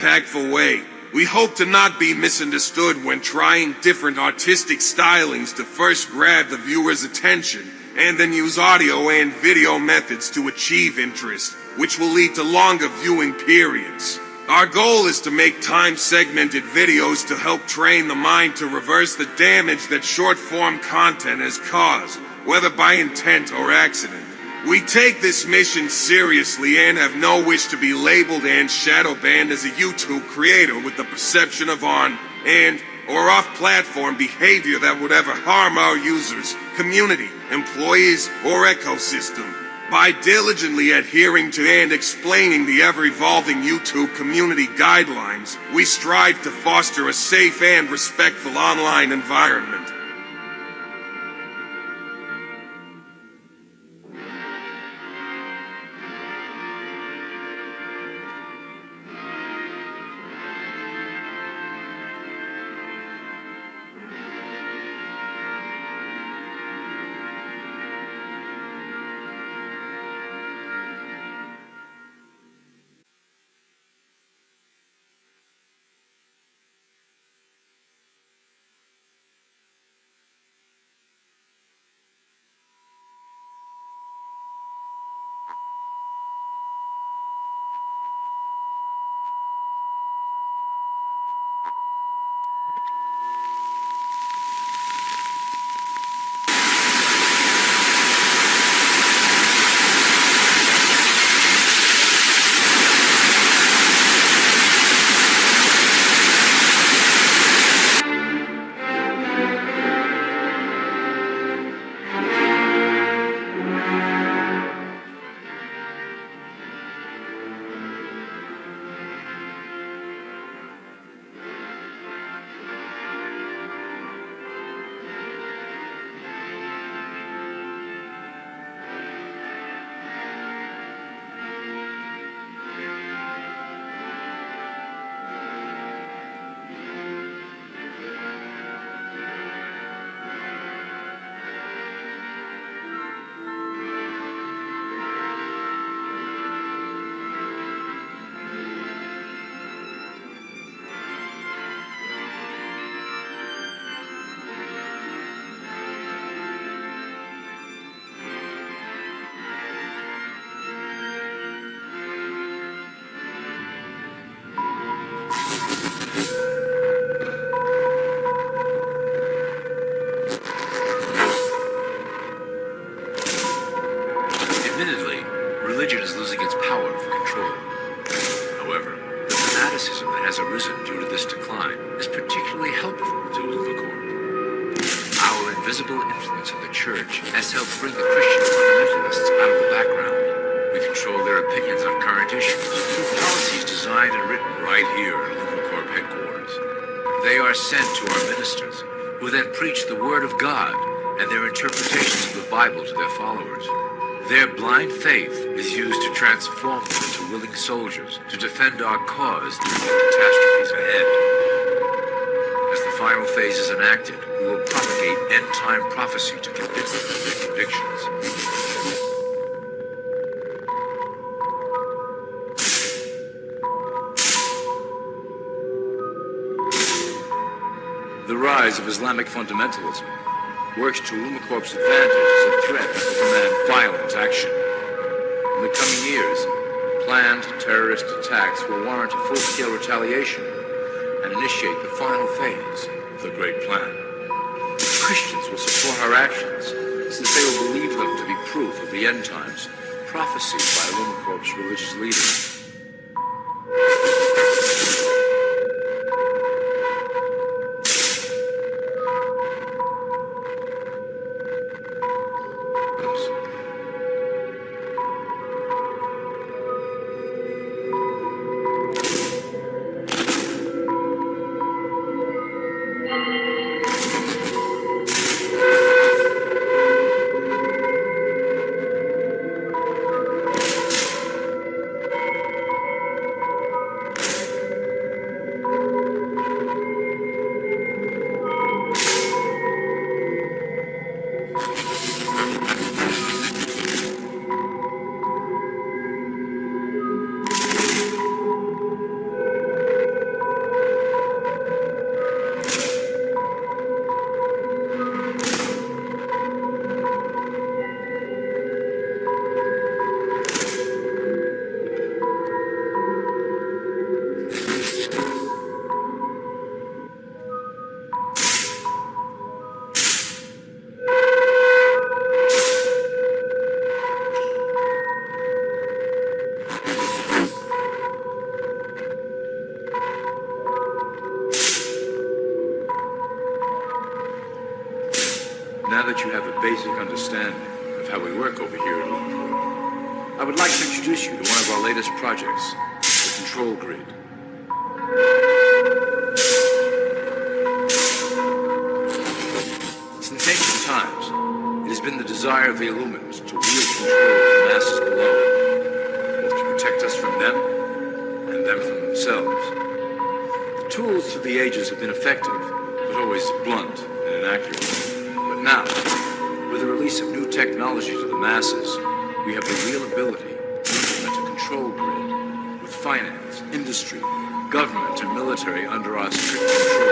impactful way. We hope to not be misunderstood when trying different artistic stylings to first grab the viewer's attention and then use audio and video methods to achieve interest, which will lead to longer viewing periods. Our goal is to make time-segmented videos to help train the mind to reverse the damage that short-form content has caused, whether by intent or accident. We take this mission seriously and have no wish to be labeled and shadow banned as a YouTube creator with the perception of on and or off-platform behavior that would ever harm our users, community, employees, or ecosystem. By diligently adhering to and explaining the ever-evolving YouTube community guidelines, we strive to foster a safe and respectful online environment. Admittedly, religion is losing its power for control. However, the fanaticism that has arisen due to this decline is particularly helpful to Lumicorp. Our invisible influence in the church has helped bring the Christian fundamentalists out of the background. We control their opinions on current issues through policies designed and written right here at Lumicorp headquarters. They are sent to our ministers, who then preach the Word of God and their interpretations of the Bible to their followers. Their blind faith is used to transform them into willing soldiers to defend our cause during the catastrophes ahead. As the final phase is enacted, we will propagate end-time prophecy to convince them of their convictions. The rise of Islamic fundamentalism works to Lumicorp's advantage as a threat to command violent action. In the coming years, planned terrorist attacks will warrant a full-scale retaliation and initiate the final phase of the Great Plan. Christians will support our actions, since they will believe them to be proof of the end times prophesied by Lumicorp's religious leaders. Now that you have a basic understanding of how we work over here at Lunacore, I would like to introduce you to one of our latest projects, the Control Grid. Since ancient times, it has been the desire of the Illuminati to wield control of the masses below, both to protect us from them and them from themselves. The tools through the ages have been effective, but always blunt and inaccurate. But now, with the release of new technology to the masses, we have the real ability to implement a control grid with finance, industry, government, and military under our strict control.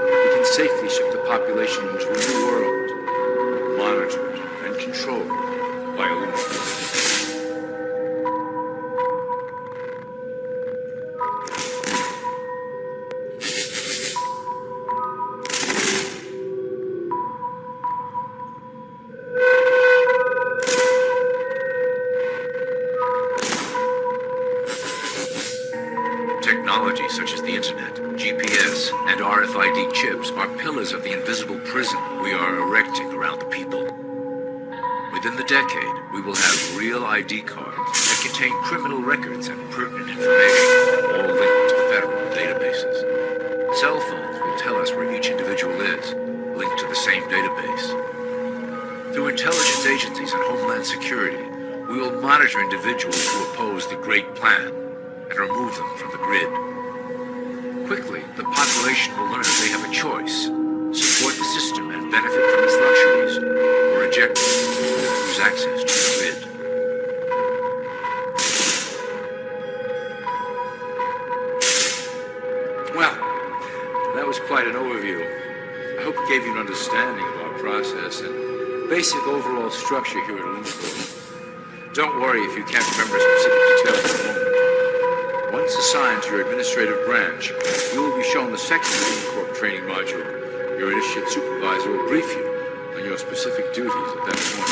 We can safely shift the population into a new world, monitored and controlled by Illuminati. Technologies such as the internet, GPS, and RFID chips are pillars of the invisible prison we are erecting around the people. Within the decade, we will have real ID cards that contain criminal records and pertinent information, all linked to federal databases. Cell phones will tell us where each individual is, linked to the same database. Through intelligence agencies and Homeland Security, we will monitor individuals who oppose the Great Plan and remove them from the grid. Quickly, the population will learn that they have a choice: support the system and benefit from its luxuries, or reject it and lose access to the grid. Well, that was quite an overview. I hope it gave you an understanding of our process and basic overall structure here at Lunacore. Don't worry if you can't remember specific details at the moment. Once assigned to your administrative branch, you will be shown the second Lunacore training module. Your initiate supervisor will brief you on your specific duties at that point.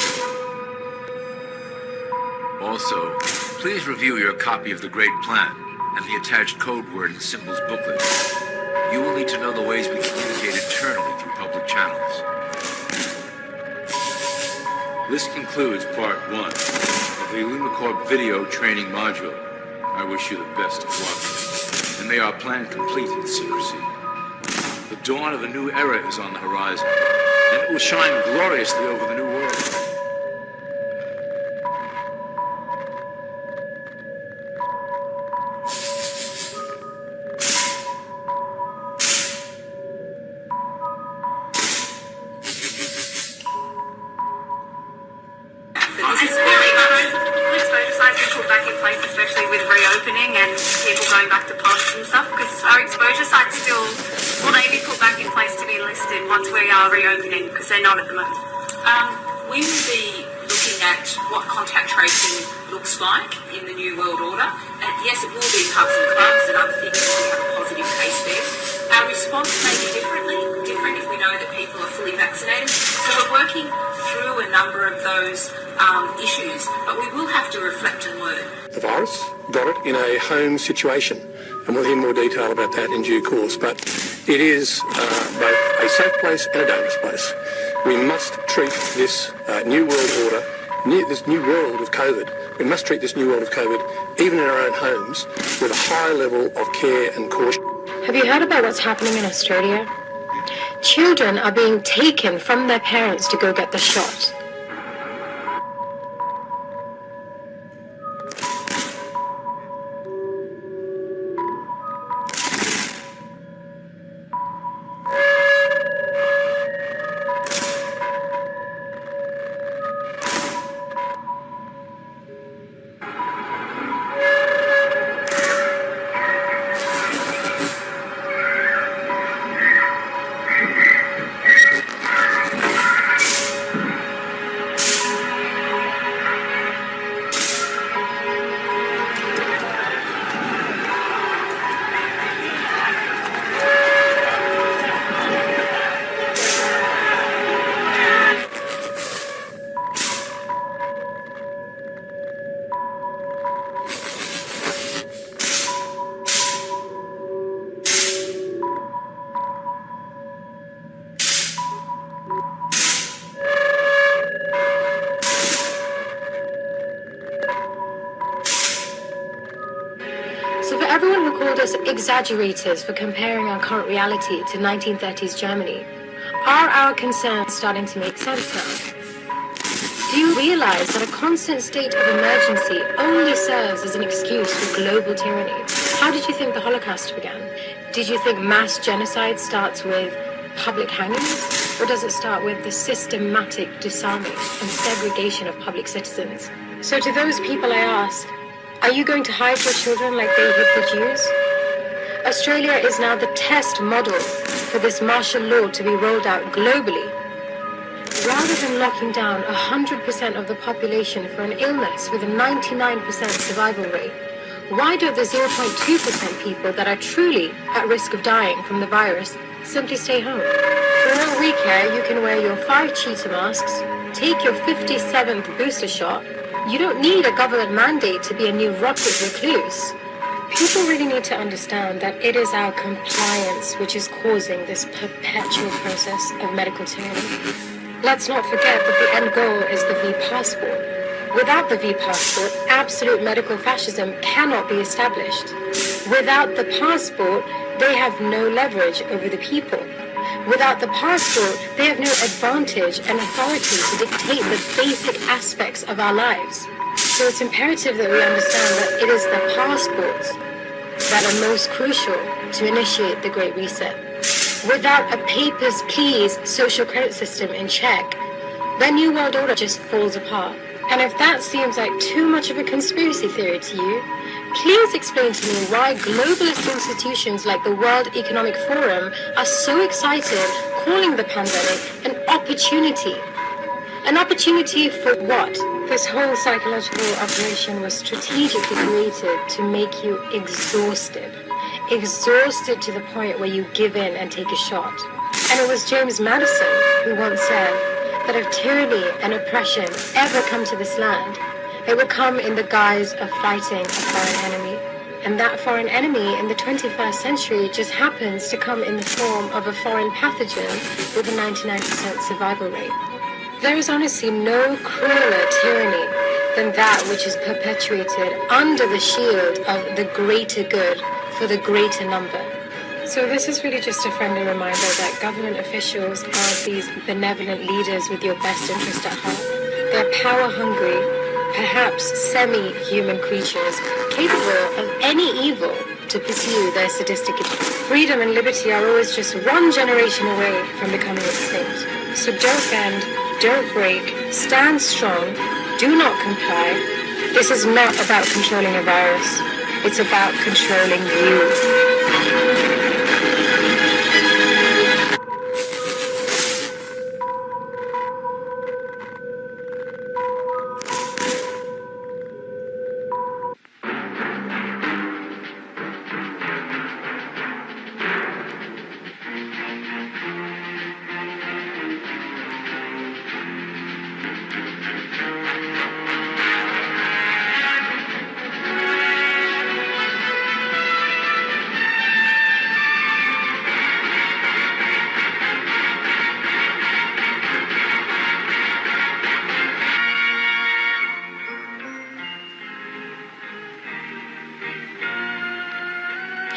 Also, please review your copy of the Great Plan and the attached code word and symbols booklet. You will need to know the ways we communicate internally through public channels. This concludes Part 1 of the Lunacore video training module. I wish you the best of luck, and may our plan complete in secrecy. The dawn of a new era is on the horizon, and it will shine gloriously over the new world. Reopening and people going back to pubs and stuff, because our exposure sites still, will they be put back in place to be listed once we are reopening, because they're not at the moment? We will be looking at what contact tracing looks like in the New World Order. And yes, it will be pubs and clubs and other things where we have a positive case there. Our response may be different if we know that people are fully vaccinated. So we're working through a number of those issues, but we will have to reflect and learn. The virus got it in a home situation, and we'll hear more detail about that in due course. But it is both a safe place and a dangerous place. We must treat this new world order, this new world of COVID, we must treat this new world of COVID, even in our own homes, with a high level of care and caution. Have you heard about what's happening in Australia? Children are being taken from their parents to go get the shot. called us exaggerators for comparing our current reality to 1930s Germany. Are our concerns starting to make sense now? Do you realize that a constant state of emergency only serves as an excuse for global tyranny? How did you think the Holocaust began? Did you think mass genocide starts with public hangings? Or does it start with the systematic disarming and segregation of public citizens? So to those people I ask, are you going to hide your children like they hid the Jews? Australia is now the test model for this martial law to be rolled out globally. Rather than locking down 100% of the population for an illness with a 99% survival rate, why don't the 0.2% people that are truly at risk of dying from the virus simply stay home? For all we care, you can wear your 5 cheetah masks, take your 57th booster shot. You don't need a government mandate to be a neurotic recluse. People really need to understand that it is our compliance which is causing this perpetual process of medical tyranny. Let's not forget that the end goal is the V-passport. Without the V-passport, absolute medical fascism cannot be established. Without the passport, they have no leverage over the people. Without the passport, they have no advantage and authority to dictate the basic aspects of our lives. So it's imperative that we understand that it is the passports that are most crucial to initiate the Great Reset. Without a papers, please social credit system in check, the New World Order just falls apart. And if that seems like too much of a conspiracy theory to you, please explain to me why globalist institutions like the World Economic Forum are so excited calling the pandemic an opportunity. An opportunity for what? This whole psychological operation was strategically created to make you exhausted. Exhausted to the point where you give in and take a shot. And it was James Madison who once said that if tyranny and oppression ever come to this land, it will come in the guise of fighting a foreign enemy. And that foreign enemy in the 21st century just happens to come in the form of a foreign pathogen with a 99% survival rate. There is honestly no crueler tyranny than that which is perpetuated under the shield of the greater good for the greater number. So this is really just a friendly reminder that government officials are these benevolent leaders with your best interest at heart. They're power-hungry, perhaps semi-human creatures capable of any evil to pursue their sadistic agenda. Freedom and liberty are always just one generation away from becoming extinct. So don't bend, don't break, stand strong, do not comply. This is not about controlling a virus. It's about controlling you.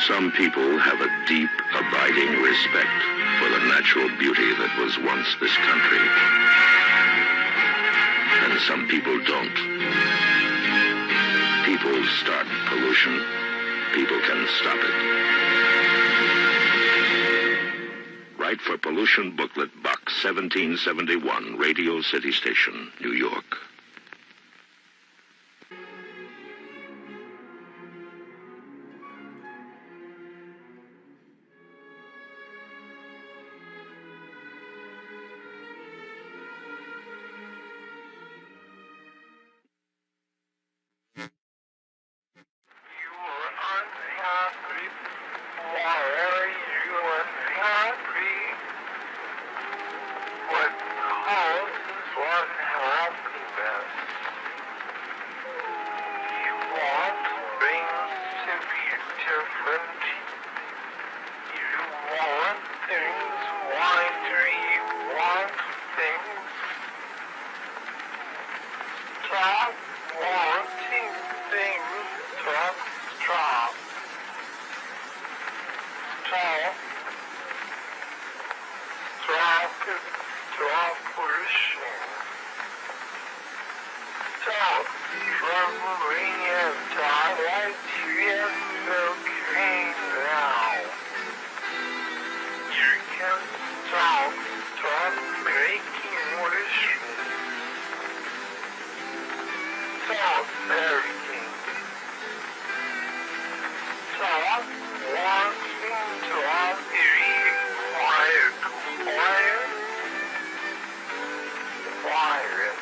Some people have a deep, abiding respect for the natural beauty that was once this country. And some people don't. People start pollution. People can stop it. Write for Pollution Booklet Box 1771, Radio City Station, New York. What causes what happens Talk from Marine Starlight to Volcano now. You can talk breaking water. Talk everything. Talk wanting to all very quiet. Quiet.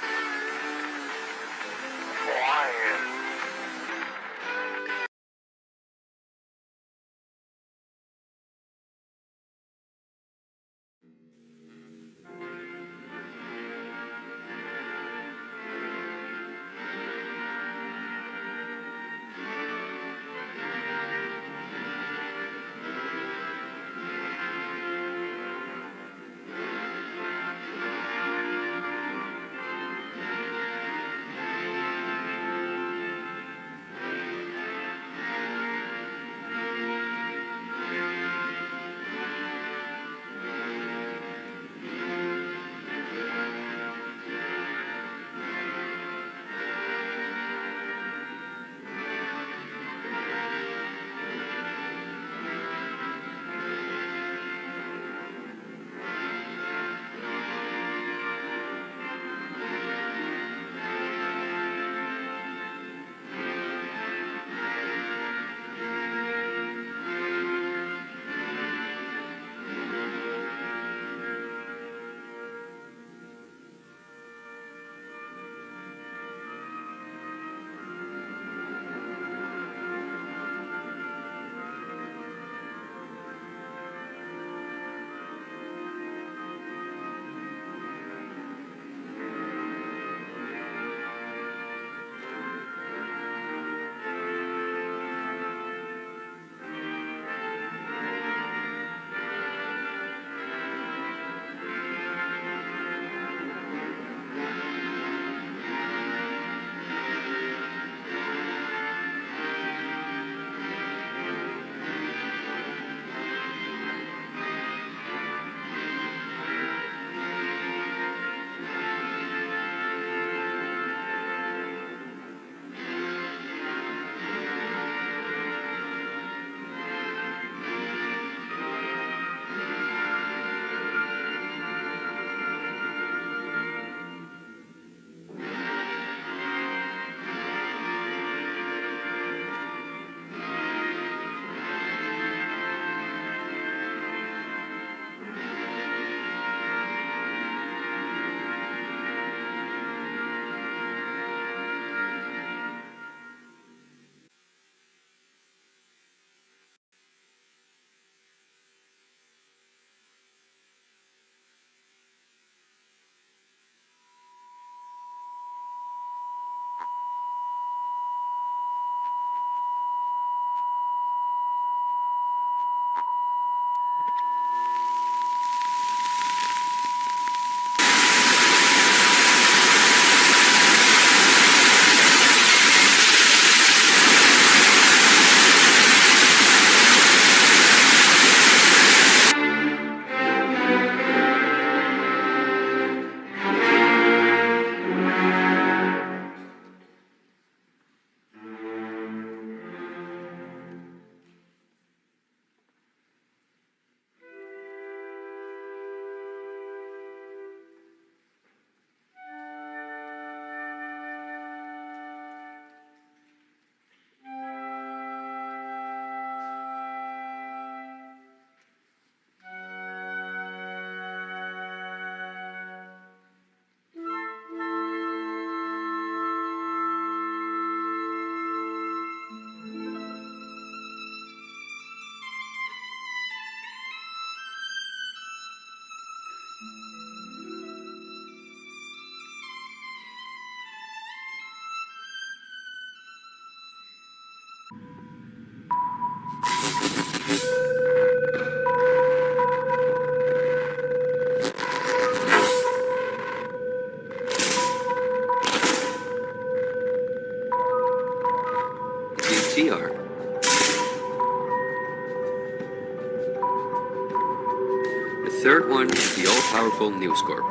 third one is the all-powerful News Corp.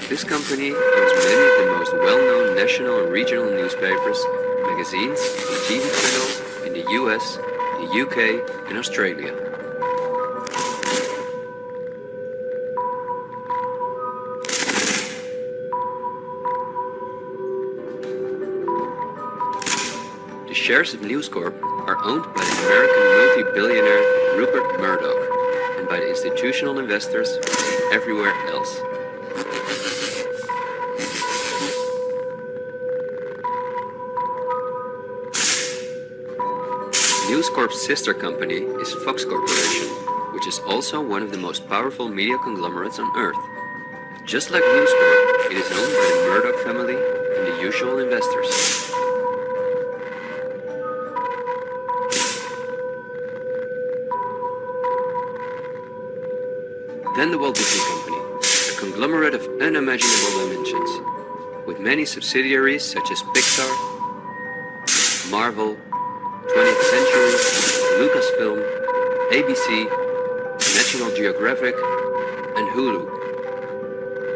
This company owns many of the most well-known national and regional newspapers, magazines, and TV channels in the US, the UK, and Australia. The shares of News Corp are owned by the American multi-billionaire Rupert Murdoch and by the institutional investors everywhere else. News Corp's sister company is Fox Corporation, which is also one of the most powerful media conglomerates on Earth. Just like News Corp, it is owned by the Murdoch family and the usual investors. Then the Walt Disney Company, a conglomerate of unimaginable dimensions, with many subsidiaries such as Pixar, Marvel, 20th Century, Lucasfilm, ABC, National Geographic, and Hulu.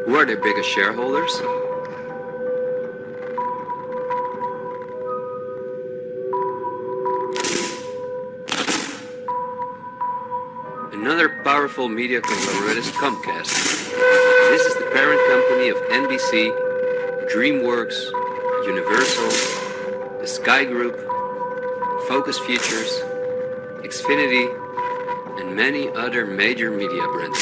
Who are their biggest shareholders? Another powerful media conglomerate is Comcast. This is the parent company of NBC, DreamWorks, Universal, the Sky Group, Focus Features, Xfinity, and many other major media brands.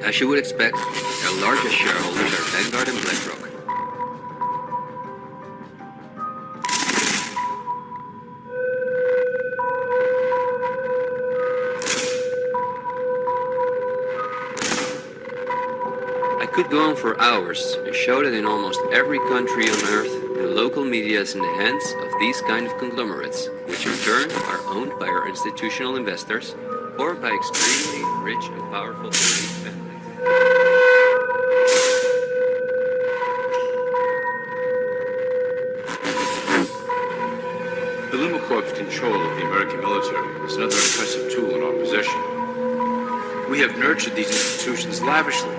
As you would expect, their largest shareholders are Vanguard and BlackRock. I could go on for hours and show that in almost every country on Earth, the local media is in the hands of these kind of conglomerates, which in turn are owned by our institutional investors or by extremely rich and powerful elite families. The Lumacorp's control of the American military is another impressive tool in our possession. We have nurtured these institutions lavishly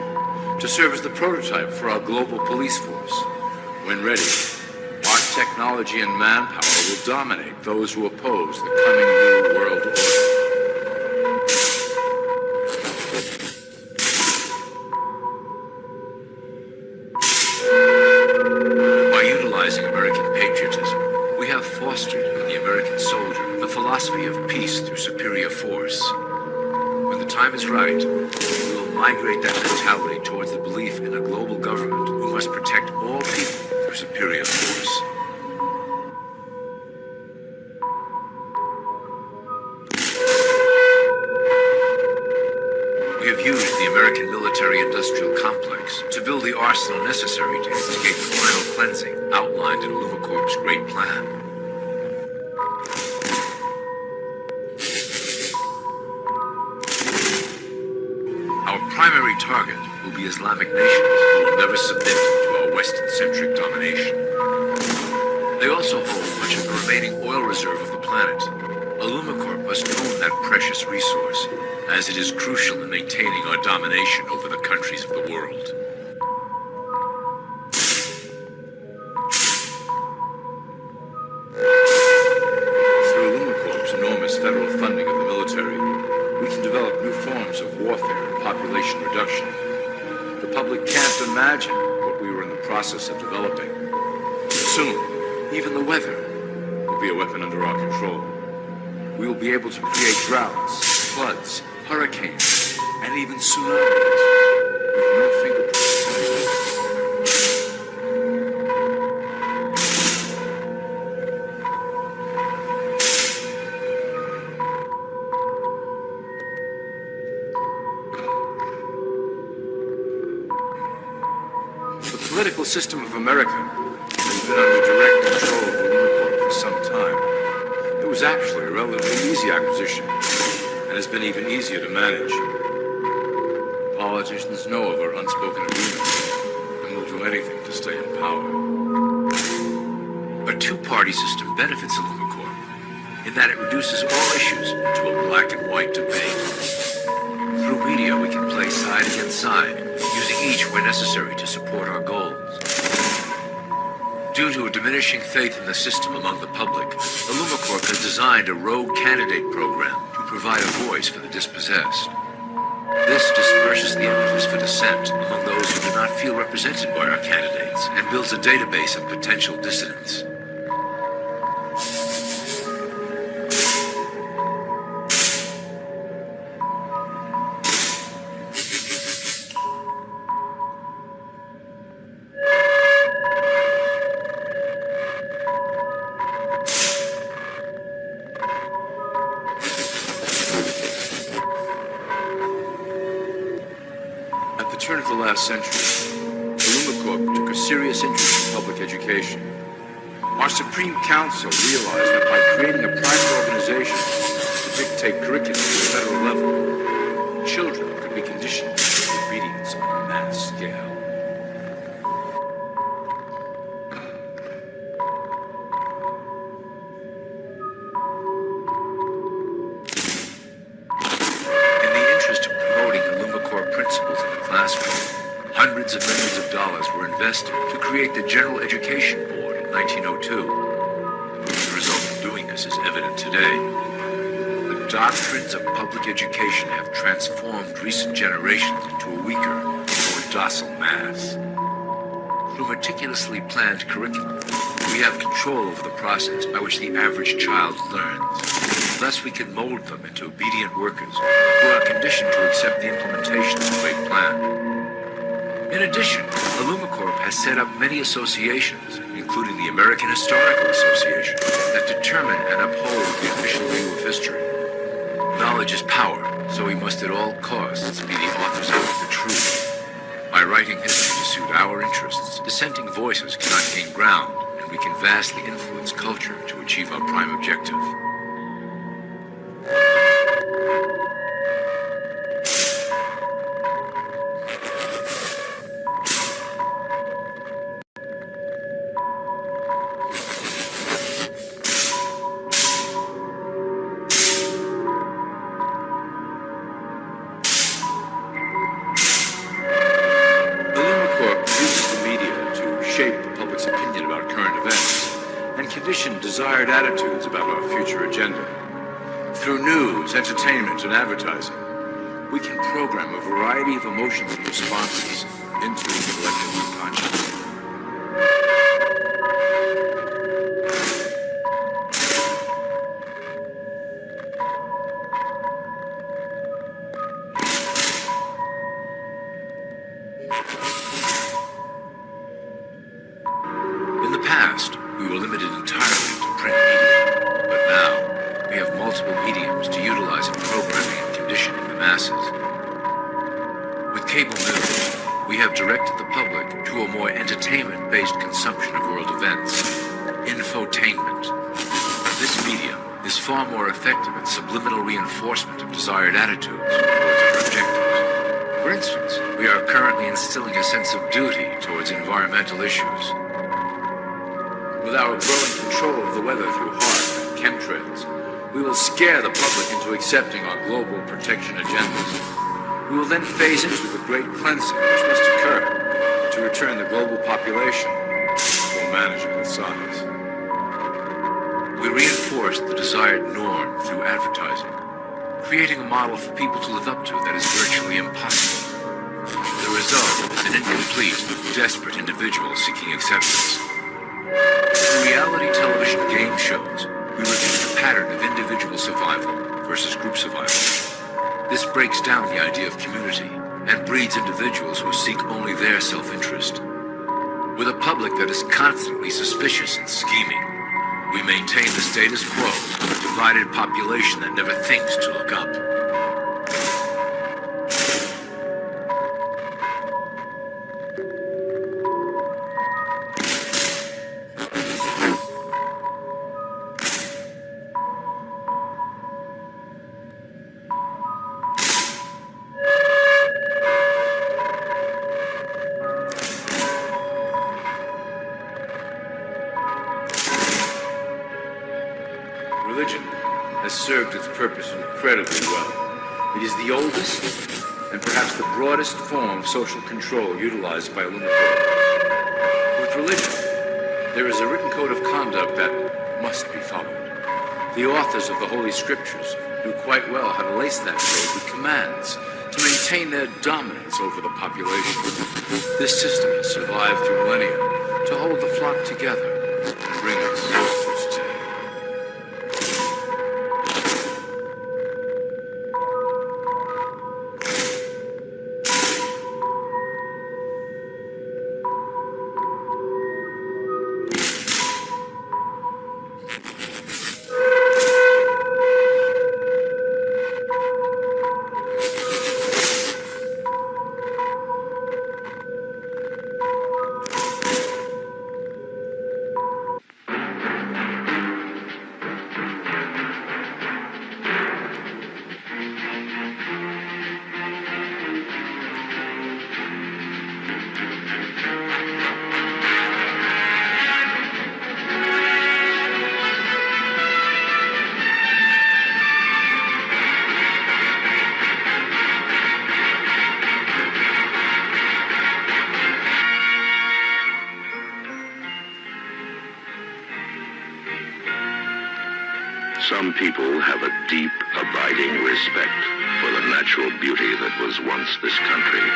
to serve as the prototype for our global police force. When ready, our technology and manpower will dominate those who oppose the coming new world order. By utilizing American patriotism, we have fostered in the American soldier the philosophy of peace through superior force. When the time is right, we will migrate that mentality towards the belief in a global government who must protect all people through superior force. We have used the American military-industrial complex to build the arsenal necessary to instigate the final cleansing outlined in Lumacorp's Great Plan. Our primary target will be Islamic nations who will never submit to our Western-centric domination. They also hold much of the remaining oil reserve of the planet. Lumacorp must own that precious resource, as it is crucial in maintaining our domination over the countries of the world. Through Lumacorp's enormous federal funding of the military, we can develop new forms of warfare and population reduction. The public can't imagine what we were in the process of developing. Soon, even the weather will be a weapon under our control. We will be able to create droughts, floods, hurricanes, and even tsunamis with no fingerprints. The political system of America has been under direct control of the Lumacorp for some time. It was actually a relatively easy acquisition, and has been even easier to manage. Politicians know of our unspoken agreements, and will do anything to stay in power. A two-party system benefits the Lumacorp, in that it reduces all issues to a black and white debate. Through alongside, using each where necessary to support our goals. Due to a diminishing faith in the system among the public, Illumicorp has designed a rogue candidate program to provide a voice for the dispossessed. This disperses the images for dissent among those who do not feel represented by our candidates and builds a database of potential dissidents. At the turn of the last century, Illumicorp took a serious interest in public education. Our Supreme Council realized that by creating a private organization to dictate curriculum at the federal level, children could be conditioned to obedience on a mass scale. In the interest of promoting Illumicorp principles in the classroom, hundreds of millions of dollars were invested to create the General Education Board in 1902. The result of doing this is evident today. The doctrines of public education have transformed recent generations into a weaker, more docile mass. Through meticulously planned curriculum, we have control over the process by which the average child learns. Thus, we can mold them into obedient workers who are conditioned to accept the implementation of the great plan. In addition, Illumicorp has set up many associations, including the American Historical Association, that determine and uphold the official view of history. Knowledge is power, so we must at all costs be the authors of the truth. By writing history to suit our interests, dissenting voices cannot gain ground, and we can vastly influence culture to achieve our prime objective. Desired attitudes about our future agenda. Through news, entertainment, and advertising, we can program a variety of emotions and responses into the collective unconscious. In the past, we were limited entirely to print media, but now we have multiple mediums to utilize in programming and conditioning the masses. With cable news, we have directed the public to a more entertainment-based consumption of world events, infotainment. This medium is far more effective at subliminal reinforcement of desired attitudes towards our objectives. For instance, we are currently instilling a sense of duty towards environmental issues. With our growing control of the weather through HAARP and chemtrails, we will scare the public into accepting our global protection agendas. We will then phase into the great cleansing which must occur to return the global population to a manageable size. We reinforce the desired norm through advertising, creating a model for people to live up to that is virtually impossible. The result is an incomplete, desperate individual seeking acceptance. Through reality television game shows, we repeat the pattern of individual survival versus group survival. This breaks down the idea of community and breeds individuals who seek only their self-interest. With a public that is constantly suspicious and scheming, we maintain the status quo of a divided population that never thinks to look up. Religion has served its purpose incredibly well. It is the oldest, and perhaps the broadest form of social control utilized by Lunacore. With religion, there is a written code of conduct that must be followed. The authors of the Holy Scriptures knew quite well how to lace that code with commands to maintain their dominance over the population. This system has survived through millennia to hold the flock together and bring us to today. Some people have a deep, abiding respect for the natural beauty that was once this country.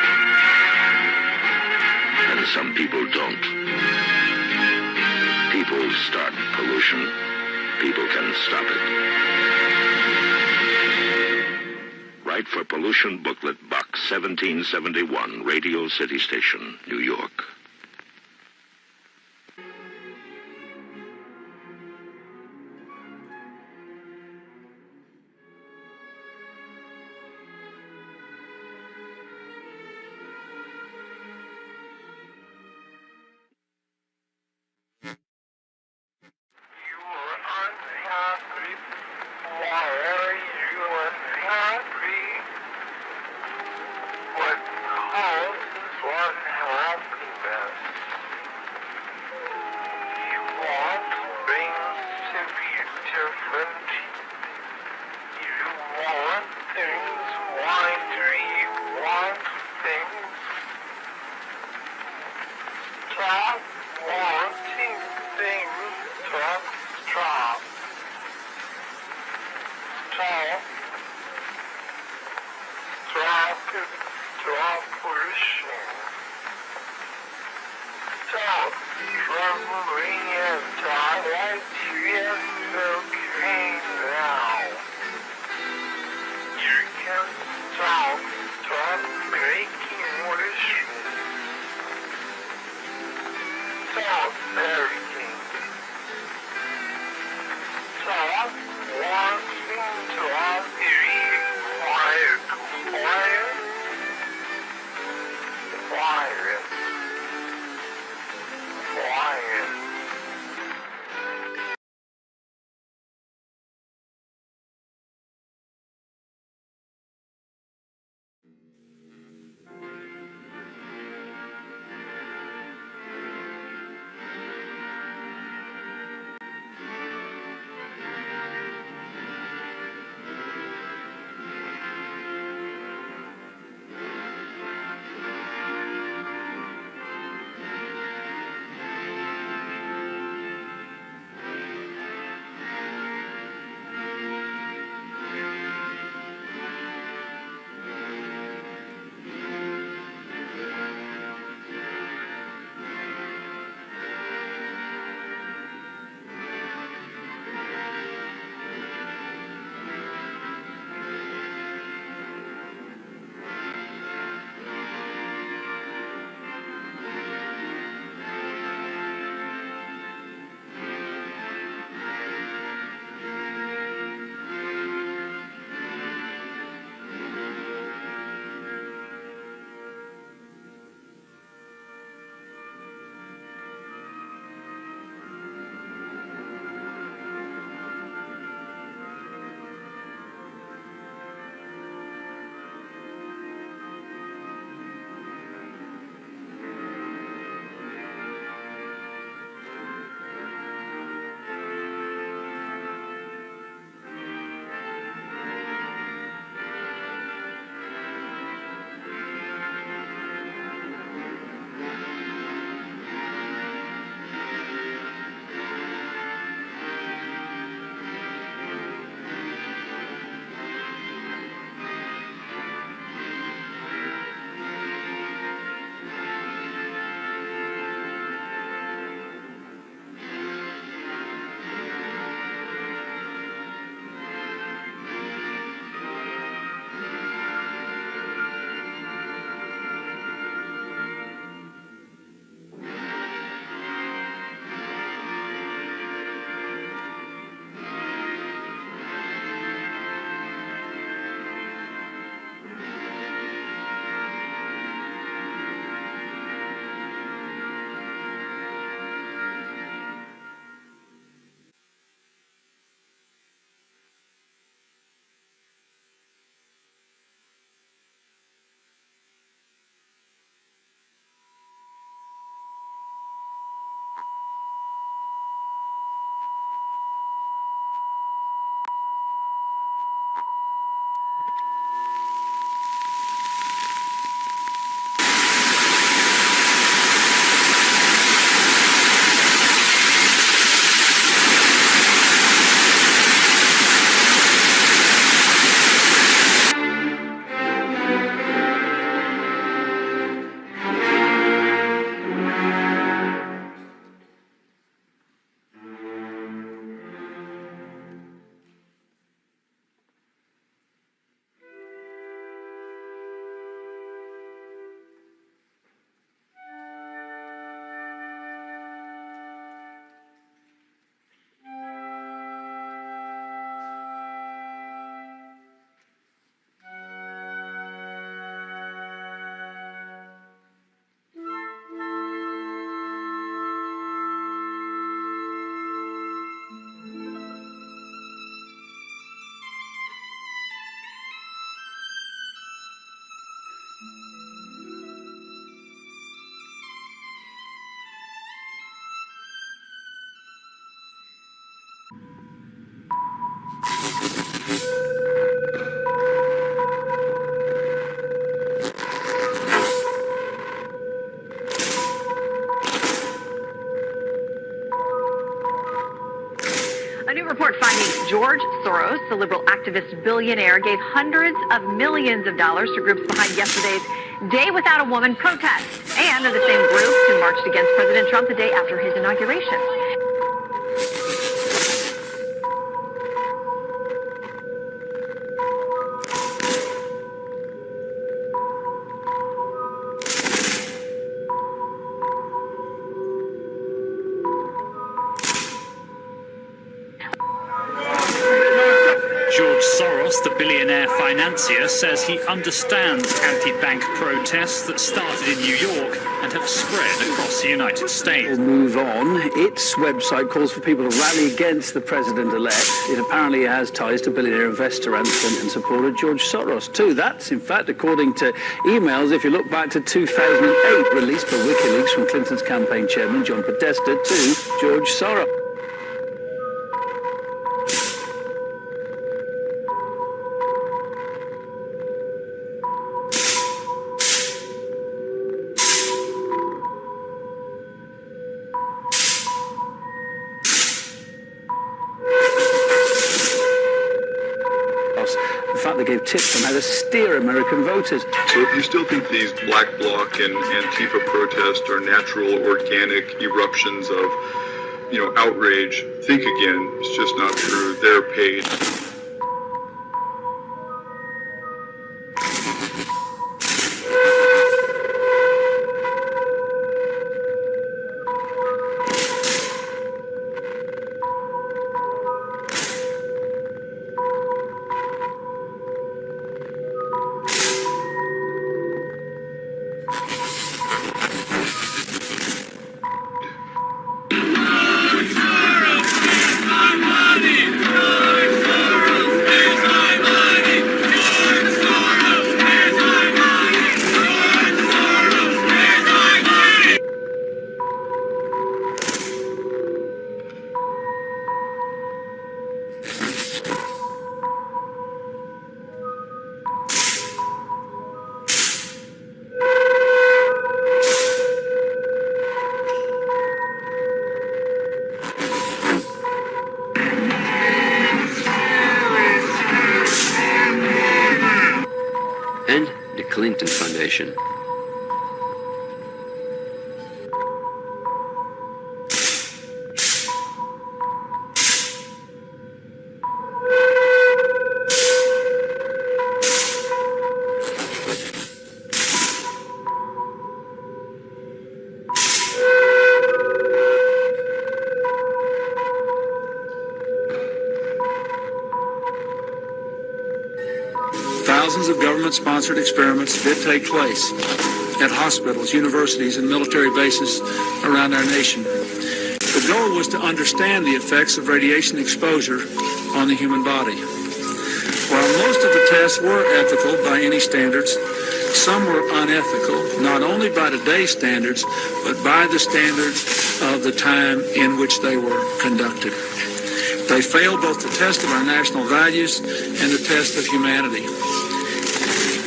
And some people don't. People start pollution. People can stop it. Write for Pollution Booklet, Box 1771, Radio City Station, New York. George Soros, the liberal activist billionaire, gave hundreds of millions of dollars to groups behind yesterday's Day Without a Woman protest, and are the same groups who marched against President Trump the day after his inauguration. George Soros, the billionaire financier, says he understands anti-bank protests that started in New York and have spread across the United States. We'll move on. Its website calls for people to rally against the president-elect. It apparently has ties to billionaire investor and Clinton supporter George Soros, too. That's, in fact, according to emails, if you look back to 2008, released by WikiLeaks from Clinton's campaign chairman, John Podesta, to George Soros. In fact, they gave tips on how to steer American voters. So if you still think these Black Bloc and Antifa protests are natural, organic eruptions of, outrage, think again. It's just not true. They're paid. And the Clinton Foundation. Thousands of government-sponsored experiments did take place at hospitals, universities, and military bases around our nation. The goal was to understand the effects of radiation exposure on the human body. While most of the tests were ethical by any standards, some were unethical, not only by today's standards, but by the standards of the time in which they were conducted. They failed both the test of our national values and the test of humanity.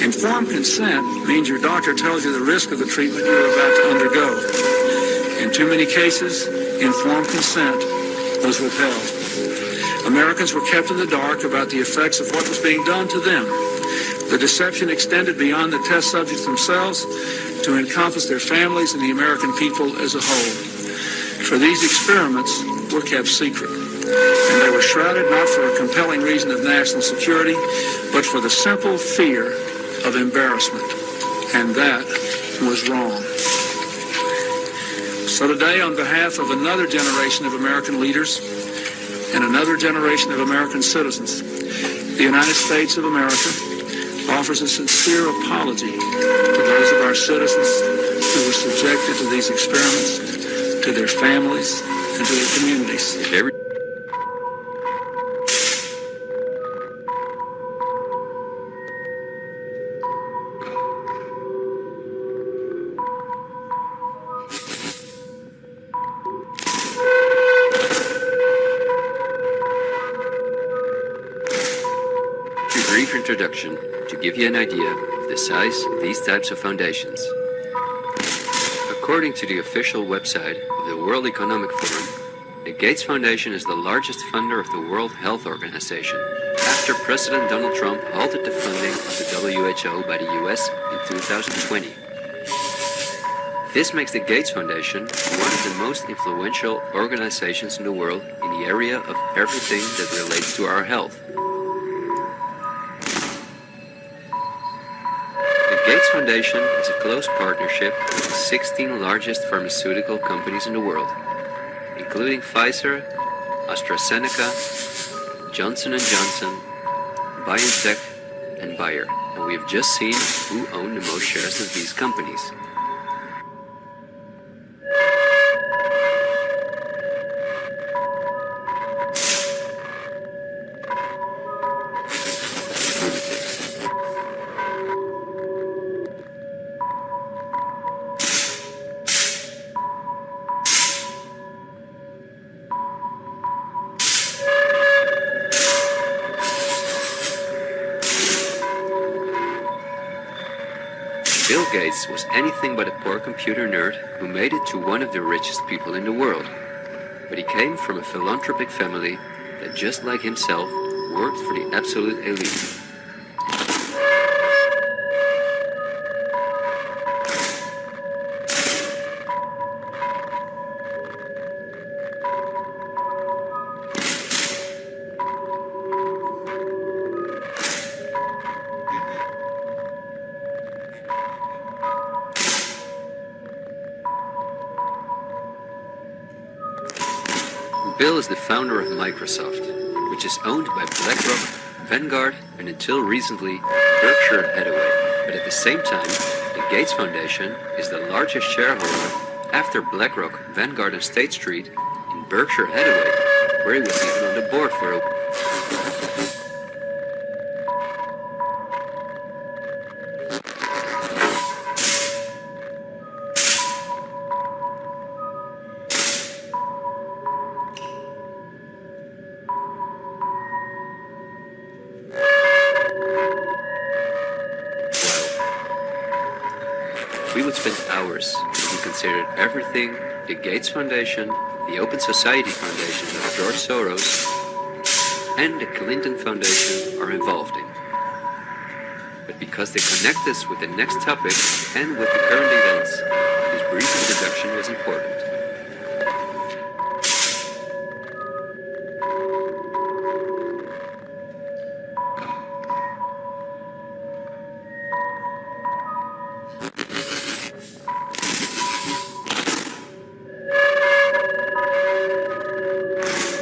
Informed consent means your doctor tells you the risk of the treatment you're about to undergo. In too many cases, informed consent was withheld. Americans were kept in the dark about the effects of what was being done to them. The deception extended beyond the test subjects themselves to encompass their families and the American people as a whole. For these experiments were kept secret, and they were shrouded not for a compelling reason of national security, but for the simple fear of embarrassment, and that was wrong. So today, on behalf of another generation of American leaders and another generation of American citizens, the United States of America offers a sincere apology to those of our citizens who were subjected to these experiments, to their families, and to their communities. Brief introduction to give you an idea of the size of these types of foundations. According to the official website of the World Economic Forum, the Gates Foundation is the largest funder of the World Health Organization, after President Donald Trump halted the funding of the WHO by the US in 2020. This makes the Gates Foundation one of the most influential organizations in the world in the area of everything that relates to our health. The Gates Foundation is a close partnership with the 16 largest pharmaceutical companies in the world, including Pfizer, AstraZeneca, Johnson & Johnson, BioNTech, and Bayer. And we have just seen who own the most shares of these companies. Bill Gates was anything but a poor computer nerd who made it to one of the richest people in the world. But he came from a philanthropic family that, just like himself, worked for the absolute elite. Bill is the founder of Microsoft, which is owned by BlackRock, Vanguard, and until recently, Berkshire Hathaway. But at the same time, the Gates Foundation is the largest shareholder after BlackRock, Vanguard, and State Street in Berkshire Hathaway, where he was even on the board for a We would spend hours if we considered everything the Gates Foundation, the Open Society Foundation of George Soros, and the Clinton Foundation are involved in. But because they connect us with the next topic and with the current events, this brief introduction was important.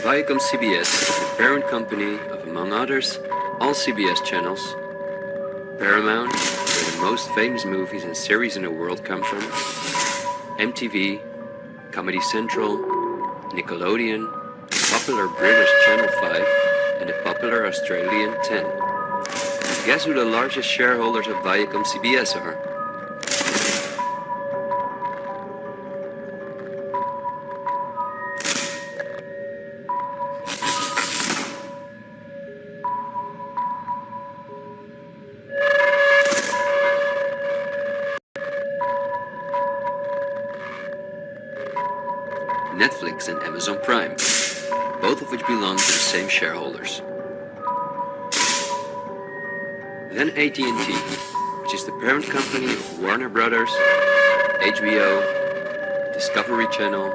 Viacom CBS is the parent company of, among others, all CBS channels, Paramount, where the most famous movies and series in the world come from, MTV, Comedy Central, Nickelodeon, the popular British Channel 5, and the popular Australian 10. Guess who the largest shareholders of Viacom CBS are? Netflix and Amazon Prime, both of which belong to the same shareholders. Then AT&T, which is the parent company of Warner Brothers, HBO, Discovery Channel,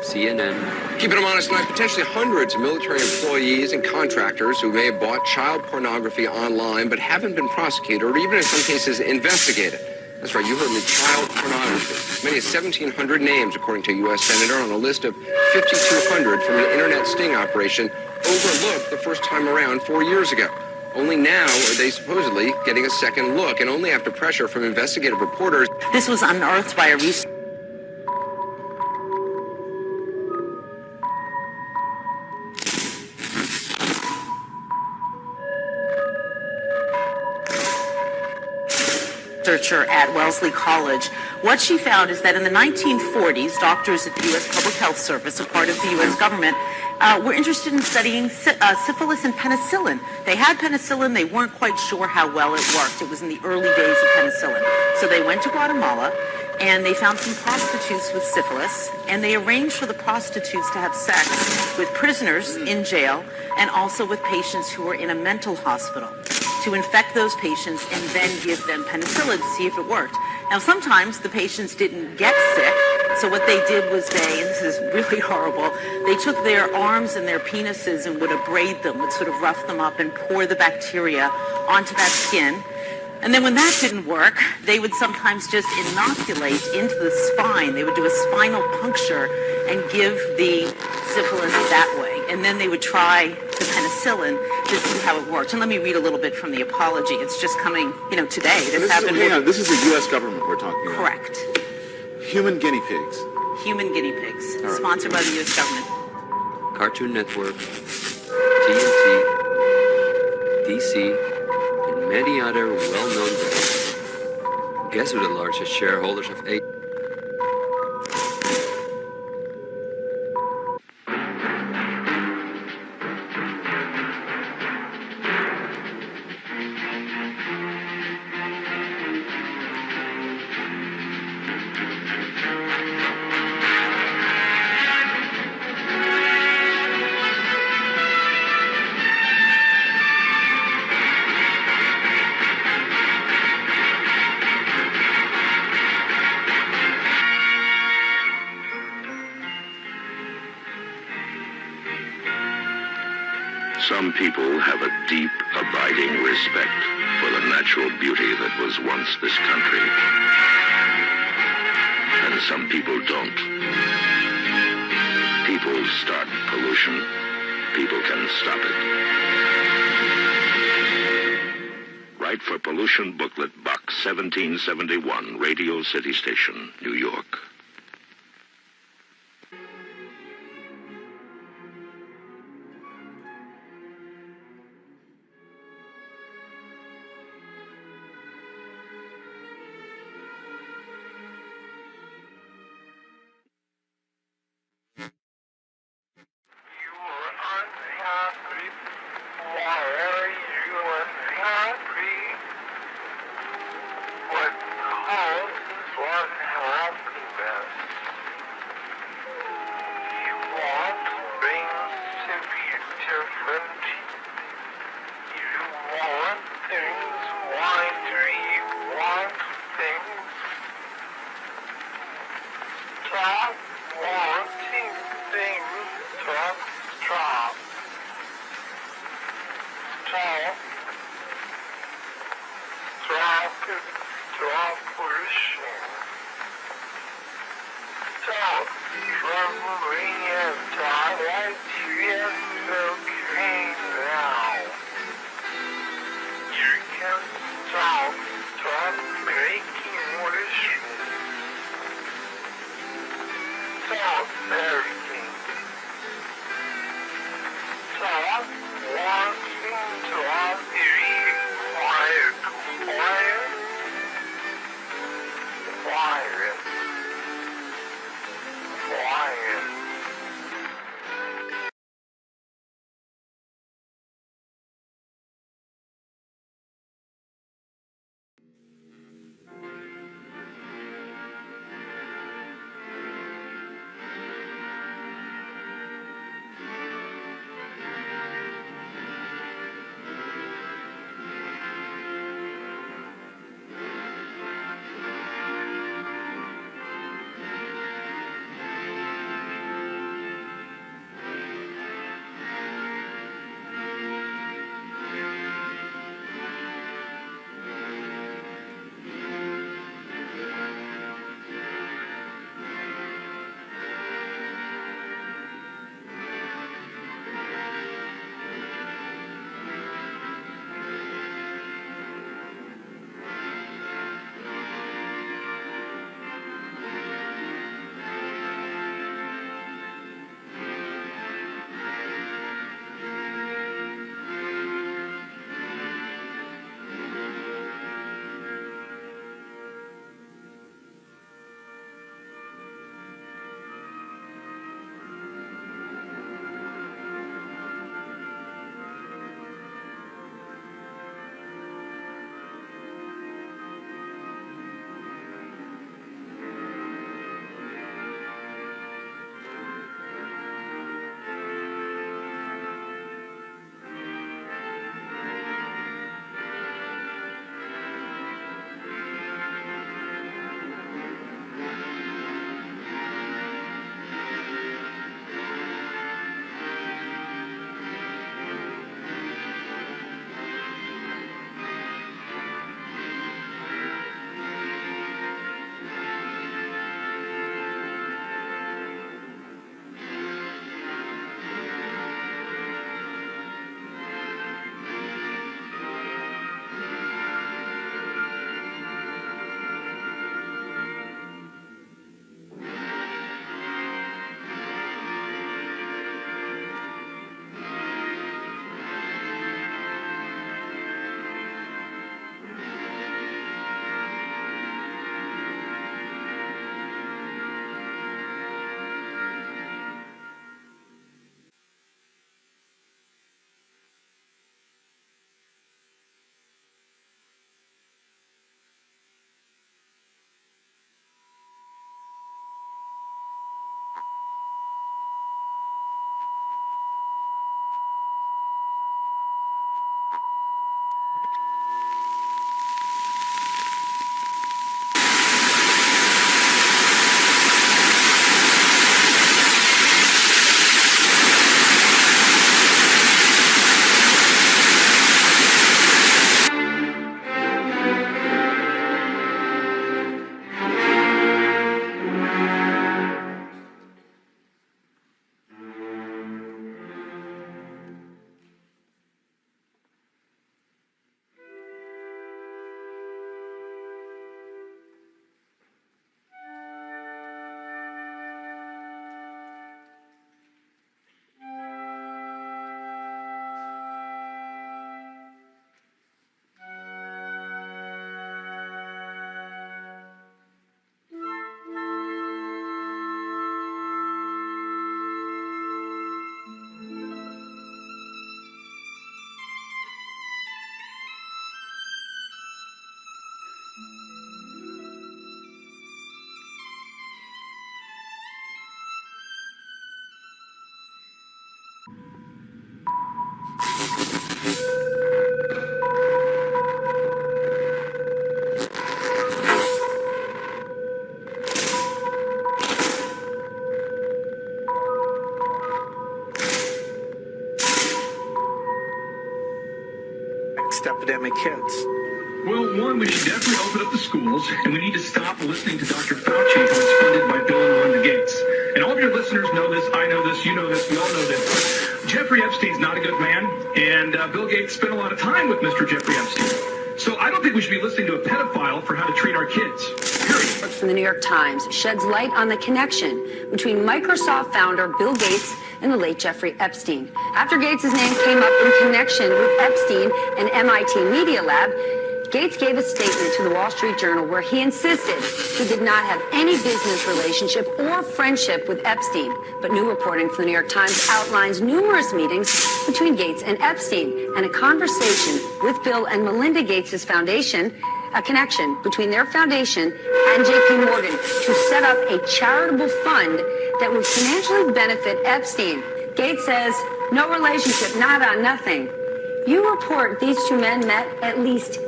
CNN. Keeping them honest tonight, potentially hundreds of military employees and contractors who may have bought child pornography online but haven't been prosecuted or even in some cases investigated. That's right, you heard me, child pornography. As many as 1,700 names, according to a U.S. Senator, on a list of 5,200 from an internet sting operation overlooked the first time around 4 years ago. Only now are they supposedly getting a second look, and only after pressure from investigative reporters. This was unearthed by a researcher. At Wellesley College. What she found is that in the 1940s, doctors at the U.S. Public Health Service, a part of the U.S. government, were interested in studying syphilis and penicillin. They had penicillin. They weren't quite sure how well it worked. It was in the early days of penicillin. So they went to Guatemala and they found some prostitutes with syphilis, and they arranged for the prostitutes to have sex with prisoners in jail and also with patients who were in a mental hospital to infect those patients and then give them penicillin to see if it worked. Now, sometimes the patients didn't get sick, so what they did was and this is really horrible, they took their arms and their penises and would abrade them, would sort of rough them up and pour the bacteria onto that skin. And then when that didn't work, they would sometimes just inoculate into the spine. They would do a spinal puncture and give the syphilis that way. And then they would try the penicillin to see how it worked. And let me read a little bit from the apology. It's just coming, today. This happened. Hang on, this is the U.S. government we're talking about. Correct. Human guinea pigs. Human guinea pigs. All right. Sponsored by the U.S. government. Cartoon Network, TNT, DC, and many other well-known brands. Guess who the largest shareholders of A? Some people have a deep, abiding respect for the natural beauty that was once this country. And some people don't. People start pollution. People can stop it. Write for Pollution Booklet Box 1771, Radio City Station, New York. Epidemic hits. Well, one, we should definitely open up the schools, and we need to stop listening to Dr. Fauci, who is funded by Bill and Melinda Gates. And all of your listeners know this, I know this, you know this, we all know this. But Jeffrey Epstein's not a good man, and Bill Gates spent a lot of time with Mr. Jeffrey Epstein. So I don't think we should be listening to a pedophile for how to treat our kids. Period. From the New York Times sheds light on the connection between Microsoft founder Bill Gates and the late Jeffrey Epstein. After Gates' name came up in connection with Epstein and MIT Media Lab, Gates gave a statement to the Wall Street Journal where he insisted he did not have any business relationship or friendship with Epstein. But new reporting from the New York Times outlines numerous meetings between Gates and Epstein and a conversation with Bill and Melinda Gates' foundation, a connection between their foundation and JP Morgan to set up a charitable fund that would financially benefit Epstein. Gates says, no relationship, nada, nothing. You report these two men met at least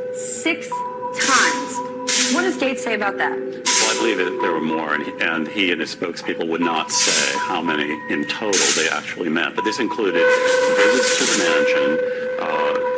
6 times. What does Gates say about that? Well, I believe that there were more, and he and his spokespeople would not say how many in total they actually met. But this included visits to the mansion,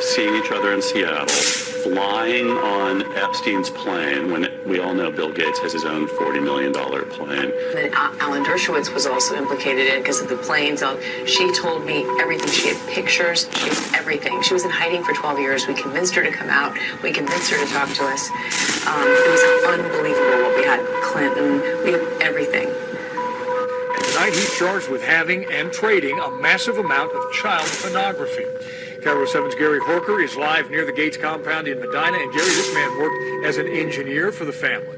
seeing each other in Seattle, flying on Epstein's plane, when we all know Bill Gates has his own $40 million plane. And Alan Dershowitz was also implicated in it because of the planes. She told me everything. She had pictures. She had everything. She was in hiding for 12 years. We convinced her to come out. We convinced her to talk to us. It was unbelievable what we had. Clinton, we had everything. And tonight he's charged with having and trading a massive amount of child pornography. KIRO 7's Gary Horker is live near the Gates compound in Medina. And Gary, this man worked as an engineer for the family.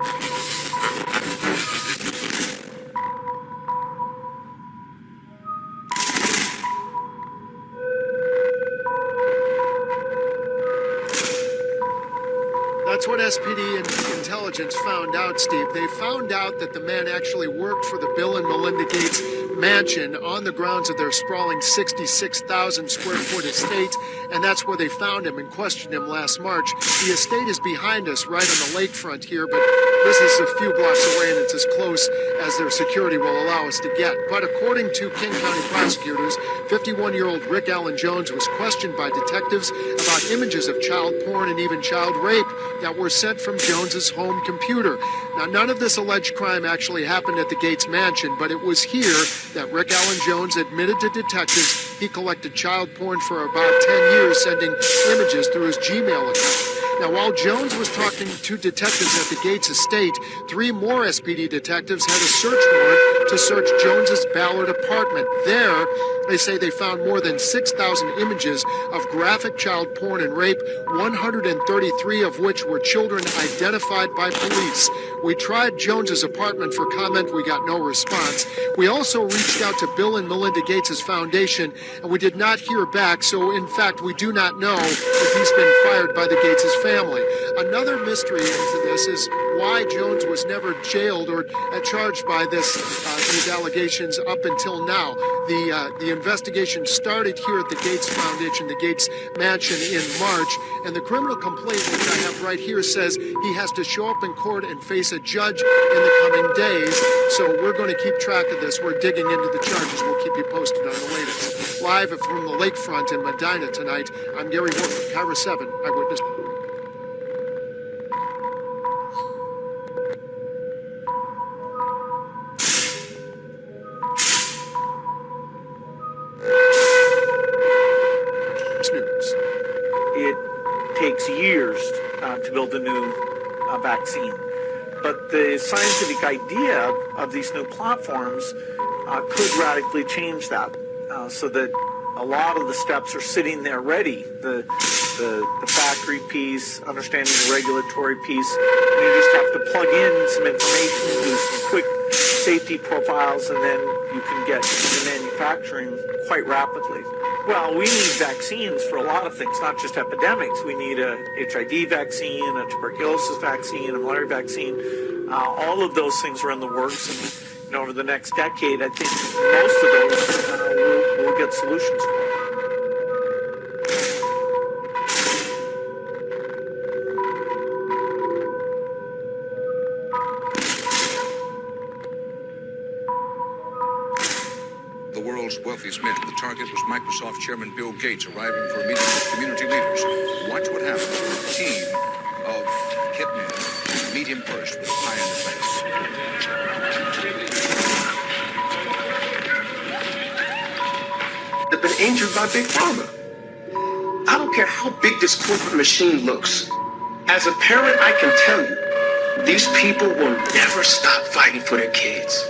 That's what SPD intelligence found out, Steve. They found out that the man actually worked for the Bill and Melinda Gates mansion on the grounds of their sprawling 66,000 square foot estate, and that's where they found him and questioned him last March. The estate is behind us, right on the lakefront here, but this is a few blocks away, and it's as close as their security will allow us to get. But according to King County prosecutors, 51-year-old Rick Allen Jones was questioned by detectives about images of child porn and even child rape that were sent from Jones's home computer. Now, none of this alleged crime actually happened at the Gates mansion, but it was here that Rick Allen Jones admitted to detectives he collected child porn for about 10 years, sending images through his Gmail account. Now, while Jones was talking to detectives at the Gates estate, 3 more SPD detectives had a search warrant to search Jones's Ballard apartment. There, they say they found more than 6,000 images of graphic child porn and rape, 133 of which were children identified by police. We tried Jones's apartment for comment. We got no response. We also reached out to Bill and Melinda Gates' foundation, and we did not hear back. So, in fact, we do not know if he's been fired by the Gates' family. Another mystery into this is why Jones was never jailed or charged by these allegations up until now. The investigation started here at the Gates Foundation, the Gates Mansion, in March, and the criminal complaint, which I have right here, says he has to show up in court and face a judge in the coming days. So we're going to keep track of this. We're digging into the charges. We'll keep you posted on the latest. Live from the lakefront in Medina tonight, I'm Gary Horker, KIRO 7 Eyewitness. News. It takes years to build a new vaccine. But the scientific idea of these new platforms could radically change that, so that a lot of the steps are sitting there ready. The factory piece, understanding the regulatory piece, and you just have to plug in some information, do some quick safety profiles, and then you can get into manufacturing quite rapidly. Well, we need vaccines for a lot of things, not just epidemics. We need a HIV vaccine, a tuberculosis vaccine, a malaria vaccine. All of those things are in the works, and over the next decade, I think most of those we'll get solutions for. The world's wealthiest men. The target was Microsoft Chairman Bill Gates arriving for a meeting with community leaders. Watch what happens when a team of hitmen meet him first with a pie in the face. They've been injured by Big Pharma. I don't care how big this corporate machine looks. As a parent, I can tell you, these people will never stop fighting for their kids.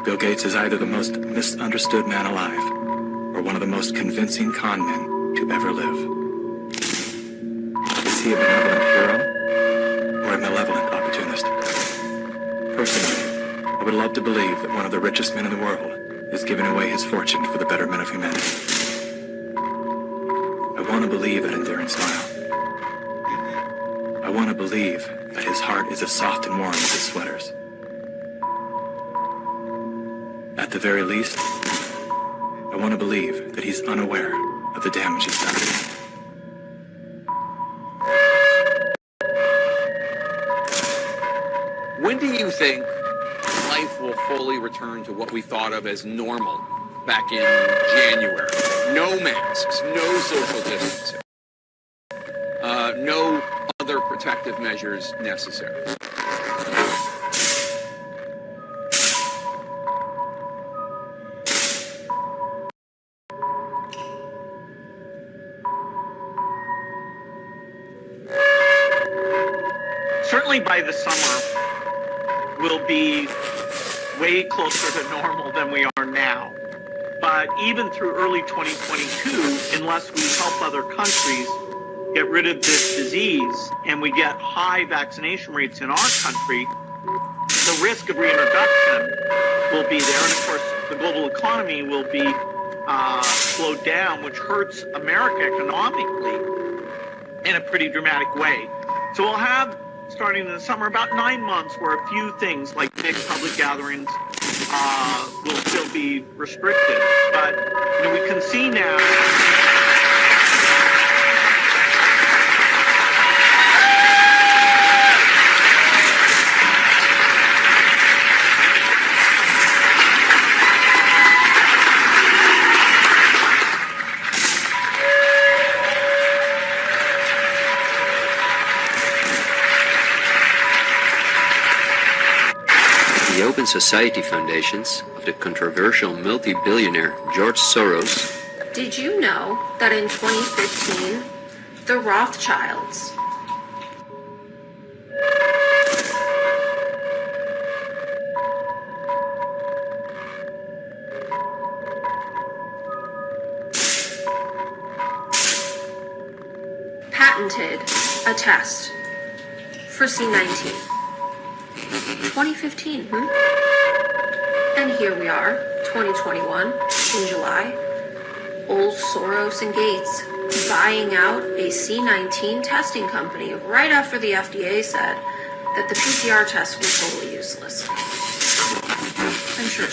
Bill Gates is either the most misunderstood man alive, or one of the most convincing con men to ever live. Is he a benevolent hero, or a malevolent opportunist? Personally, I would love to believe that one of the richest men in the world is giving away his fortune for the betterment of humanity. I want to believe that endearing smile. I want to believe that his heart is as soft and warm as his sweaters. At the very least, I want to believe that he's unaware of the damage he's done. When do you think life will fully return to what we thought of as normal back in January? No masks, no social distancing, no other protective measures necessary. Certainly by the summer, we'll be way closer to normal than we are now. But even through early 2022, unless we help other countries get rid of this disease and we get high vaccination rates in our country, the risk of reintroduction will be there. And of course, the global economy will be slowed down, which hurts America economically in a pretty dramatic way. So we'll have, starting in the summer, about 9 months where a few things like big public gatherings will still be restricted. But we can see now. The Open Society Foundations of the controversial multi-billionaire George Soros. Did you know that in 2015, the Rothschilds patented a test for C19? 2015, And here we are, 2021, in July. Old Soros and Gates buying out a C19 testing company right after the FDA said that the PCR tests were totally useless. I'm sure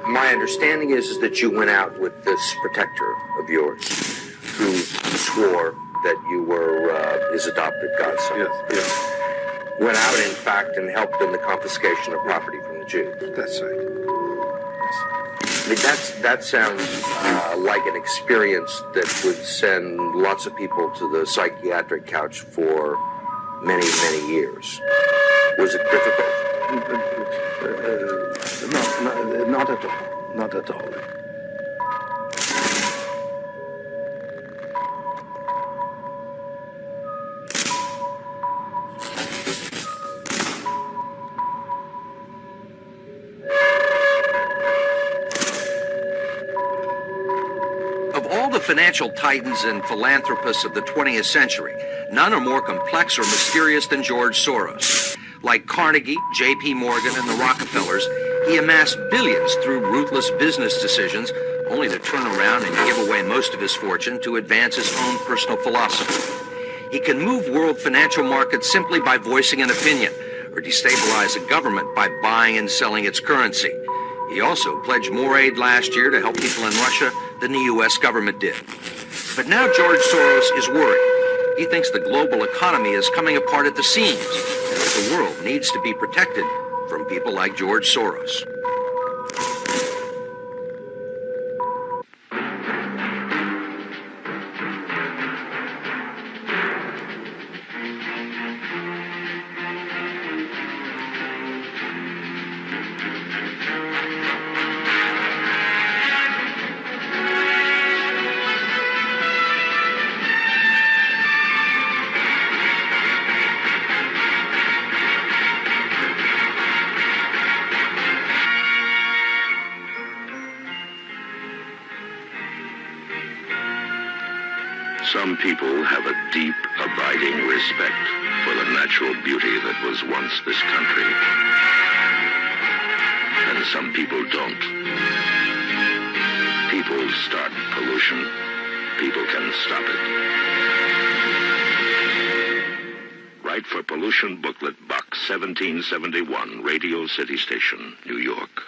My my understanding is that you went out with this protector of yours who swore that you were his adopted godson. Yes. Went out, in fact, and helped in the confiscation of property from the Jews. That's right. I mean, that sounds like an experience that would send lots of people to the psychiatric couch for many, many years. Was it difficult? No, not at all. Not at all. Of all the financial titans and philanthropists of the 20th century, none are more complex or mysterious than George Soros. Like Carnegie, J.P. Morgan, and the Rockefellers, he amassed billions through ruthless business decisions, only to turn around and give away most of his fortune to advance his own personal philosophy. He can move world financial markets simply by voicing an opinion, or destabilize a government by buying and selling its currency. He also pledged more aid last year to help people in Russia than the U.S. government did. But now George Soros is worried. He thinks the global economy is coming apart at the seams, and that the world needs to be protected from people like George Soros. Some people have a deep, abiding respect for the natural beauty that was once this country. And some people don't. People start pollution. People can stop it. Write for Pollution Booklet Box 1771, Radio City Station, New York.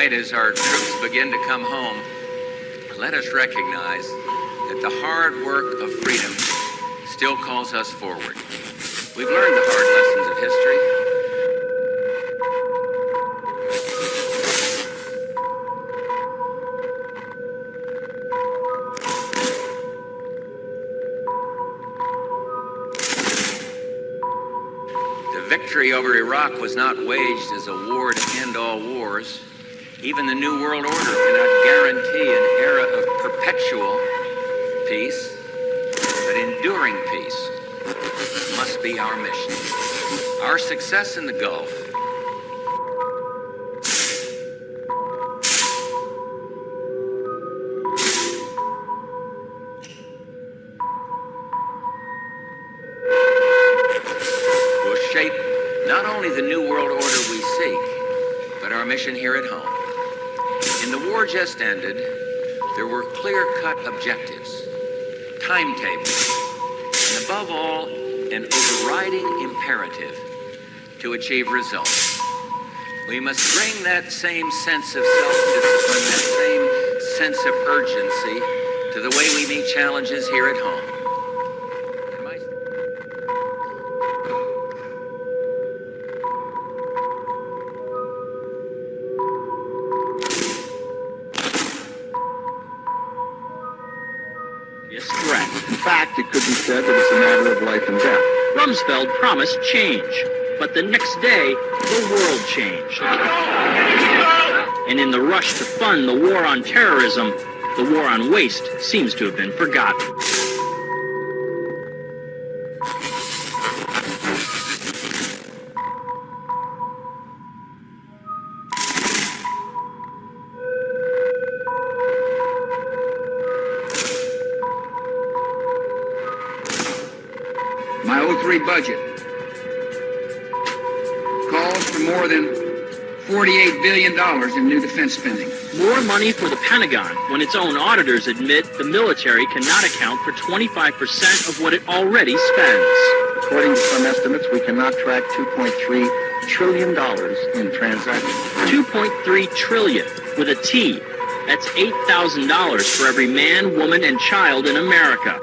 Tonight, as our troops begin to come home, let us recognize that the hard work of freedom still calls us forward. We've learned the hard lessons of history. The victory over Iraq was not waged as a war to end all wars. Even the New World Order cannot guarantee an era of perpetual peace, but enduring peace must be our mission. Our success in the Gulf will shape not only the New World Order we seek, but our mission here at home. In the war just ended, there were clear-cut objectives, timetables, and above all, an overriding imperative to achieve results. We must bring that same sense of self-discipline, that same sense of urgency to the way we meet challenges here at home. Threat. In fact, it could be said that it's a matter of life and death. Rumsfeld promised change, but the next day, the world changed. And in the rush to fund the war on terrorism, the war on waste seems to have been forgotten. My 03 budget calls for more than $48 billion in new defense spending. More money for the Pentagon when its own auditors admit the military cannot account for 25% of what it already spends. According to some estimates, we cannot track $2.3 trillion in transactions. 2.3 trillion with a T. That's $8,000 for every man, woman, and child in America.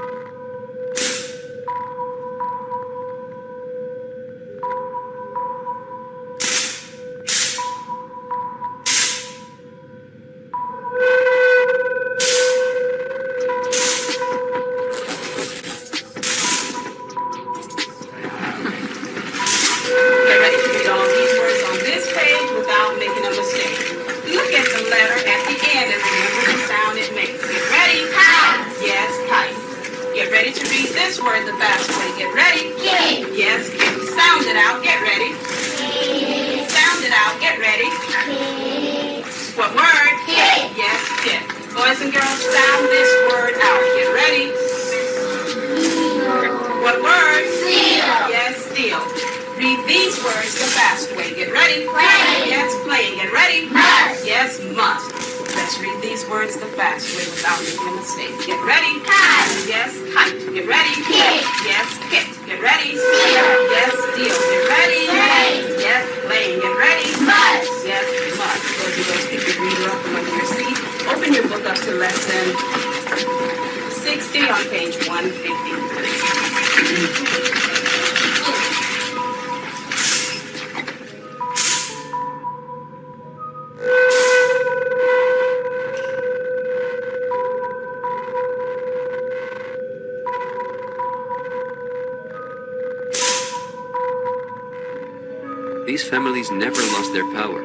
These families never lost their power,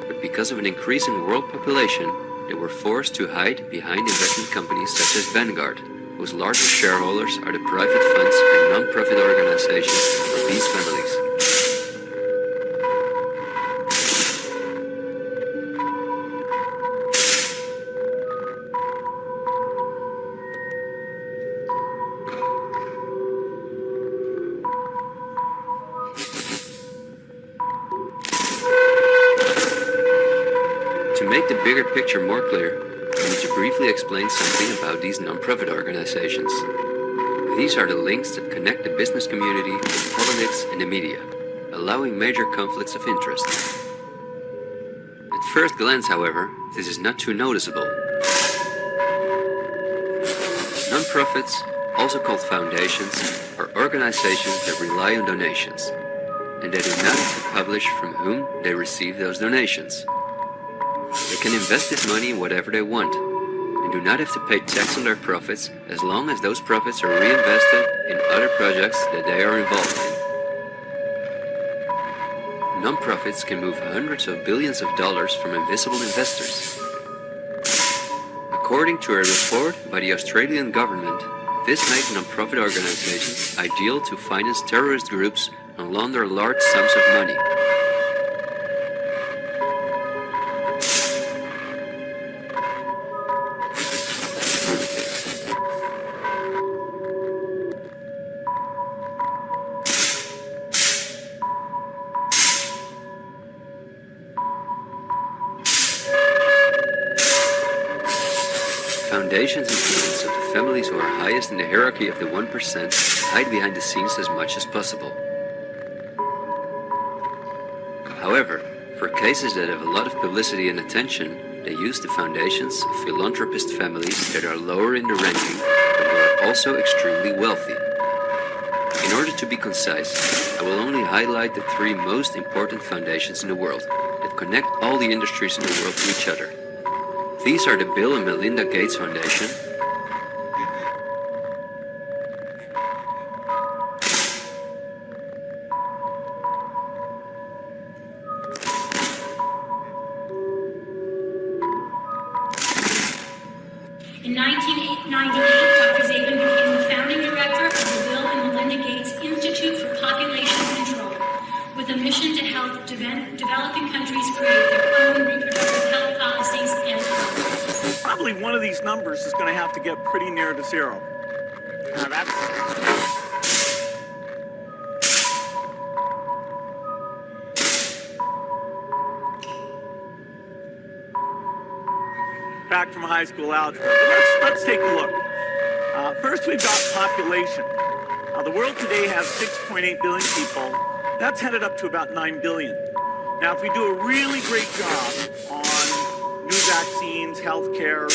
but because of an increasing world population, they were forced to hide behind investment companies such as Vanguard, whose largest shareholders are the private funds and non-profit organizations of these families. To make the bigger picture more clear, I need to briefly explain something about these non-profit organizations. These are the links that connect the business community with politics and the media, allowing major conflicts of interest. At first glance, however, this is not too noticeable. Non-profits, also called foundations, are organizations that rely on donations, and they do not have to publish from whom they receive those donations. They can invest this money in whatever they want, and do not have to pay tax on their profits as long as those profits are reinvested in other projects that they are involved in. Non-profits can move hundreds of billions of dollars from invisible investors. According to a report by the Australian government, this makes non-profit organizations ideal to finance terrorist groups and launder large sums of money. Foundations influence of the families who are highest in the hierarchy of the 1% hide behind the scenes as much as possible. However, for cases that have a lot of publicity and attention, they use the foundations of philanthropist families that are lower in the ranking but who are also extremely wealthy. In order to be concise, I will only highlight the 3 most important foundations in the world that connect all the industries in the world to each other. These are the Bill and Melinda Gates Foundation, In 1998, Dr. Zabin became the founding director of the Bill and Melinda Gates Institute for Population Control, with a mission to help developing countries create their own reproductive health policies and programs. Probably one of these numbers is going to have to get pretty near to 0. Now that's... back from high school algebra. Let's take a look. First, we've got population. The world today has 6.8 billion people. That's headed up to about 9 billion. Now, if we do a really great job on new vaccines, healthcare,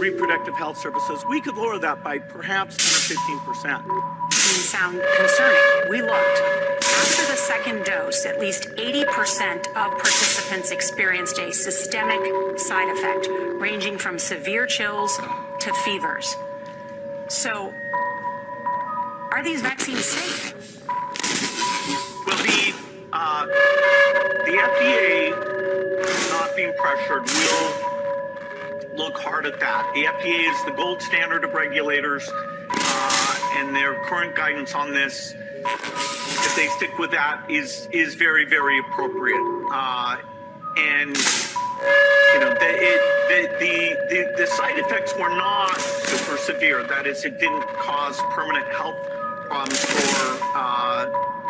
reproductive health services, we could lower that by perhaps 10 or 15%. Sound concerning. We looked. After the second dose, at least 80% of participants experienced a systemic side effect, ranging from severe chills to fevers. So, are these vaccines safe? Well, the FDA, not being pressured, will look hard at that. The FDA is the gold standard of regulators, and their current guidance on this, if they stick with that, is very, very appropriate. And you know, the side effects were not super severe. That is, it didn't cause permanent health problems for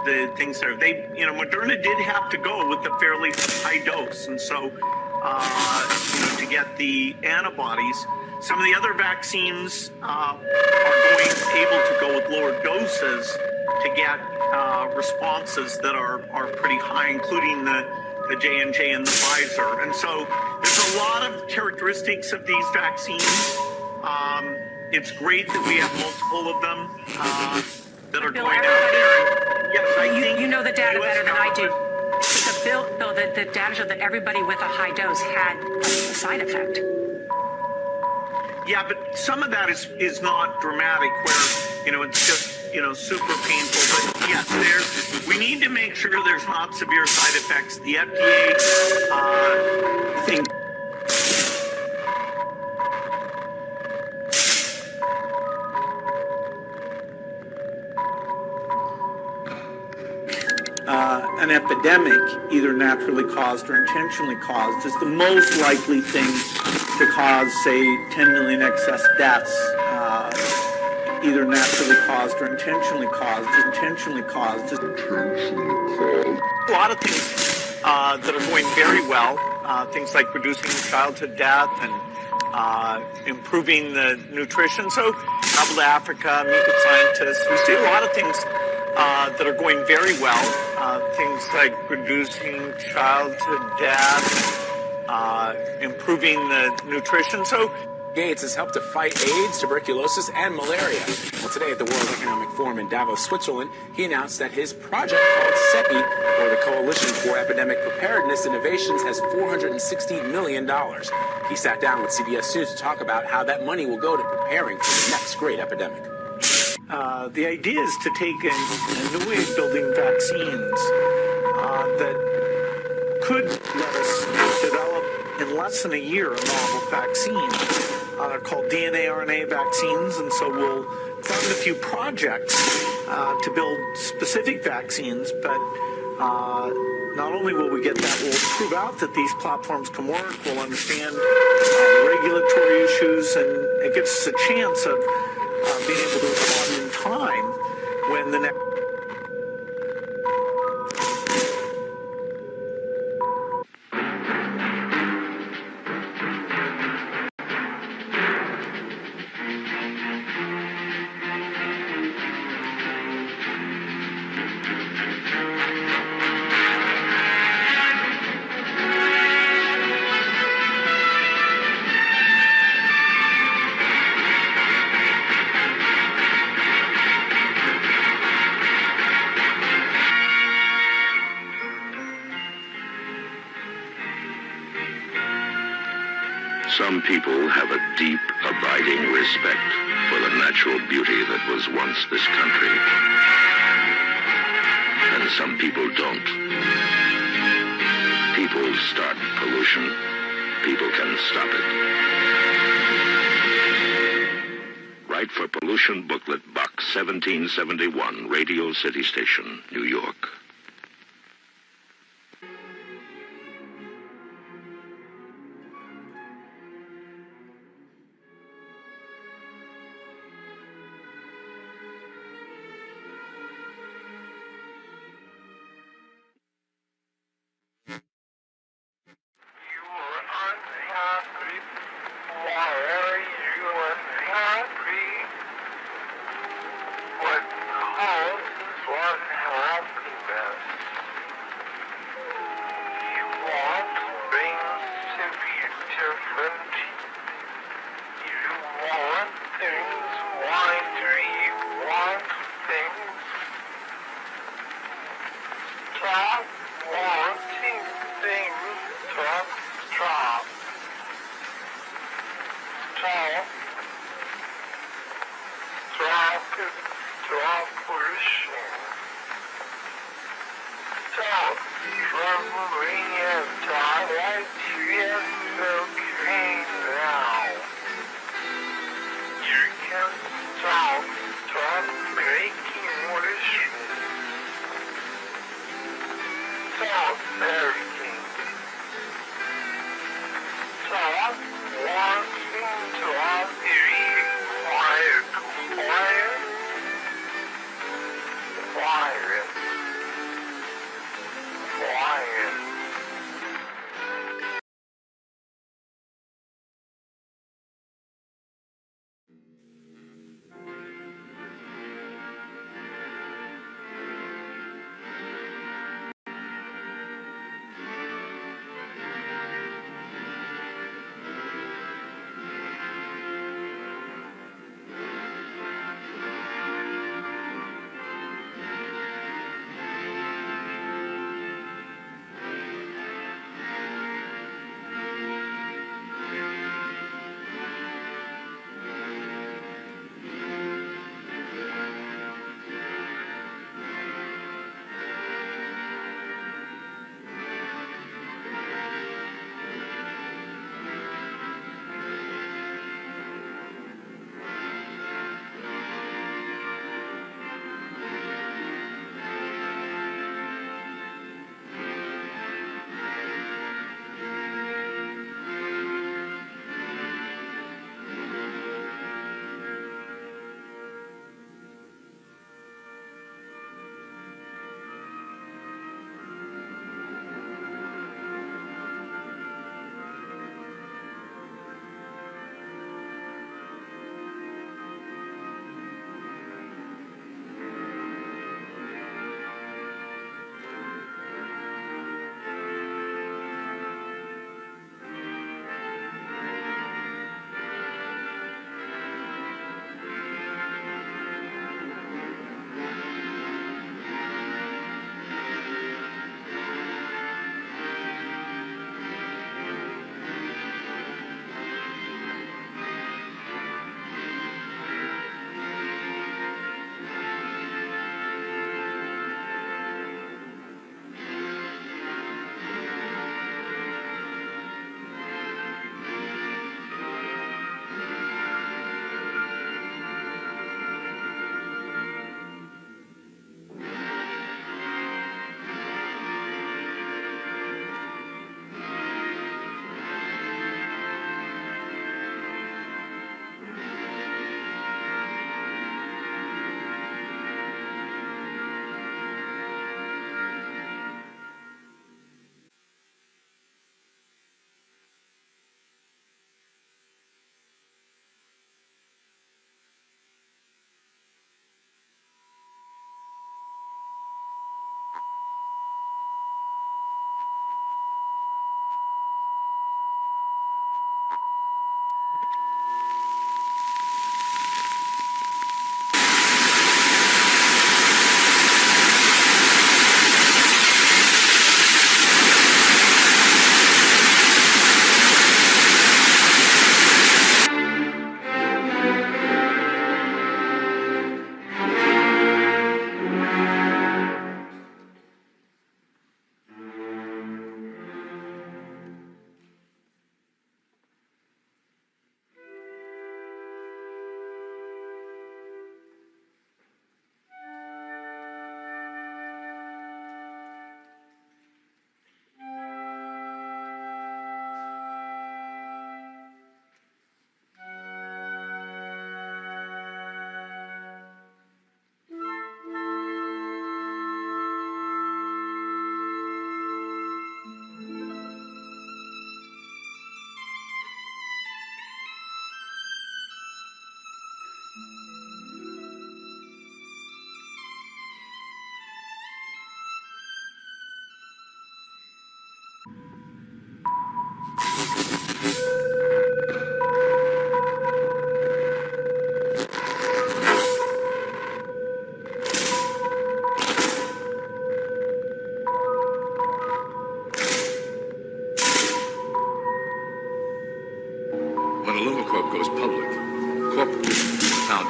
the things there. Moderna did have to go with a fairly high dose, and so to get the antibodies. Some of the other vaccines are able to go with lower doses to get responses that are pretty high, including the J&J and the Pfizer. And so there's a lot of characteristics of these vaccines. It's great that we have multiple of them that are going out there. Yes, I think you know the data better than I do. The data showed that everybody with a high dose had a side effect. Yeah, but some of that is not dramatic, where it's just super painful. But yes, we need to make sure there's not severe side effects. The FDA, I think. An epidemic, either naturally caused or intentionally caused, is the most likely thing to cause, say, 10 million excess deaths, either naturally caused or intentionally caused. A lot of things that are going very well, things like reducing childhood death and improving the nutrition. So, travel to Africa, meet with scientists. We see a lot of things that are going very well, things like reducing childhood death, improving the nutrition. So Gates has helped to fight AIDS, tuberculosis, and malaria. Well, today at the World Economic Forum in Davos, Switzerland, he announced that his project called CEPI, or the Coalition for Epidemic Preparedness Innovations, has $460 million. He sat down with CBS News to talk about how that money will go to preparing for the next great epidemic. The idea is to take a new way of building vaccines that could let us develop in less than a year a novel vaccine. They're called DNA-RNA vaccines, and so we'll fund a few projects to build specific vaccines, but not only will we get that, we'll prove out that these platforms can work, we'll understand regulatory issues, and it gives us a chance of being able to respond in time when the next... Some people have a deep, abiding respect for the natural beauty that was once this country. And some people don't. People start pollution. People can stop it. Write for Pollution Booklet Box 1771, Radio City Station, New York.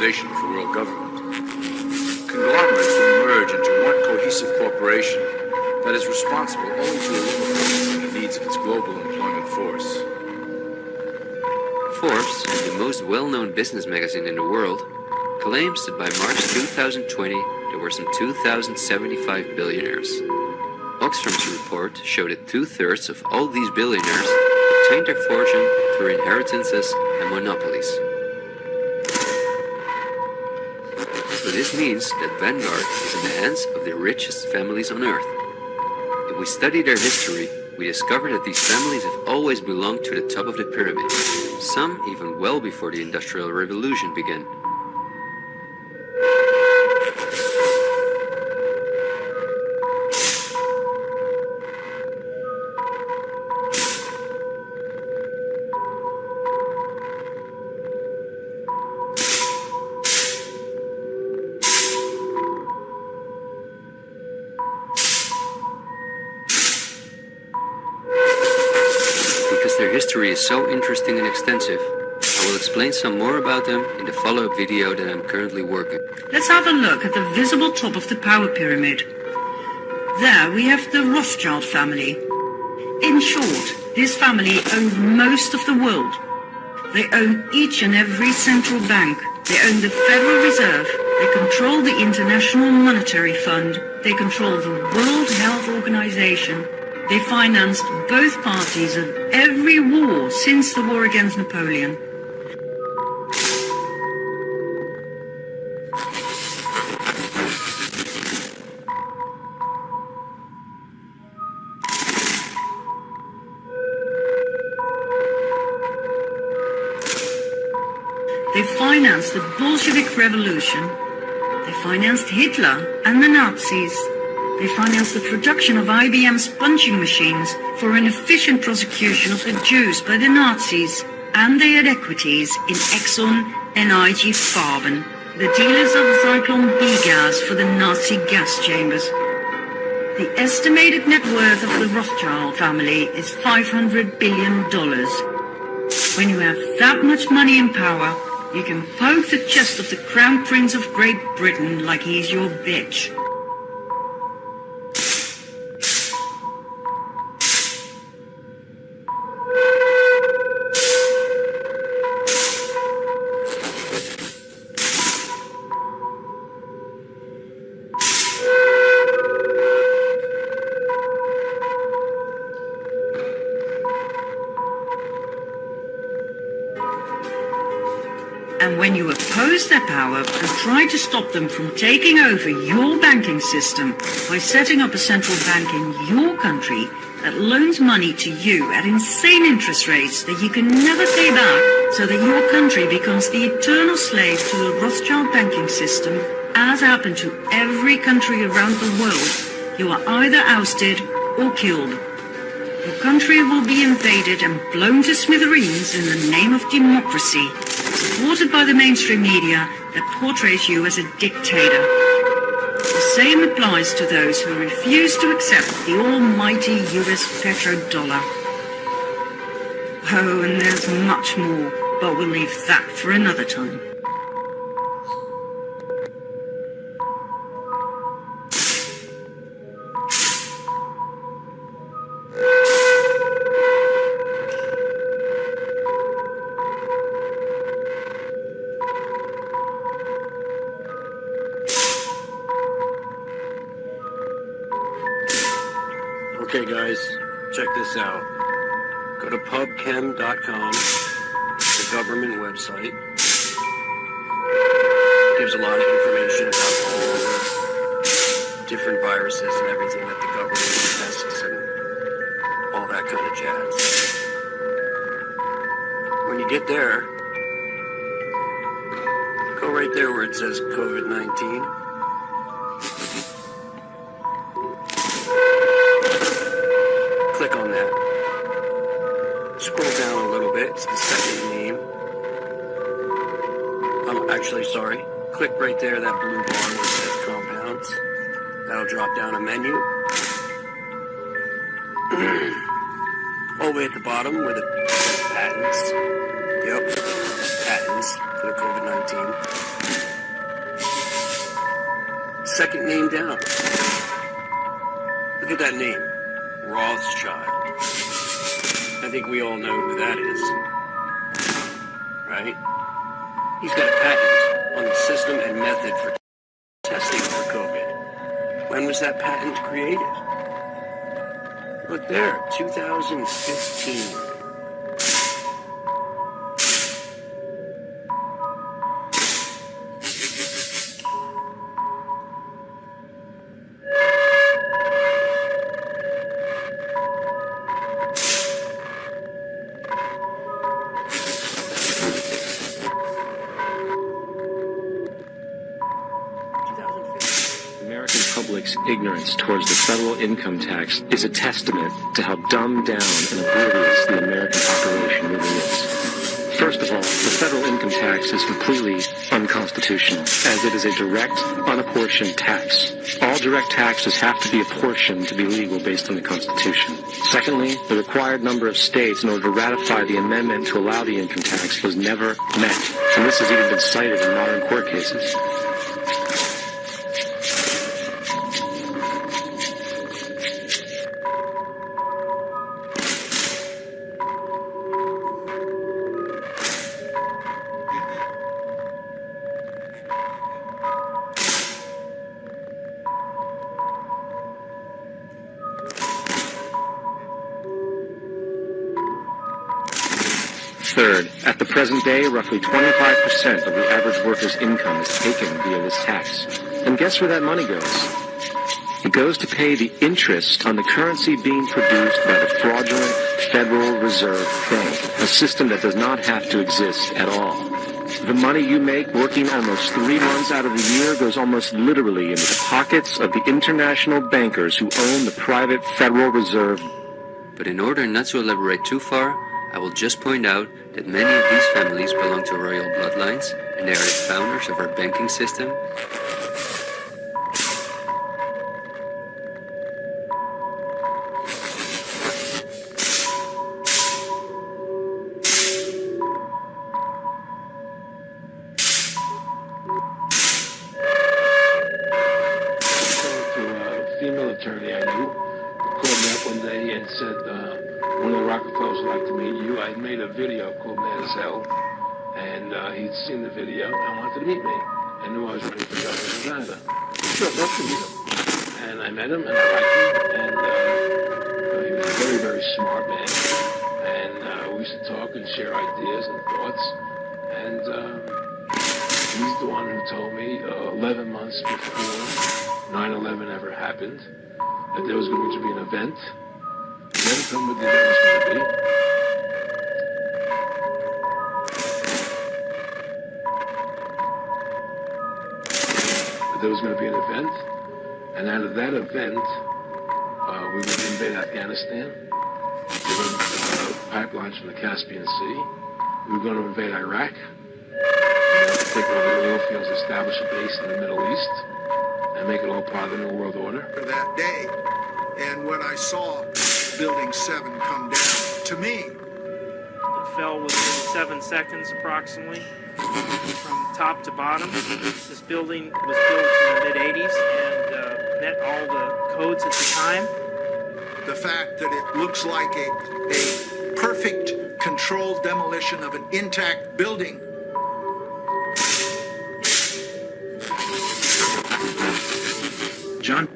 foundation for world government. Conglomerates will merge into one cohesive corporation that is responsible only to eliminate the needs of its global employment force. Forbes, the most well-known business magazine in the world, claims that by March 2020 there were some 2,075 billionaires. Oxfam's report showed that 2/3 of all these billionaires obtained their fortune through inheritances and monopolies. So this means that Vanguard is in the hands of the richest families on Earth. If we study their history, we discover that these families have always belonged to the top of the pyramid, some even well before the Industrial Revolution began. Their history is so interesting and extensive, I will explain some more about them in the follow-up video that I'm currently working. Let's have a look at the visible top of the power pyramid. There we have the Rothschild family. In short, this family owns most of the world. They own each and every central bank. They own the Federal Reserve. They control the International Monetary Fund. They control the World Health Organization. They financed both parties of every war since the war against Napoleon. They financed the Bolshevik Revolution. They financed Hitler and the Nazis. They financed the production of IBM's punching machines for an efficient prosecution of the Jews by the Nazis. And they had equities in Exxon and IG Farben, the dealers of Zyklon B gas for the Nazi gas chambers. The estimated net worth of the Rothschild family is $500 billion. When you have that much money and power, you can poke the chest of the Crown Prince of Great Britain like he's your bitch. And when you oppose their power and try to stop them from taking over your banking system by setting up a central bank in your country that loans money to you at insane interest rates that you can never pay back, so that your country becomes the eternal slave to the Rothschild banking system, as happened to every country around the world, you are either ousted or killed. Your country will be invaded and blown to smithereens in the name of democracy, supported by the mainstream media that portrays you as a dictator. The same applies to those who refuse to accept the almighty US petrodollar. Oh, and there's much more, but we'll leave that for another time. Okay guys, check this out. Go to pubchem.com, the government website. Gives a lot of information about all the different viruses and everything that the government tests and all that kind of jazz. When you get there, go right there where it says COVID-19. Click on that. Scroll down a little bit. It's the second name. Actually, sorry. Click right there, that blue bar where it says compounds. That'll drop down a menu. All the way at the bottom where it says patents. Yep, patents. for the COVID-19. Second name down. Look at that name, Rothschild. I think we all know who that is, right? He's got a patent on the system and method for testing for COVID. When was that patent created? Look there, 2015. Ignorance towards the federal income tax is a testament to how dumbed down and oblivious the American population really is. First of all, the federal income tax is completely unconstitutional, as it is a direct, unapportioned tax. All direct taxes have to be apportioned to be legal based on the Constitution. Secondly, the required number of states in order to ratify the amendment to allow the income tax was never met, and this has even been cited in modern court cases. Third, at the present day, roughly 25% of the average worker's income is taken via this tax. And guess where that money goes? It goes to pay the interest on the currency being produced by the fraudulent Federal Reserve Bank, a system that does not have to exist at all. The money you make working almost 3 months out of the year goes almost literally into the pockets of the international bankers who own the private Federal Reserve. But in order not to elaborate too far, I will just point out that many of these families belong to royal bloodlines, and they are the founders of our banking system. Female attorney I knew called me up one day and said, one of the Rockefellers would like to meet you. I made a video called Mad as Hell, and he'd seen the video and wanted to meet me. I knew I was ready for governor of Nevada. Sure, I'd love to meet him. And I met him, and I liked him, and he was a very, very smart man. And we used to talk and share ideas and thoughts. And he's the one who told me 11 months before 9/11 ever happened that there was going to be an event. He never told me what the event was going to be. But there was going to be an event, and out of that event, we were going to invade Afghanistan. We were pipelines from the Caspian Sea. We were going to invade Iraq. Take over the oil fields, establish a base in the Middle East, and make it all part of the New World Order. For that day, and when I saw Building 7 come down, to me, it fell within 7 seconds approximately, from top to bottom. This building was built in the mid-'80s and met all the codes at the time. the fact that it looks like a perfect controlled demolition of an intact building. John?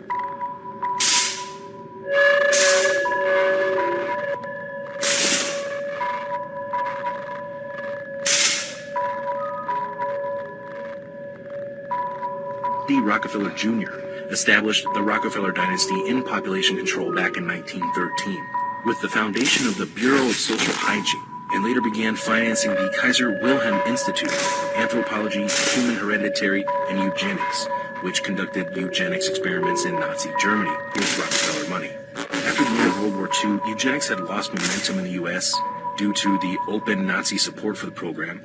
D. Rockefeller Jr. established the Rockefeller dynasty in population control back in 1913 with the foundation of the Bureau of Social Hygiene, and later began financing the Kaiser Wilhelm Institute of Anthropology, Human Hereditary, and Eugenics, which conducted eugenics experiments in Nazi Germany with Rockefeller money. After the end of World War II, eugenics had lost momentum in the U.S. due to the open Nazi support for the program,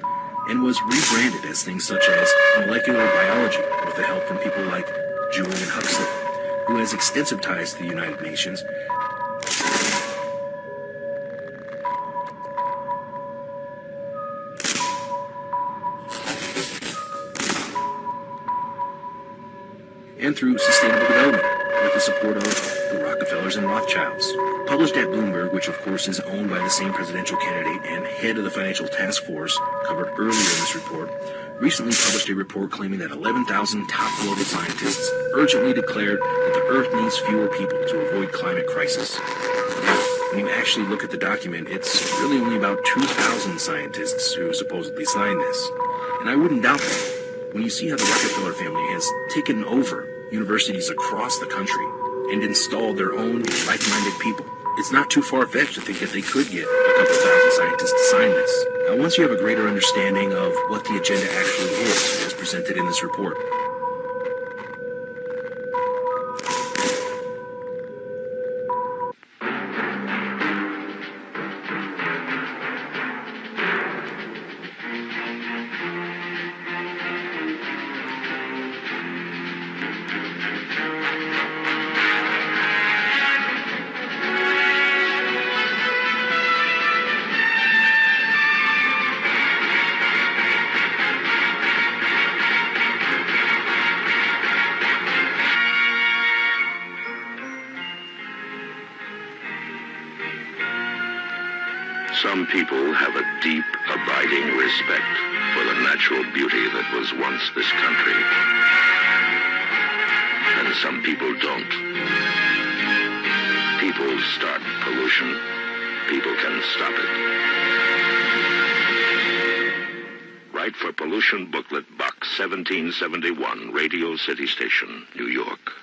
and was rebranded as things such as molecular biology with the help from people like Julian Huxley, who has extensive ties to the United Nations. and through sustainable development with the support of the Rockefellers and Rothschilds. Published at Bloomberg, which of course is owned by the same presidential candidate and head of the financial task force covered earlier in this report, recently published a report claiming that 11,000 top global scientists urgently declared that the Earth needs fewer people to avoid climate crisis. Now, when you actually look at the document, it's really only about 2,000 scientists who supposedly signed this. And I wouldn't doubt that. When you see how the Rockefeller family has taken over universities across the country and installed their own like-minded people, it's not too far-fetched to think that they could get a couple thousand scientists to sign this. Now, once you have a greater understanding of what the agenda actually is, as presented in this report, some people have a deep, abiding respect for the natural beauty that was once this country. And some people don't. People start pollution. People can stop it. Write for Pollution Booklet, Box 1771, Radio City Station, New York.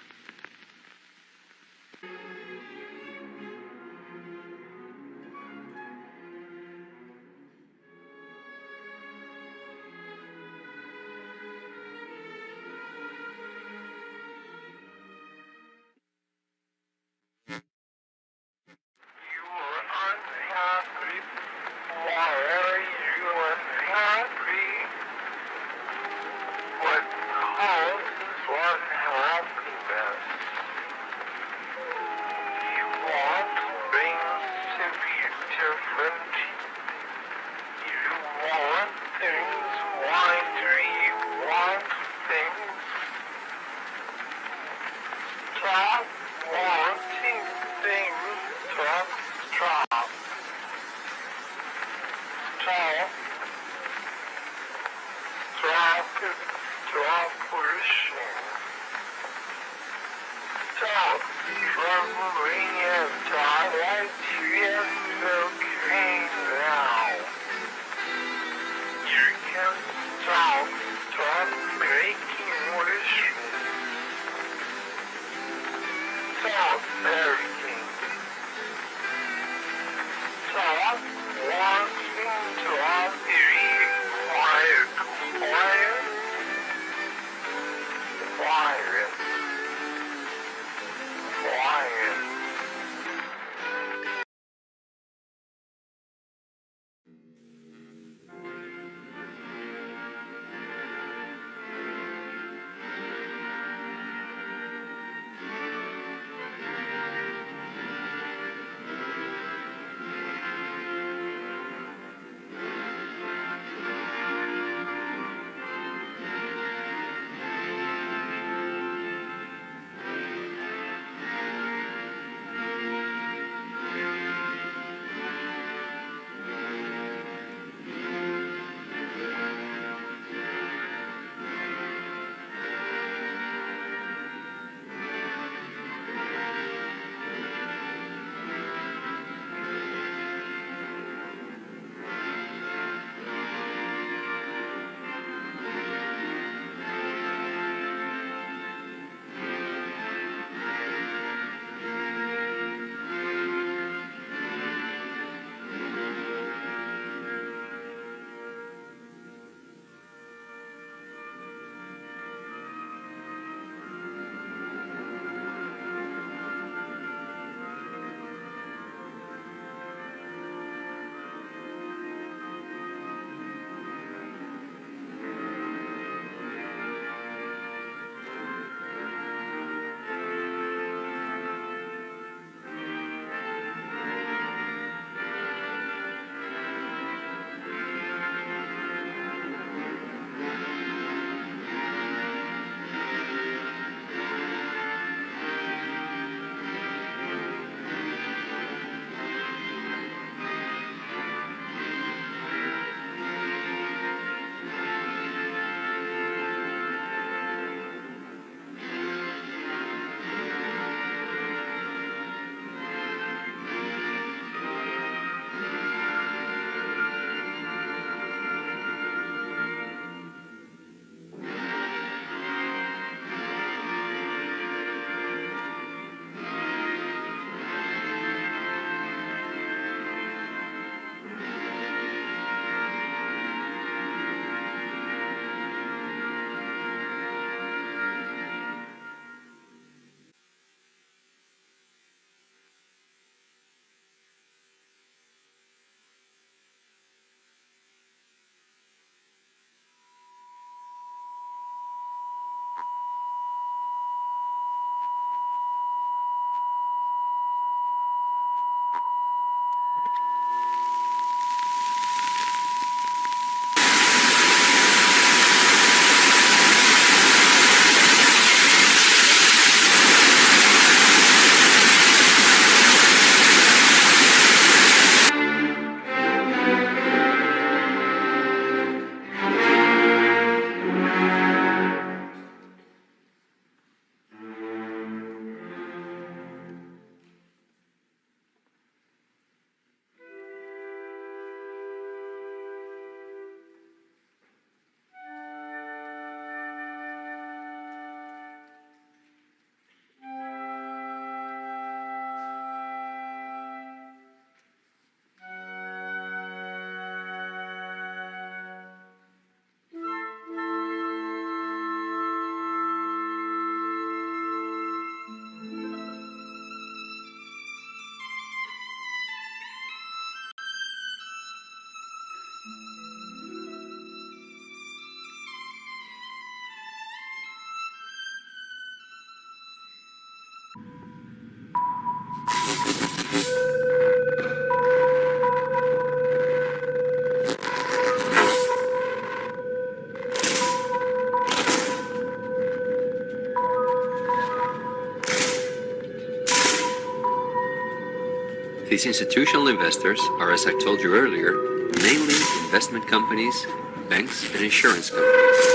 These institutional investors are, as I told you earlier, mainly investment companies, banks, and insurance companies.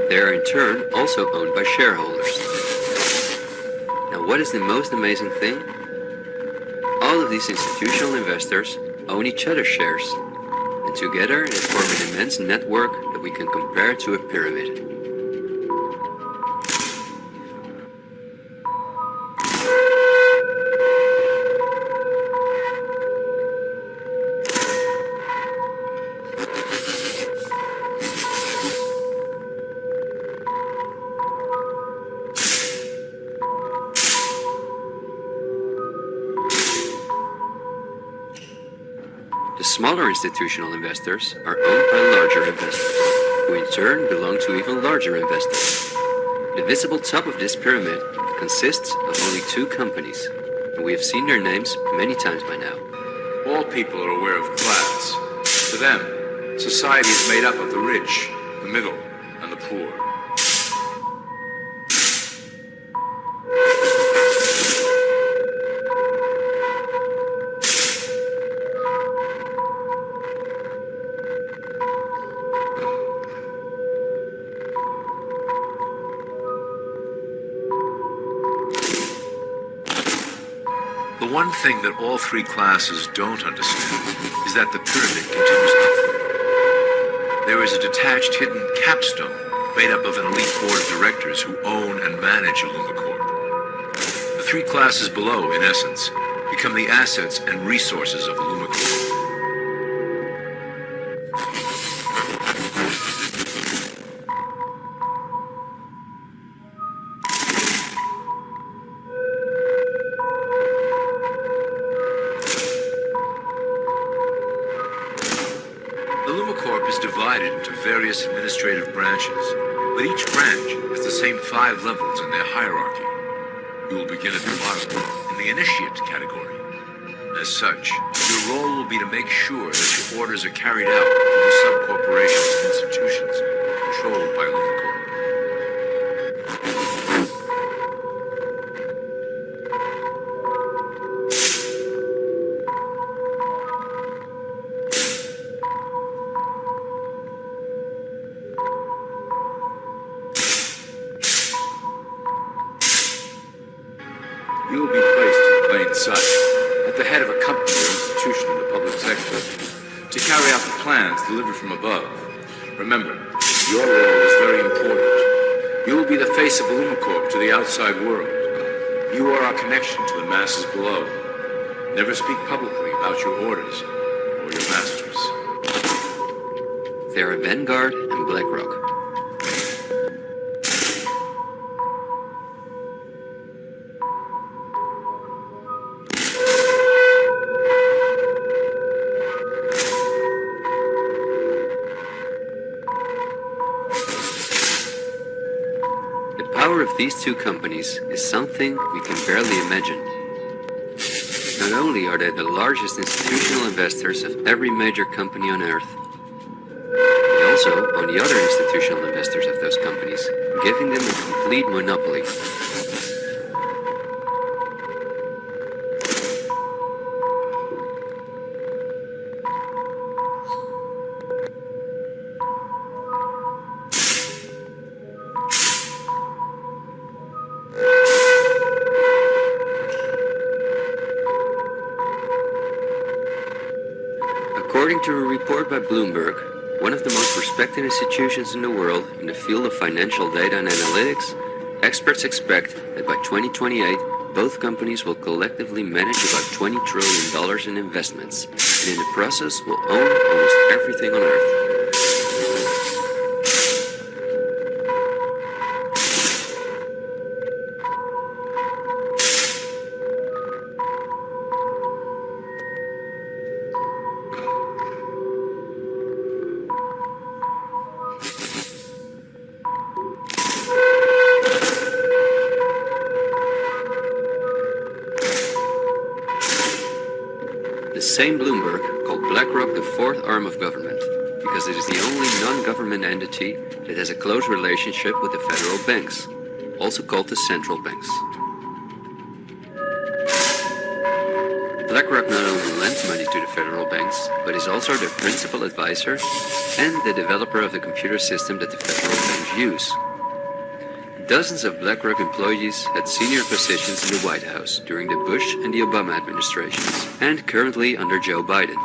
They are in turn also owned by shareholders. Now, what is the most amazing thing? All of these institutional investors own each other's shares, and together they form an immense network that we can compare to a pyramid. Smaller institutional investors are owned by larger investors, who in turn belong to even larger investors. The visible top of this pyramid consists of only two companies, and we have seen their names many times by now. All people are aware of class. To them, society is made up of the rich, the middle, and the poor. The one thing that all three classes don't understand is that the pyramid continues upward. There is a detached hidden capstone made up of an elite board of directors who own and manage Illumicorp. The three classes below, in essence, become the assets and resources of Illumicorp. Illumicorp is divided into various administrative branches, but each branch has the same 5 levels in their hierarchy. You will begin at the bottom, in the initiate category. As such, your role will be to make sure that your orders are carried out through the sub-corporations and institutions controlled by Illumicorp. You will be placed in plain sight, at the head of a company or institution in the public sector, to carry out the plans delivered from above. Remember, your role is very important. You will be the face of Illumicorp to the outside world. You are our connection to the masses below. Never speak publicly about your orders or your masters. They are Vanguard and BlackRock. The power of these two companies is something we can barely imagine. Not only are they the largest institutional investors of every major company on Earth, they also own the other institutional investors of those companies, giving them a complete monopoly. According to a report by Bloomberg, one of the most respected institutions in the world in the field of financial data and analytics, experts expect that by 2028, both companies will collectively manage about $20 trillion in investments, and in the process will own almost everything on Earth. The same Bloomberg called BlackRock the fourth arm of government, because it is the only non-government entity that has a close relationship with the federal banks, also called the central banks. banks, but is also their principal advisor and the developer of the computer system that the federal banks use. Dozens of BlackRock employees had senior positions in the White House during the Bush and the Obama administrations, and currently under Joe Biden.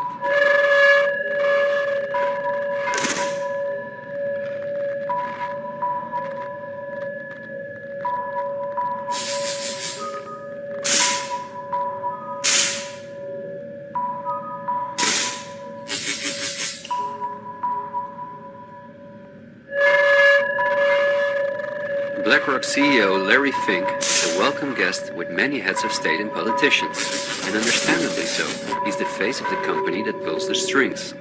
BlackRock CEO Larry Fink is a welcome guest with many heads of state and politicians, and understandably so. He's the face of the company that pulls the strings.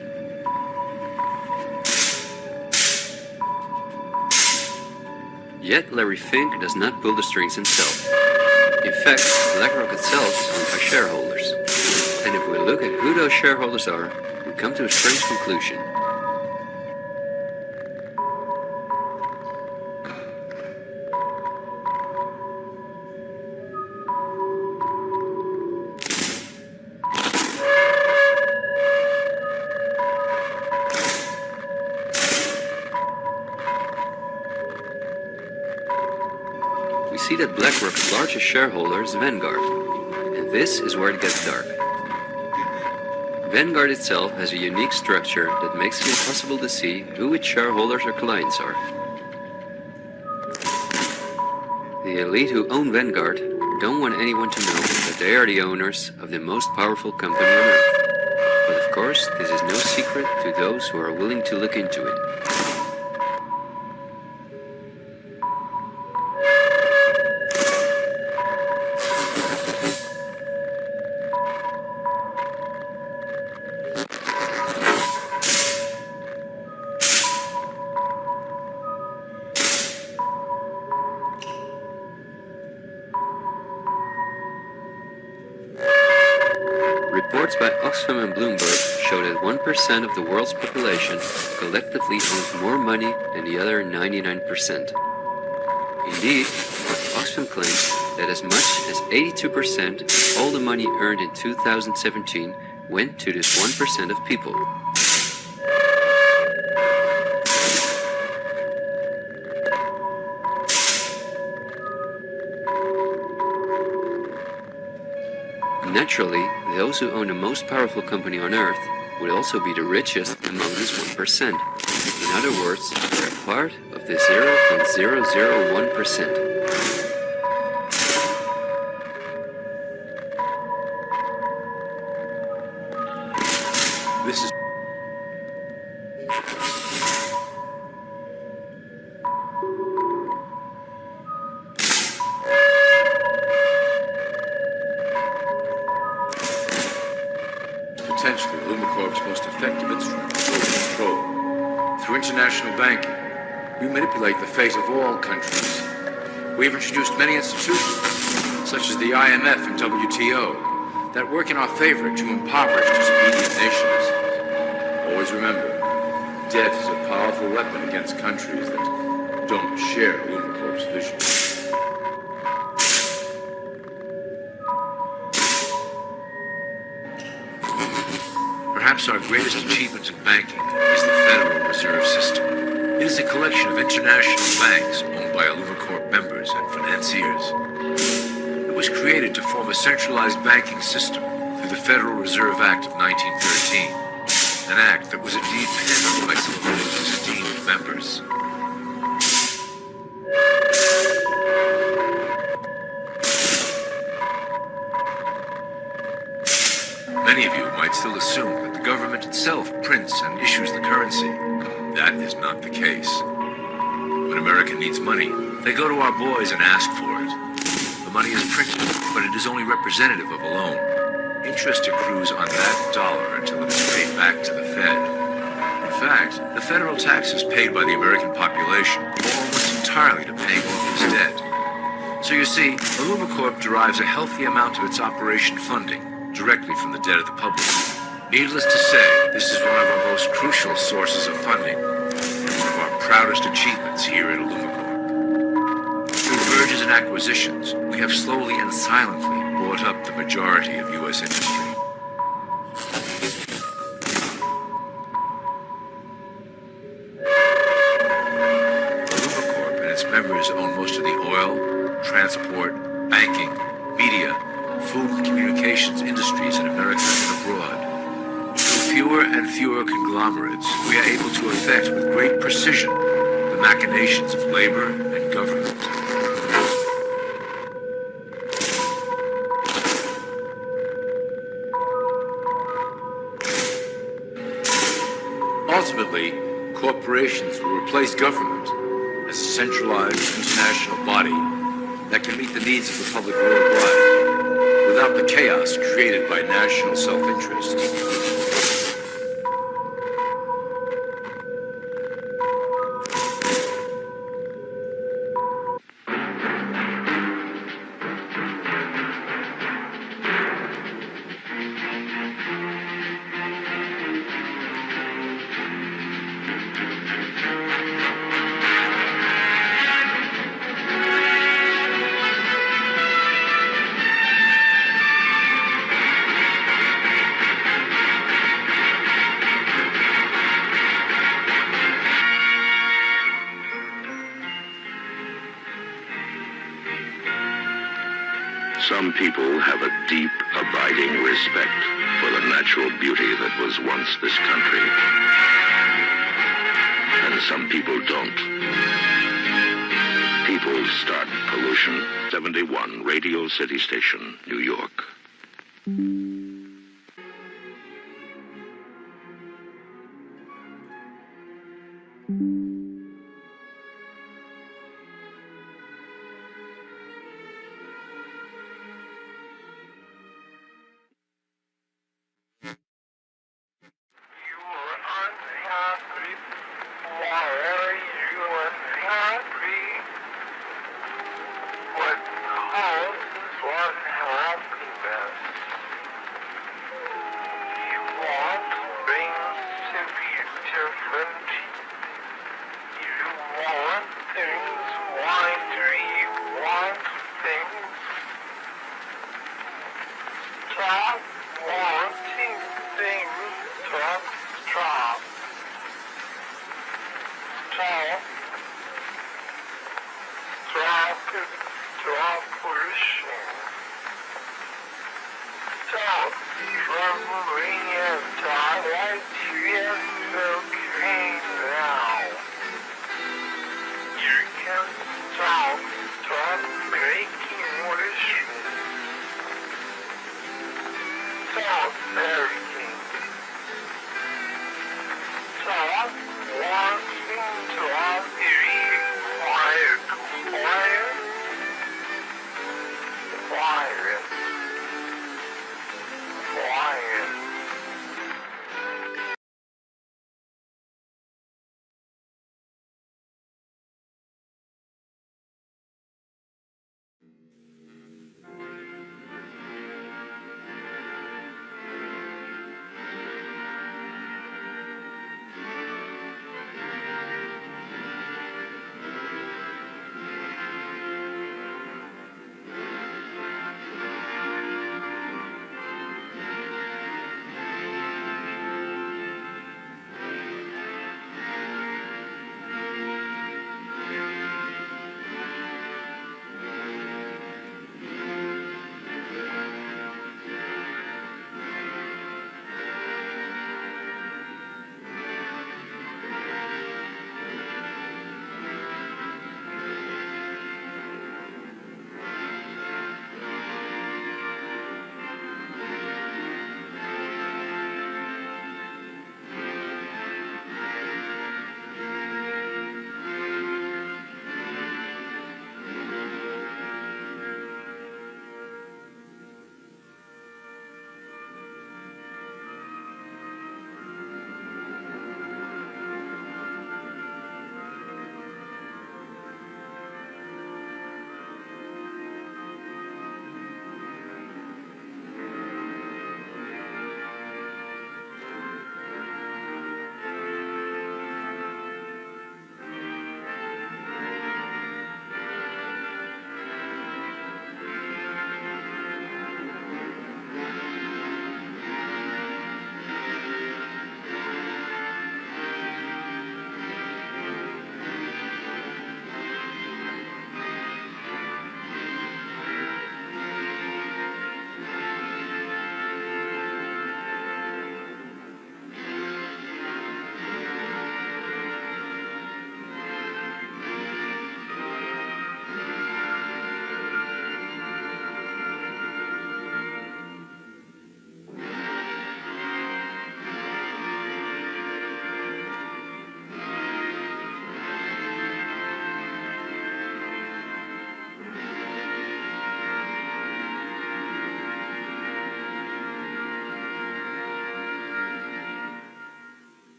Yet Larry Fink does not pull the strings himself. In fact, BlackRock itself is owned by shareholders. And if we look at who those shareholders are, we come to a strange conclusion. We see that BlackRock's largest shareholder is Vanguard, and this is where it gets dark. Vanguard itself has a unique structure that makes it impossible to see who its shareholders or clients are. The elite who own Vanguard don't want anyone to know that they are the owners of the most powerful company on earth. But of course, this is no secret to those who are willing to look into it. Reports by Oxfam and Bloomberg show that 1% of the world's population collectively owns more money than the other 99%. Indeed, Oxfam claims that as much as 82% of all the money earned in 2017 went to this 1% of people. Naturally, those who own the most powerful company on earth would also be the richest among this 1%. In other words, they're part of the 0.001%. This is potentially Lumacorp's most effective instrument for control. Through international banking, we manipulate the fate of all countries. We've introduced many institutions, such as the IMF and WTO, that work in our favor to impoverish disobedient nations. Always remember, debt is a powerful weapon against countries that don't share Lumacorp's vision. Perhaps our greatest achievement in banking is the Federal Reserve System. It is a collection of international banks owned by Lumacorp members and financiers. It was created to form a centralized banking system through the Federal Reserve Act of 1913, an act that was indeed penned by some of its esteemed members. Many of you might still assume that the government itself prints and issues the currency. That is not the case. When America needs money, they go to our boys and ask for it. The money is printed, but it is only representative of a loan. Interest accrues on that dollar until it is paid back to the Fed. In fact, the federal taxes paid by the American population go almost entirely to paying off this debt. So you see, Lumacorp derives a healthy amount of its operation funding directly from the debt of the public. Needless to say, this is one of our most crucial sources of funding, and one of our proudest achievements here at Lumacorp. Through mergers and acquisitions, we have slowly and silently bought up the majority of U.S. industry. members own most of the oil, transport, banking, media, food and communications industries in America and abroad. Through fewer and fewer conglomerates, we are able to affect with great precision the machinations of labor and government. Ultimately, corporations will replace government as a centralized international body that can meet the needs of the public worldwide without the chaos created by national self-interest. Some people have a deep, abiding respect for the natural beauty that was once this country. And some people don't. People Start Pollution, 71 Radio City Station, New York.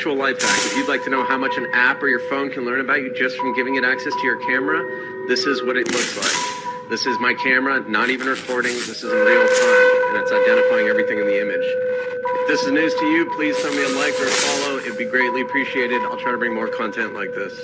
actual life hack. If you'd like to know how much an app or your phone can learn about you just from giving it access to your camera, this is what it looks like. This is my camera, not even recording. This is in real time, and it's identifying everything in the image. If this is news to you, please send me a like or a follow. It'd be greatly appreciated. I'll try to bring more content like this.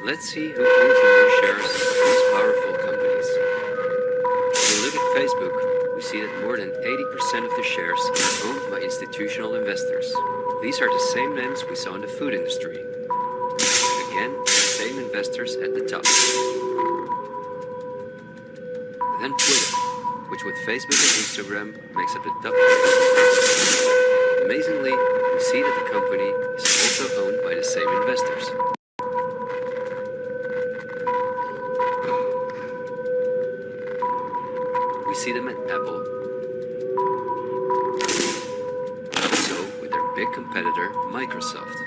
Let's see who owns the most shares of these powerful companies. If we look at Facebook, we see that more than 80% of the shares are owned by institutional investors. These are the same names we saw in the food industry. Again, the same investors at the top. Then Twitter, which with Facebook and Instagram makes up the top 3. Amazingly, we see that the company is also owned by the same investors. We see them at Apple, also with their big competitor, Microsoft.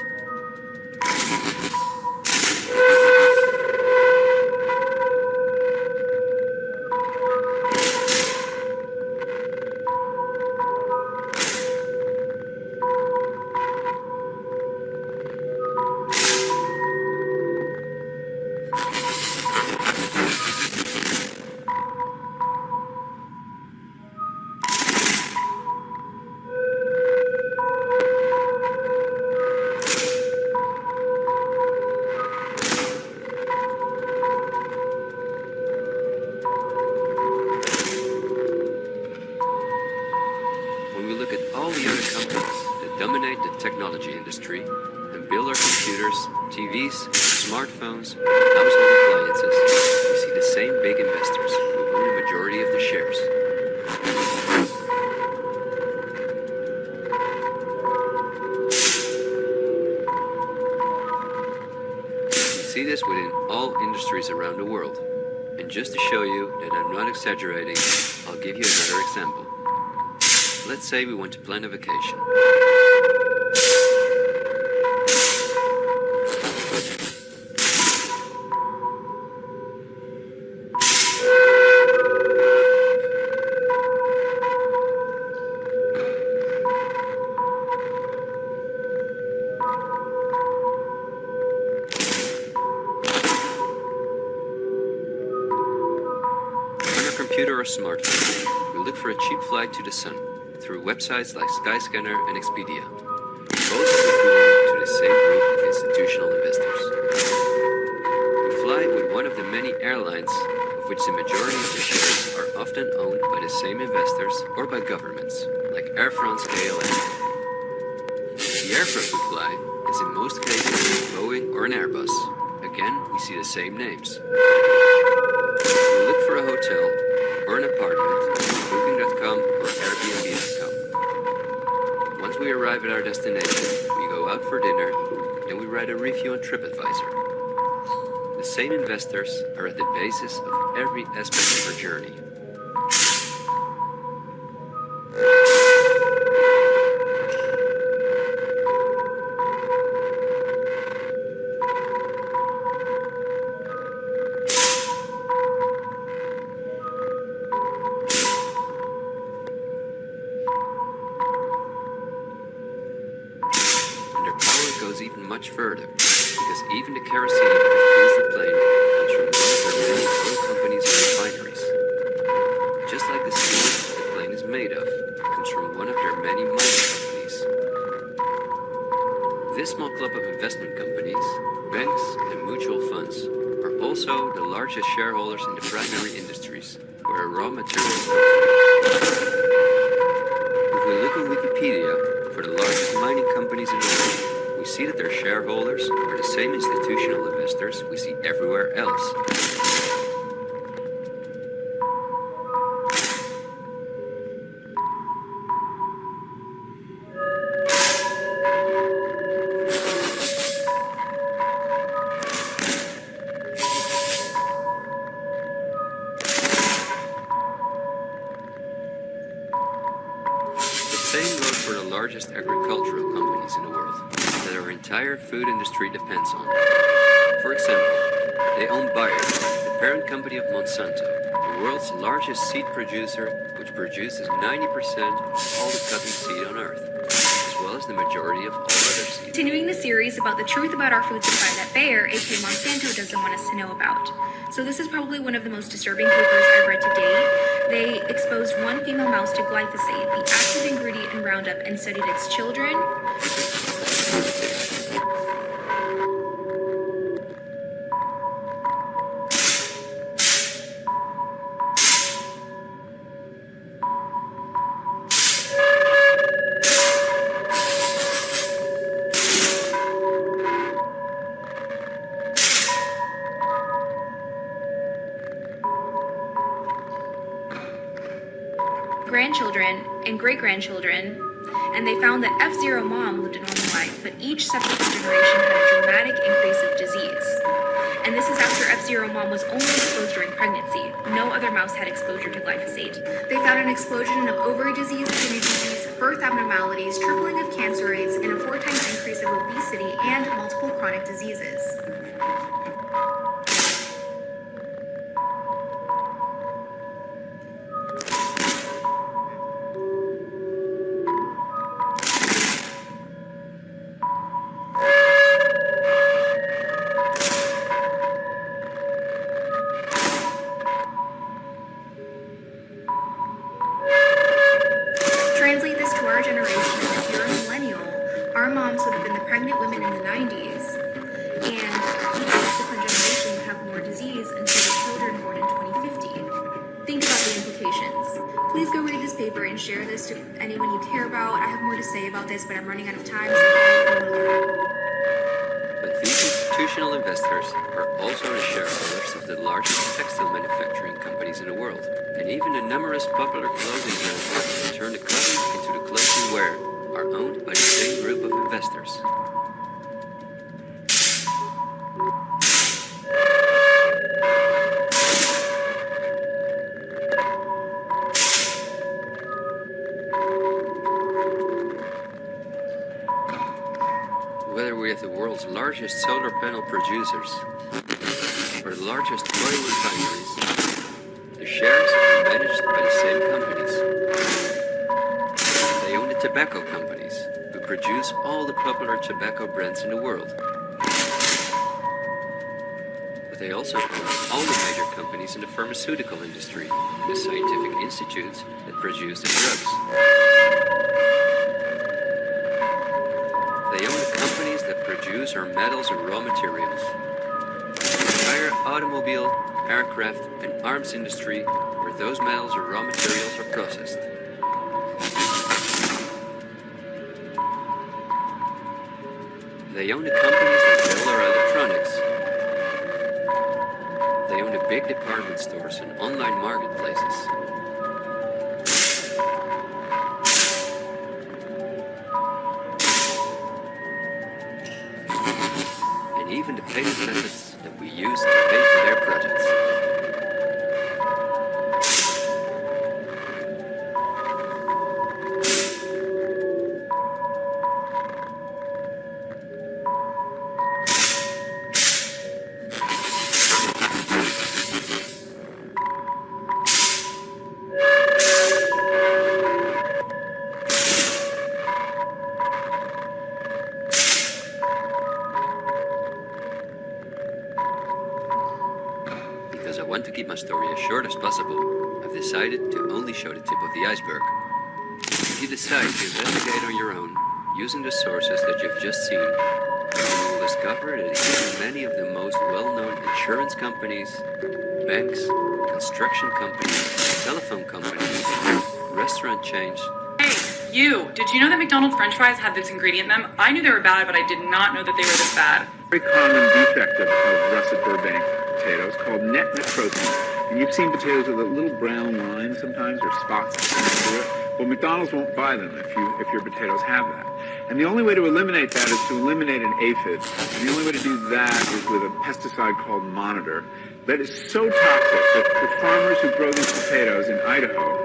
Industry and build our computers, TVs, smartphones, household appliances, we see the same big investors who own the majority of the shares. We see this within all industries around the world. And just to show you that I'm not exaggerating, I'll give you another example. Let's say we want to plan a vacation. Computer or smartphone, we look for a cheap flight to the sun through websites like Skyscanner and Expedia. Both of them belong to the same group of institutional investors. We fly with one of the many airlines, of which the majority of the shares are often owned by the same investors or by governments, like Air France KLM. The aircraft we fly is in most cases Boeing or an Airbus. Again, we see the same names. We look for a hotel or an apartment, Booking.com or Airbnb.com. Once we arrive at our destination, we go out for dinner, then we write a review on TripAdvisor. The same investors are at the basis of every aspect of our journey. Much further, because even the kerosene that fuels the plane comes from one of their many oil companies and refineries. Just like the steel the plane is made of comes from one of their many mining companies. This small club of investment companies, banks and mutual funds are also the largest shareholders in the primary industries, where raw materials come from. If we look on Wikipedia for the largest mining companies in the world, we see that their shareholders are the same institutional investors we see everywhere else. largest agricultural companies in the world that our entire food industry depends on. For example, they own Bayer, the parent company of Monsanto, the world's largest seed producer, which produces 90% of all the cotton seed on Earth, as well as the majority of all other seeds. Continuing the series about the truth about our food supply that Bayer, aka Monsanto, doesn't want us to know about. So this is probably one of the most disturbing papers I've read to date. They exposed one female mouse to glyphosate, the active ingredient in Roundup, and studied its children. Grandchildren and great-grandchildren, and they found that F0 mom lived a normal life, but each subsequent generation had a dramatic increase of disease. And this is after F0 mom was only exposed during pregnancy. No other mouse had exposure to glyphosate. They found an explosion of ovary disease, kidney disease, birth abnormalities, tripling of cancer rates, and a 4 times increase of obesity and multiple chronic diseases. Translate this to our generation, if you're a millennial, our moms would have been the pregnant women in the 90s, and each subsequent generation would have more disease until the children born in 2050. Think about the implications. Please go read this paper and share this to anyone you care about. I have more to say about this, but I'm running out of time, so But these institutional investors are also the shareholders of the largest textile manufacturing companies in the world, and even the numerous popular clothing brands that turn the clothing into the clothes we wear are owned by the same group of investors. Whether we have the world's largest solar panel producers or the largest oil refineries, the shares are managed by the same companies. They own the tobacco companies, who produce all the popular tobacco brands in the world. But they also own all the major companies in the pharmaceutical industry and the scientific institutes that produce the drugs. They own the companies that produce our metals and raw materials. The entire automobile, aircraft, and arms industry where those metals or raw materials are processed. They own the companies that build our electronics. They own the big department stores and online marketplaces. And even the payment methods that we use to pay for their projects. Because I want to keep my story as short as possible, I've decided to only show the tip of the iceberg. If you decide to investigate on your own, using the sources that you've just seen, you will discover that even many of the most well-known insurance companies, banks, construction companies, telephone companies, restaurant chains. Hey, you! Did you know that McDonald's French fries had this ingredient in them? I knew they were bad, but I did not know that they were this bad. Very common defect of russet Burbank potatoes called net protein. And you've seen potatoes with a little brown line sometimes, or spots through it. Well, McDonald's won't buy them if your potatoes have that. And the only way to eliminate that is to eliminate an aphid. And the only way to do that is with a pesticide called Monitor that is so toxic that the farmers who grow these potatoes in Idaho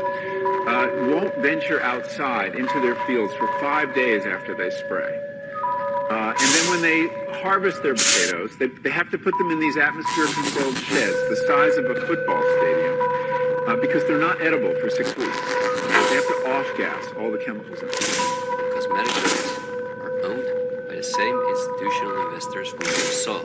won't venture outside into their fields for 5 days after they spray. And then when they harvest their potatoes, they have to put them in these atmosphere-controlled sheds the size of a football stadium because they're not edible for 6 weeks. They have to off-gas all the chemicals in them. Cosmetic goods are owned by the same institutional investors who saw.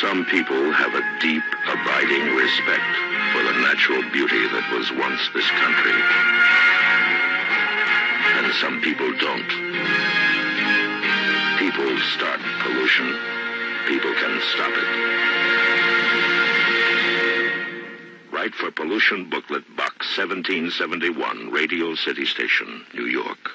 Some people have a deep, abiding respect for the natural beauty that was once this country. And some people don't. People start pollution. People can stop it. Write for Pollution Booklet Box 1771, Radio City Station, New York.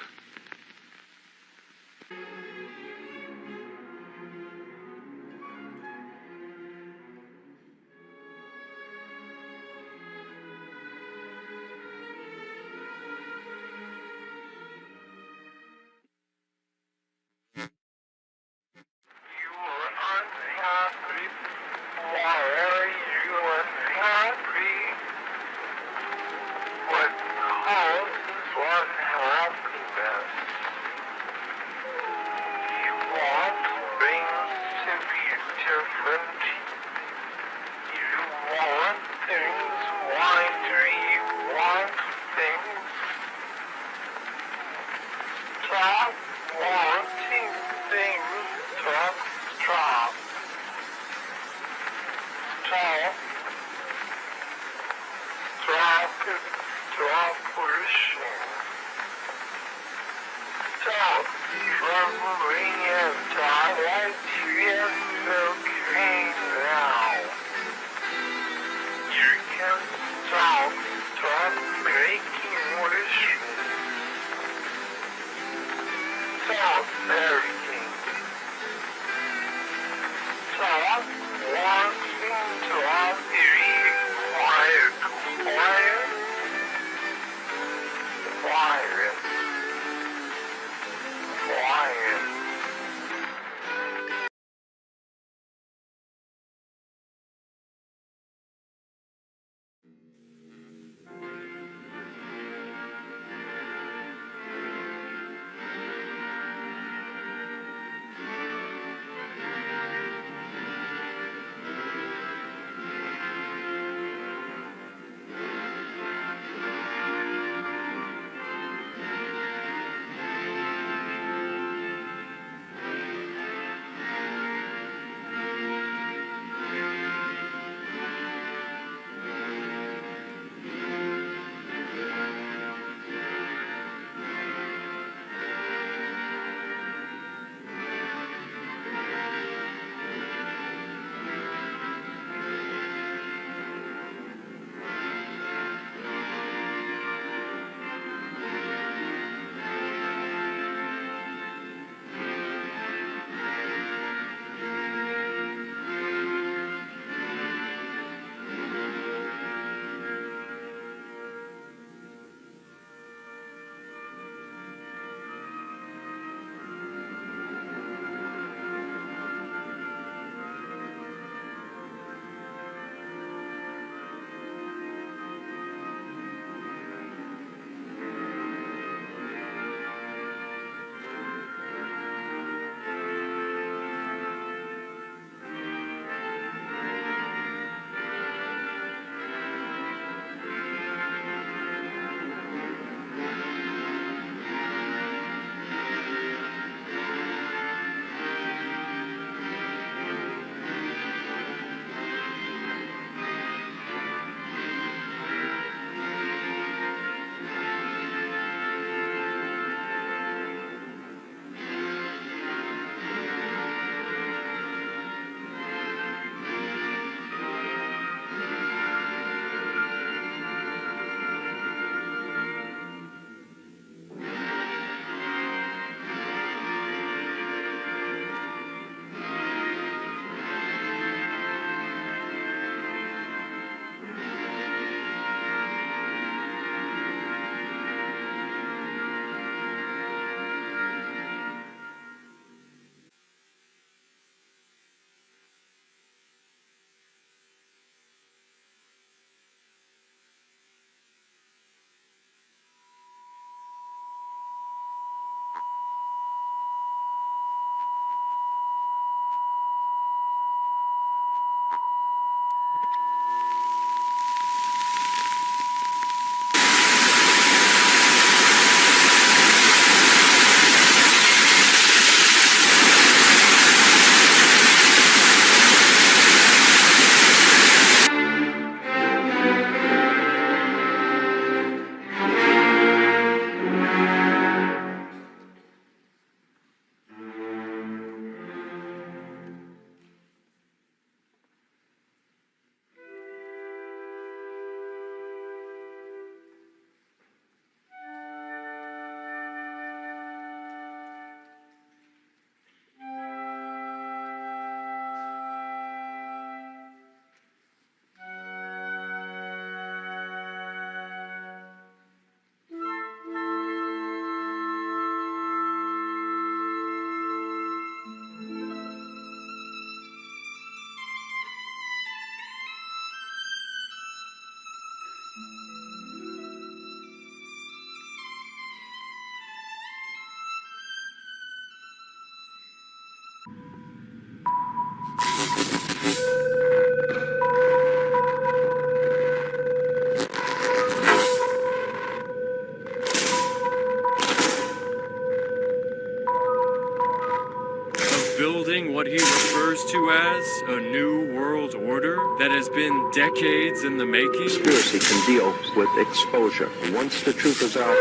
Building what he refers to as a new world order that has been decades in the making? Conspiracy can deal with exposure. Once the truth is out and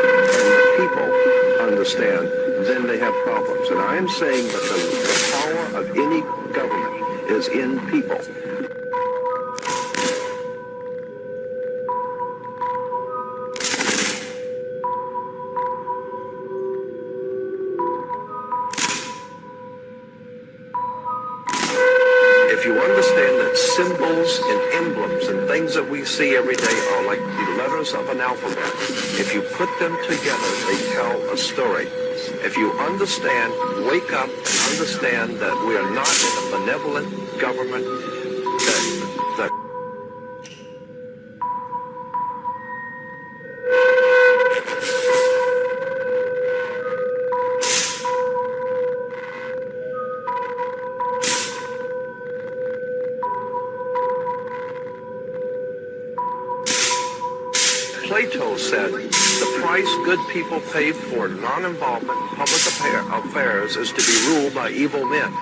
the people understand, then they have problems. And I am saying that the power of any government is in people. If you understand that symbols and emblems and things that we see every day are like the letters of an alphabet, if you put them together, they tell a story. If you understand, wake up and understand that we are not in a benevolent government, that Plato said, the price good people pay for non-involvement in public affairs is to be ruled by evil men.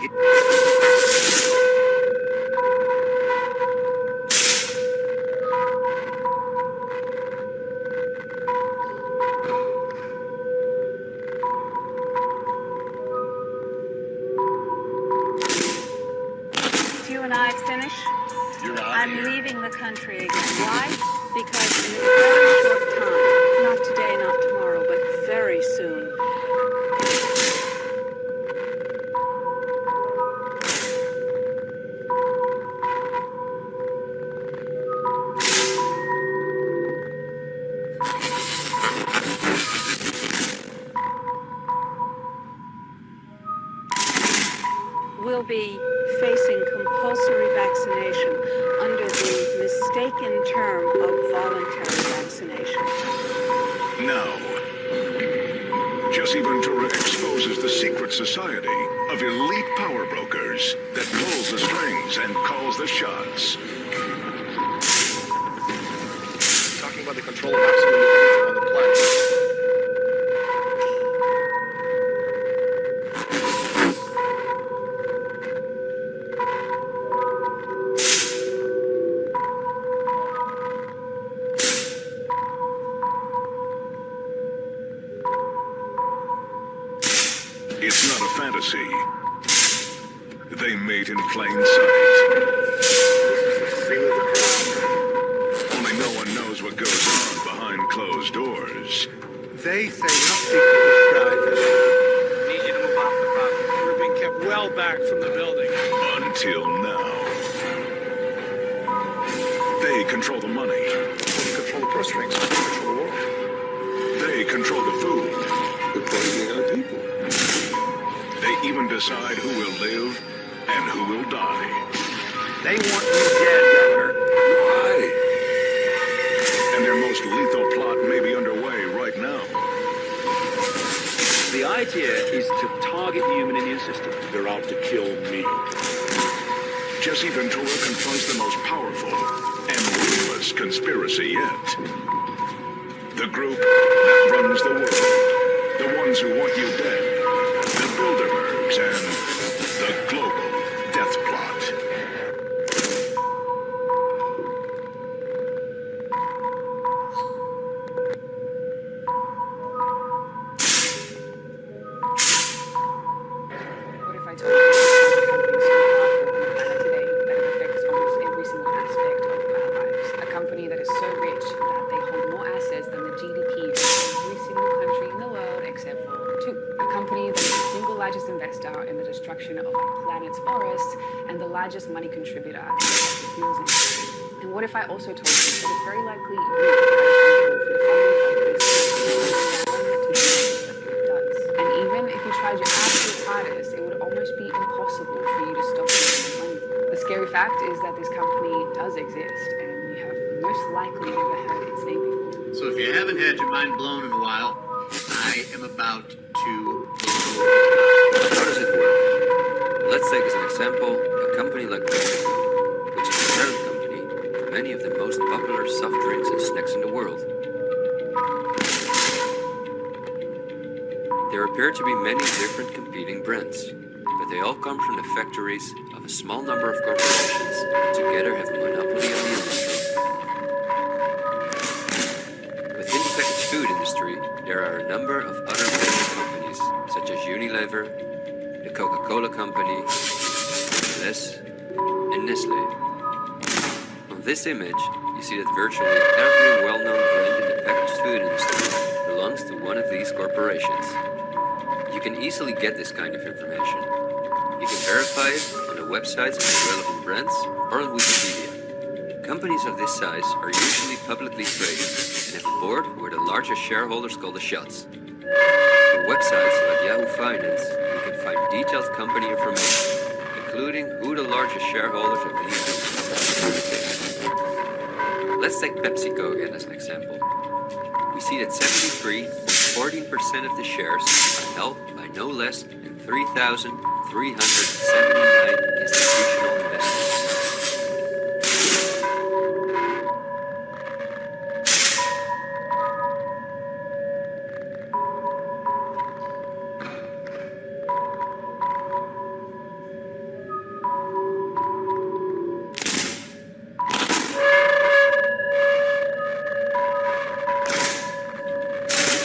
You and I finish? I'm leaving the country again. Why? Because in a very short time, not today, not tomorrow, but very soon, we'll be facing compulsory vaccination under the mistaken term of voluntary vaccination. Now, Jesse Ventura exposes the secret society of elite power brokers that pulls the strings and calls the shots. Talking about the control of absolutely everything on the planet. It's not a fantasy. They mate in plain sight. Only no one knows what goes on behind closed doors. They say nothing is private. Need you to move off the property. We're being kept well back from the building. Until now. They control the money. They control the purse strings. They control the world. They control the food. They're poisoning our people. They even decide who will live and who will die. They want you dead, Governor. Why? And their most lethal plot may be underway right now. The idea is to target the human immune system. They're out to kill me. Jesse Ventura confronts the most powerful and ruthless conspiracy yet. The group that runs the world. The ones who want you dead. The Bilderbergs and the global death plot. What if I told you that the company is so powerful on the planet today that it affects almost every single aspect of our lives? A company that is so rich that they hold more assets than the GDP of every single country in the world except for two. A company that is the single largest investor in the destruction of our planet's forests and the largest money contributor to the fossil fuels industry. And what if I also told you that it's very likely you are responsible for the funding of this does. And even if you tried your absolute hardest, it would almost be impossible for you to stop making money. The scary fact is that this company does exist, and you have most likely never heard its So if you haven't had your mind blown in a while, I am about to blow. How does it work? Let's take as an example a company like PepsiCo, which is the parent company for many of the most popular soft drinks and snacks in the world. There appear to be many different competing brands, but they all come from the factories of a small number of corporations that together have a monopoly on the industry. Within the packaged food industry, there are a number of other major companies, such as Unilever, the Coca-Cola Company, BLACKFLIP, and Nestle. On this image, you see that virtually every well-known brand in the packaged food industry belongs to one of these corporations. You can easily get this kind of information. You can verify it on the websites of the relevant brands or on Wikipedia. Companies of this size are usually publicly traded and have a board where the largest shareholders call the shots. On websites like Yahoo Finance, you can find detailed company information, including who the largest shareholders of these companies are. Let's take PepsiCo again as an example. We see that 73.14% of the shares are held by no less than 3,379 institutional investors.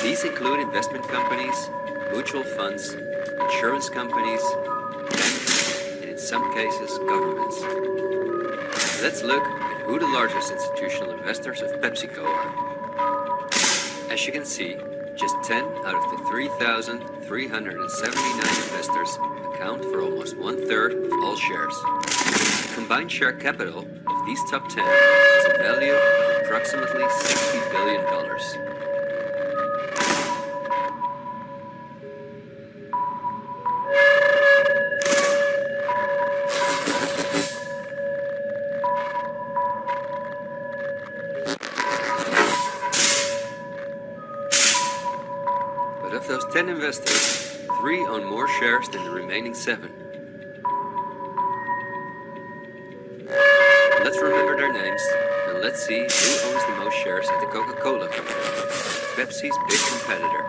These include investment companies, mutual funds, insurance companies, banks, and in some cases, governments. Let's look at who the largest institutional investors of PepsiCo are. As you can see, just 10 out of the 3,379 investors account for almost 1/3 of all shares. The combined share capital of these top 10 has a value of approximately $60 billion. But of those 10 investors, 3 own more shares than the remaining 7. Let's remember their names, and let's see who owns the most shares at the Coca-Cola Company, Pepsi's big competitor.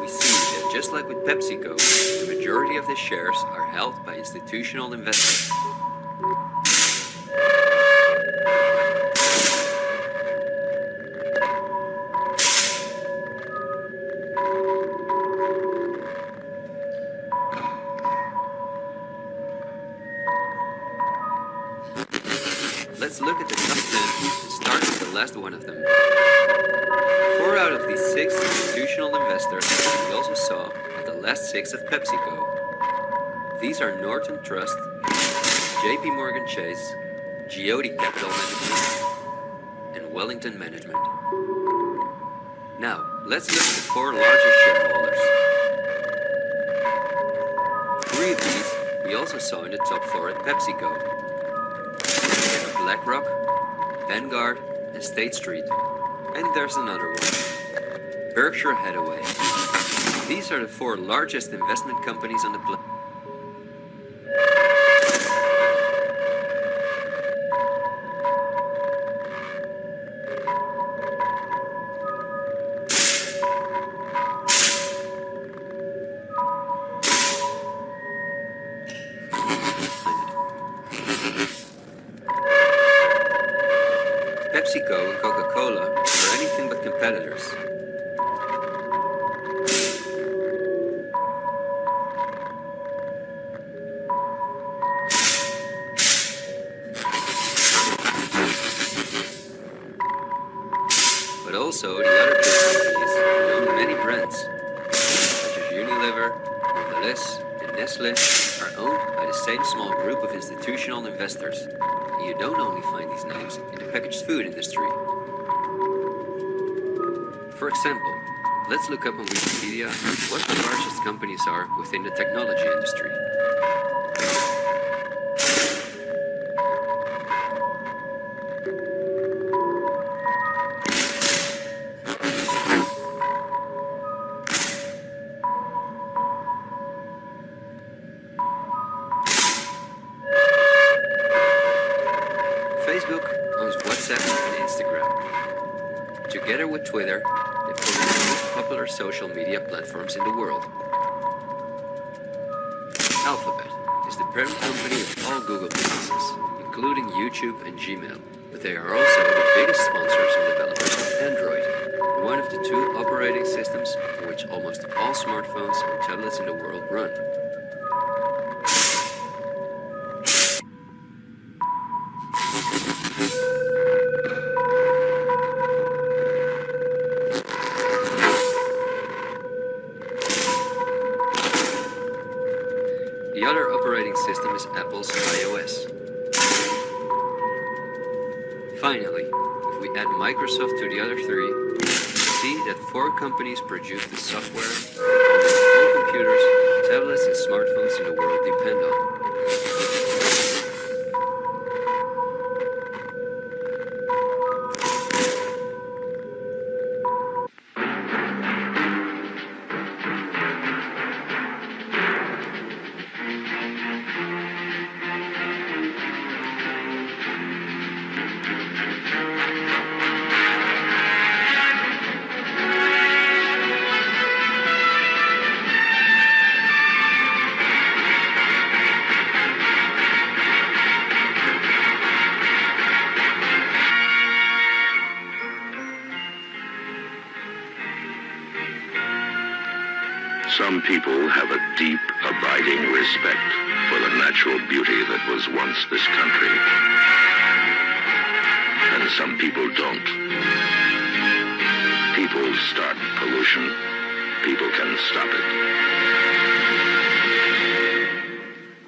We see that just like with PepsiCo, the majority of the shares are held by institutional investors. Let's look at the top 10 and start with the last one of them. 4 out of these 6 institutional investors we also saw at the last 6 of PepsiCo. These are Norton Trust, JP Morgan Chase, Geode Capital Management, and Wellington Management. Now, let's look at the 4 largest shareholders. 3 of these we also saw in the top 4 at PepsiCo. BlackRock, Vanguard, and State Street. And there's another one, Berkshire Hathaway. These are the 4 largest investment companies on the planet. PepsiCo and Coca-Cola are anything but competitors. But also the other big companies own many brands, such as Unilever, BLACKFLIP, and Nestle, are owned by the same small group of institutional investors. And you don't only find these names in the packaged food industry. For example, let's look up on Wikipedia what the largest companies are within the technology industry. Facebook owns WhatsApp and Instagram. Together with Twitter, they form the most popular social media platforms in the world. Alphabet is the parent company of all Google businesses, including YouTube and Gmail, but they are also the biggest sponsors and developers of Android, one of the two operating systems on which almost all smartphones and tablets in the world run. The other operating system is Apple's iOS. Finally, if we add Microsoft to the other three, we see that 4 companies produce the software that all computers, tablets, and smartphones in the world depend on. Some people have a deep, abiding respect for the natural beauty that was once this country. And some people don't. People start pollution. People can stop it.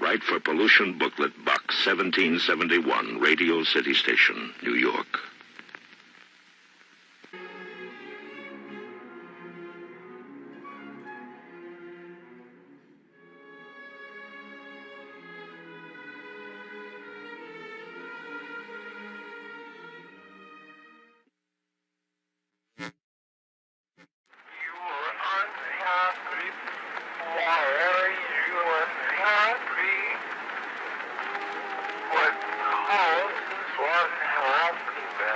Write for Pollution Booklet Box 1771, Radio City Station, New York. What causes what happens?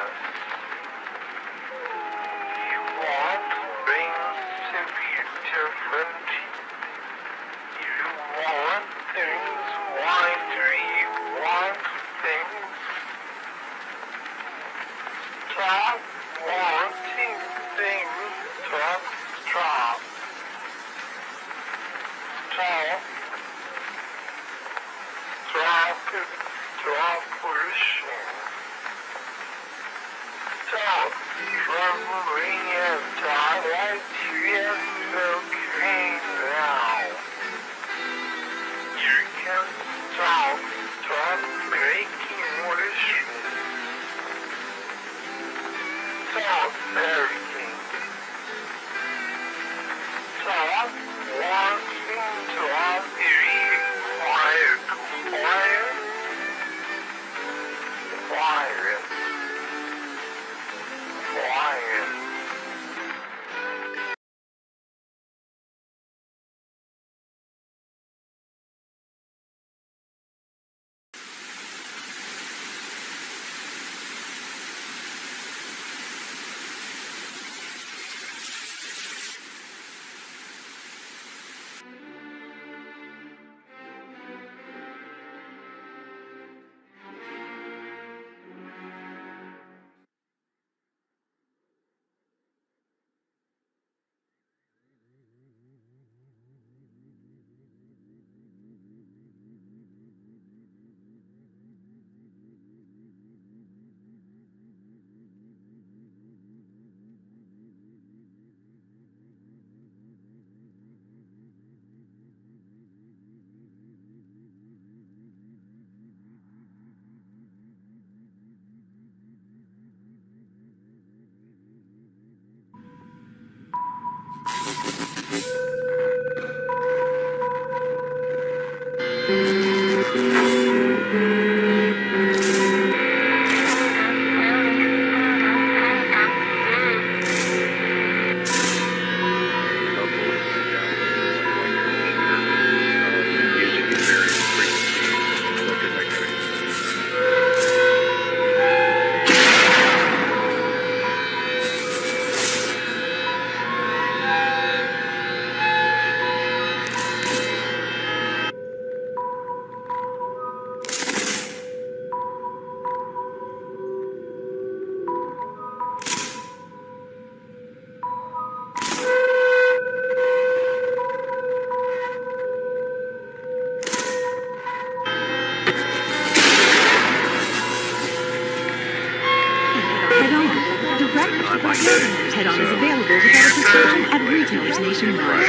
not like that. Head-On is available without a prescription at retailers nationwide.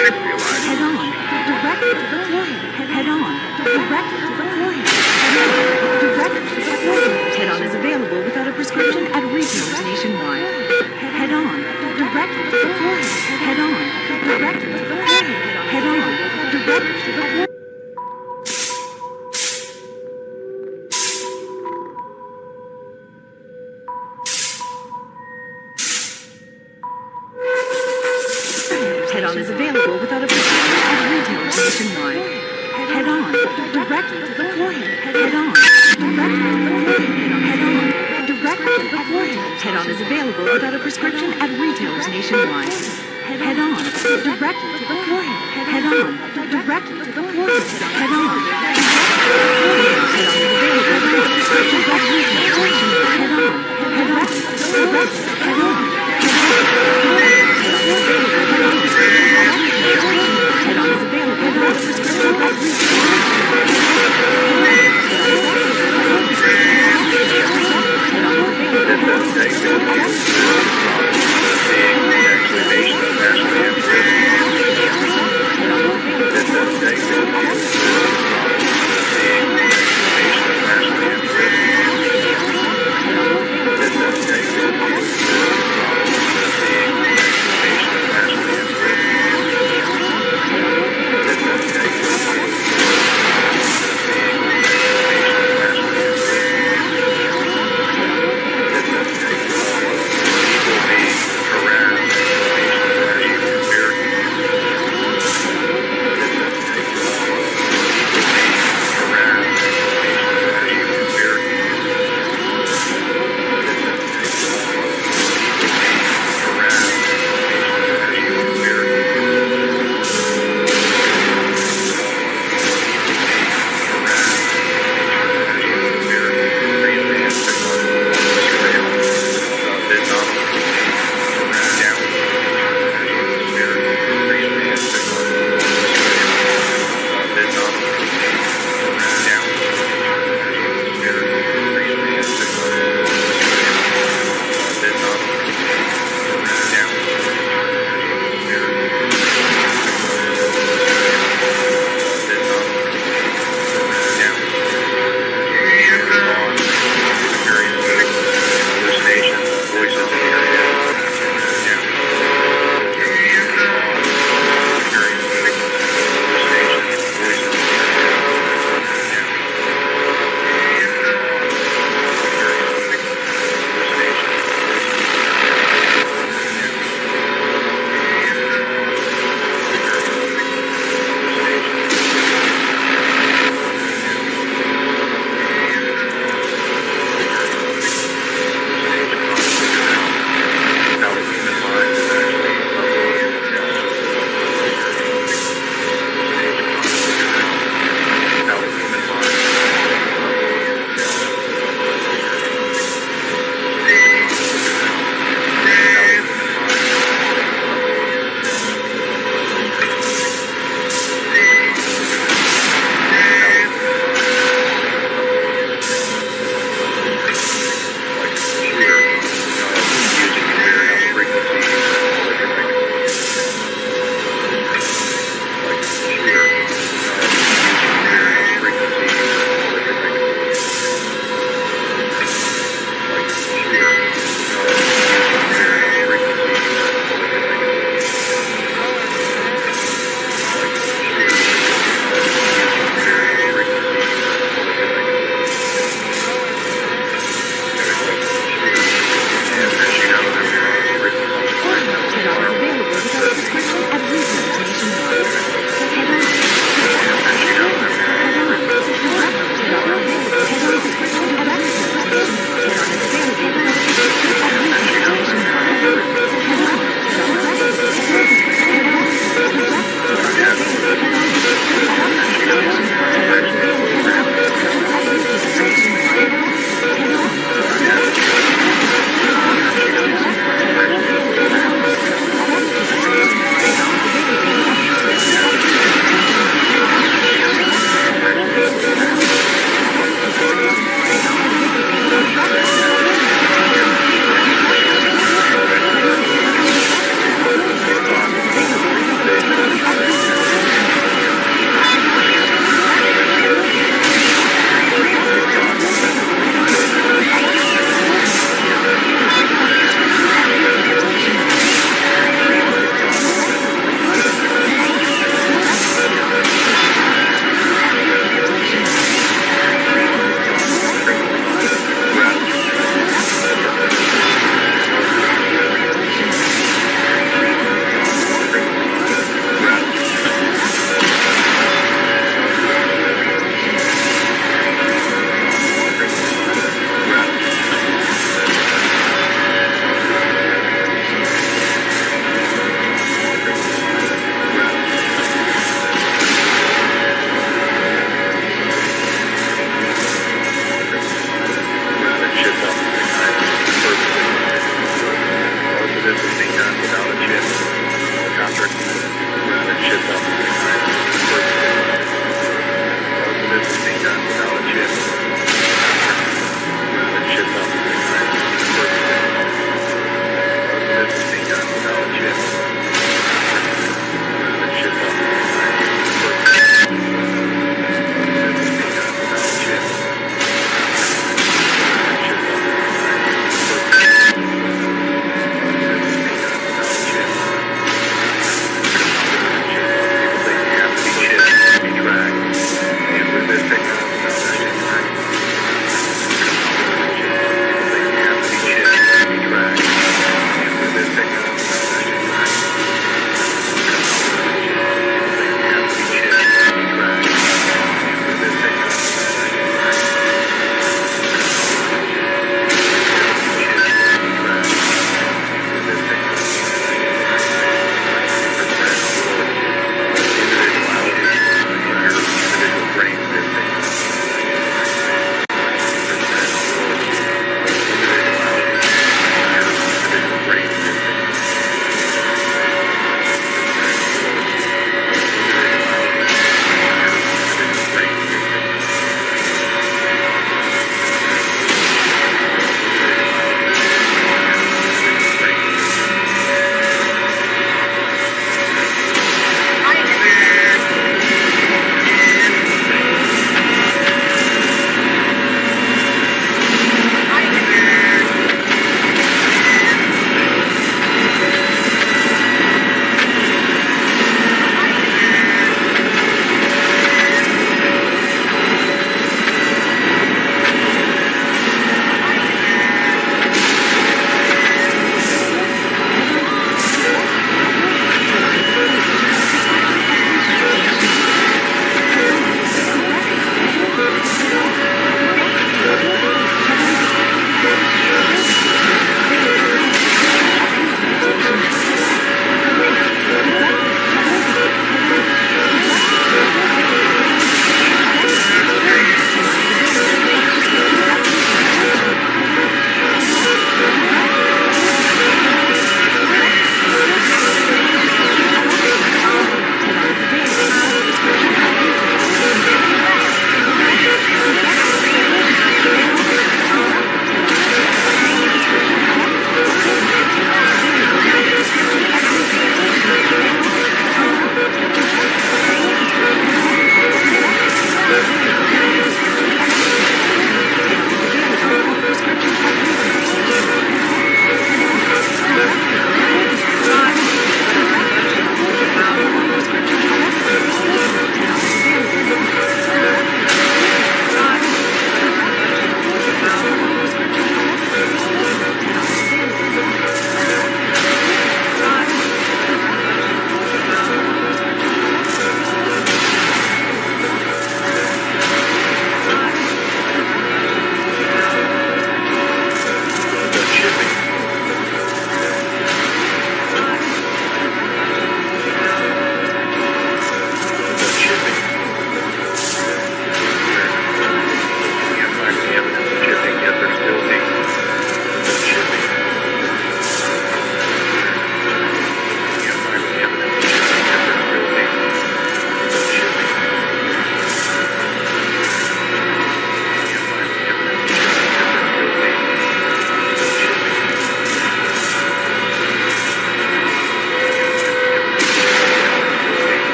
Head-On, direct to the forehead. Head-On, direct to the forehead. Direct to the forehead. Head-On is available without a prescription at retailers nationwide. Head-On, direct to the forehead. Head-On, direct to the forehead. Head-On, direct to the forehead. Head-On is available without a prescription at retailers nationwide. Head-On, direct to the forehead. Head-On, direct to the forehead. Head-On, direct to the forehead. Head-On is available without a prescription at retailers nationwide. Head-On, direct to the forehead. Head-On, direct to the forehead. Head-On, Head-On is available without a prescription at retailers nationwide. Head-On, direct to the forehead. Head-On, Head-On is available without a prescription at This is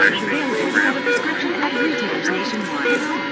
available without a prescription at retailers nationwide.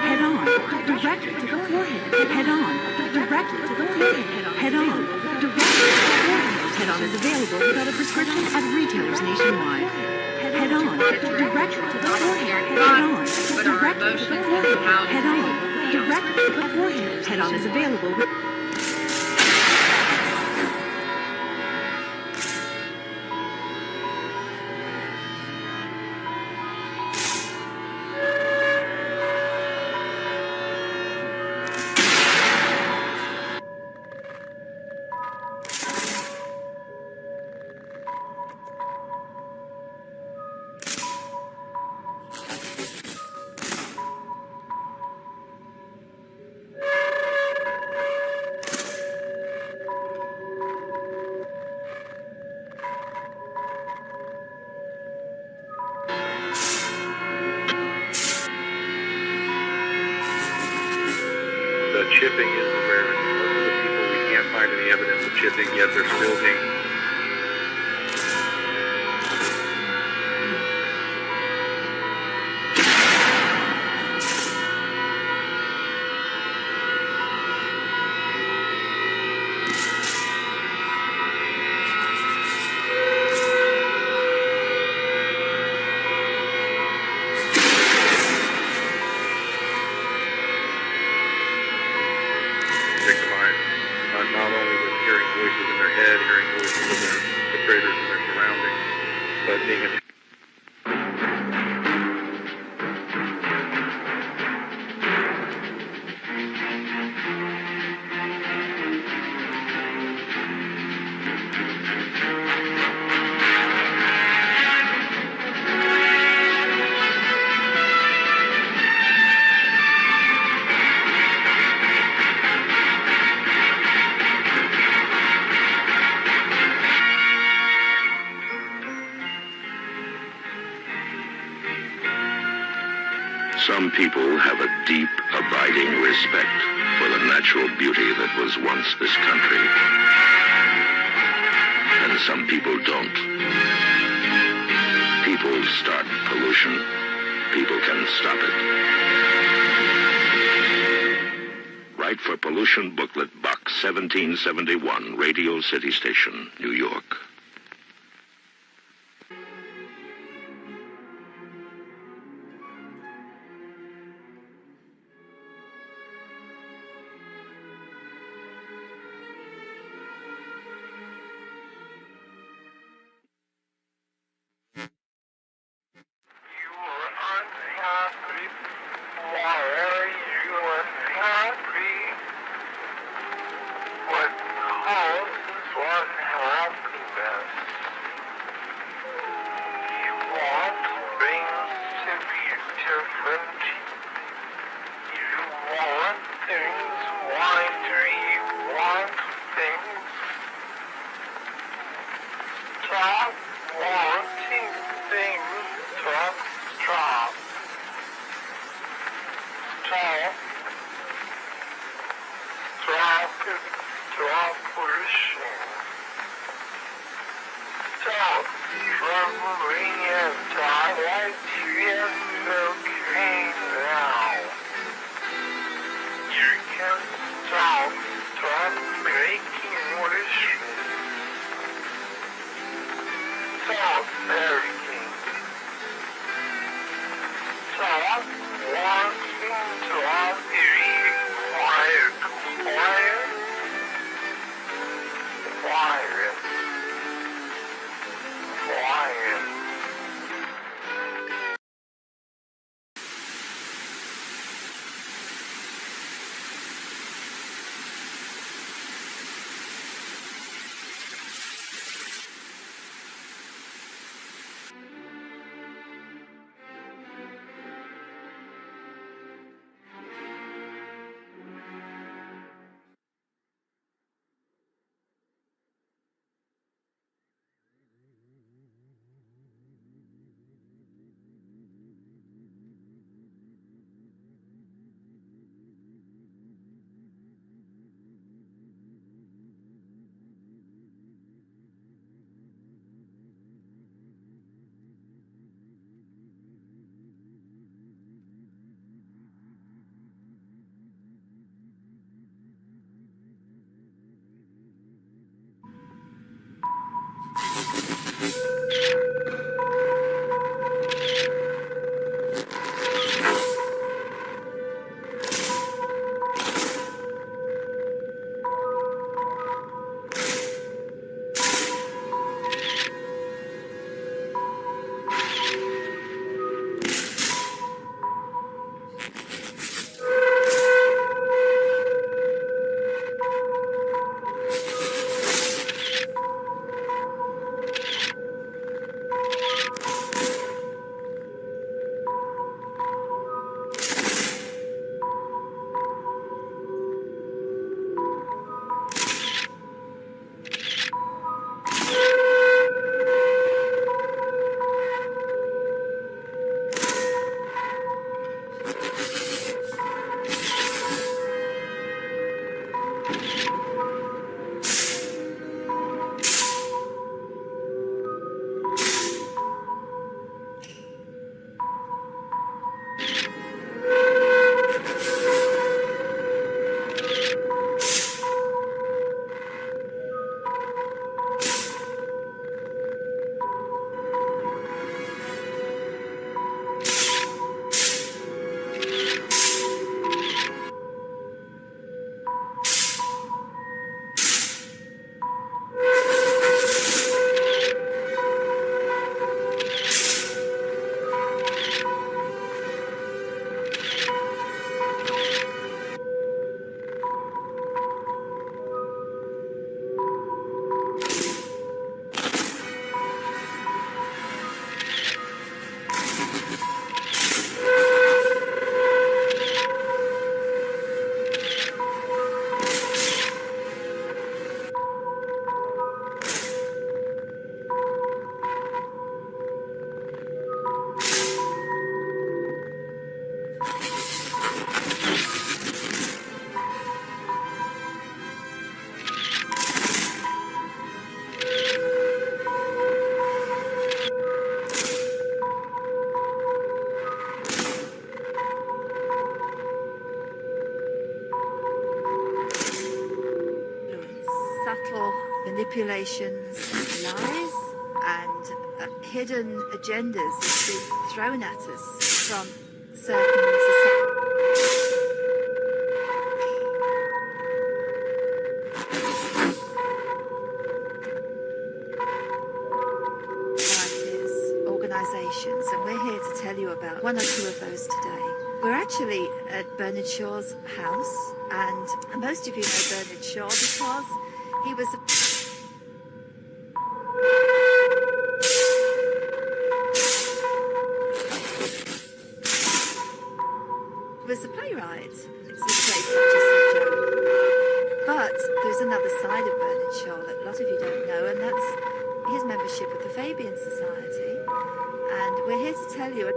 Head on. Direct to the forehead. Head on. Direct to the forehead. Head on is available without a prescription at retailers nationwide. Head on. chipping is the rarity. Most of the people, we can't find any evidence of chipping, yet they're still being... victimized, not only with hearing voices in their head, hearing voices of their perpetrators and their surroundings, but being attacked. Some people have a deep, abiding respect for the natural beauty that was once this country. And some people don't. People start pollution. People can stop it. Write for Pollution Booklet Box 1771, Radio City Station, New York. manipulations, lies, and hidden agendas that's been thrown at us from certain societies, organisations, and we're here to tell you about one or two of those today. We're actually at Bernard Shaw's house, and most of you know Bernard Shaw because he was a playwright. It's a play such as St. Joe. But there's another side of Bernard Shaw that a lot of you don't know, and that's his membership of the Fabian Society. And we're here to tell you a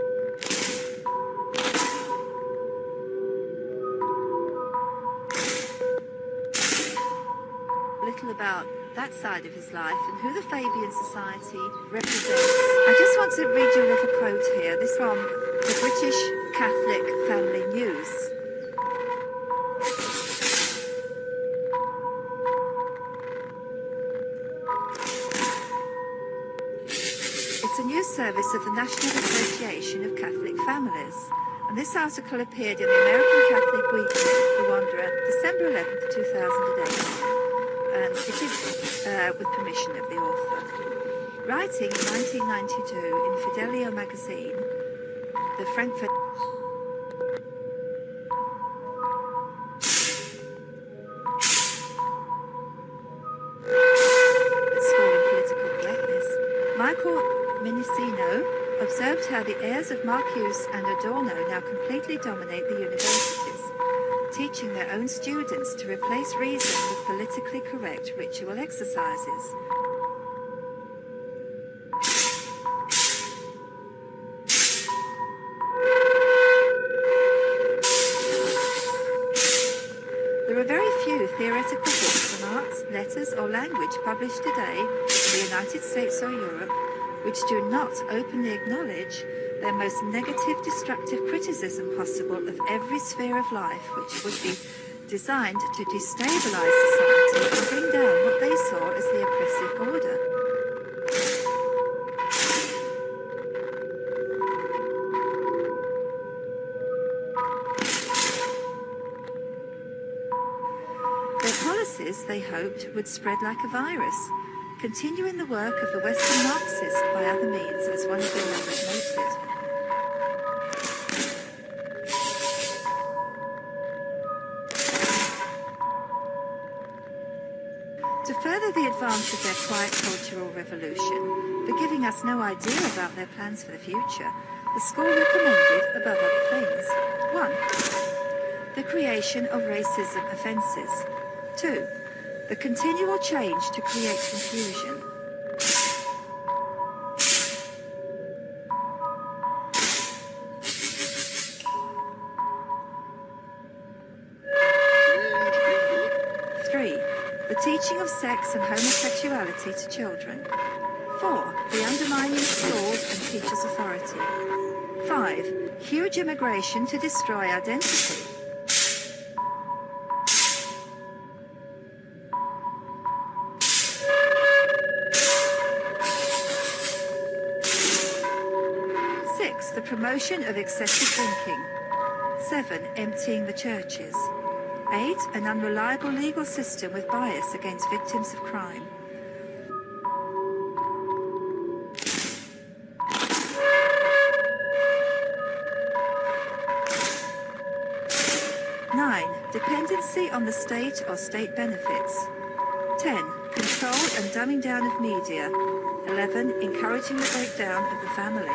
little about that side of his life and who the Fabian Society represents. I just want to read you a little quote here. This from the British Catholic Family News. It's a news service of the National Association of Catholic Families, and this article appeared in the American Catholic Weekly, The Wanderer, December 11th, 2008. And it is with permission of the author. Writing in 1992 in Fidelio magazine, the Frankfurt School in Political Correctness, Michael Minicino observed how the heirs of Marcuse and Adorno now completely dominate the universities, teaching their own students to replace reason with politically correct ritual exercises. There are very few theoretical books on arts, letters, or language published today in the United States or Europe which do not openly acknowledge their most negative, destructive criticism possible of every sphere of life, which would be designed to destabilize society and bring down what they saw as the oppressive order. Their policies, they hoped, would spread like a virus, continuing the work of the Western Marxists by other means, as one of their members noted. To further the advance of their quiet cultural revolution, but giving us no idea about their plans for the future, the school recommended, above other things, 1. The creation of racism offences. 2. The continual change to create confusion. 3. The teaching of sex and homosexuality to children. 4. The undermining of schools and teachers' authority. 5. Huge immigration to destroy identity. 6. The promotion of excessive drinking. 7. Emptying the churches. 8. An unreliable legal system with bias against victims of crime. 9. Dependency on the state or state benefits. 10. Control and dumbing down of media. 11. Encouraging the breakdown of the family.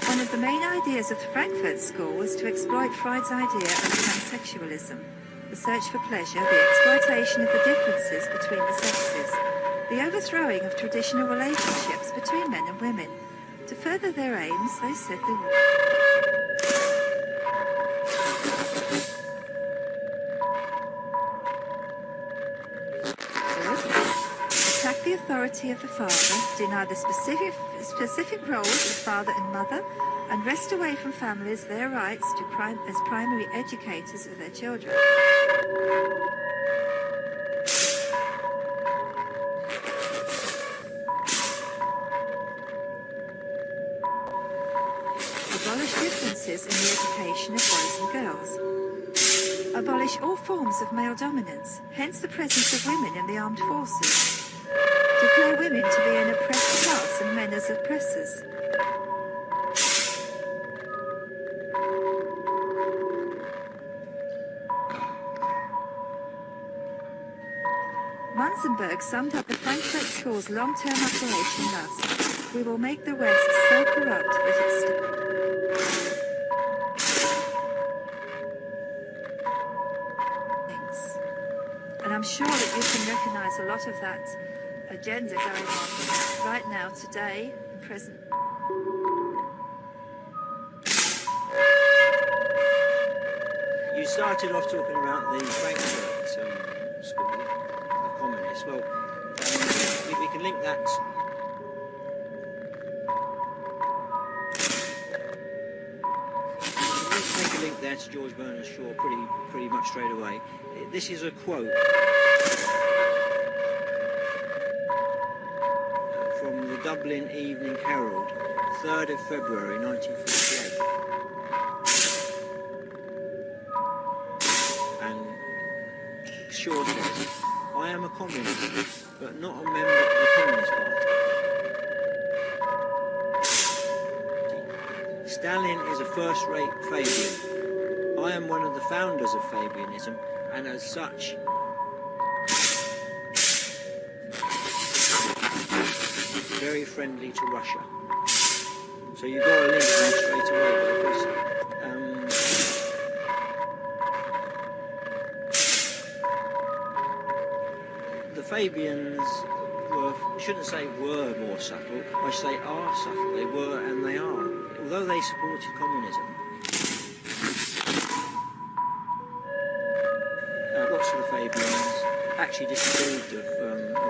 One of the main ideas of the Frankfurt School was to exploit Freud's idea of transsexualism, the search for pleasure, the exploitation of the differences between the sexes, the overthrowing of traditional relationships between men and women. To further their aims, they said they would attack the authority of the father, deny the specific roles of father and mother, and wrest away from families their rights to as primary educators of their children. Abolish differences in the education of boys and girls. Abolish all forms of male dominance, hence the presence of women in the armed forces. Declare women to be an oppressed class and men as oppressors. Munzenberg summed up the Frankfurt School's long-term operation thus: "We will make the West so corrupt that it's..." And I'm sure that you can recognise a lot of that agenda going on right now, today, present. You started off talking about the Frankfurt School, the communists. Well, we can link that. Make a link there to George Bernard Shaw pretty much straight away. This is a quote from the Dublin Evening Herald, 3rd of February 1948. And Shaw says, "I am a communist, but not a member of the Communist Party. Stalin is a first-rate Fabian. I am one of the founders of Fabianism, and as such, very friendly to Russia." So you've got a link there straight away, but of course, the Fabians were, I shouldn't say were more subtle, I should say are subtle. They were and they are. Although they supported communism, lots of the Fabians actually disapproved of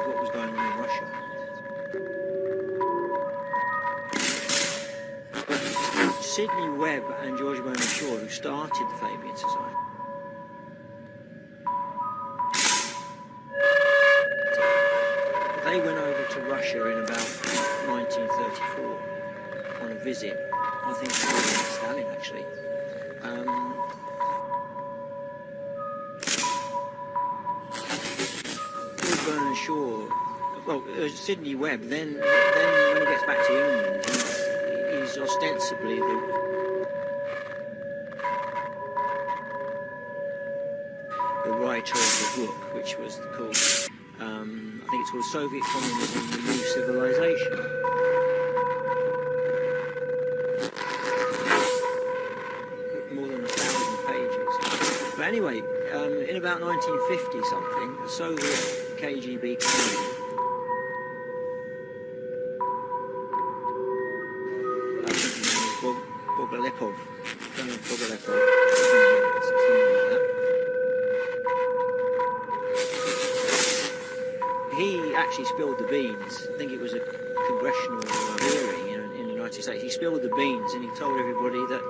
what was going on in Russia. But Sidney Webb and George Bernard Shaw, who started the Fabian Society, they went over to Russia in about 1934 on a visit. I think it was Stalin, actually. George Bernard Shaw, well, Sidney Webb, then when he gets back to England, he's ostensibly the writer of the book, which was called, I think it's called Soviet Communism, the New Civilization. But anyway, in about 1950 something, a Soviet KGB candidate, Bogolepov, something like that. He actually spilled the beans. I think it was a congressional hearing in the United States. He spilled the beans and he told everybody that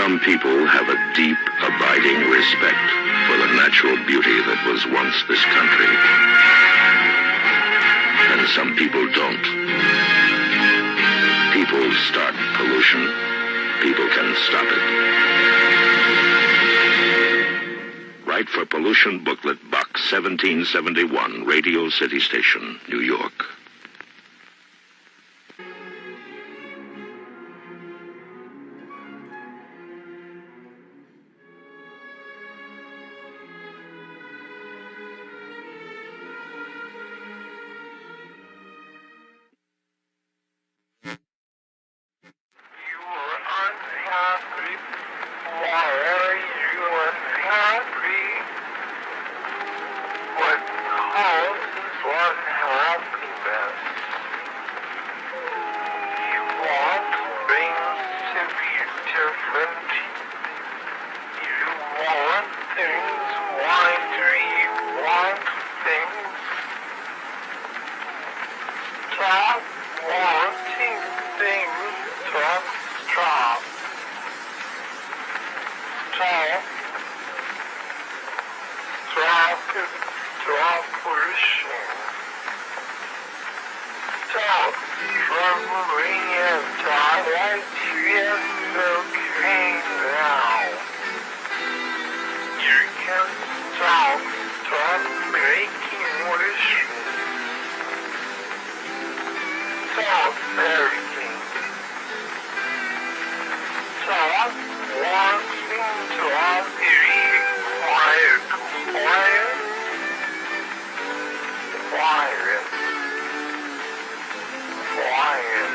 Some people have a deep, abiding respect for the natural beauty that was once this country. And some people don't. People start pollution. People can stop it. Write for Pollution Booklet, Box 1771, Radio City Station, New York. Drop, drop. Drop. Dropperson. Drop. Traveling in Twilight SPELLCAST now. You can stop breaking motion. Stop everything. Stop wanting to be quiet. Quiet. Quiet. Quiet.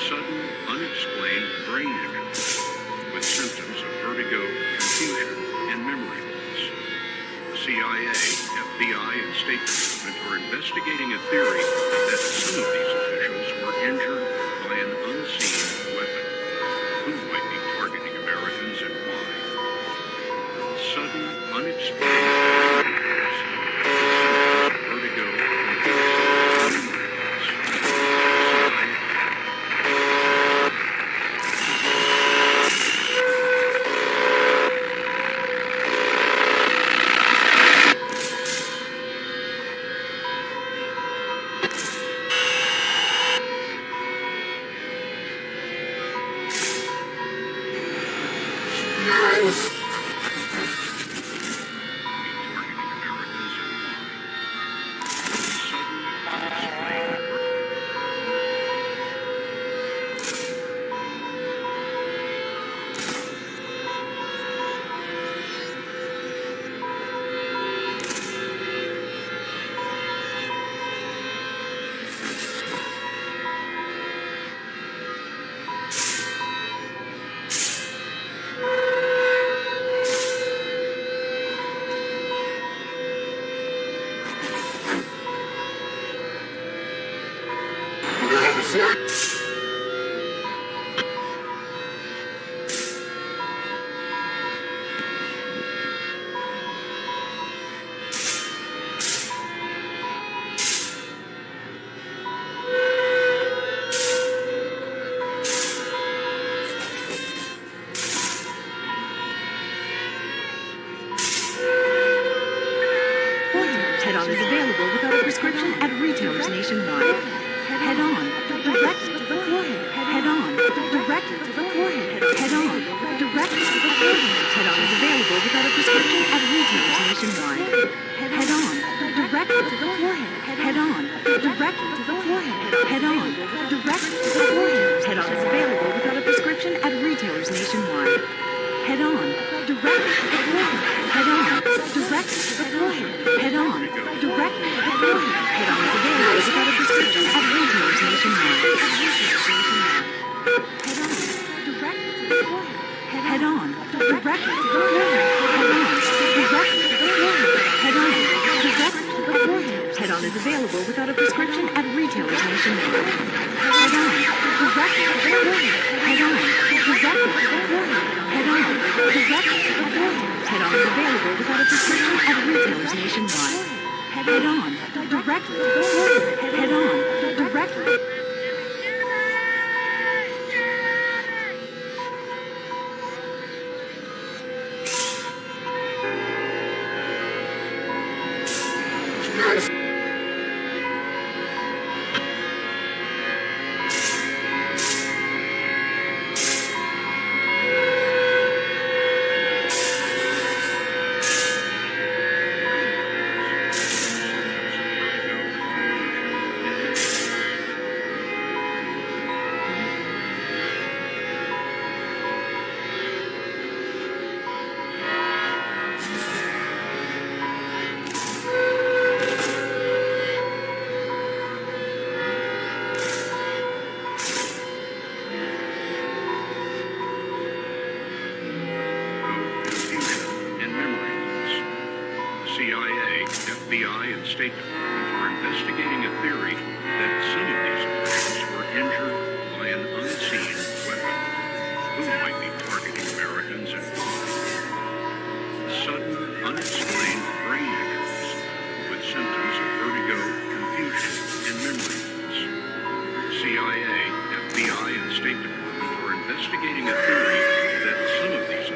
Sudden, unexplained brain hemorrhage with symptoms of vertigo, confusion, and memory loss. The CIA, FBI, and State Department are investigating a theory that some of these officials were injured by an unseen weapon. Who might be targeting Americans and why? Sudden, unexplained brain hemorrhage, vertigo, confusion, memory loss. directly to the forehead. Head on, directly to the forehead. Head on is available without a prescription at retailers nationwide. Head on, directly to the forehead. Head on, directly to the forehead. Head on, directly to the forehead. Head on is available without a prescription at retailers nationwide. Head on, directly to the forehead. Head on, directly to the forehead. Head on, directly to the forehead. Head on is available without a prescription at retailers nationwide. Head on, directly to the forehead. Head on, directly to the forehead. Head on, directly to the forehead. Head on is available without a prescription at retailers nationwide. Head on, directly to the forehead. Head on, directly to the forehead. Head on, directly to the forehead. Head on is available without a prescription at retailers nationwide. Head on, directly to the forehead. Head on, directly. FBI and State Department are investigating a theory that some of these officials were injured by an unseen weapon. Who might be targeting Americans and why? Sudden, unexplained brain injuries with symptoms of vertigo, confusion, and memory loss. CIA, FBI, and State Department are investigating a theory that some of these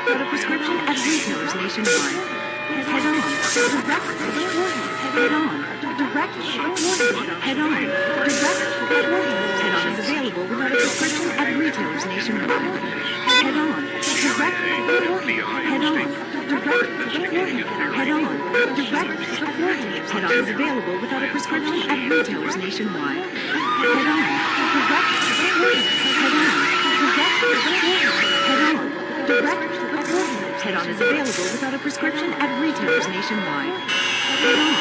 without a prescription at retailers nationwide. Head on, directly to the forehead. Head on, directly to the forehead. Head on, directly to the forehead. Head on is available without a prescription at retailers nationwide. Head on, directly to the forehead. Head on, directly to the forehead. Head on, directly to the forehead. Head on is available without a prescription at retailers nationwide. Head on, directly to the forehead. Head on, directly to the forehead. Head on, directly to the forehead. Head on is available without a prescription at retailers nationwide. Head on,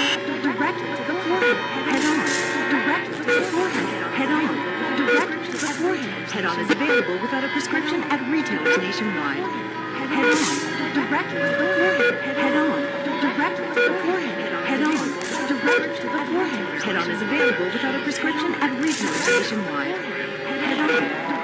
directly to the forehead. Head on, directly to the forehead. Head on, directly to the forehead. Head on is available without a prescription at retailers nationwide. Head on, directly to the forehead. Head on, directly to the forehead. Head on, directly to the forehead. Head on is available without a prescription at retailers nationwide. Head on.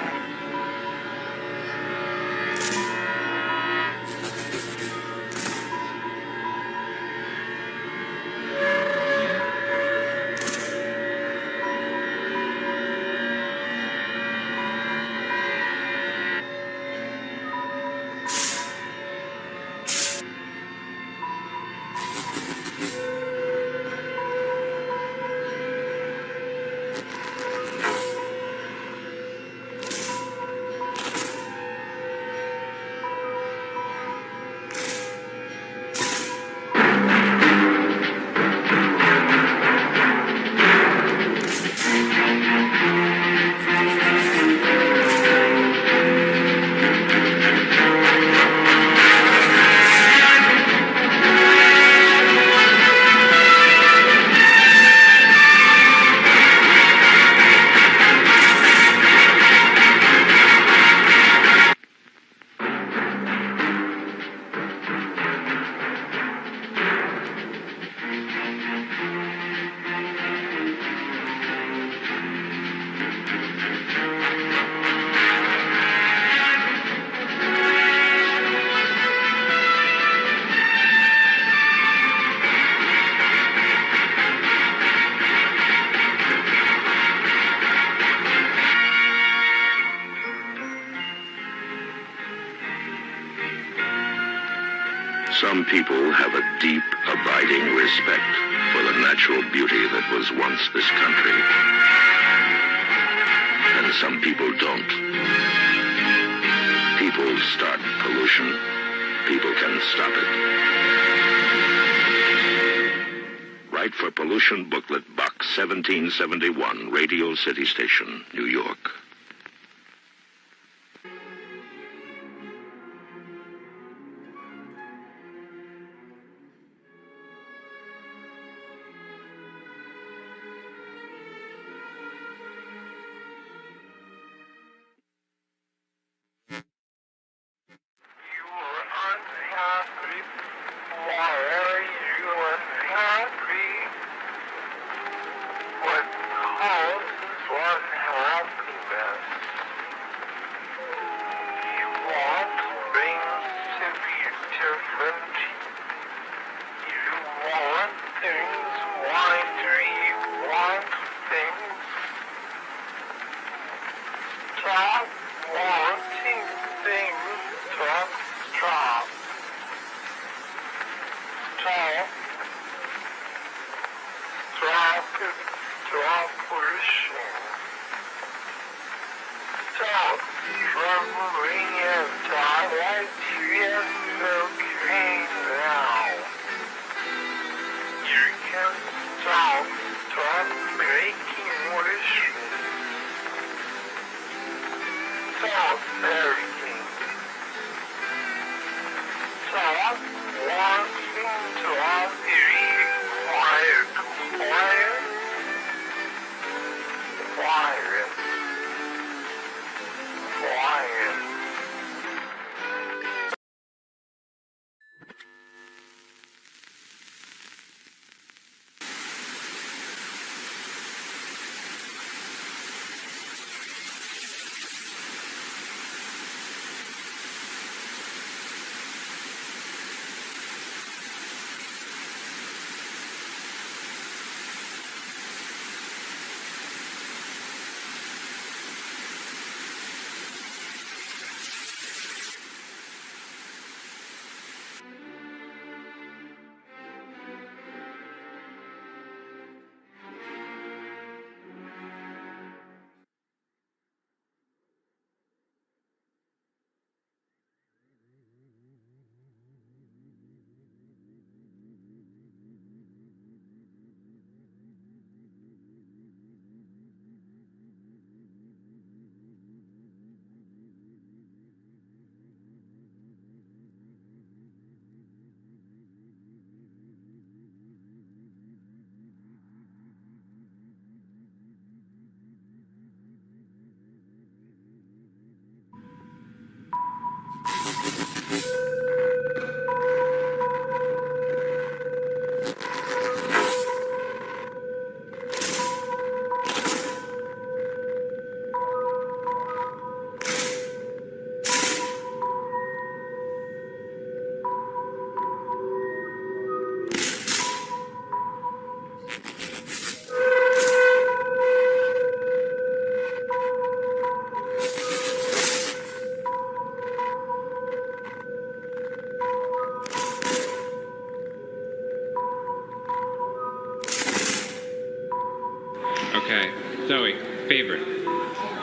Some people have a deep, abiding respect for the natural beauty that was once this country. And some people don't. People start pollution. People can stop it. Write for Pollution Booklet Box 1771, Radio City Station, New York. Zoe, favorite.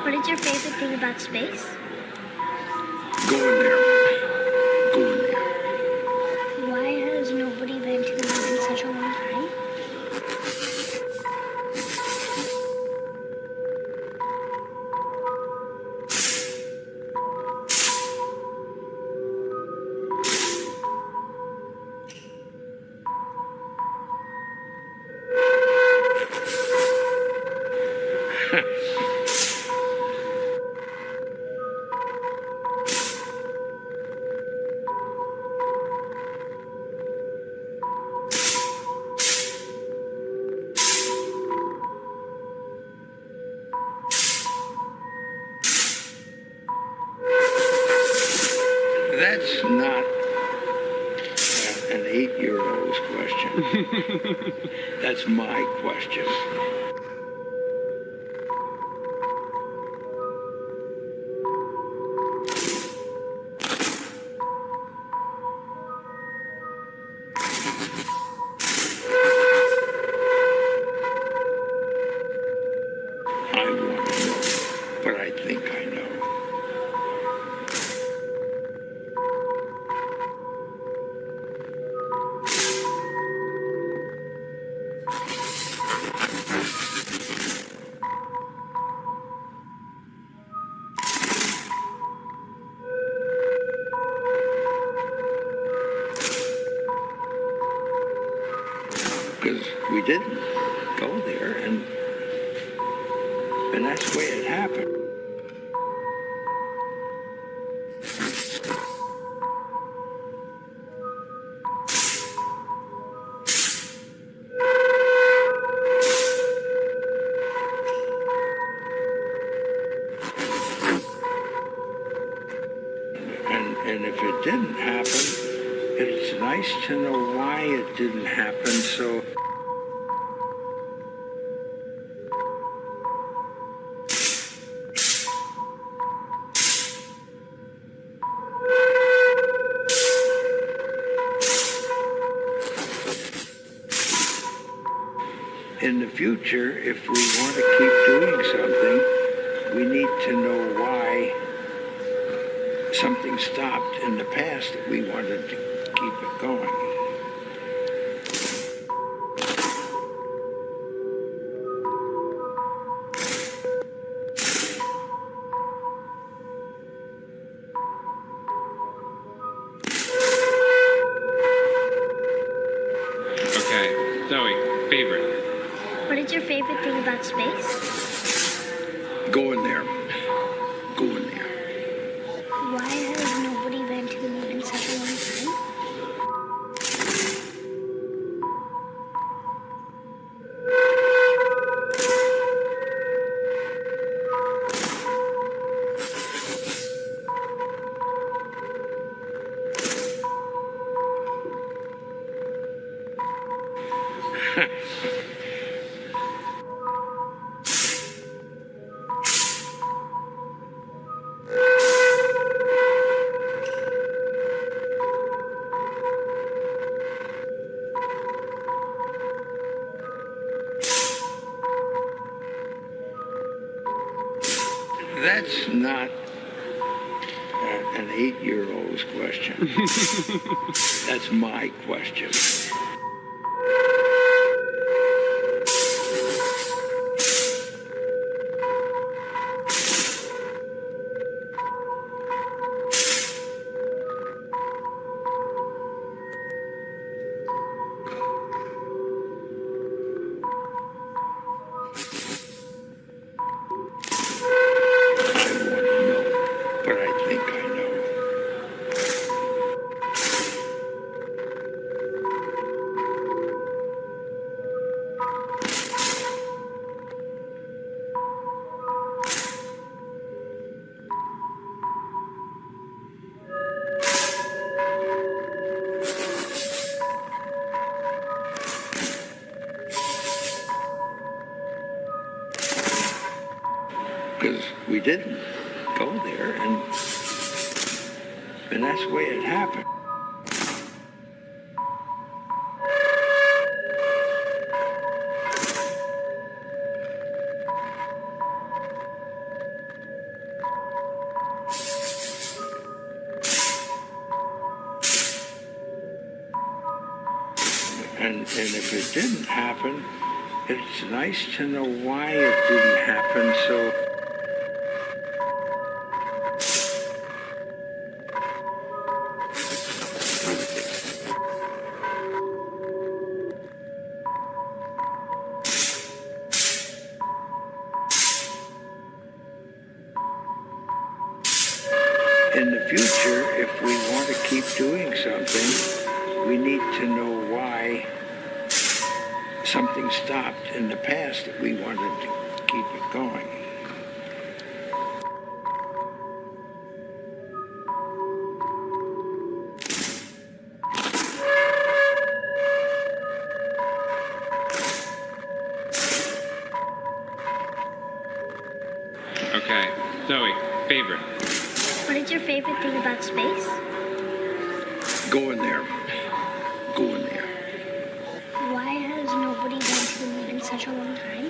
What is your favorite thing about space? Go in there. Go in there. Why has nobody been to the moon in such a long time? That's not an 8-year-old's question. That's my question. I want to know, but I think I know. Because we didn't go there, and that's the way it happened. And if it didn't happen, it's nice to know why it didn't happen, so... In the future, if we want to keep doing something, we need to know why something stopped in the past that we wanted to keep it going. Okay, Zoe, favorite. What is your favorite thing about space? Go in there. Go in there. Why has nobody been to the moon in such a long time? That's not an 8-year-old's question. That's my question. But I think I know. Because we didn't go there, and that's the way it happened. And if it didn't happen, it's nice to know why it didn't happen, so... In the future, if we want to keep doing something, we need to know why something stopped in the past that we wanted to keep it going. Okay, Zoe, favorite. What is your favorite thing about space? Go in there. Go in there. Why has nobody been to the moon in such a long time?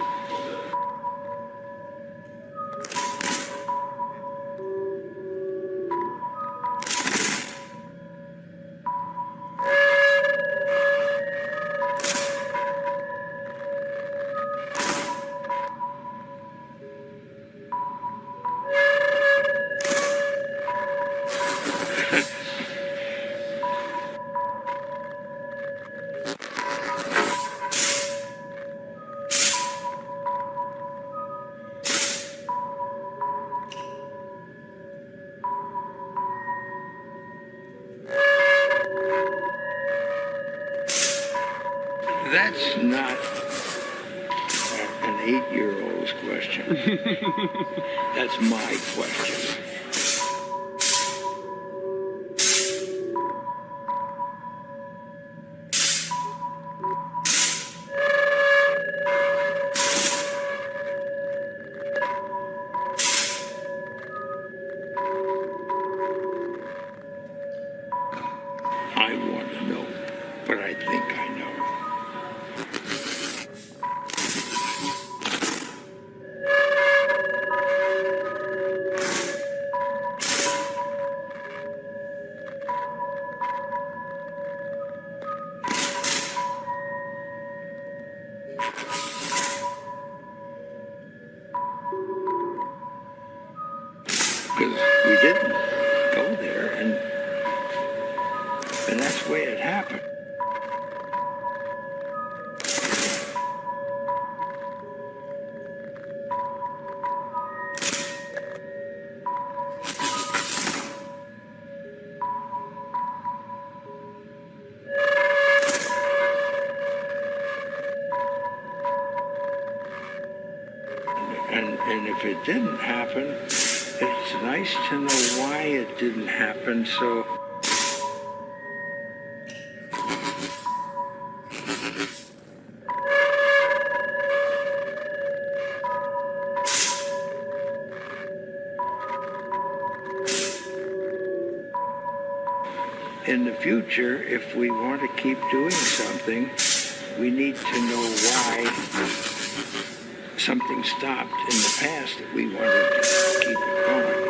That's not an 8-year-old's question. That's my question. I want to know, but I think I know. Because we didn't go there, and that's the way it happened. And if it didn't happen, it's nice to know why it didn't happen, so... In the future, if we want to keep doing something, we need to know why something stopped in the past that we wanted to keep it going.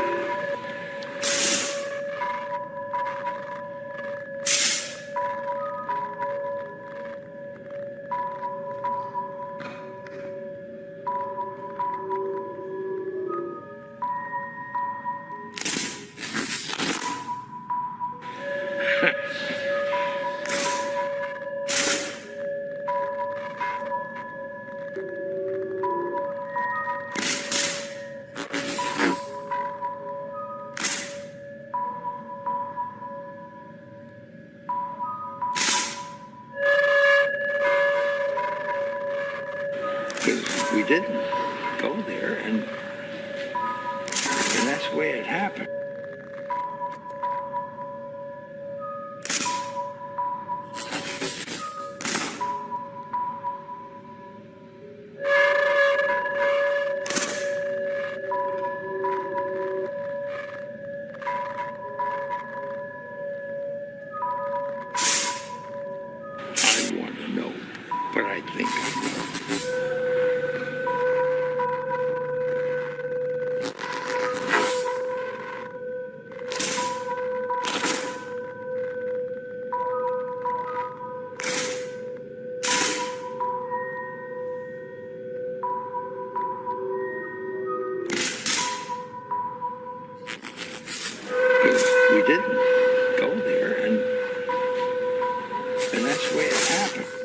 Because we didn't go there, and that's the way it happened. I want to know, but I think I know. didn't go there, and that's the way it happened.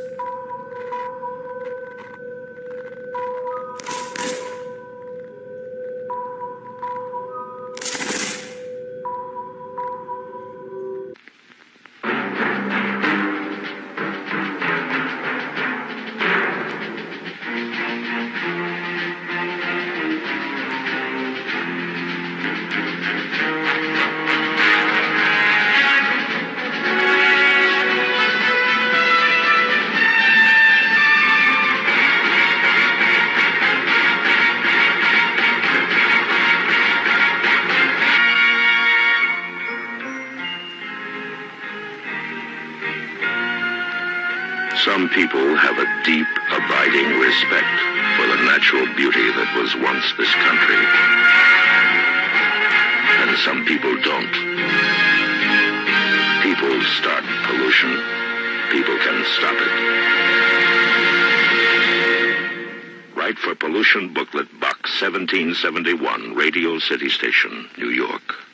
Some people have a deep, abiding respect for the natural beauty that was once this country. And some people don't. People start pollution. People can stop it. Write for Pollution Booklet Box 1771, Radio City Station, New York.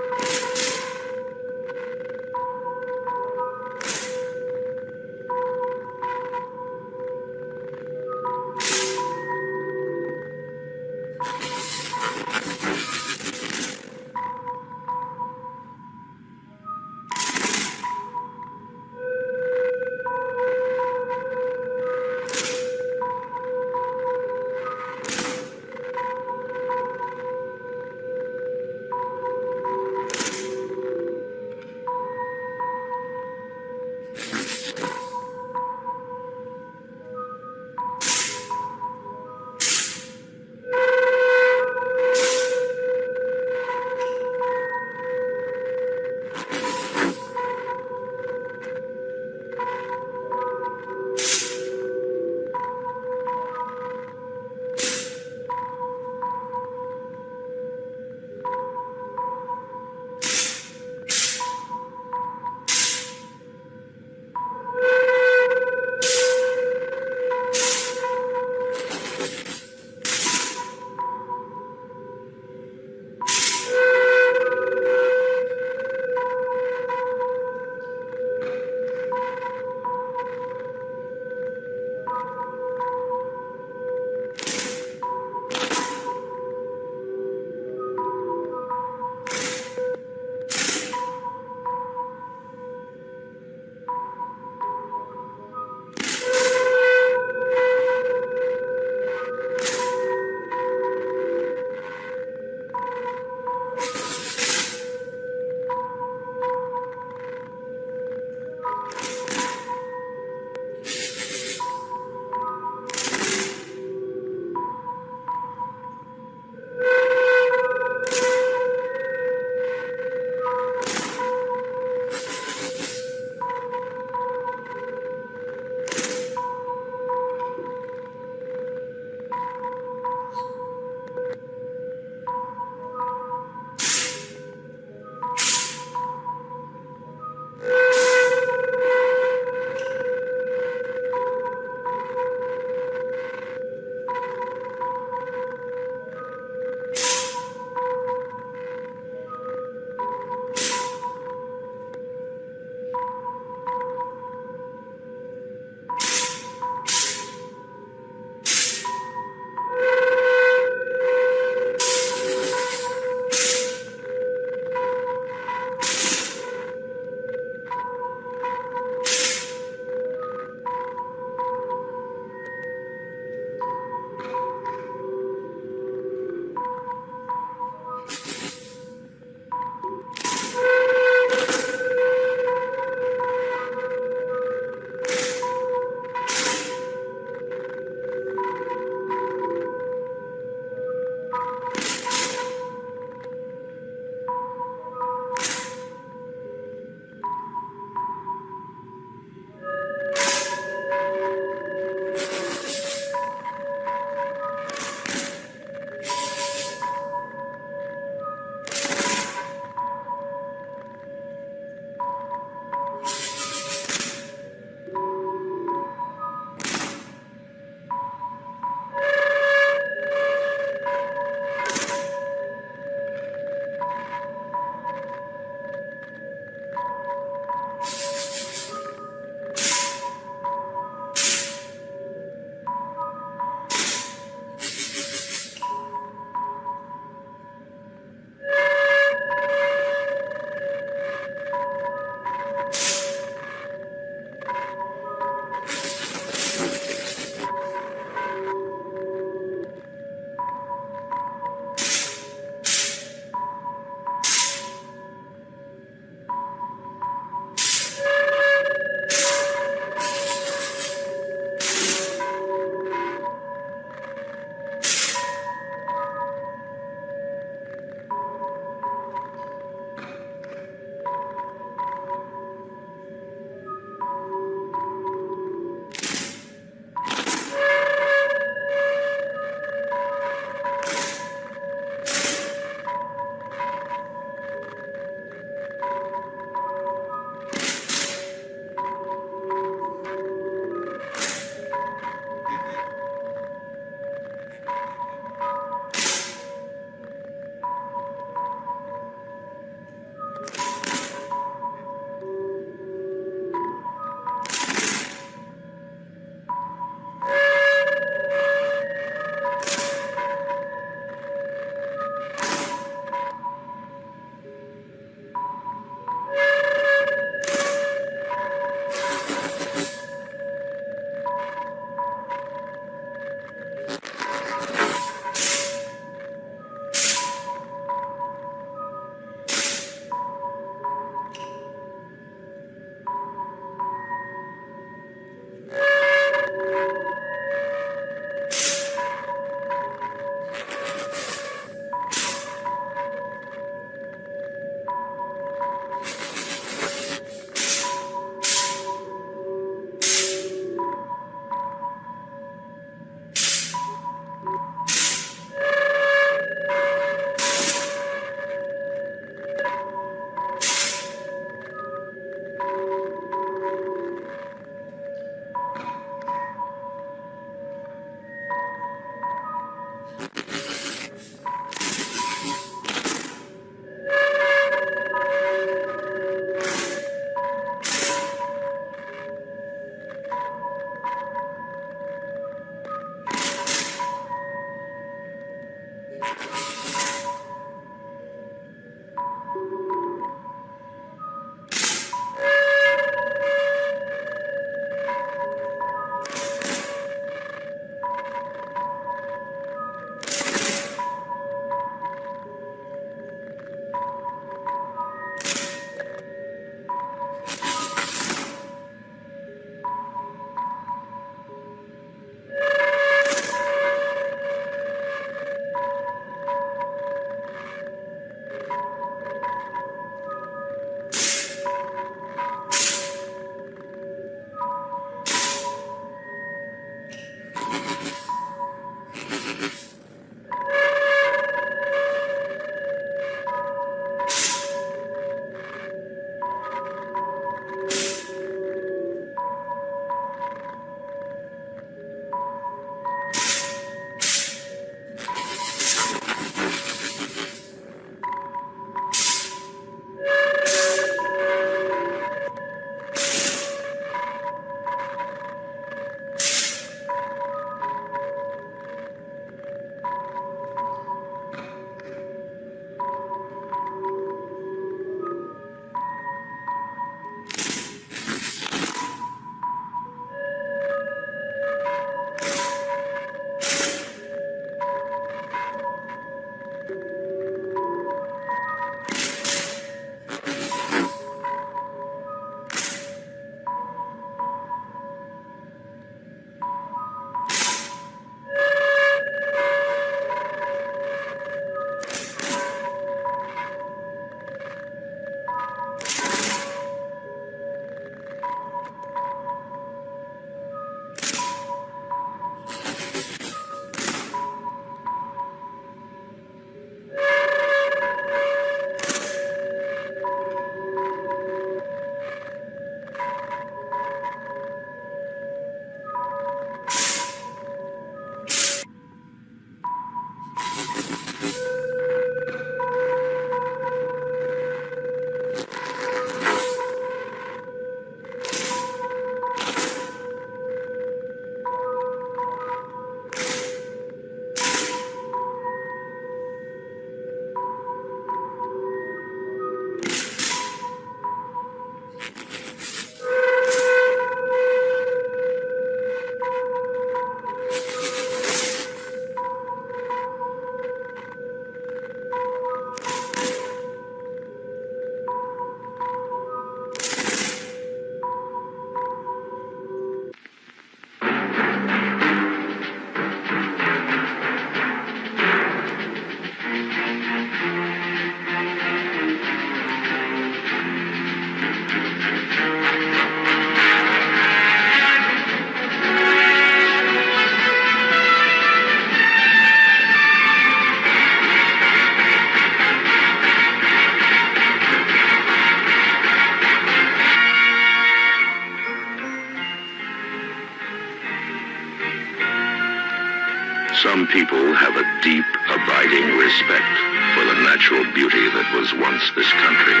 Some people have a deep, abiding respect for the natural beauty that was once this country.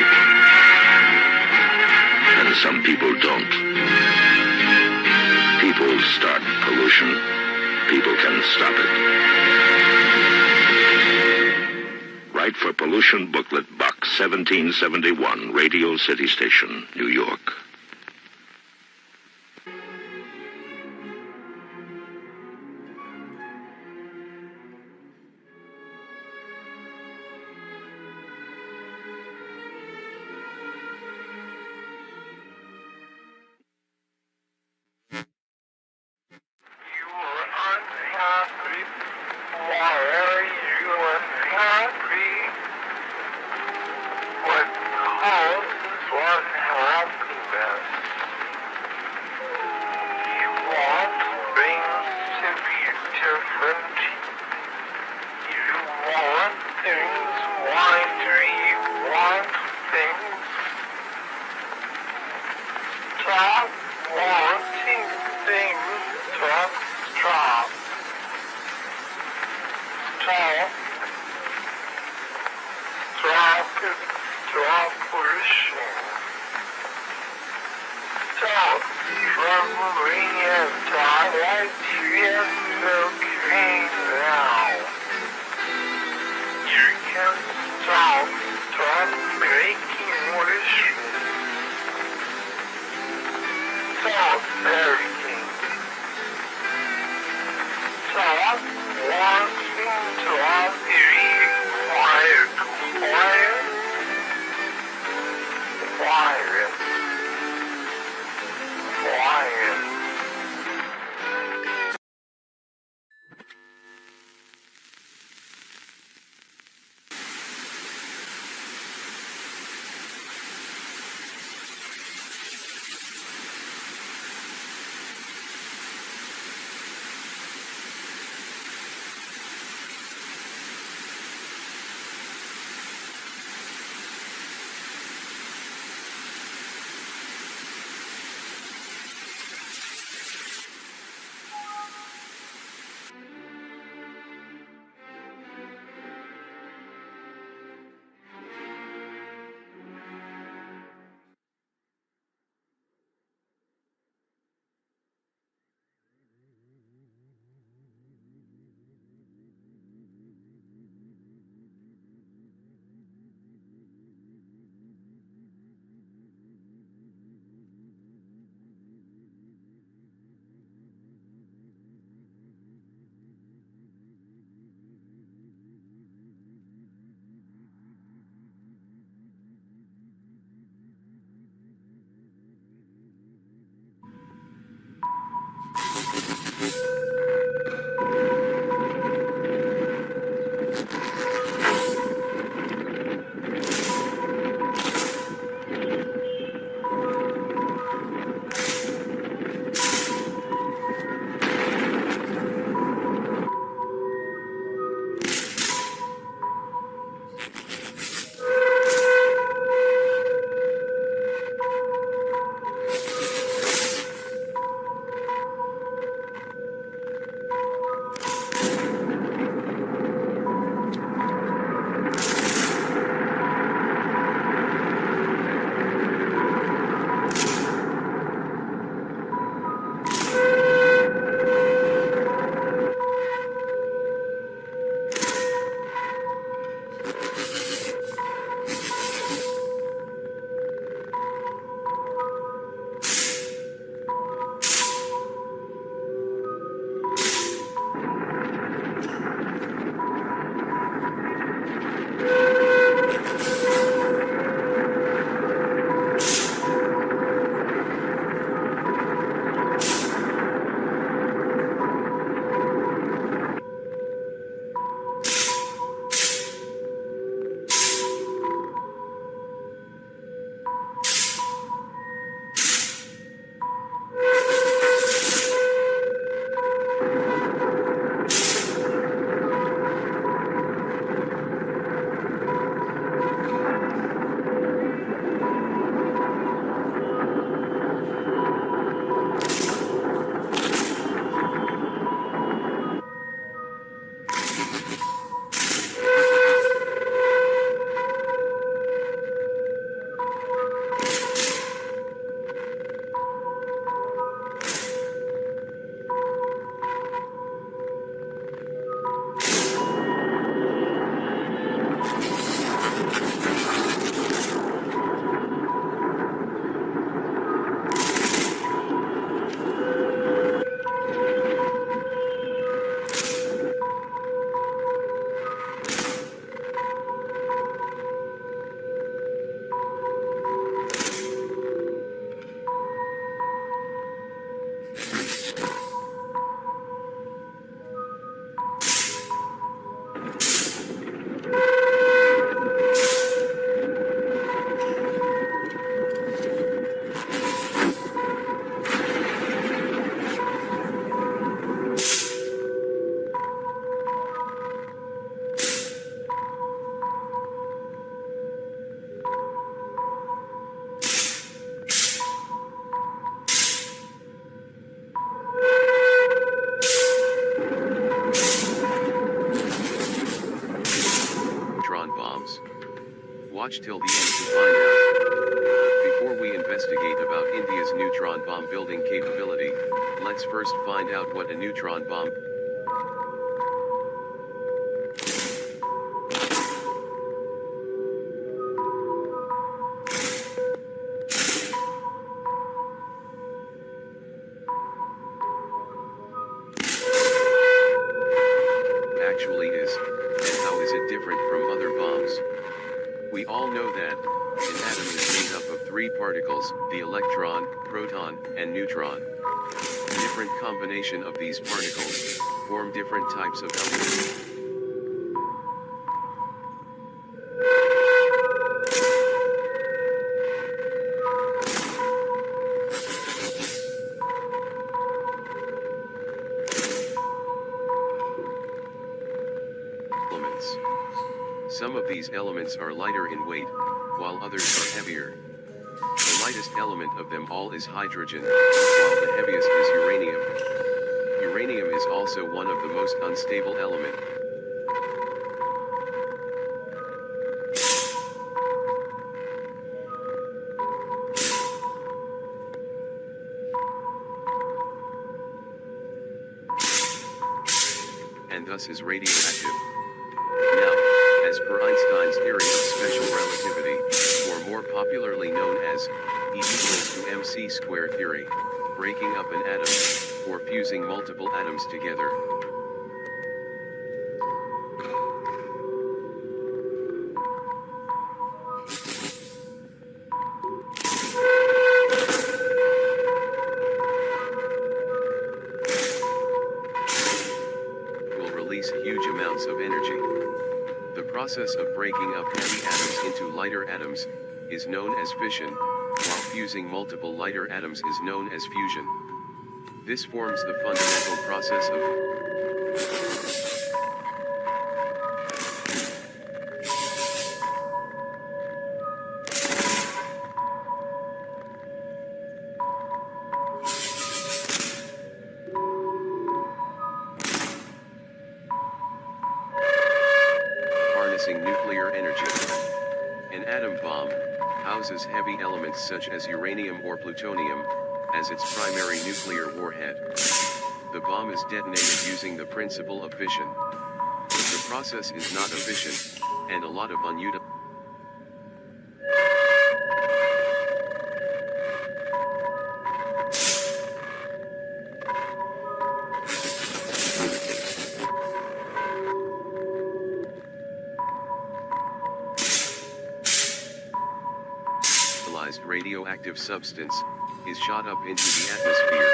And some people don't. People start pollution. People can stop it. Write for Pollution Booklet Box 1771, Radio City Station, New York. Watch till the end to find out. Before we investigate about India's neutron bomb building capability, let's first find out what a neutron bomb actually is, and how is it different from other bombs. We all know that an atom is made up of three particles, the electron, proton, and neutron. Different combination of these particles form different types of elements. Some of these elements are lighter in weight, while others are heavier. The lightest element of them all is hydrogen, while the heaviest is uranium. Uranium is also one of the most unstable elements. And thus is radioactive. Now, as per Einstein's theory of special relativity, or more popularly known as E equals to mc squared theory, breaking up an atom, or fusing multiple atoms together, will release huge amounts of energy. The process of breaking up heavy atoms into lighter atoms is known as fission, while fusing multiple lighter atoms is known as fusion. This forms the fundamental process of nuclear energy. An atom bomb houses heavy elements such as uranium or plutonium as its primary nuclear warhead. The bomb is detonated using the principle of fission. The process is not efficient, and a lot of unutilized radioactive substance is shot up into the atmosphere,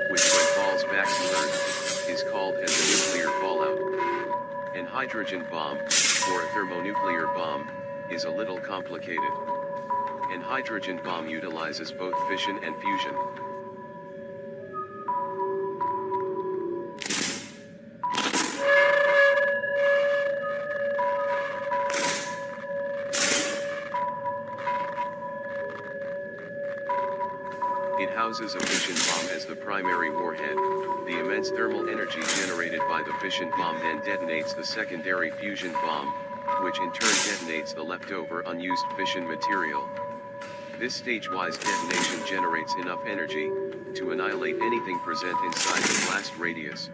which when falls back to Earth, is called as a nuclear fallout. An hydrogen bomb, or a thermonuclear bomb, is a little complicated. An hydrogen bomb utilizes both fission and fusion. It houses a fission bomb as the primary warhead. The immense thermal energy generated by the fission bomb then detonates the secondary fusion bomb, which in turn detonates the leftover unused fission material. This stage-wise detonation generates enough energy to annihilate anything present inside the blast radius.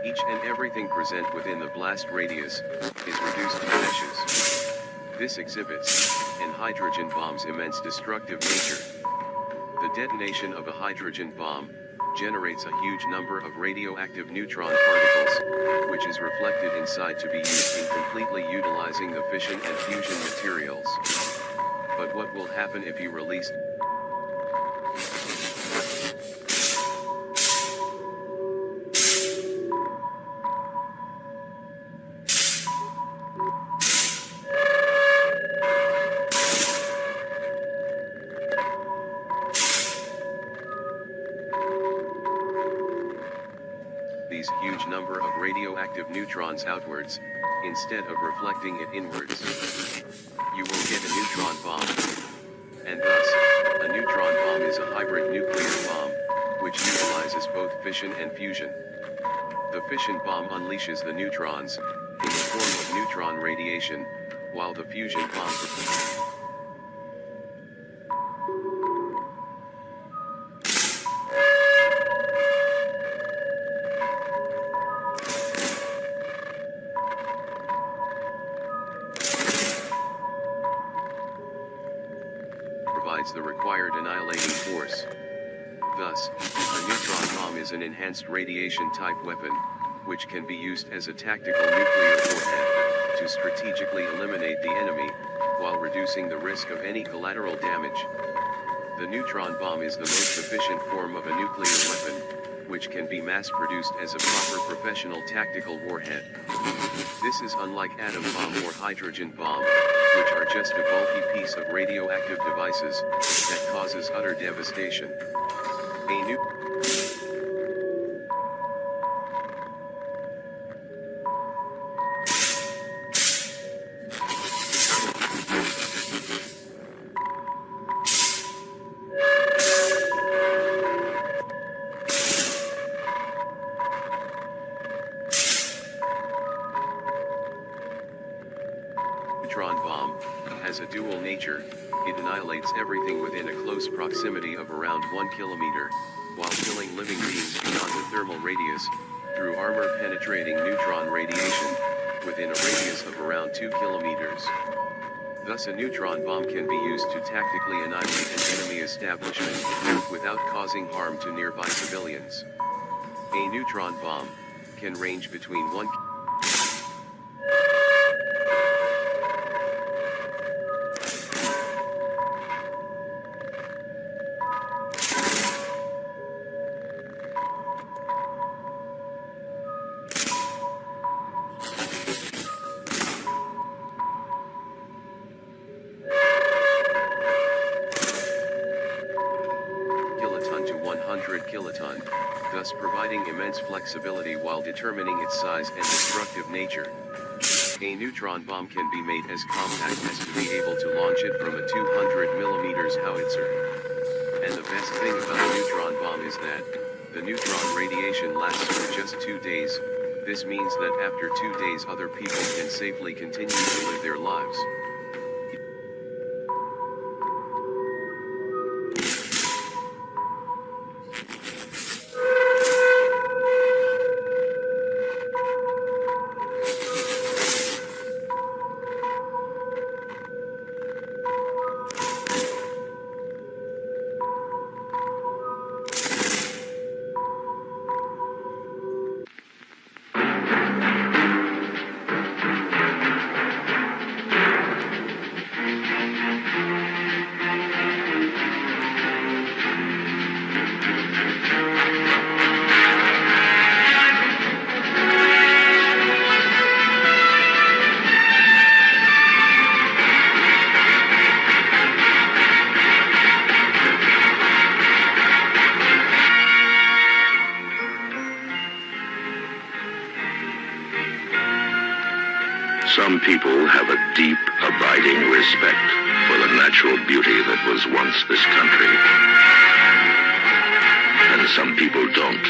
Each and everything present within the blast radius is reduced to ashes. This exhibits an hydrogen bomb's immense destructive nature. The detonation of a hydrogen bomb generates a huge number of radioactive neutron particles, which is reflected inside to be used in completely utilizing the fission and fusion materials. But what will happen if you release these huge number of radioactive neutrons outwards? instead of reflecting it inwards. You will get a neutron bomb. And thus, a neutron bomb is a hybrid nuclear bomb, which utilizes both fission and fusion. The fission bomb unleashes the neutrons, in the form of neutron radiation, while the fusion bomb provides the required annihilating force. Thus, a neutron bomb is an enhanced radiation-type weapon, which can be used as a tactical nuclear warhead, to strategically eliminate the enemy, while reducing the risk of any collateral damage. The neutron bomb is the most efficient form of a nuclear weapon, which can be mass-produced as a proper professional tactical warhead. This is unlike atom bomb or hydrogen bomb, which are just a bulky piece of radioactive devices, that causes utter devastation. A new neutron bomb has a dual nature. It annihilates everything within a close proximity of around 1 kilometer, while killing living beings beyond the thermal radius, through armor-penetrating neutron radiation, within a radius of around 2 kilometers. Thus a neutron bomb can be used to tactically annihilate an enemy establishment, without causing harm to nearby civilians. A neutron bomb can range between 1 kiloton to 100 kiloton, thus providing immense flexibility while determining its size and destructive nature. A neutron bomb can be made as compact as to be able to launch it from a 200mm howitzer. And the best thing about a neutron bomb is that the neutron radiation lasts for just 2 days. This means that after 2 days other people can safely continue to live their lives. Some people have a deep, abiding respect for the natural beauty that was once this country. And some people don't.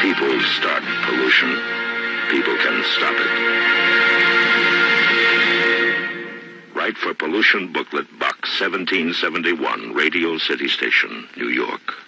People start pollution. People can stop it. Write for Pollution Booklet Box 1771, Radio City Station, New York.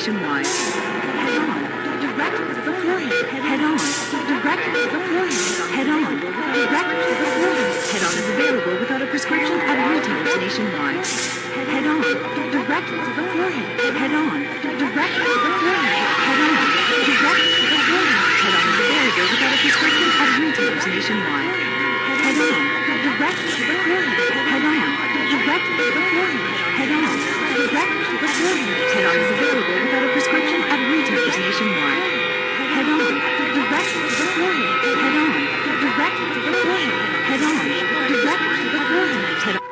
nationwide. Head on, directly to the forehead. Head on, directly to the forehead. Head on, directly to the forehead. Head on is available without a prescription at retailers nationwide. Head on, directly to the forehead. Head on, directly to the forehead. Head on, directly to the forehead. Head on is available without a prescription at retailers nationwide. Head on, directly to the forehead. Head on, directly to the forehead. Head on, directly to the forehead. Head on is available without a prescription at retailers nationwide. Head on, directly to the forehead. Head on, directly to the forehead. Head on, directly to the forehead. Head on.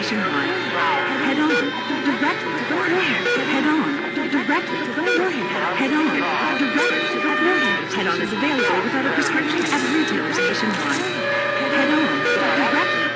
nationwide. Head on, directly to the forehead. Head on, directly to the forehead. Head on, directly to the forehead. Head on is available without a prescription at retailers nationwide. Head on, directly.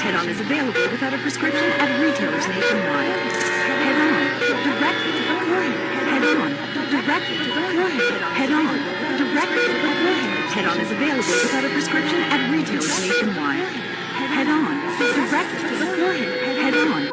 Head-on is available without a prescription at retailers nationwide. Head-on, directly to the forehead. Head-on, directly to the forehead. Head-on, directly to the forehead. Head-on is available without a prescription at retailers nationwide. Head-on, directly to the forehead. Head-on.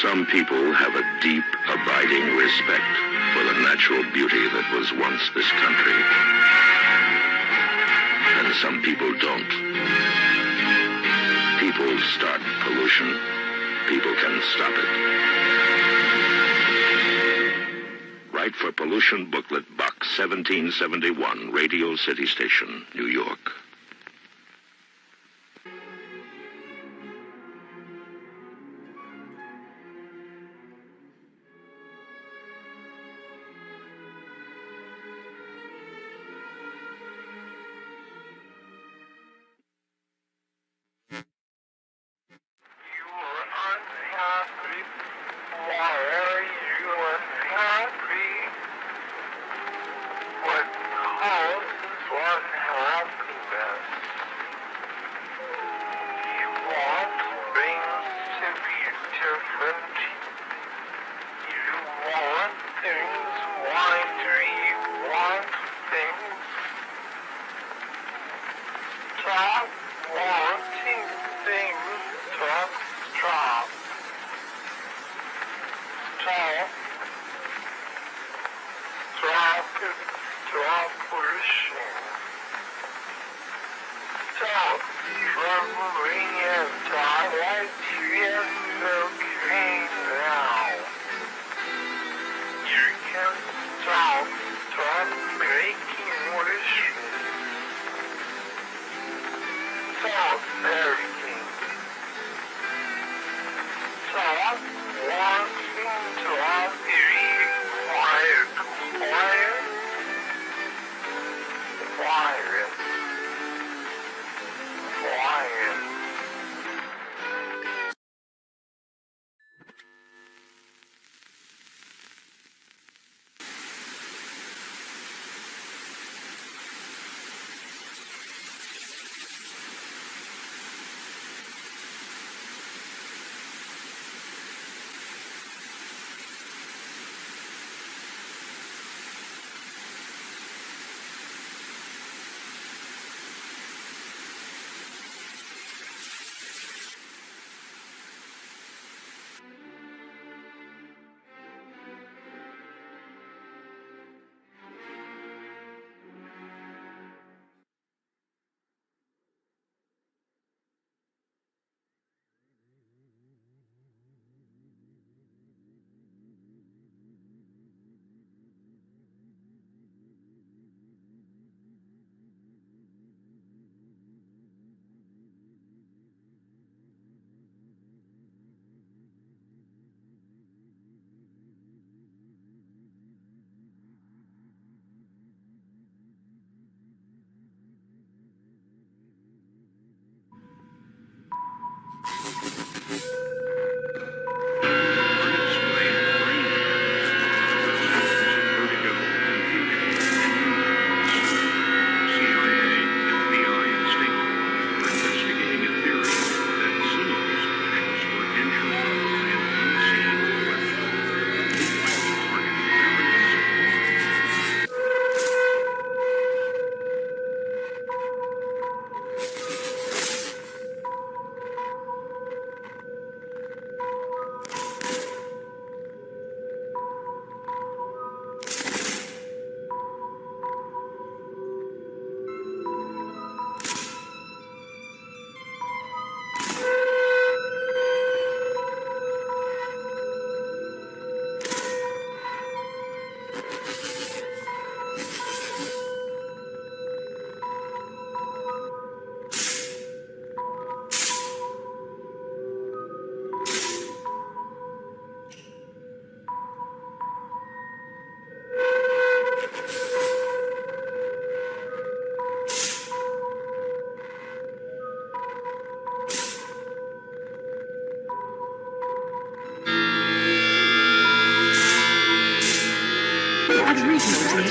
Some people have a deep, abiding respect for the natural beauty that was once this country. And some people don't. People start pollution. People can stop it. Write for Pollution Booklet Box 1771, Radio City Station, New York.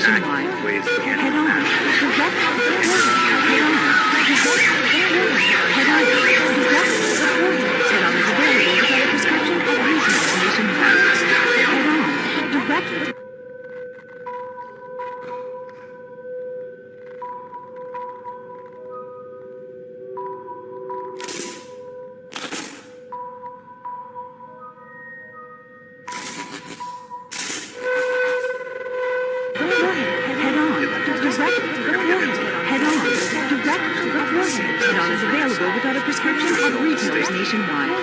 nationwide. Head on. Direct to the forehead. Head on. Head on. Direct to the forehead. Head on is available without a prescription at retail nationwide. Head on. Direct to directly to the forehead. Head on, directly to the forehead. Head on is available without a prescription at retailers nationwide.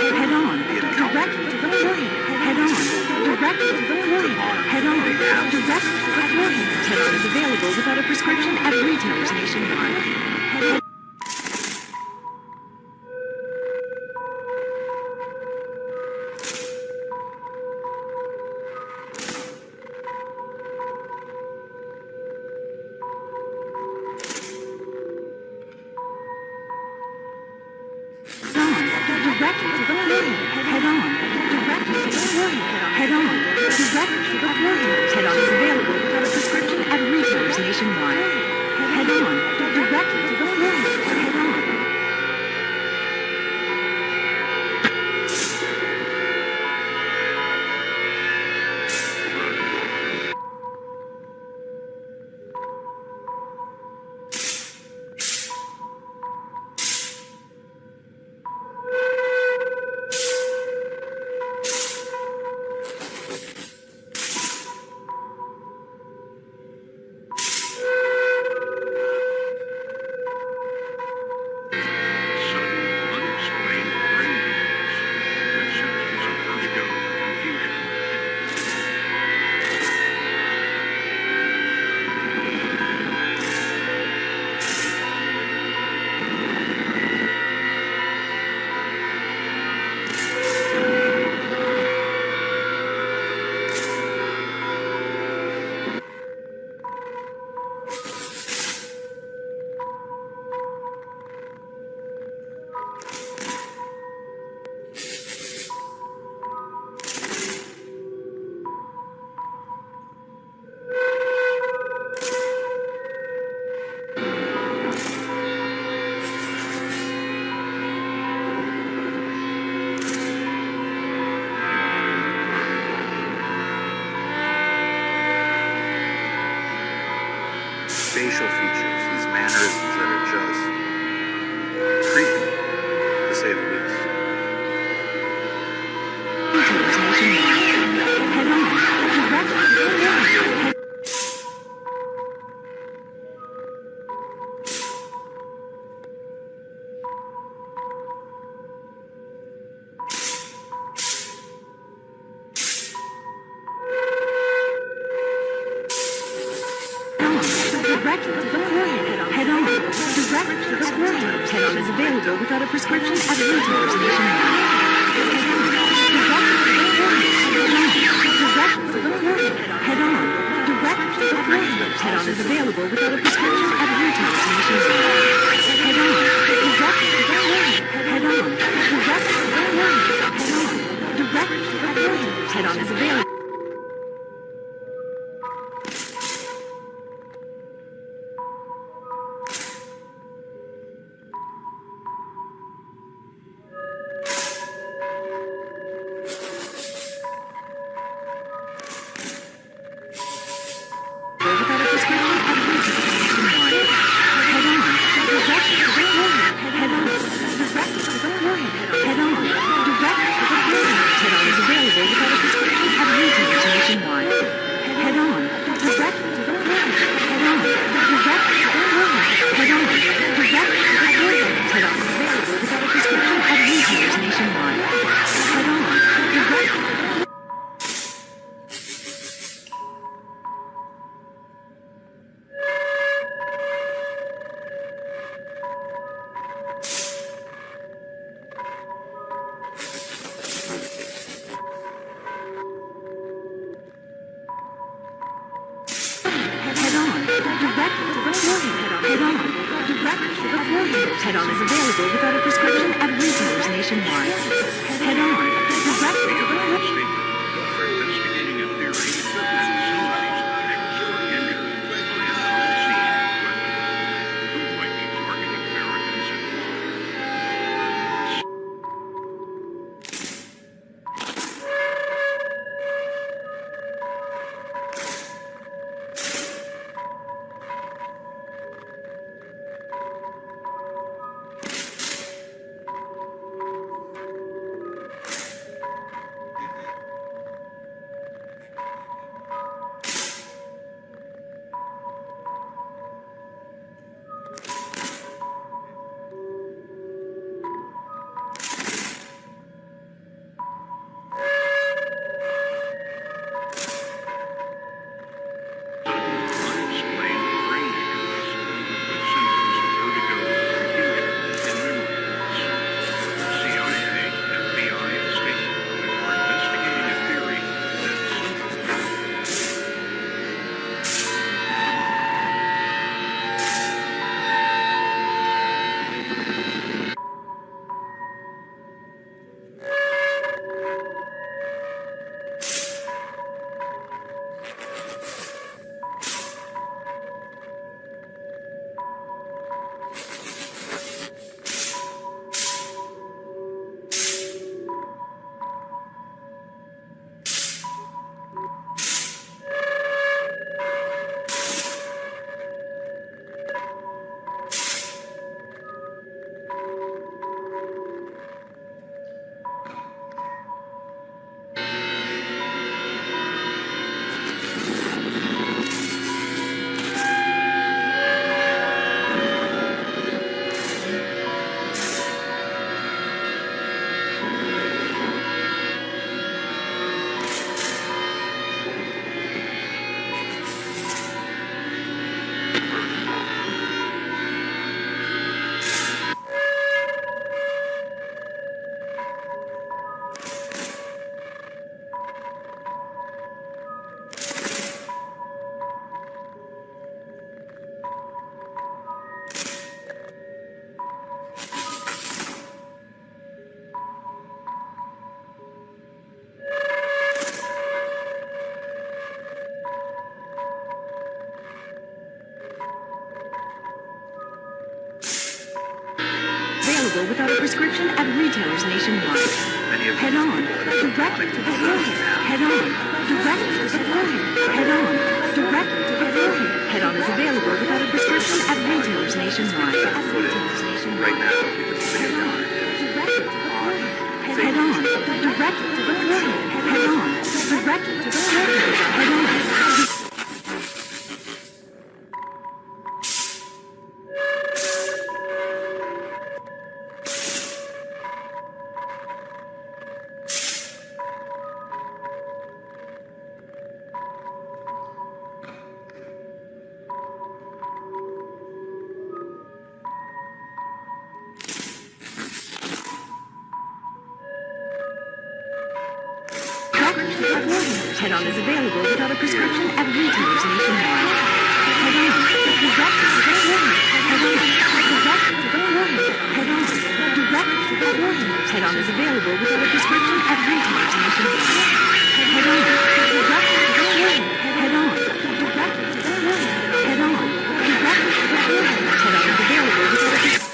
Head on, directly to the forehead. Head on, directly to the forehead. Head on, directly to the forehead. Head on is available without a prescription at retailers nationwide. Head directly to the forehead. Head on, directly to the forehead. Head on, directly to the forehead. Head on is available without a prescription at retailers nationwide. Head on, directly to the forehead. Head on. Facial features, these mannerisms that are just creepy, to say the least. Head on, directly to the forehead. Directly to the forehead. Head on, directly to the forehead. Head on is available without a prescription at retailers nationwide. Directly to the forehead. Head on, directly to the forehead. Head on is available without a prescription at retailers nationwide. Head on, directly to the forehead. Head on, directly to the forehead. Head on, directly to the forehead. Head on is available. Head on is available without a prescription at retailers nationwide. Head on, directly to the forehead. We're investigating a theory that somebody's legs were injured by an unseen weapon. Who might be targeting Americans and why? available without a prescription at retailers nationwide. Head on, directly to the forehead. Head on, directly to the forehead. Head on, directly to the forehead. Head on is available without a prescription at retailers nationwide. Right now, because the video down. Head on, directly to the forehead. Head on, directly to the forehead. Head on. Head on is available without a prescription at retailers nationwide. Head on, directly to the forehead. Head on, directly to the forehead. Head on, directly to the forehead. Head on is available without a prescription at retailers nationwide. Head on, directly to the forehead. Head on, directly to the forehead. Head on, directly to the forehead. Head on is available without a prescription.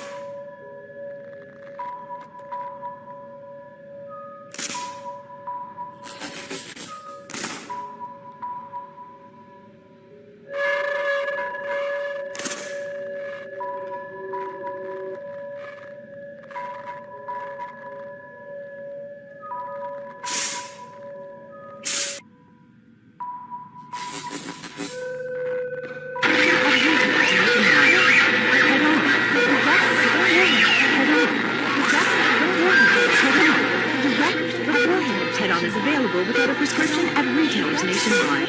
Head on is available without a prescription at retailers nationwide.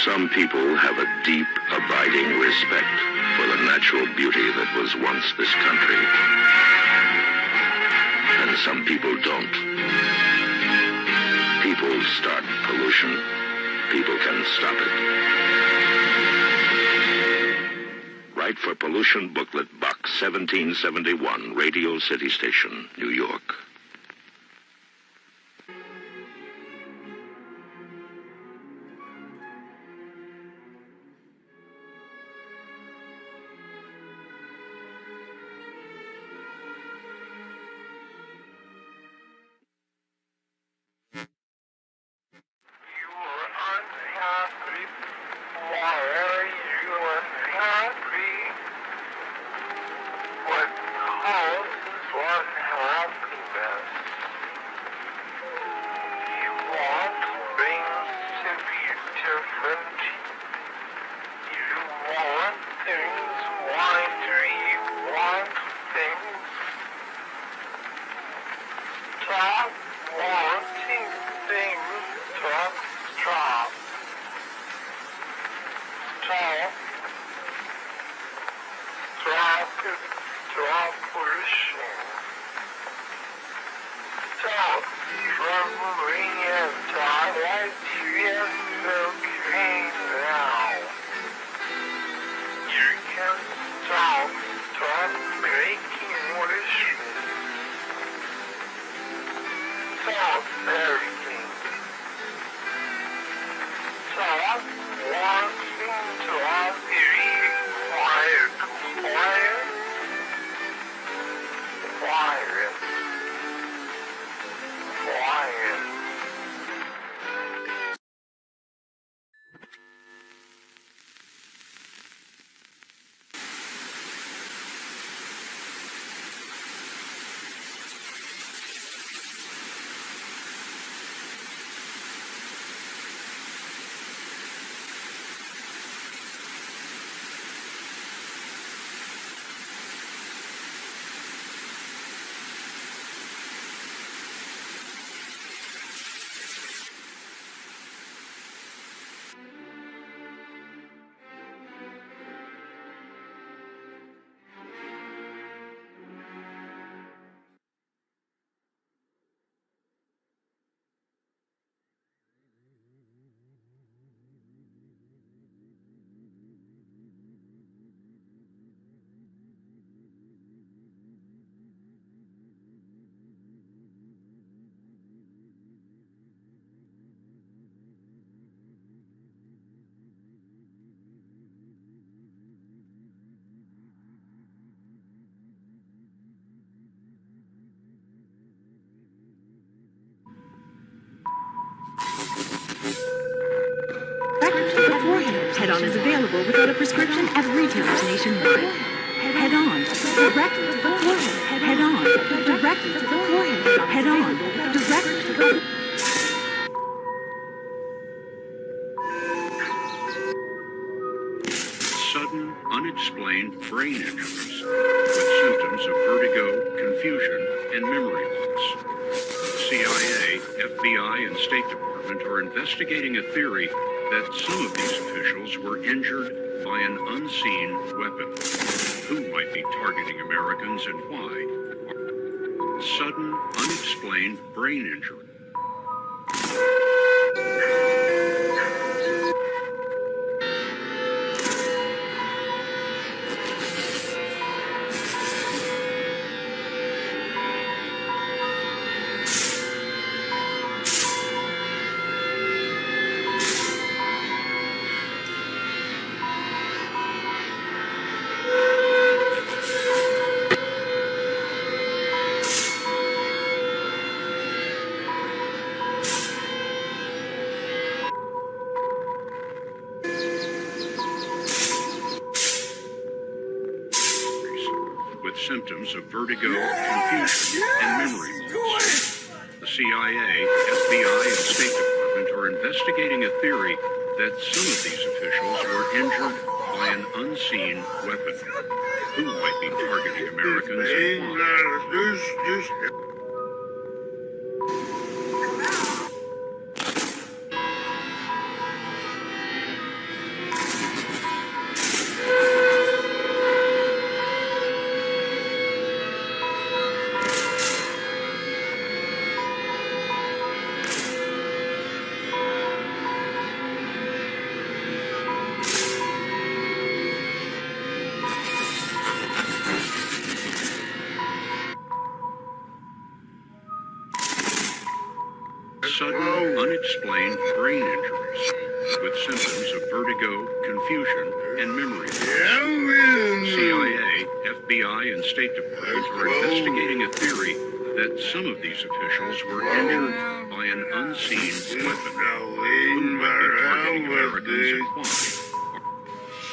Some people have a deep, abiding respect for the natural beauty that was once this country. And some people don't. People start pollution. People can stop it. Write for Pollution Booklet Box 1771, Radio City Station, New York. Head-on is available without a prescription at retailers nationwide. Head-on, directly to the forehead. Head-on, directly to the forehead. Head-on, directly to the... Sudden, unexplained brain injuries with symptoms of vertigo, confusion, and memory loss. The CIA, FBI, and State Department are investigating a theory that some of these officials were injured by an unseen weapon. Who might be targeting Americans and why? Sudden, unexplained brain injury. Symptoms of vertigo, confusion, and memory loss. The CIA, FBI, and State Department are investigating a theory that some of these officials were injured by an unseen weapon. Who might be targeting Americans and why? Sudden, unexplained brain injuries with symptoms of vertigo, confusion, and memory loss. CIA, FBI, and State Department are investigating a theory that some of these officials were injured by an unseen weapon. Who might be targeting Americans and why?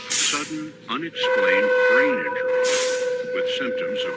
Sudden, unexplained brain injuries with symptoms of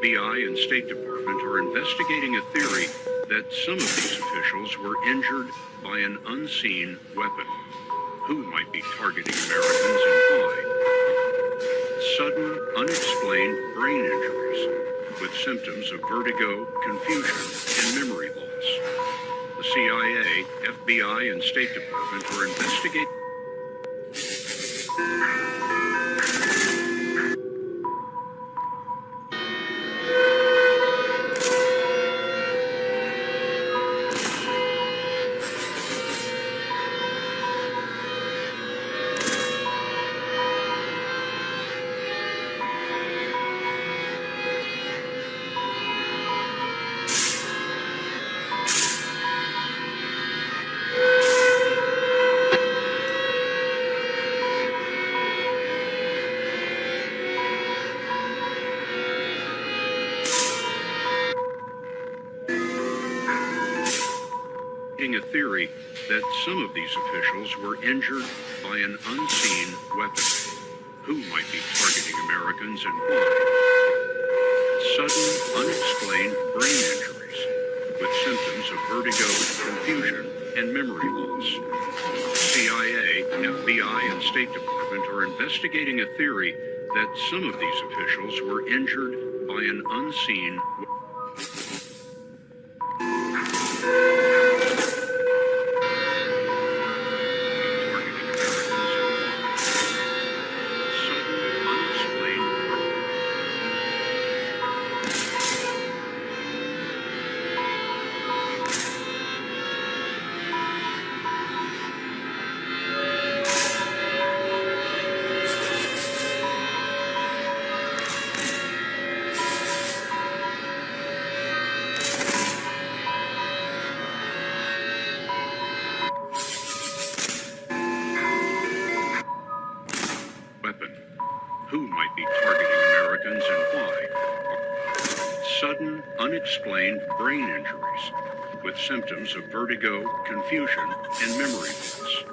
FBI and State Department are investigating a theory that some of these officials were injured by an unseen weapon. Who might be targeting Americans and why? Sudden, unexplained brain injuries with symptoms of vertigo, confusion, and memory loss. The CIA, FBI, and State Department are investigating a theory that some of these officials were injured by an unseen weapon. Who might be targeting Americans and why? Sudden, unexplained brain injuries with symptoms of vertigo, confusion, and memory loss. CIA, FBI, and State Department are investigating a theory that some of these officials were injured by an unseen weapon. Sudden, sudden, unexplained brain injuries with symptoms of vertigo, confusion, and memory loss.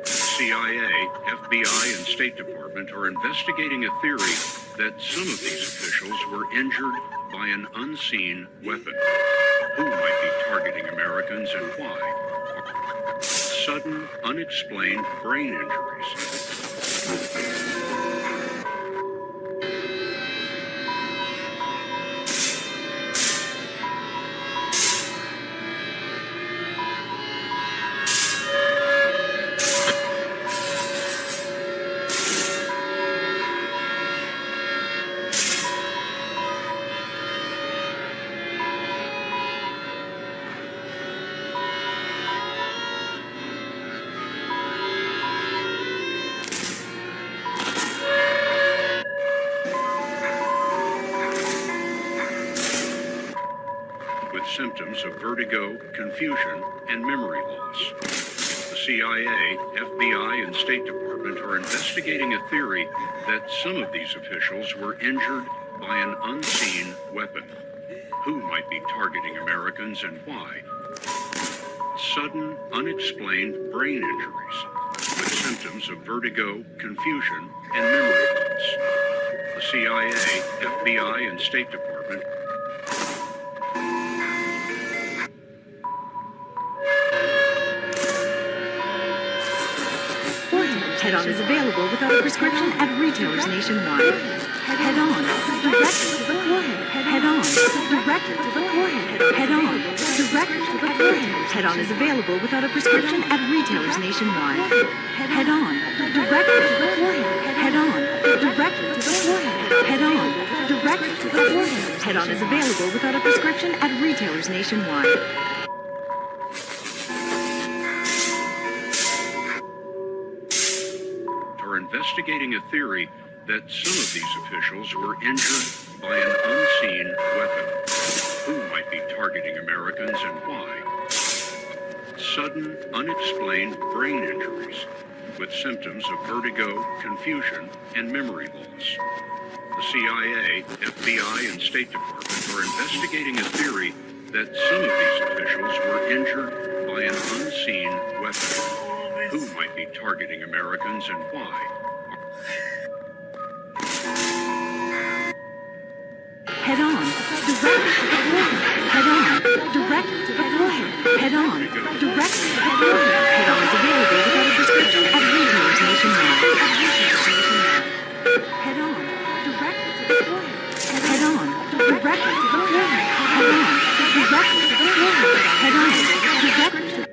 The CIA, FBI, and State Department are investigating a theory that some of these officials were injured by an unseen weapon. Who might be targeting Americans and why? Sudden, unexplained brain injuries. Symptoms of vertigo, confusion, and memory loss. The CIA, FBI, and State Department are investigating a theory that some of these officials were injured by an unseen weapon. Who might be targeting Americans and why? Sudden, unexplained brain injuries with symptoms of vertigo, confusion, and memory loss. The CIA, FBI, and State Department Head-On is available without a prescription at retailers nationwide. Head-On, directly to the forehead. Head-On, directly to the forehead. Head-On, directly to the forehead. Head-On is available without a prescription at retailers nationwide. Head-On, directly to the forehead. Head-On, directly to the forehead. Head-On, directly to the forehead. Head-On is available without a prescription at retailers nationwide. investigating a theory that some of these officials were injured by an unseen weapon. Who might be targeting Americans and why? Sudden, unexplained brain injuries with symptoms of vertigo, confusion, and memory loss. The CIA, FBI, and State Department are investigating a theory that some of these officials were injured by an unseen weapon. Who might be targeting Americans and why? Head on, directly to the forehead. Head on, directly to the forehead. Head on, directly to the forehead. Head on is available without a prescription at retailers nationwide. Head on, directly to the forehead. Head on, directly to the forehead. Head on, directly to the forehead. Head on, directly to the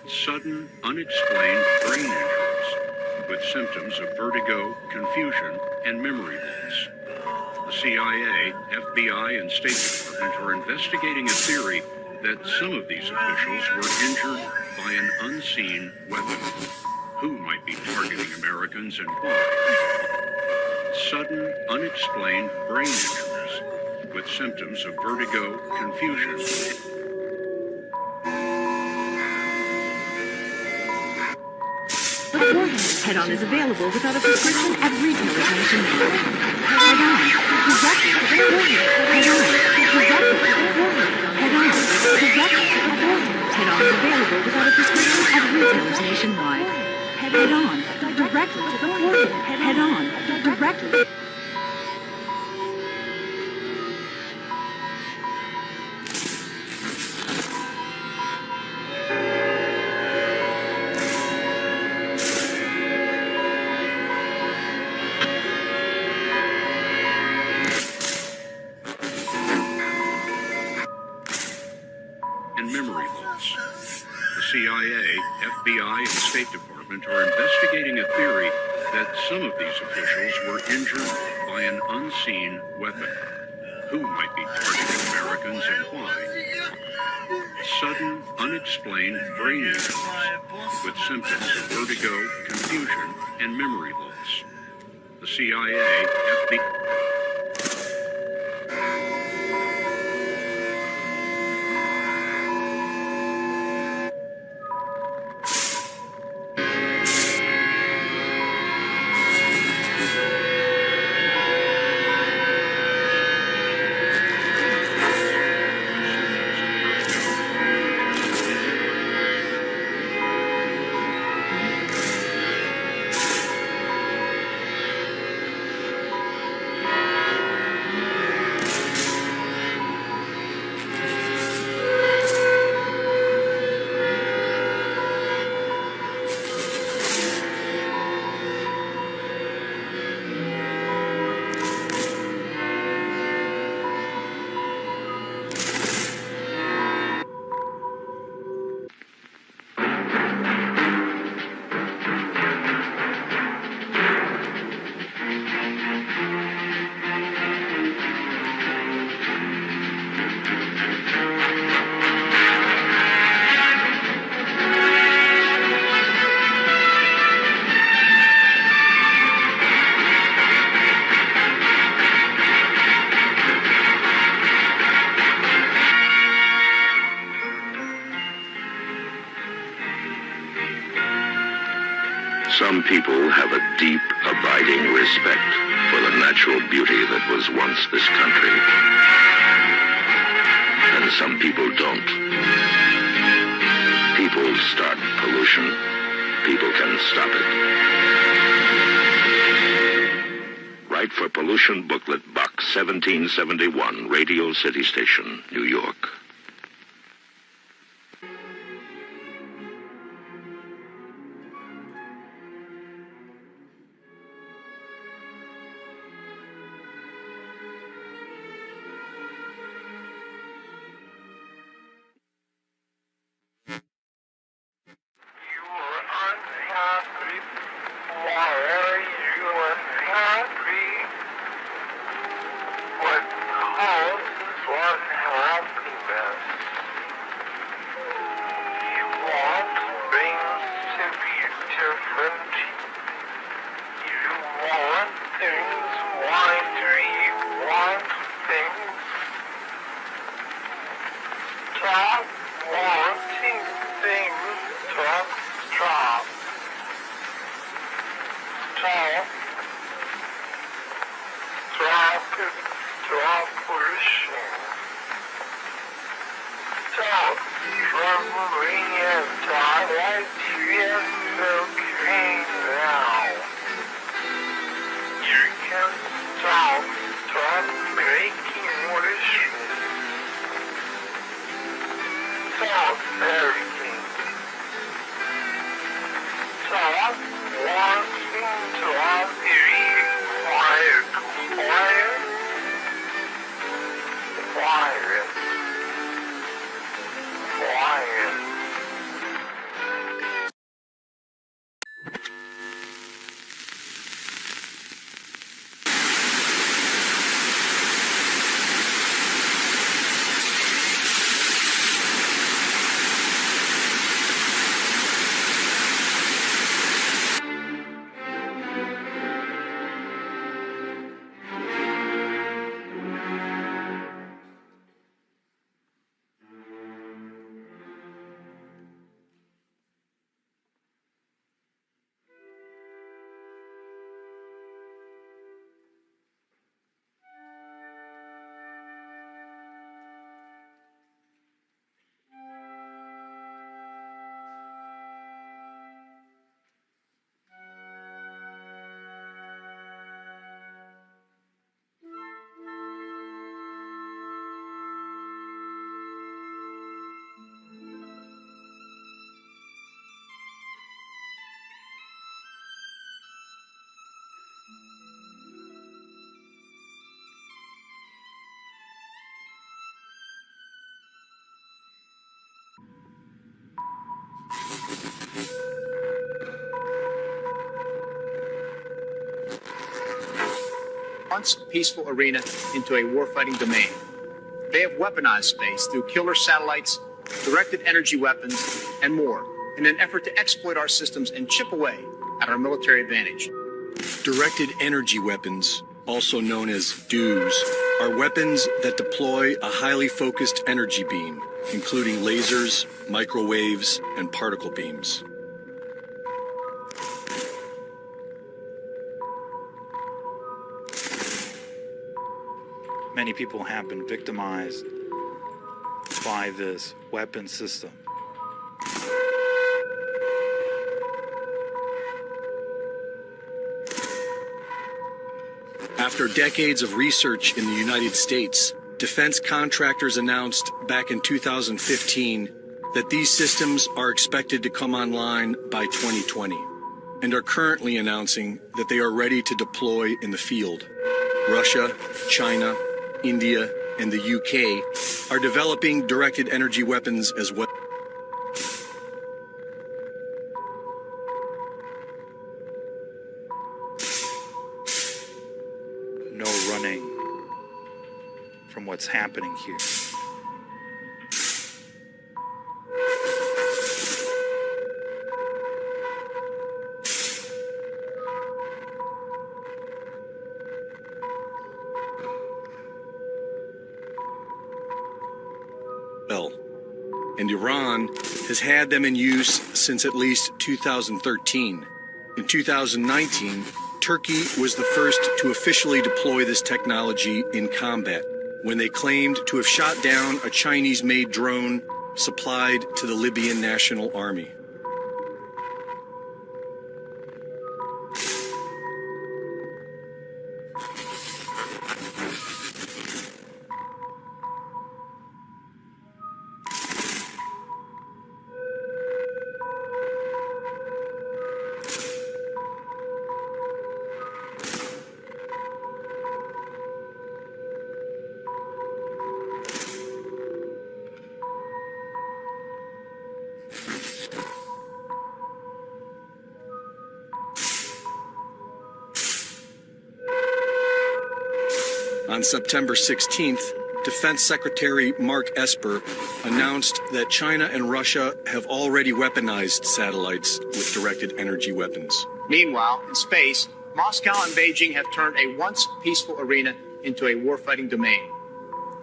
Sudden, unexplained brain injuries with symptoms of vertigo, confusion, and memory loss. The CIA, FBI, and State Department are investigating a theory that some of these officials were injured by an unseen weapon. Who might be targeting Americans and why? Sudden, unexplained brain injuries with symptoms of vertigo, confusion, Head on is available without a prescription at retailers nationwide. Head on, directly to the forehead. Head on, directly to the forehead. Head on, directly to the forehead. Head on is available without a prescription at retailers nationwide. Head on, directly to the forehead. Head on, directly. CIA, FBI, and State Department are investigating a theory that some of these officials were injured by an unseen weapon. Who might be targeting Americans and why? Sudden, unexplained brain injuries with symptoms of vertigo, confusion, and memory loss. The CIA, FBI... Some people have a deep, abiding respect for the natural beauty that was once this country. And some people don't. People start pollution. People can stop it. Right for Pollution Booklet, Box 1771, Radio City Station, New York. Once peaceful arena into a warfighting domain. They have weaponized space through killer satellites, directed energy weapons, and more in an effort to exploit our systems and chip away at our military advantage. Directed energy weapons, also known as DOOs, are weapons that deploy a highly focused energy beam, including lasers, microwaves, and particle beams. Many people have been victimized by this weapon system. After decades of research in the United States, defense contractors announced back in 2015 that these systems are expected to come online by 2020, and are currently announcing that they are ready to deploy in the field. Russia, China, India, and the UK are developing directed energy weapons as well. No running from what's happening here. And Iran has had them in use since at least 2013, In 2019, Turkey was the first to officially deploy this technology in combat, when they claimed to have shot down a Chinese-made drone supplied to the Libyan National Army. On September 16th, Defense Secretary Mark Esper announced that China and Russia have already weaponized satellites with directed energy weapons. Meanwhile, in space, Moscow and Beijing have turned a once peaceful arena into a warfighting domain.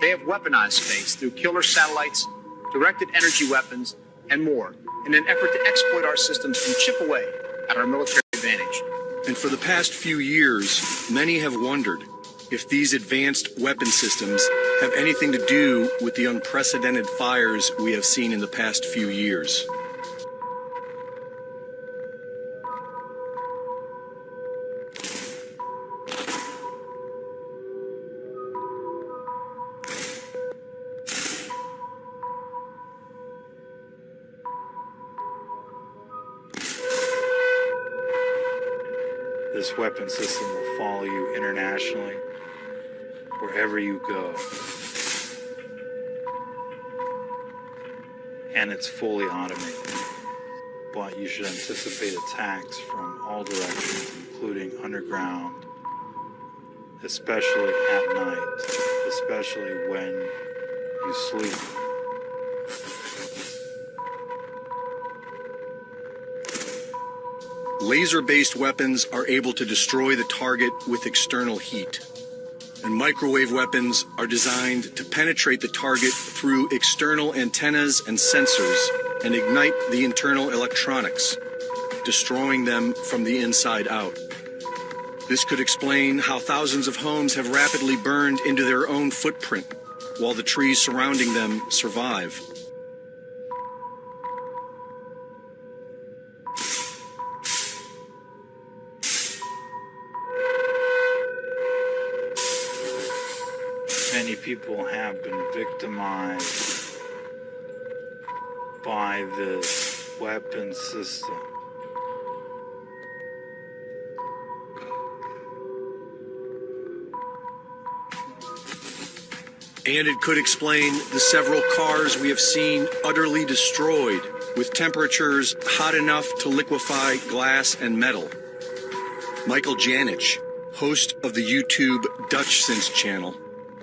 They have weaponized space through killer satellites, directed energy weapons, and more, in an effort to exploit our systems and chip away at our military advantage. And for the past few years, many have wondered if these advanced weapon systems have anything to do with the unprecedented fires we have seen in the past few years. This weapon system will follow you internationally, wherever you go. And it's fully automated. But you should anticipate attacks from all directions, including underground, especially at night, especially when you sleep. Laser-based weapons are able to destroy the target with external heat. And microwave weapons are designed to penetrate the target through external antennas and sensors and ignite the internal electronics, destroying them from the inside out. This could explain how thousands of homes have rapidly burned into their own footprint, while the trees surrounding them survive. Many people have been victimized by this weapon system. And it could explain the several cars we have seen utterly destroyed, with temperatures hot enough to liquefy glass and metal. Michael Janich, host of the YouTube Dutchsinse channel,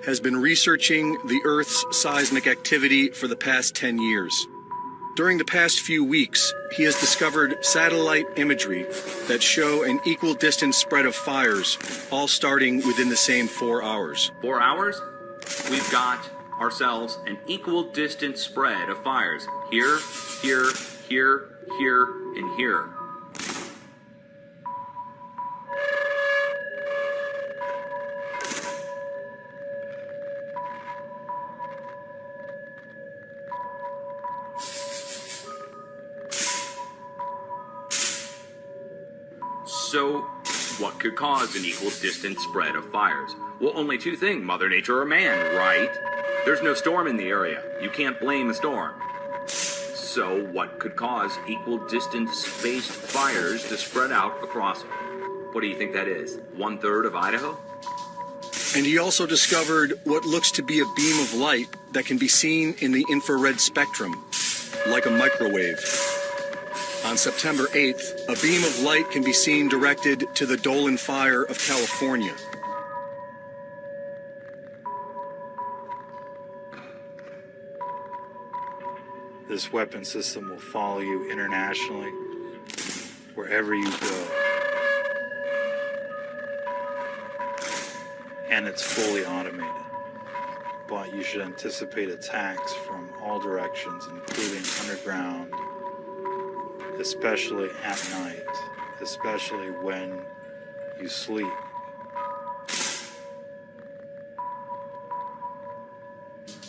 has been researching the Earth's seismic activity for the past 10 years. During the past few weeks, he has discovered satellite imagery that show an equal distance spread of fires, all starting within the same 4 hours. 4 hours? We've got ourselves an equal distance spread of fires. Here, here, here, here, and here. So, what could cause an equal distance spread of fires? Well, only two things, Mother Nature or man, right? There's no storm in the area. You can't blame the storm. So, what could cause equal distance spaced fires to spread out across, what do you think that is? 1/3 of Idaho? And he also discovered what looks to be a beam of light that can be seen in the infrared spectrum, like a microwave. On September 8th, a beam of light can be seen directed to the Dolan Fire of California. This weapon system will follow you internationally, wherever you go. And it's fully automated. But you should anticipate attacks from all directions, including underground, especially at night, especially when you sleep.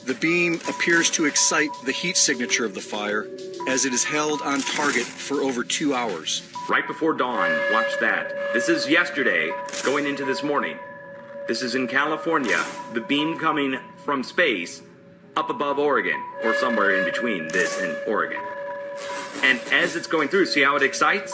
The beam appears to excite the heat signature of the fire as it is held on target for over 2 hours. Right before dawn, watch that. This is yesterday, going into this morning. This is in California, the beam coming from space up above Oregon, or somewhere in between this and Oregon. And as it's going through, see how it excites?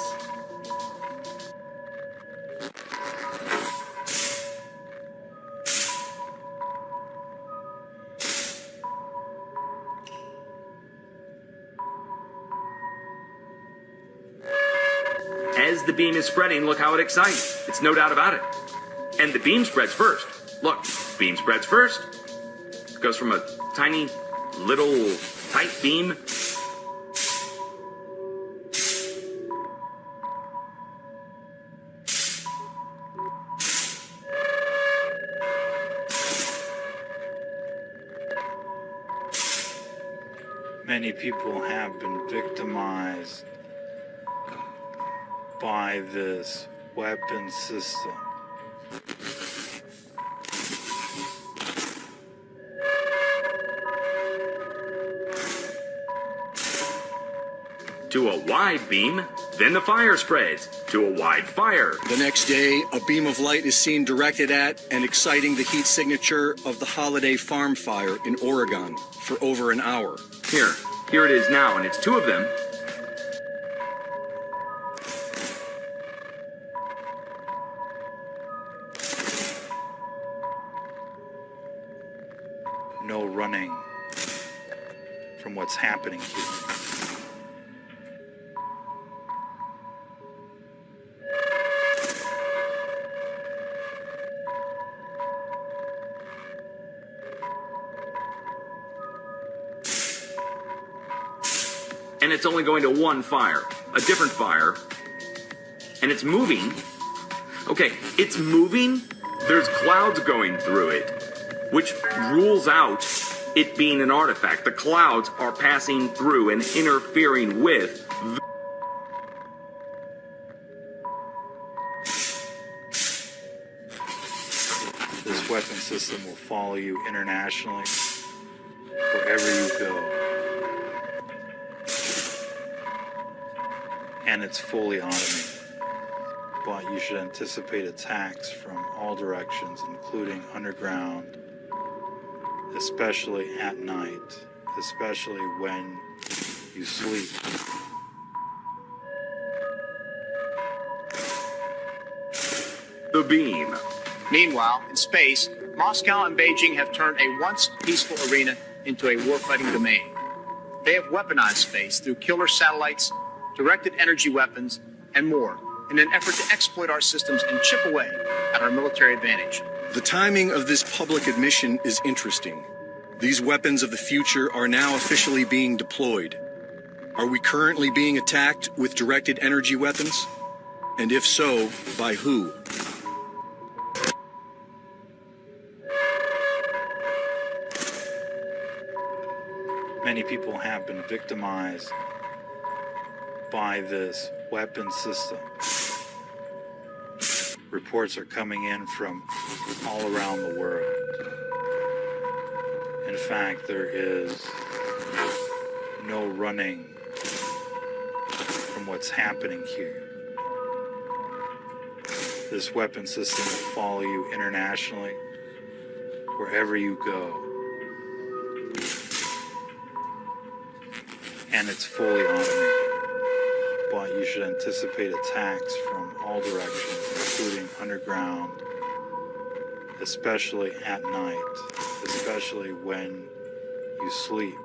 As the beam is spreading, look how it excites. It's no doubt about it. And the beam spreads first. Look, beam spreads first. It goes from a tiny, little, tight beam. Many people have been victimized by this weapon system. To a wide beam, then the fire spreads to a wide fire. The next day, a beam of light is seen directed at and exciting the heat signature of the holiday farm fire in Oregon for over an hour. Here it is now, and it's two of them. No running from what's happening here. And it's only going to one fire, a different fire, and it's moving. Okay, it's moving. There's clouds going through it, which rules out it being an artifact. The clouds are passing through and interfering with This weapon system will follow you internationally, wherever you go. And it's fully automated. But you should anticipate attacks from all directions, including underground, especially at night, especially when you sleep. the beam. Meanwhile, in space, Moscow and Beijing have turned a once peaceful arena into a warfighting domain. They have weaponized space through killer satellites, directed energy weapons, and more in an effort to exploit our systems and chip away at our military advantage. The timing of this public admission is interesting. These weapons of the future are now officially being deployed. Are we currently being attacked with directed energy weapons? And if so, by who? Many people have been victimized by this weapon system. Reports are coming in from all around the world. In fact, there is no running from what's happening here. This weapon system will follow you internationally, wherever you go. And it's fully automated. But you should anticipate attacks from all directions, including underground, especially at night, especially when you sleep.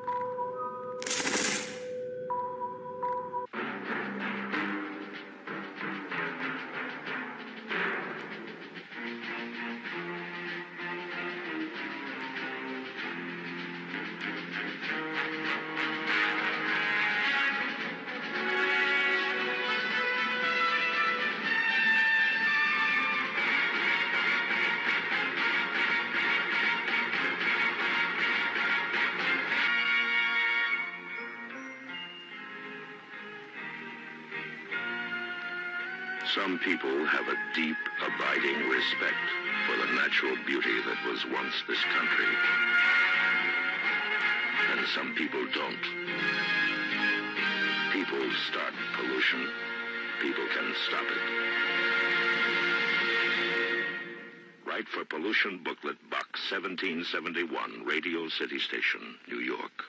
Some people have a deep, abiding respect for the natural beauty that was once this country. And some people don't. People start pollution. People can stop it. Right for Pollution Booklet, Box 1771, Radio City Station, New York.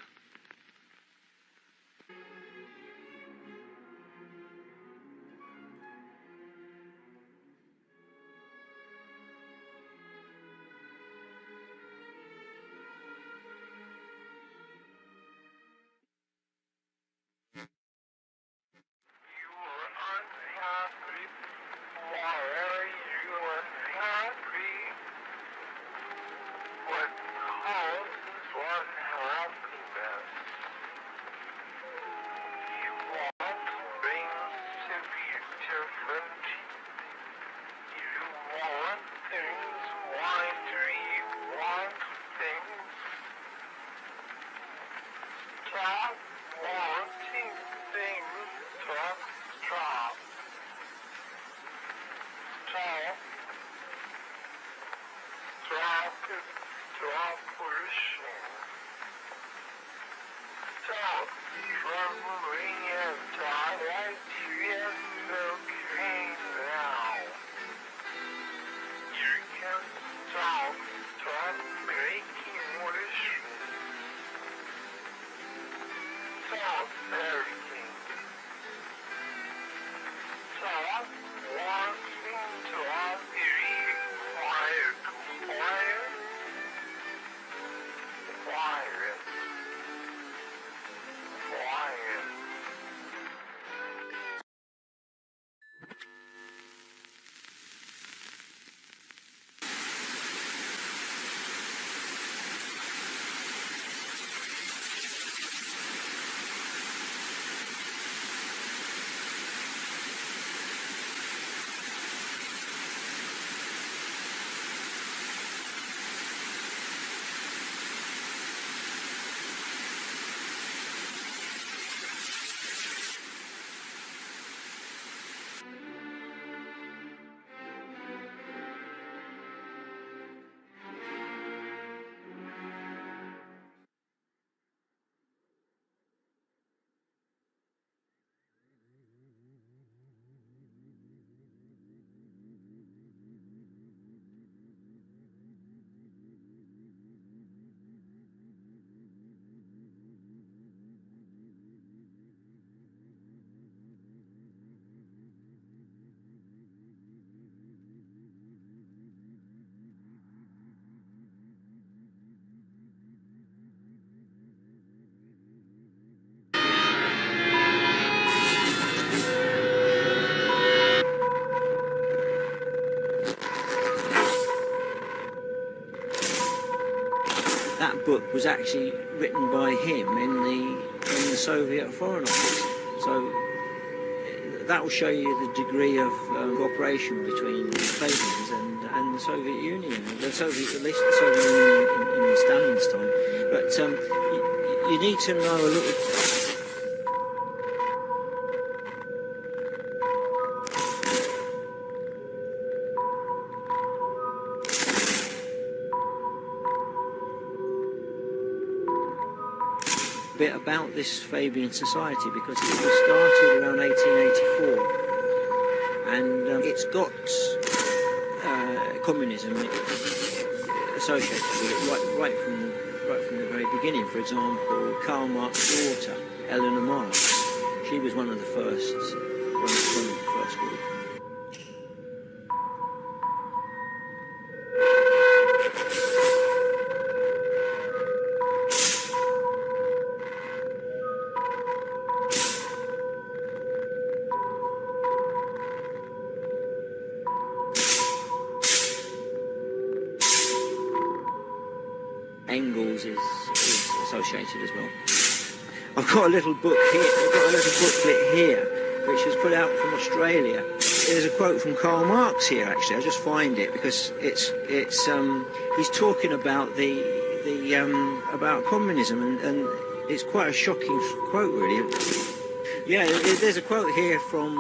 That book was actually written by him in the Soviet Foreign Office. So that will show you the degree of cooperation between Fabians and the Soviet Union, at least the Soviet Union in Stalin's time. But you need to know a little. Bit about this Fabian society, because it was started around 1884 and it's got communism associated with it right from the very beginning. For example, Karl Marx's daughter, Eleanor Marx, she was one of the first group. Engels is associated as well. I've got a little book here. I've got a little booklet here, which was put out from Australia. There's a quote from Karl Marx here. Actually, I'll just find it because it's he's talking about about communism, and it's quite a shocking quote, really. Yeah, there's a quote here from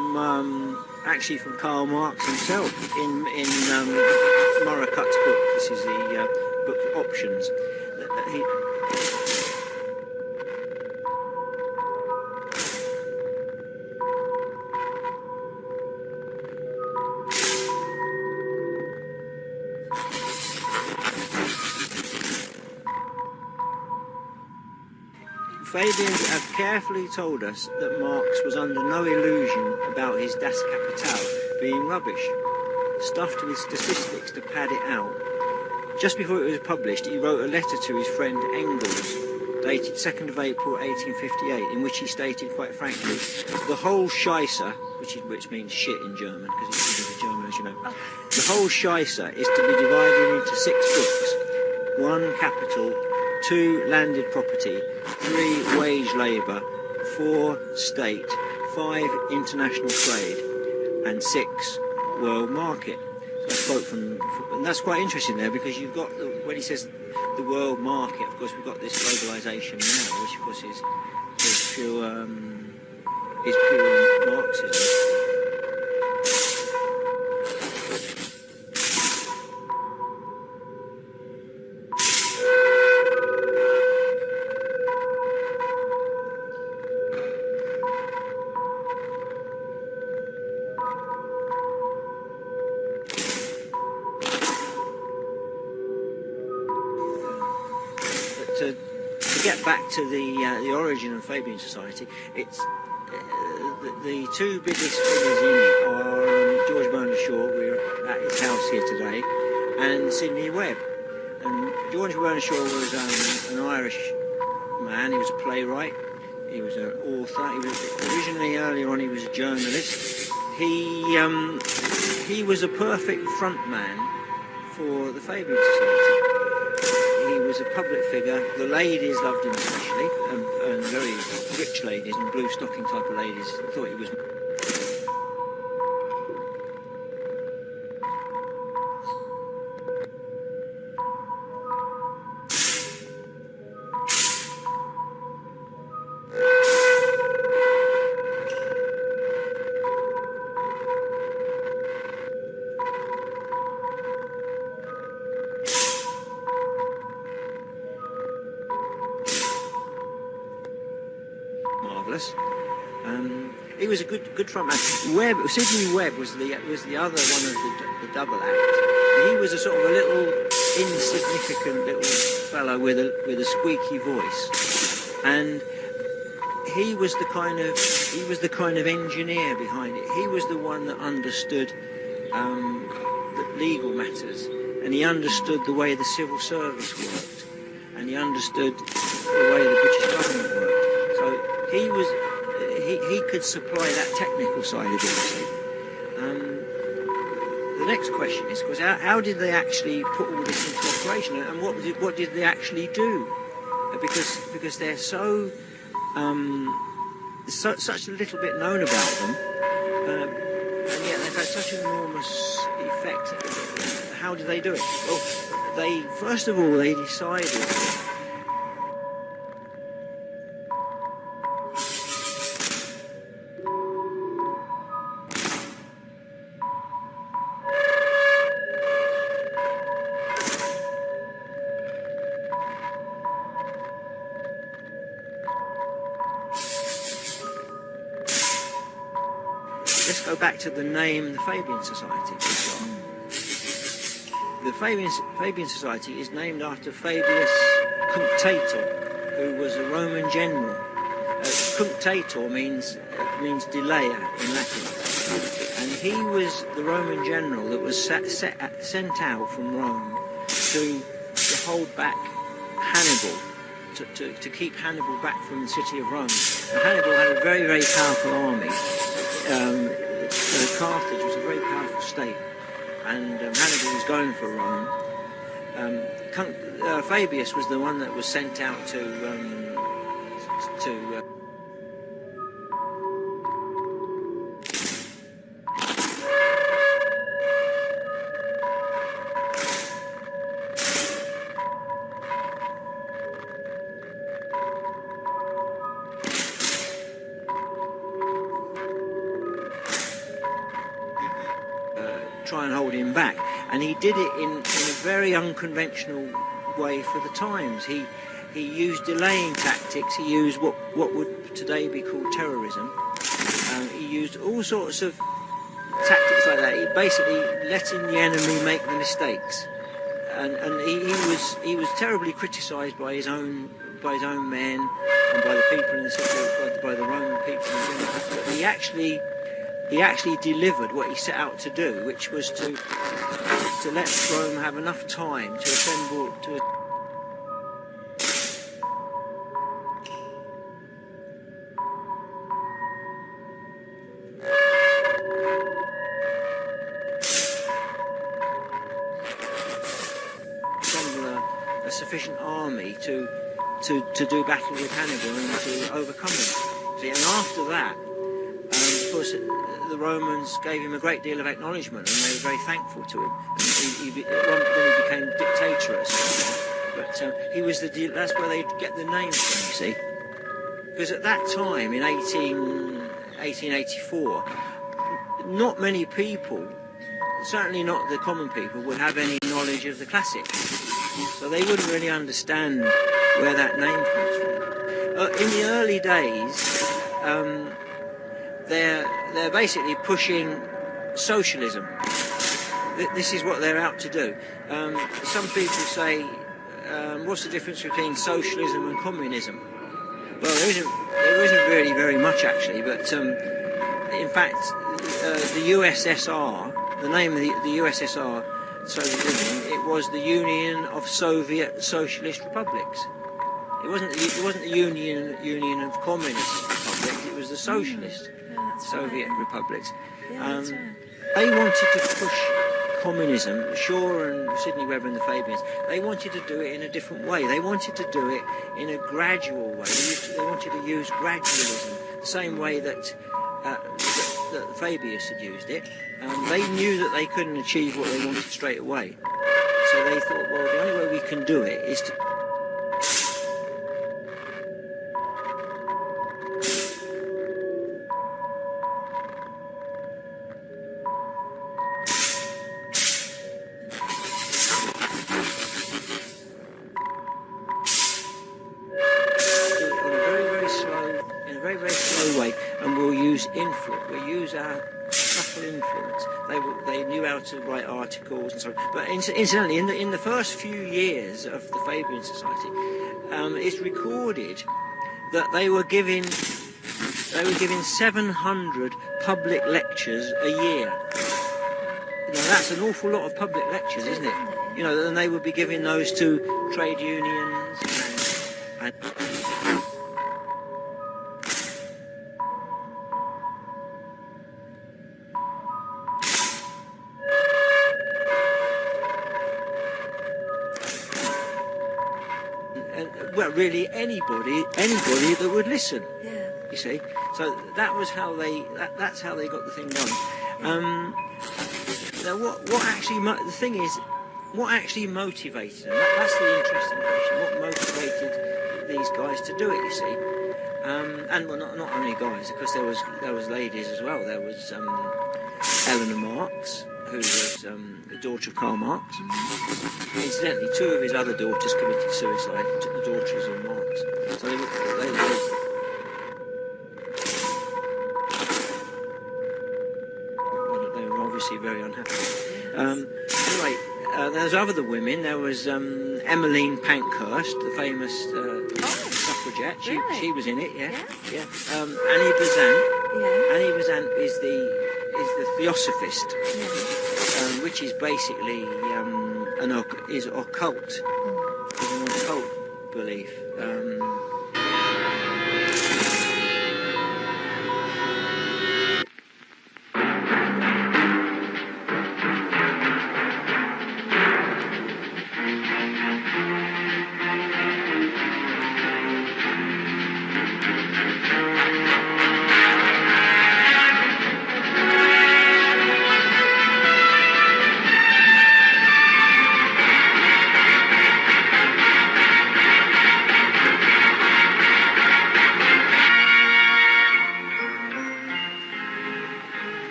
actually from Karl Marx himself in Morakut's book. This is the book Options. Fabians have carefully told us that Marx was under no illusion about his Das Kapital being rubbish, stuffed with statistics to pad it out. Just before it was published, he wrote a letter to his friend Engels, dated 2nd of April 1858, in which he stated quite frankly, the whole Scheisse, which means shit in German, because it's German as you know, the whole Scheisse is to be divided into 6 books, 1 capital, 2 landed property, 3 wage labour, 4 state, 5 international trade, and 6 world market. So I quote from, and that's quite interesting there, because you've got, when he says the world market, of course we've got this globalisation now, which of course is pure Marxism. To get back to the origin of Fabian Society, it's the 2 biggest figures in it are George Bernard Shaw, we're at his house here today, and Sidney Webb. And George Bernard Shaw was an Irish man. He was a playwright, he was an author, he was originally, earlier on, he was a journalist. He was a perfect front man for the Fabian Society. He was a public figure. The ladies loved him especially, and very rich ladies and blue stocking type of ladies thought he was. Marvellous. He was a good front man. Sidney Webb was the other one of the double act. He was a sort of a little insignificant little fellow with a squeaky voice, and he was the kind of engineer behind it. He was the one that understood the legal matters, and he understood the way the civil service worked, and he understood the way the British government worked. So he could supply that technical side of it, you see. The next question is, because how did they actually put all this into operation, and what did they actually do? Because they're so such a little bit known about them, and yet they've had such an enormous effect. How did they do it? Well, first of all they decided. Let's go back to the name, the Fabian Society. The Fabian Society is named after Fabius Cunctator, who was a Roman general. Cunctator means delayer in Latin, and he was the Roman general that was sent out from Rome to hold back Hannibal, to keep Hannibal back from the city of Rome. Now, Hannibal had a very, very powerful army. Carthage was a very powerful state, and Hannibal was going for Rome. Fabius was the one that was sent out to try and hold him back. And he did it in a very unconventional way for the times. He used delaying tactics. He used what would today be called terrorism. He used all sorts of tactics like that. He basically letting the enemy make the mistakes. And he was terribly criticised by his own men and by the people in the city, by the Roman people. But he actually delivered what he set out to do, which was to let Rome have enough time to assemble to. A sufficient army to do battle with Hannibal and to overcome him. See, and after that, of course, the Romans gave him a great deal of acknowledgement, and they were very thankful to him. And then he became dictatorous. But he was that's where they get the name from, you see. Because at that time, in 1884, not many people, certainly not the common people, would have any knowledge of the classics. So they wouldn't really understand where that name comes from. In the early days, they're basically pushing socialism. This is what they're out to do. Some people say, what's the difference between socialism and communism? Well, there isn't really very much actually, but in fact, the USSR, the name of the USSR, Soviet Union, it was the Union of Soviet Socialist Republics. It wasn't the Union of Communist Republics. It was the Socialist Soviet Republics. They wanted to push communism. Shaw and Sidney Webber and the Fabians. They wanted to do it in a different way. They wanted to do it in a gradual way. They wanted to use gradualism, the same way that Fabius had used it. They knew that they couldn't achieve what they wanted straight away. So they thought, well, the only way we can do it is to... in a very slow way, and we'll use influence. We'll use our subtle influence. They knew how to write articles and so on. But incidentally, in the first few years of the Fabian Society, it's recorded that they were giving 700 public lectures a year. You know, that's an awful lot of public lectures, isn't it? You know, and they would be giving those to trade unions and well, really anybody that would listen. Yeah. You see, so that was how that's how they got the thing done. Now, what actually the thing is, what actually motivated them? That's the interesting question. What motivated these guys to do it? You see, and well, not only guys, because there was ladies as well. There was Eleanor Marx, who was the daughter of Karl Marx. Incidentally, two of his other daughters committed suicide, the daughters of Marx. So they were obviously very unhappy. Anyway, there's other women. There was Emmeline Pankhurst, the famous suffragette. She was in it, yeah. Annie Besant. Yeah. Annie Besant is the Theosophist, which is basically is occult, is an occult belief.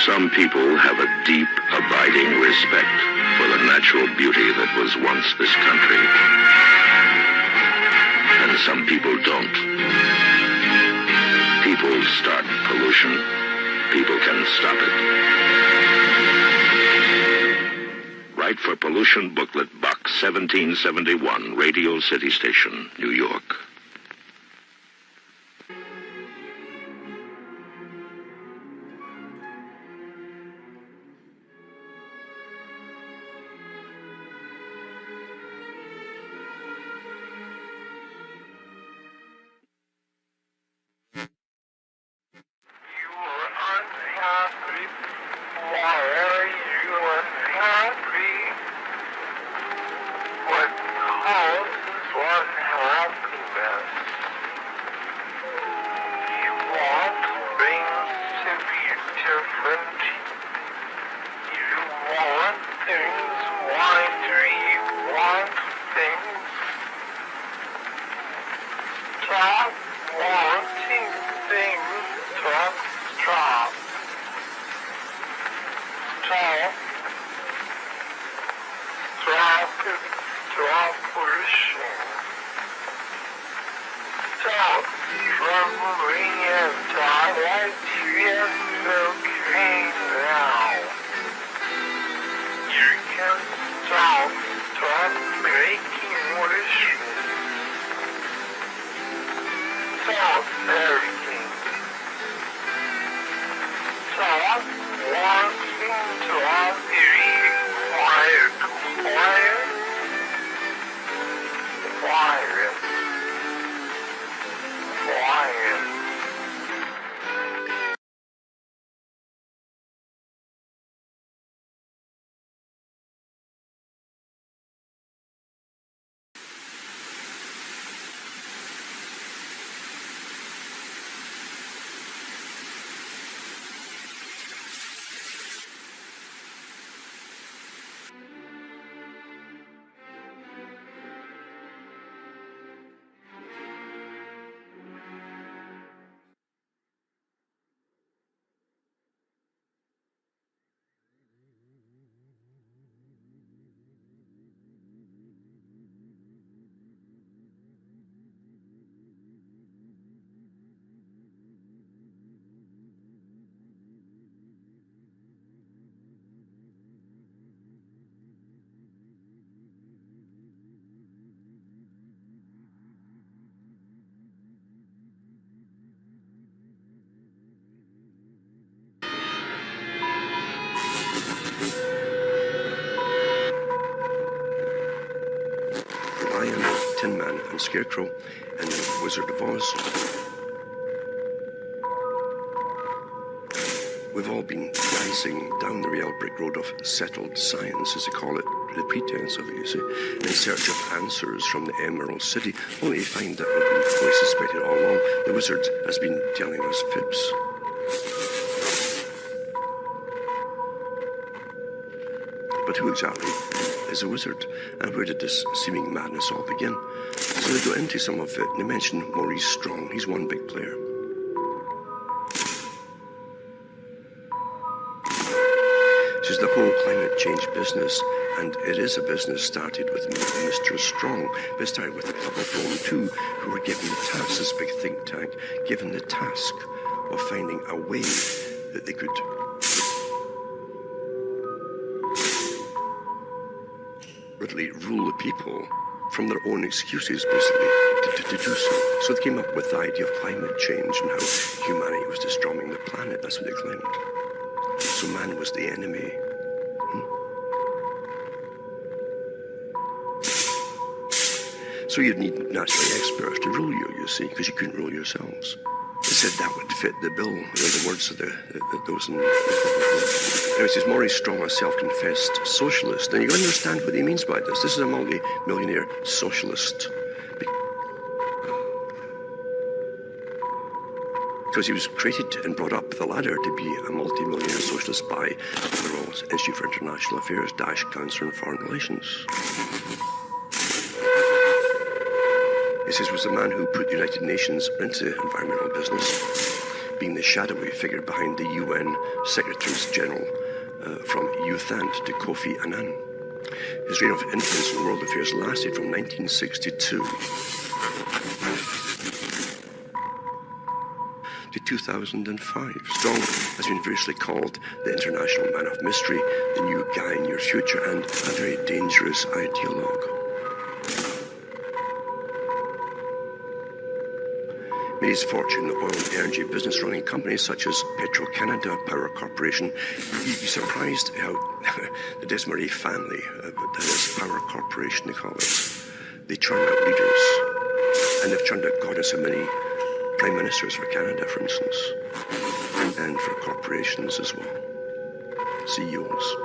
Some people have a deep, abiding respect for the natural beauty that was once this country. And some people don't. People start pollution. People can stop it. Right for Pollution Booklet, Box 1771, Radio City Station, New York. Scarecrow and the Wizard of Oz. We've all been dancing down the real brick road of settled science, as they call it, the pretense of it, you see, in search of answers from the Emerald City, only to find that we've been fully suspected all along. The Wizard has been telling us fibs. But who exactly is a wizard, and where did this seeming madness all begin? So they go into some of it, and they mention Maurice Strong. He's one big player. This is the whole climate change business, and it is a business started with Mr. Strong, but it started with the Club of Rome too, who were given the task, this big think tank, given the task of finding a way that they could really rule the people from their own excuses, basically, to do so. So they came up with the idea of climate change and how humanity was destroying the planet. That's what they claimed. So man was the enemy. So you'd need naturally experts to rule you, you see, because you couldn't rule yourselves. They said that would fit the bill, the words of those in the Anyway, it says Maurice Strong, a self-confessed socialist. And you understand what he means by this. This is a multi-millionaire socialist. Because he was created and brought up the ladder to be a multi-millionaire socialist by the Royal Institute for International Affairs - Council on Foreign Relations. He says was the man who put the United Nations into environmental business. being the shadowy figure behind the UN Secretaries General from Youthant to Kofi Annan. His reign of influence in world affairs lasted from 1962 to 2005. Strong has been variously called the international man of mystery, the new guy in your future, and a very dangerous ideologue. Made his fortune in the oil and energy business, running companies such as Petro-Canada Power Corporation. You'd be surprised how the Desmarais family, that is Power Corporation they call it, they churn out leaders. And they've churned out God knows how many prime ministers for Canada, for instance, and for corporations as well, CEOs.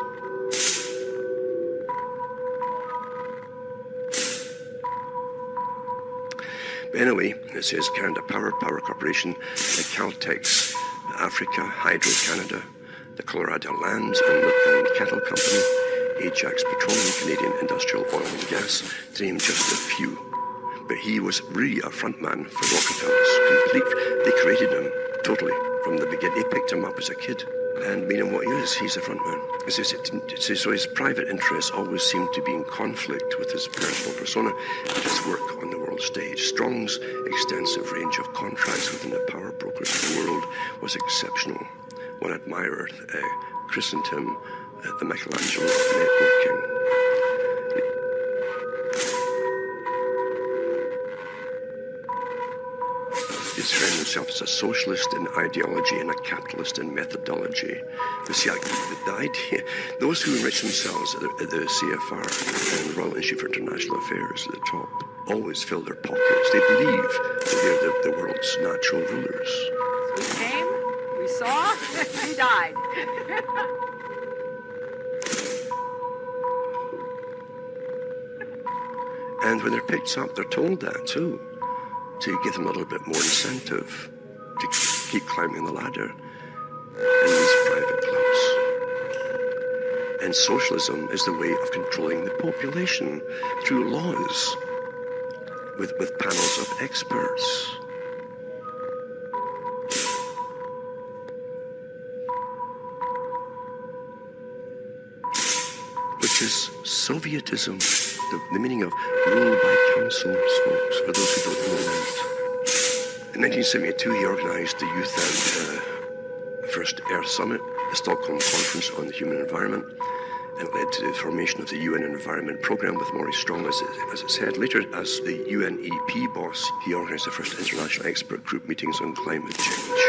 But anyway, it says Canada Power Corporation, the Caltex Africa, Hydro Canada, the Colorado Lands and Cattle Company, Ajax Petroleum, Canadian Industrial Oil and Gas, to name just a few. But he was really a front man for Rockefellers. They created him totally from the beginning. They picked him up as a kid and made him what he is. He's a front man. So his private interests always seemed to be in conflict with his personal persona and his work on the world stage. Strong's extensive range of contracts within the power brokers of the world was exceptional. One admirer christened him the Michelangelo of networking. He described himself as a socialist in ideology and a capitalist in methodology. You see, the idea, those who enrich themselves at the CFR and the Royal Institute for International Affairs at the top always fill their pockets. They believe that they're the world's natural rulers. We came, we saw, we died. And when they're picked up, they're told that too, to give them a little bit more incentive to keep climbing the ladder in these private clubs. And socialism is the way of controlling the population through laws with panels of experts. Which is Sovietism, the meaning of rule by councils, folks, for those who don't know that. In 1972, he organized the Youth and First Earth Summit, the Stockholm Conference on the Human Environment, and it led to the formation of the UN Environment Programme with Maurice Strong as its head. Later, as the UNEP boss, he organized the first international expert group meetings on climate change.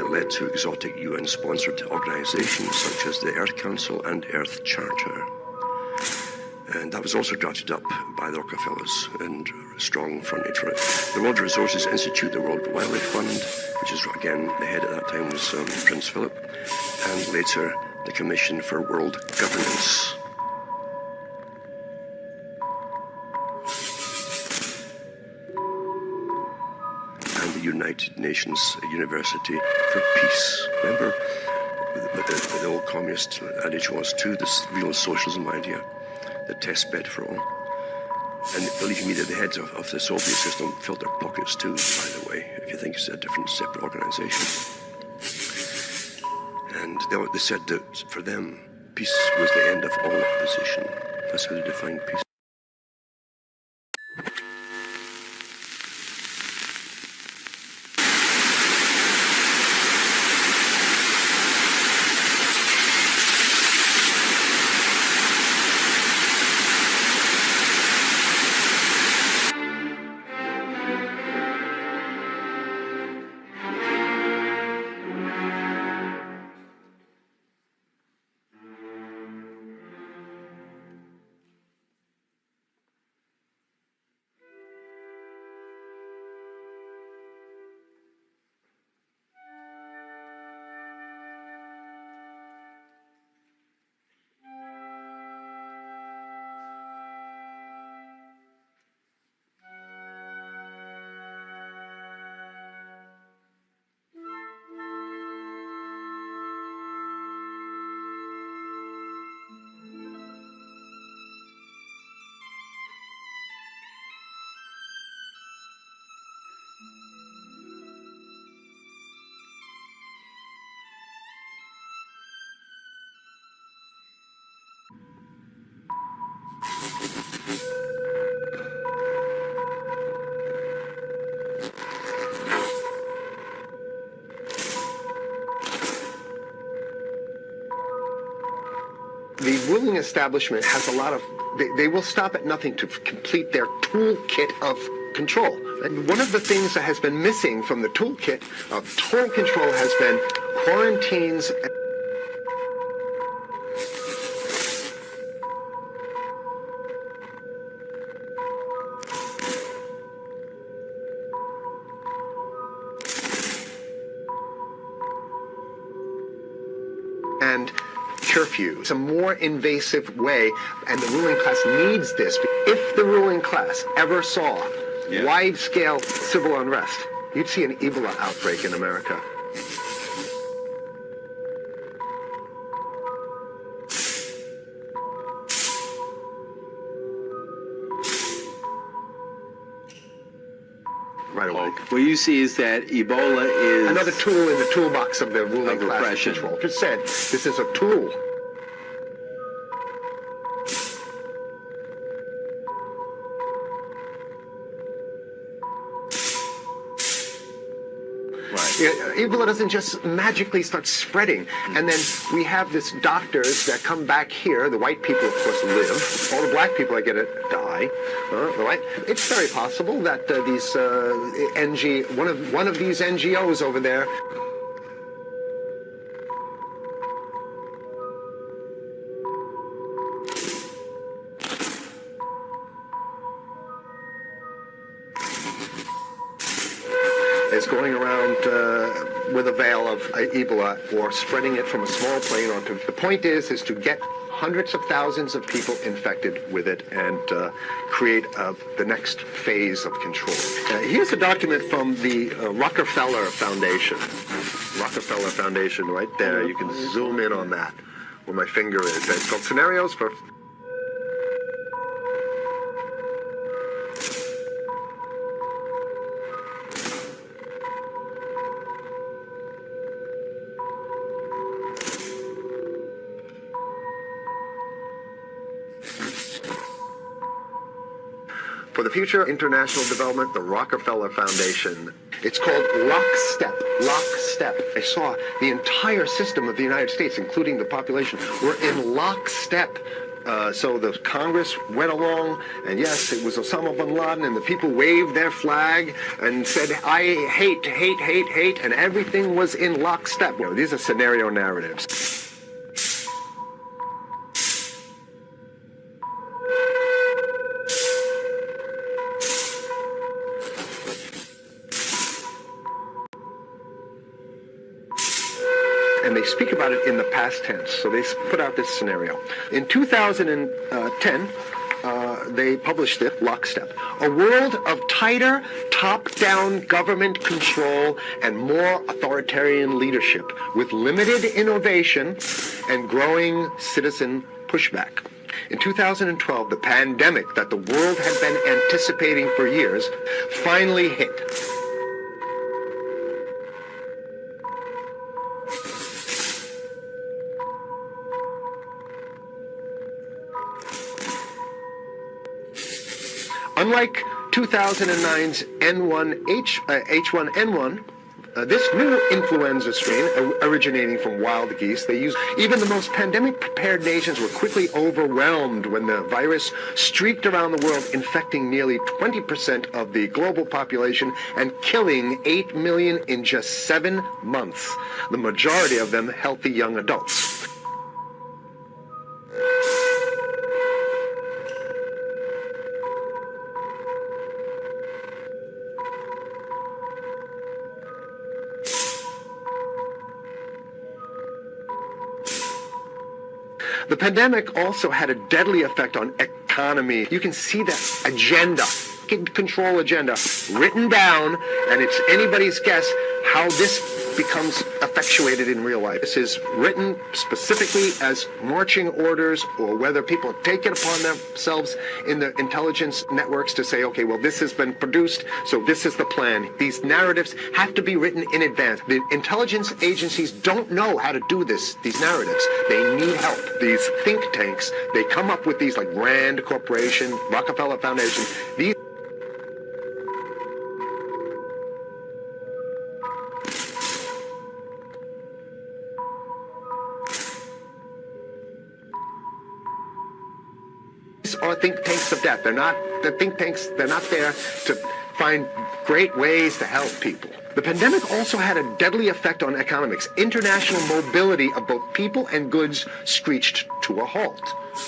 Led to exotic UN-sponsored organizations such as the Earth Council and Earth Charter. And that was also drafted up by the Rockefellers and Strong fronted for it. The World Resources Institute, the World Wildlife Fund, which is, again, the head at that time was Prince Philip, and later the Commission for World Governance. United Nations University for Peace. Remember what the old communist adage was too, this real socialism idea, the test bed for all. And believe me, that the heads of the Soviet system filled their pockets too, by the way, if you think it's a different separate organization. And they said that for them, peace was the end of all opposition. That's how they defined peace. the ruling establishment has a lot of, they will stop at nothing to complete their toolkit of control. And one of the things that has been missing from the toolkit of total control has been quarantines. And curfew. It's a more invasive way, and the ruling class needs this. If the ruling class ever saw wide-scale civil unrest, you'd see an Ebola outbreak in America. Right away. What you see is that Ebola is another tool in the toolbox of the ruling class repression. control. Just said, this is a tool. Ebola doesn't just magically start spreading. And then we have this doctors that come back here. The white people, of course, live. All the black people, I get it, die. Right? It's very possible that these one of these NGOs over there. Is going around with a veil of Ebola or spreading it from a small plane onto. The point is to get hundreds of thousands of people infected with it and create the next phase of control. Here's a document from the Rockefeller Foundation. Rockefeller Foundation right there. You can zoom in on that where my finger is. It's called Scenarios for... For the future international development, the Rockefeller Foundation. It's called Lockstep. Lockstep. I saw the entire system of the United States, including the population, were in lockstep. So the Congress went along, and yes, it was Osama bin Laden, and the people waved their flag and said, I hate, hate, hate, hate, and everything was in lockstep. You know, these are scenario narratives. And they speak about it in the past tense. So they put out this scenario. In 2010, they published it, Lockstep. A world of tighter, top-down government control and more authoritarian leadership with limited innovation and growing citizen pushback. In 2012, the pandemic that the world had been anticipating for years finally hit. Unlike 2009's H1N1, this new influenza strain originating from wild geese, even the most pandemic-prepared nations were quickly overwhelmed when the virus streaked around the world, infecting nearly 20% of the global population and killing 8 million in just 7 months, the majority of them healthy young adults. The pandemic also had a deadly effect on economy. You can see that agenda, control agenda, written down, and it's anybody's guess how this becomes effectuated in real life. This is written specifically as marching orders, or whether people take it upon themselves in the intelligence networks to say, okay, well, this has been produced, so this is the plan. These narratives have to be written in advance. The intelligence agencies don't know how to do this, these narratives. They need help. These think tanks, they come up with these like Rand Corporation, Rockefeller Foundation. These are think tanks of death. They're not the think tanks. They're not there to find great ways to help people. The pandemic also had a deadly effect on economics. International mobility of both people and goods screeched to a halt,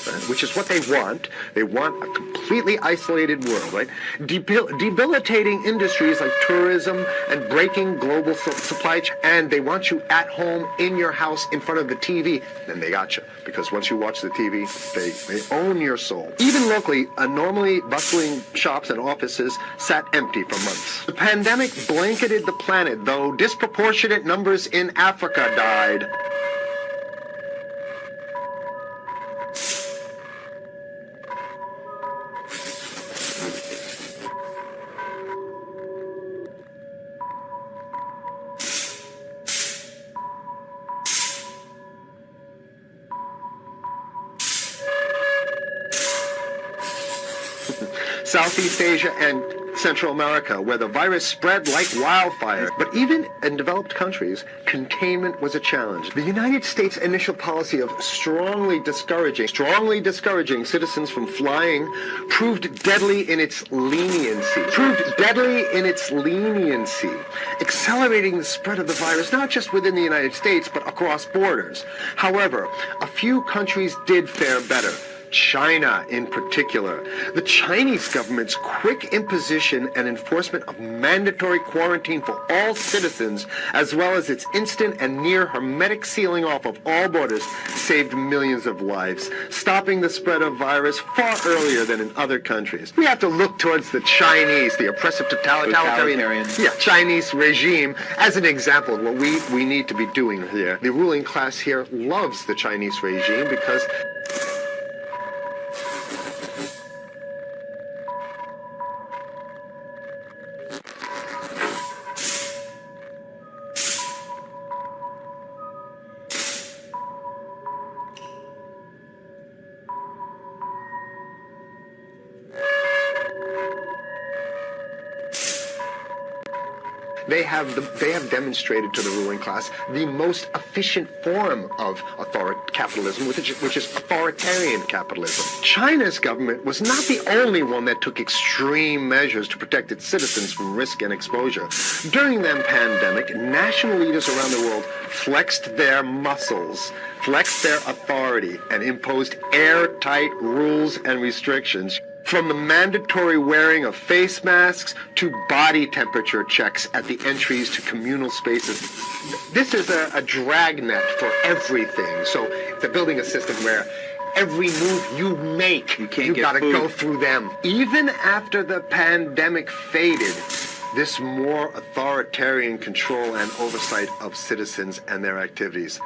right? Which is what they want. They want a completely isolated world, right? Debilitating industries like tourism and breaking global supply chain. And they want you at home in your house in front of the TV. Then they got you. Because once you watch the TV, they own your soul. Even locally, normally bustling shops and offices sat empty for months. The pandemic blanketed the planet, though disproportionate numbers in Africa died. Southeast Asia and Central America, where the virus spread like wildfire. But even in developed countries, containment was a challenge. The United States' initial policy of strongly discouraging citizens from flying proved deadly in its leniency. Accelerating the spread of the virus, not just within the United States, but across borders. However, a few countries did fare better. China in particular. The Chinese government's quick imposition and enforcement of mandatory quarantine for all citizens, as well as its instant and near hermetic sealing off of all borders, saved millions of lives, stopping the spread of virus far earlier than in other countries. We have to look towards the Chinese, the oppressive totalitarian Chinese regime, as an example of what we need to be doing here. The ruling class here loves the Chinese regime because they have demonstrated to the ruling class the most efficient form of capitalism, which is authoritarian capitalism. China's government was not the only one that took extreme measures to protect its citizens from risk and exposure. During the pandemic, national leaders around the world flexed their muscles, flexed their authority, and imposed airtight rules and restrictions. From the mandatory wearing of face masks to body temperature checks at the entries to communal spaces. This is a dragnet for everything. So they're building a system where every move you make, you gotta go through them. Even after the pandemic faded, this more authoritarian control and oversight of citizens and their activities.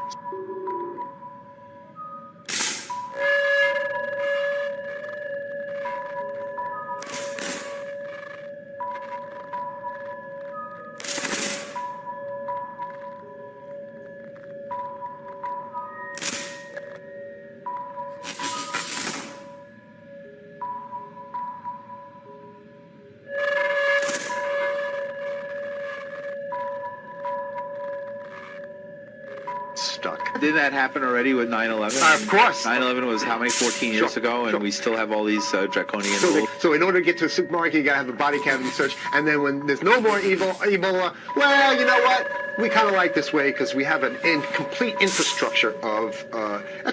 Didn't that happen already with 9/11? Of course. 9/11 was how many, 14 years ago, and we still have all these draconian rules. So in order to get to a supermarket, you gotta have a body cavity search, and then when there's no more Ebola, well, you know what? We kind of like this way because we have an complete infrastructure of a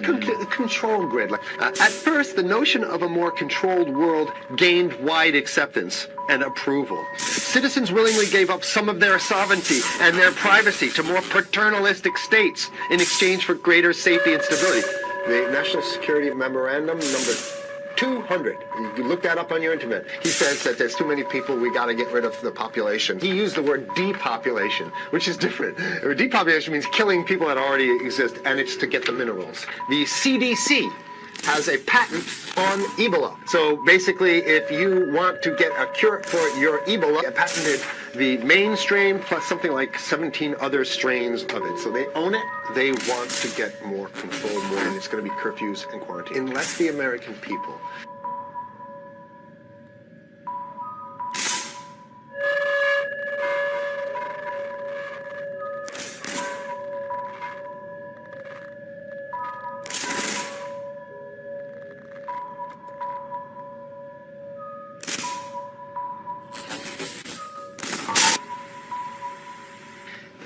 control grid. At first, the notion of a more controlled world gained wide acceptance and approval. Citizens willingly gave up some of their sovereignty and their privacy to more paternalistic states in exchange for greater safety and stability. The National Security Memorandum number 200. You can look that up on your internet. He says that there's too many people, we got to get rid of the population. He used the word depopulation, which is different. Depopulation means killing people that already exist, and it's to get the minerals. The CDC has a patent on Ebola. So basically, if you want to get a cure for your Ebola, it patented the main strain plus something like 17 other strains of it. So they own it. They want to get more control, and it's going to be curfews and quarantine. Unless the American people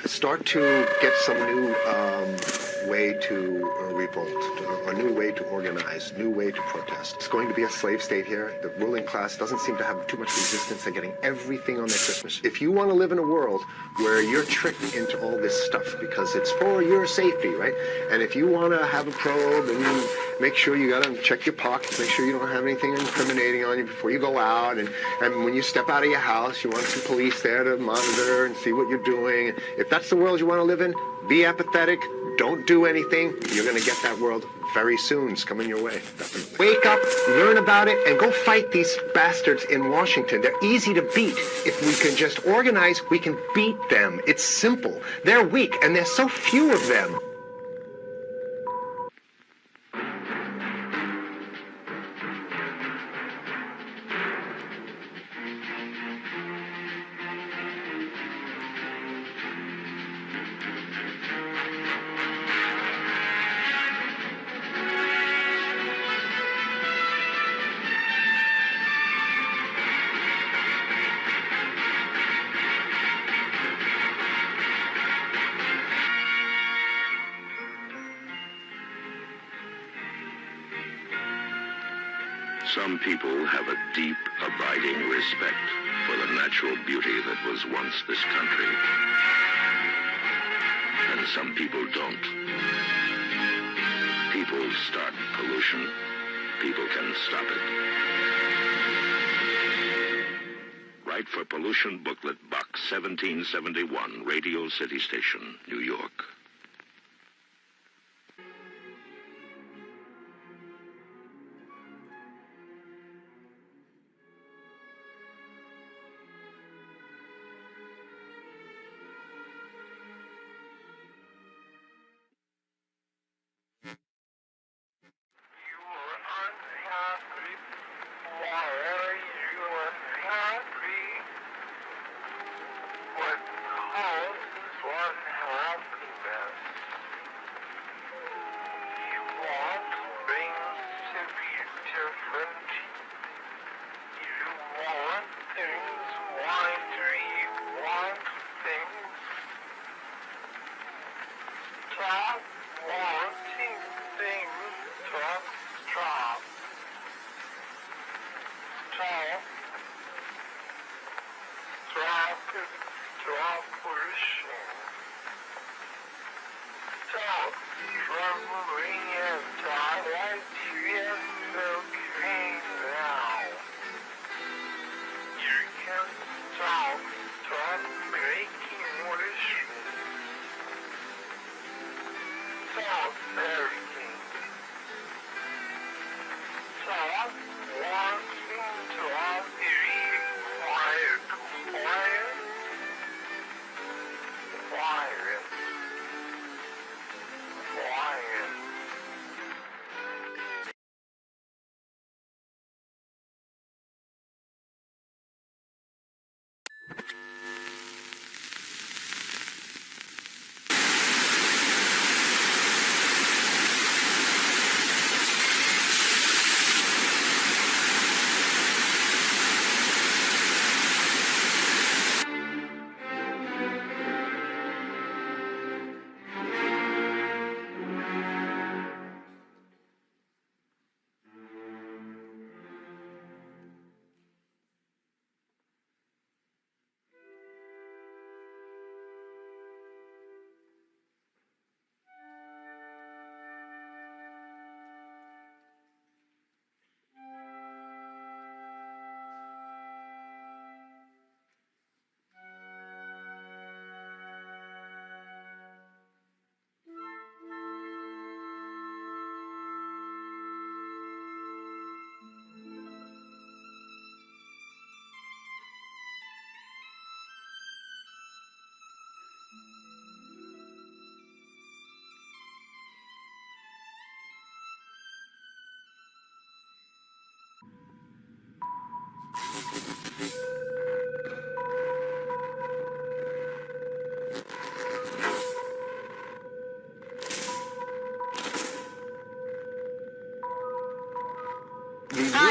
start to get some new way to revolt, a new way to organize, new way to protest. It's going to be a slave state here. The ruling class doesn't seem to have too much resistance. They're getting everything on their Christmas. If you want to live in a world where you're tricked into all this stuff because it's for your safety, right? And if you want to have a probe and you make sure you got to check your pockets, make sure you don't have anything incriminating on you before you go out, and when you step out of your house, you want some police there to monitor and see what you're doing. If that's the world you want to live in, be apathetic, don't do anything. You're going to get that world very soon. It's coming your way. Definitely. Wake up, learn about it, and go fight these bastards in Washington. They're easy to beat. If we can just organize, we can beat them. It's simple. They're weak, and there's so few of them. Some people have a deep, abiding respect for the natural beauty that was once this country. And some people don't. People start pollution. People can stop it. Write for Pollution Booklet Box 1771, Radio City Station, New York.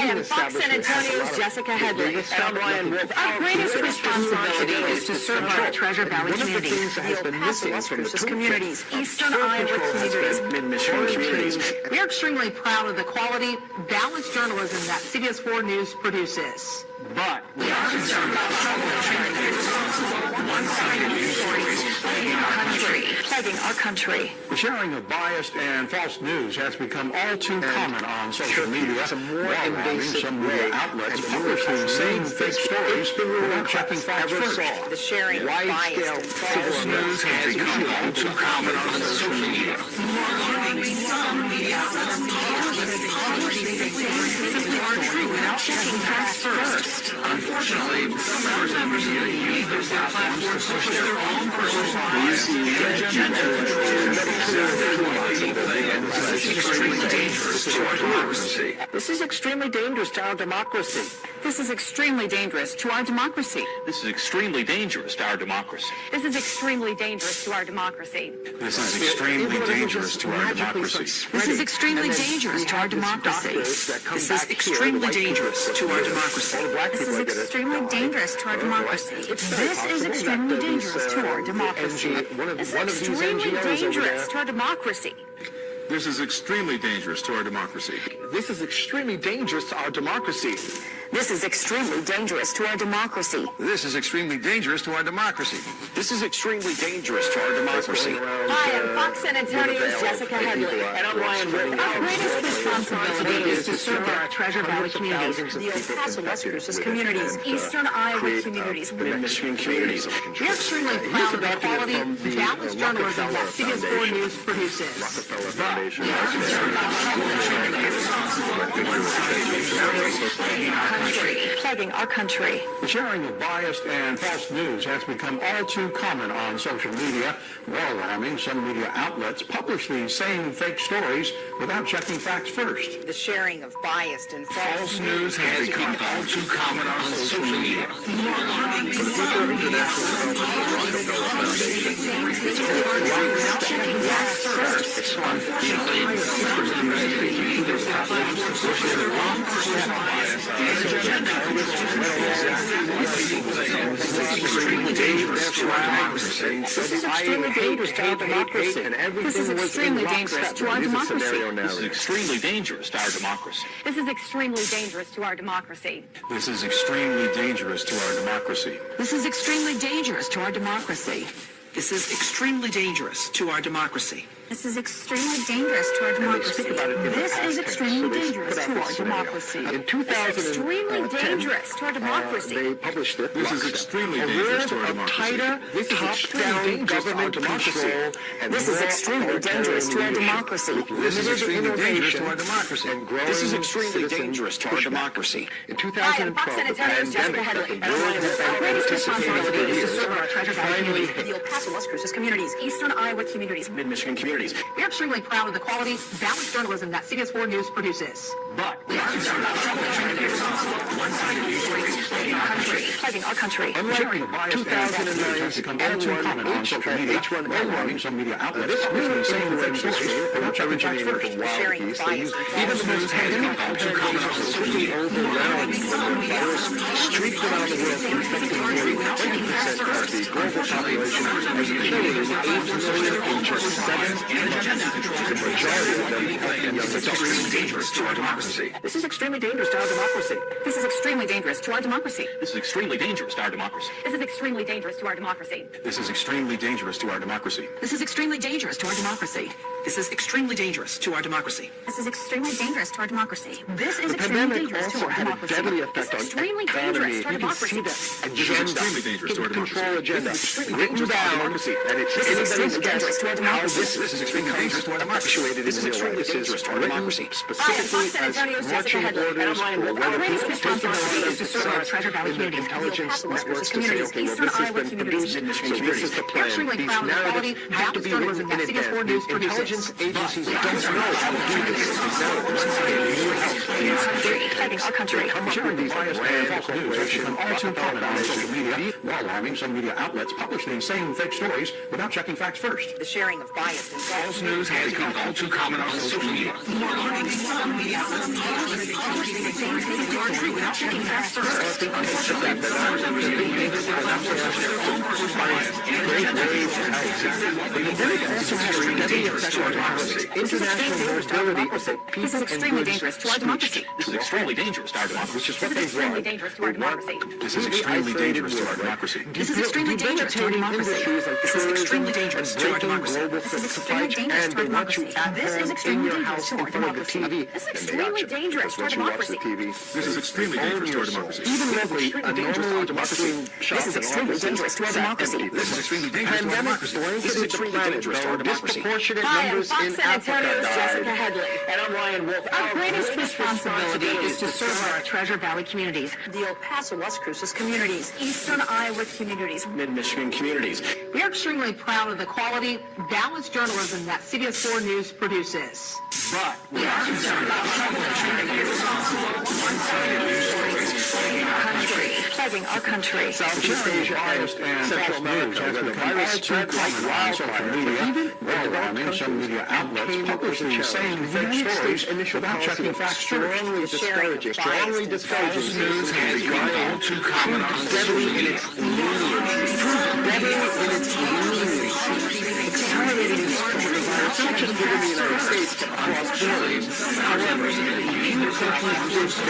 am Fox San Antonio's Jessica Headley. And I'm Ryan Wolf. Our greatest responsibility is to serve our Treasure Valley communities, the El Paso, Las Cruces communities, Eastern Iowa communities, Mid-Michigan communities. We are extremely proud of the quality, balanced journalism that CBS 4 News produces. But we are concerned about one-sided news stories plaguing our country. the sharing of biased and false news has become all too common on social media. While having some media outlets publishing the same fake stories without checking facts first. The sharing of biased and false news has become all too common on social media. Some media outlets publishing fake stories without checking facts first. Unfortunately, some members of the media use their platforms to push their own personal bias and agenda. This is extremely dangerous to our democracy. This is extremely dangerous to our democracy. This is extremely dangerous to our democracy. This is extremely dangerous to our democracy. This is extremely dangerous to our democracy. This is extremely dangerous to our democracy. This is extremely dangerous to our democracy. This is extremely dangerous to our democracy. This is extremely dangerous to our democracy. This is extremely dangerous to our democracy. This is extremely dangerous to our democracy. This is extremely dangerous to our democracy. This is extremely dangerous to our democracy. This is extremely dangerous to our democracy. This is extremely dangerous to our democracy. This is extremely dangerous to our democracy. Hi, I'm Fox San Antonio's Jessica Headley. And I'm Ryan Wolf. Our greatest responsibility is to serve our Treasure Valley communities, the El Paso, Las Cruces communities, Eastern Iowa communities, Mid-Michigan communities. We are extremely proud of the quality, balanced journalism that CBS 4 News produces. Plaguing our country. The sharing of biased and false news has become all too common on social media. While having some media outlets publish these same fake stories without checking facts first. The sharing of biased and false news has become all too common on social media. Extremely dangerous to our democracy. This is extremely dangerous to our democracy. This is extremely dangerous to our democracy. This is extremely dangerous to our democracy. This is extremely dangerous to our democracy. This is extremely dangerous to our democracy. This is extremely dangerous to our democracy. This is extremely dangerous to our democracy. This is extremely dangerous to our democracy. This is extremely dangerous to our democracy. In 2010, extremely dangerous to our democracy. They published it. This is extremely dangerous to our democracy. This is top-down government control. This is extremely dangerous to our democracy. This is extremely dangerous to our democracy. This is extremely dangerous to our democracy. In Hi, I'm Fox San 2012, the Antonio's Jessica pandemic Headley. that the world has Our been greatest responsibility is to anticipating serve our Treasure Valley finally communities, the El Paso, Las Cruces communities, Eastern Iowa communities, Mid-Michigan communities. We are extremely proud of the quality, balanced journalism that CBS 4 News produces. But we are concerned about one-sided news stories plaguing our country. Unlike 2009 has become all too common on social media. While having some media outlets publishing the same fake stories without checking facts first. Sharing bias. even the news has become all too common on social media. Overwhelmed streaked around the world, infecting nearly 20% of the global population and killing 8 million in just 7 the majority of them are young adults. Dangerous to our democracy. This is extremely dangerous to our democracy. This is extremely dangerous to our democracy. This is extremely dangerous to our democracy. This is extremely dangerous to our democracy. This is extremely dangerous to our democracy. This is extremely dangerous to our democracy. This is extremely dangerous to our democracy. This is extremely dangerous to our democracy. This is The extremely pandemic dangerous to also our had a democracy. deadly This effect is on extremely economy. dangerous to our You can democracy. see that This is agenda, extremely dangerous to our control democracy. agenda, This is extremely written dangerous to our down, democracy. and it's This is extremely anybody's dangerous guess to our how democracy. this This is extremely dangerous to our democracy. actuated This is in real extremely life. This dangerous is to our written democracy. specifically San Antonio's as Jessica marching Headley. And I'm orders Ryan for Wolf. Our whether greatest people take responsibility is to serve our Treasure Valley in the communities, the El intelligence Paso, Las networks Cruces to say, communities, okay, well, Eastern this has Iowa been communities. produced, so this is the We're plan. extremely These proud of the quality, narratives have to balanced be journalism written that in CBS 4 advance. News The intelligence produces. agencies don't know how to do this. These narratives. Plaguing our country. Sharing these biased and false news has become all too common on social media. While having some media outlets publish these same fake stories without checking facts first. sharing of biased and False news has become all too common on social media. This is extremely dangerous to our democracy. This is extremely dangerous to our democracy. This is extremely dangerous to our democracy. This is extremely dangerous to our democracy. This is extremely dangerous to our democracy. This is extremely dangerous to our democracy. This is extremely dangerous to our democracy. This is extremely dangerous to our democracy. This is extremely dangerous to our democracy. This is extremely dangerous to our democracy. Even locally, a normal Muslim shop This is extremely dangerous to our democracy. This is extremely dangerous to our democracy. This is extremely dangerous to our democracy. Disproportionate Hi, I'm numbers Fox in San Antonio's Africa Jessica died. Headley. And I'm Ryan Wolf. Our greatest responsibility is to serve our Treasure Valley communities, the El Paso Las Cruces communities, Eastern Iowa communities, Mid-Michigan communities. We are extremely proud of the quality, balanced journalism that CBS 4 News produces. But we are concerned about Plaguing our country. Southeast Asia and Central America, where the virus spread like wildfire. Even Overwhelming some media outlets publishing the same fake stories without checking facts strongly discouraging. Strongly discouraging. News has become all too common on Deadly in its leniency. Deadly in its leniency. Accelerating this coronavirus, not just within the United States, but across borders. However, few countries do so.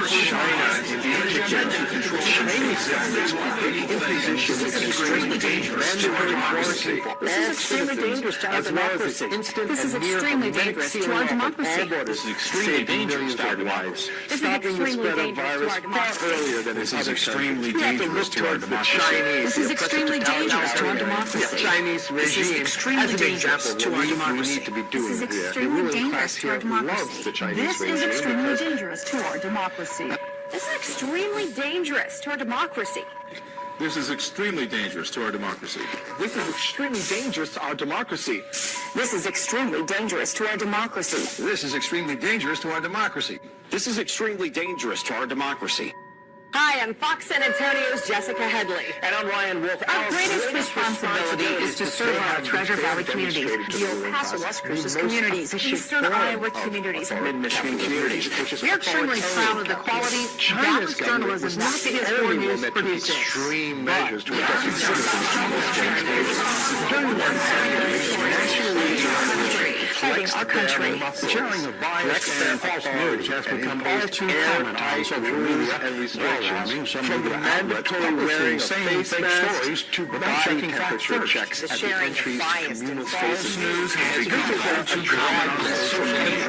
China, in particular, Chinese governments are imposition of extremely dangerous to our democracy. This is extremely dangerous to our democracy. This is extremely dangerous to our democracy. This is extremely dangerous to our democracy. This is extremely dangerous to our democracy. This is extremely dangerous to our democracy. This is extremely dangerous to our democracy. Chinese regime, as an example, to our democracy. need to be doing This is extremely dangerous to our democracy. This is extremely dangerous to our democracy. This is extremely dangerous to our democracy. This is extremely dangerous to our democracy. This is extremely dangerous to our democracy. This is extremely dangerous to our democracy. This is extremely dangerous to our democracy. This is extremely dangerous to our democracy. Hi, I'm Fox San Antonio's Jessica Headley. And I'm Ryan Wolf. Our greatest responsibility is to serve our Treasure Valley communities, the El Paso Las Cruces communities, Eastern Iowa communities, Mid-Michigan communities. We are extremely proud of the quality, balanced journalism that CBS 4 News produces. Extreme measures to protect Plaguing our country. Sharing of biased and false news has become all too common on social media and restrictions, some from the media outlets mandatory wearing publishing of face fake masks stories to without checking facts temperature first. checks The at the sharing of entries to biased and communal false spaces. News has become all too common on social media.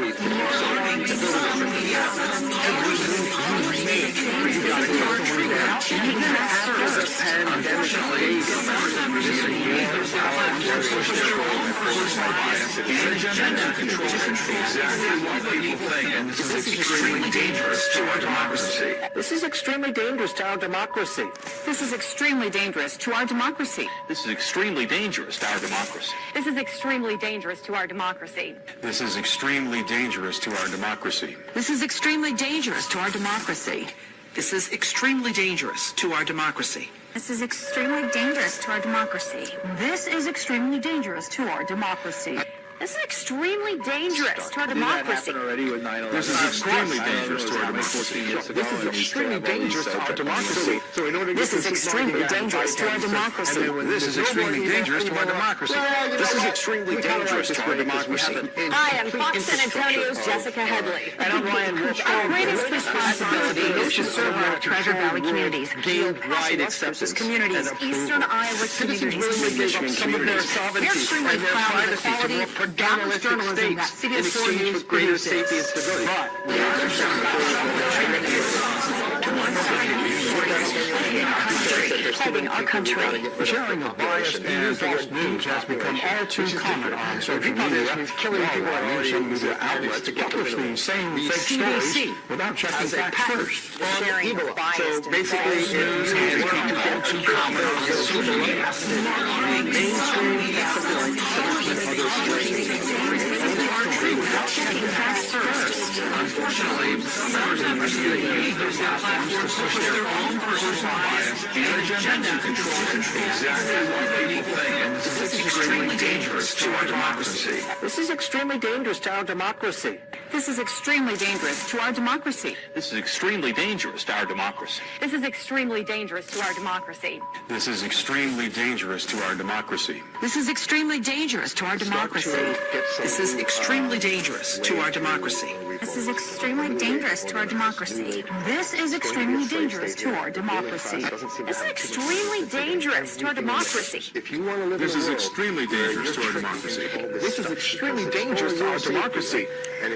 Even after the pandemic phase, Agenda control exactly what people think, and this is extremely dangerous to our democracy. this is extremely dangerous to our democracy. This is extremely dangerous to our democracy. This is extremely dangerous to our democracy. This is extremely dangerous to our democracy. This is extremely dangerous to our democracy. This is extremely dangerous to our democracy. This is extremely dangerous to our democracy. This is extremely dangerous to our democracy. This is extremely dangerous to our democracy. This is extremely dangerous to our democracy. This is extremely dangerous to our democracy. This is extremely dangerous to our democracy. So in order to This is extremely dangerous to our democracy. This is extremely dangerous to our democracy. This is extremely dangerous to our democracy. Hi, I'm Fox San Antonio's Jessica Headley. And I'm Ryan Wolf. Our greatest responsibility is to serve our Treasure Valley communities, the El Paso Las Cruces communities, Eastern Iowa communities. Willingly gave up some of their sovereignty We're extremely and their proud of the privacy to quality, more balanced journalism that in CBS 4 exchange News for greater produces. safety and stability. Plaguing our country. Sharing of biased and false news has become all too common on social media. Some media outlets publishing same fake stories without checking facts first. Sharing of biased So basically, News has become all too common on social media. without checking facts first. Unfortunately, some members of the media use those platforms to push their own personal bias and agenda to control exactly what people think, and this is extremely dangerous. our democracy. This is extremely dangerous to our democracy. This is extremely dangerous to our democracy. This is extremely dangerous to our democracy. This is extremely dangerous to our democracy. This is extremely dangerous to our democracy. This is extremely dangerous to our democracy. This is extremely dangerous to our democracy. This is extremely dangerous to our democracy. This is extremely dangerous to our democracy. This is extremely dangerous to our democracy. If you want to live This in a is world extremely dangerous to our democracy. This is extremely dangerous to our democracy.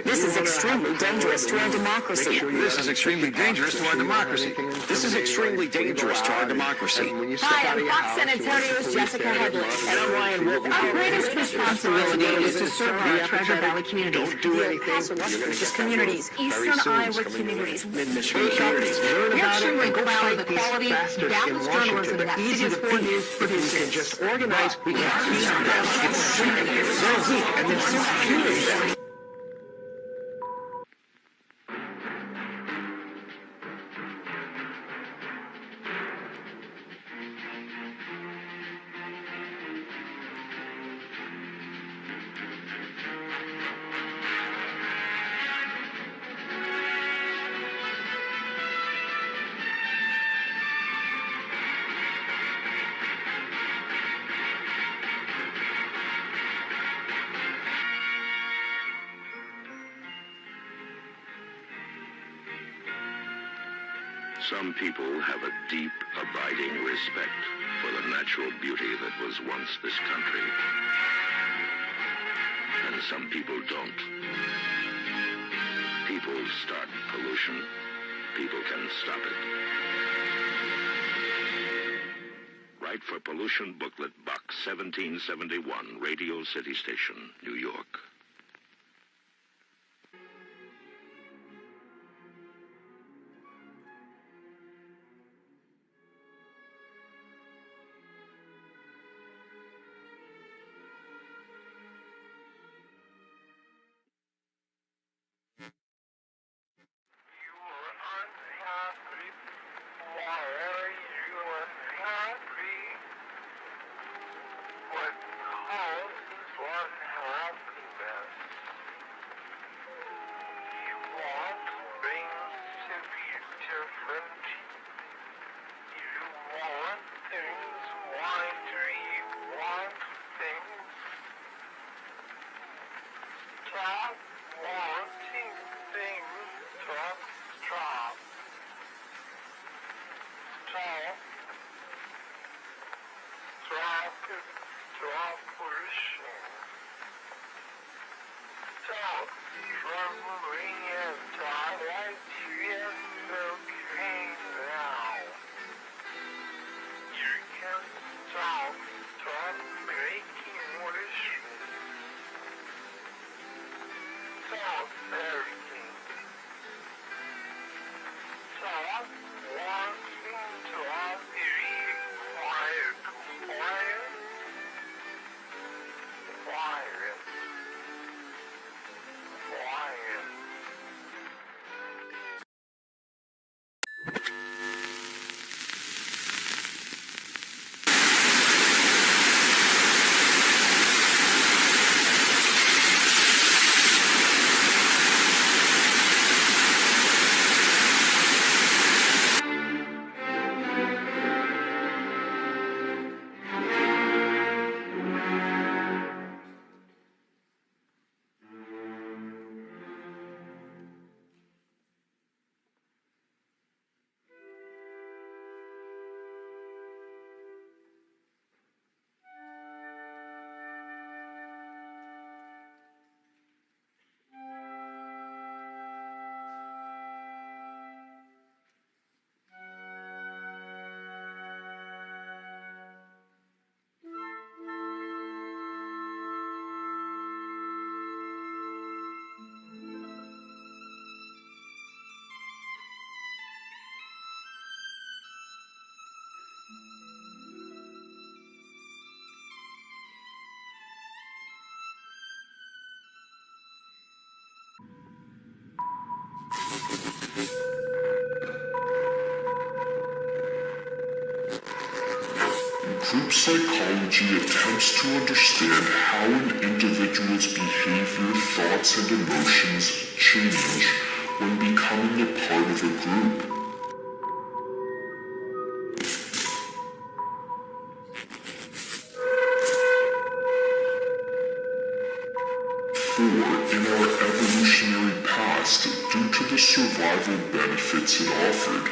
This is extremely dangerous to our democracy. This is extremely dangerous to our democracy. This is extremely dangerous to our democracy. Hi, I'm Fox San Antonio's Jessica Headley. And I'm Ryan Wolf. Our greatest responsibility is to serve our Treasure Valley communities. Don't do anything. Communities, Eastern Iowa communities, Mid-Michigan communities. Learn We're about it extremely and go proud fight of the these quality, bastards in balanced journalism Washington. that They're easy to Fox beat if we can just organize. We can teach them. And then secure them. Some people have a deep, abiding respect for the natural beauty that was once this country. And some people don't. People start pollution. People can stop it. Write for Pollution Booklet Box 1771, Radio City Station, New York. Group psychology attempts to understand how an thoughts and emotions change when becoming a part of a group. For in our evolutionary past, due to the survival benefits it offered,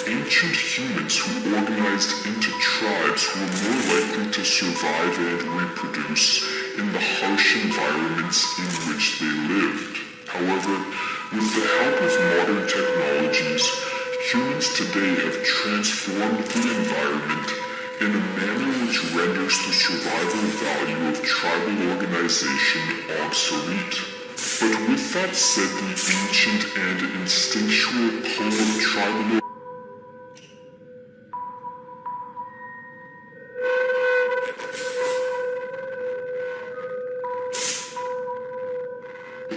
ancient humans who organized into tribes were more likely to survive and reproduce in the harsh environments in which they lived. However, with the help of modern technologies, humans today have transformed the environment in a manner which renders the survival value of tribal organization obsolete. But with that said, the ancient and instinctual pull of tribal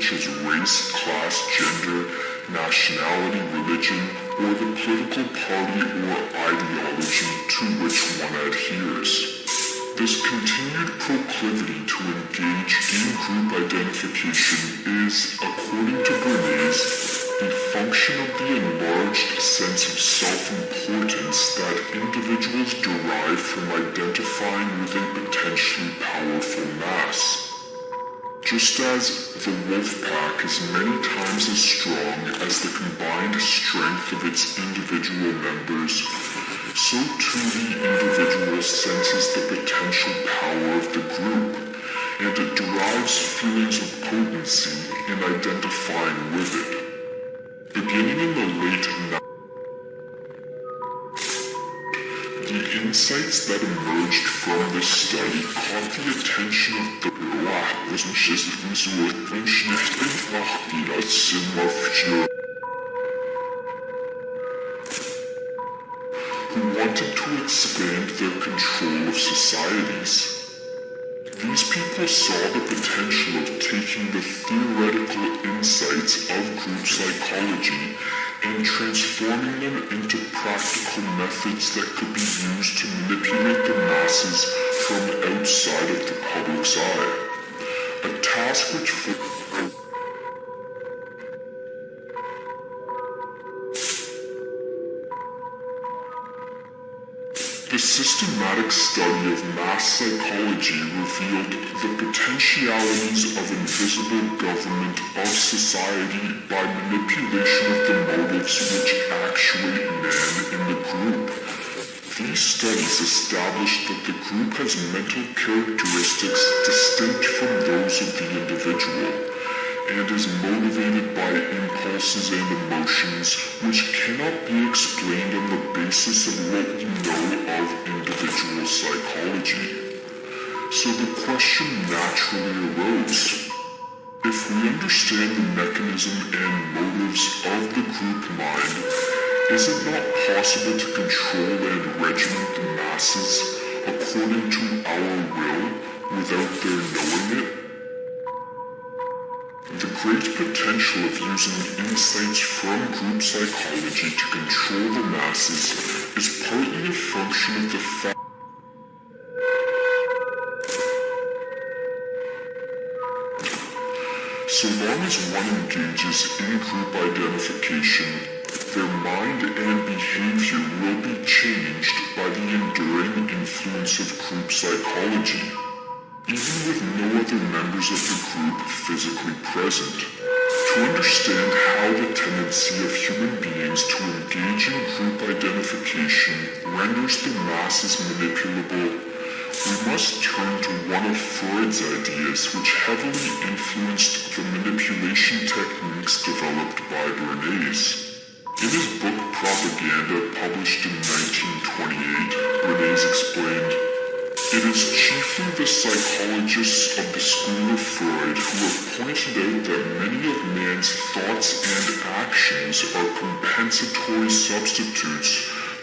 such as race, class, gender, nationality, religion, or the political party or ideology to which one adheres. This continued proclivity to engage in group identification is, according to BENZ, a function of the enlarged sense of self-importance that individuals derive from identifying with a potentially powerful mass. Just as the wolf pack is many times as strong as the combined strength of its individual members, so too the individual senses the potential power of the group, and it derives feelings of potency in identifying with it. Beginning in the late 90s, the insights that emerged from this study caught the attention of the who wanted to expand their control of societies. These people saw the potential of taking the theoretical insights of group psychology and transforming them into practical methods that could be used to manipulate the masses from outside of the public's eye. A task which the systematic study of mass psychology revealed the potentialities of invisible government of society by manipulation of the motives which actuate man in the group. These studies established that the group has mental characteristics distinct from those of the individual, and is motivated by impulses and emotions which cannot be explained on the basis of what we know of individual psychology. So the question naturally arose: if we understand the mechanism and motives of the group mind, is it not possible to control and regiment the masses according to our will without their knowing it? The great potential of using insights from group psychology to control the masses is partly a function of the fact so long as one engages in group identification, their mind and behavior will be changed by the enduring influence of group psychology, even with no other members of the group physically present. To understand how the tendency of human beings to engage in group identification renders the masses manipulable, we must turn to one of Freud's ideas which heavily influenced the manipulation techniques developed by BENZ. In his book Propaganda, published in 1928, BENZ explained, "It is chiefly the psychologists of the school of Freud who have pointed out that many of man's thoughts and actions are compensatory substitutes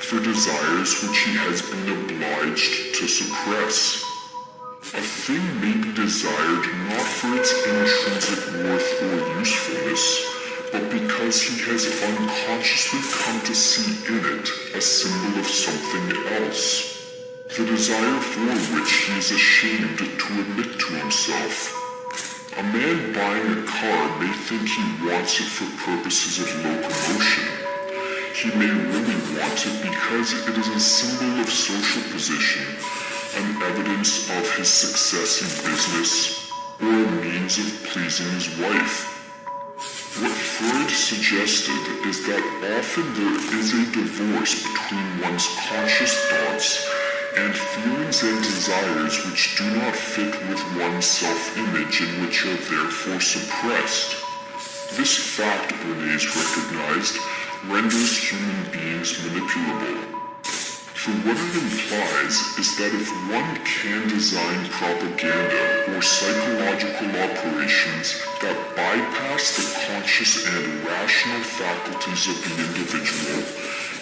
for desires which he has been obliged to suppress. A thing may be desired not for its intrinsic worth or usefulness, but because he has unconsciously come to see in it a symbol of something else, the desire for which he is ashamed to admit to himself. A man buying a car may think he wants it for purposes of locomotion. He may really want it because it is a symbol of social position, an evidence of his success in business, or a means of pleasing his wife. What Freud suggested is that often there is a divorce between one's conscious thoughts and feelings and desires which do not fit with one's self-image and which are therefore suppressed. This fact, Bernays recognized, renders human beings manipulable. For what it implies is that if one can design propaganda or psychological operations that bypass the conscious and rational faculties of the individual,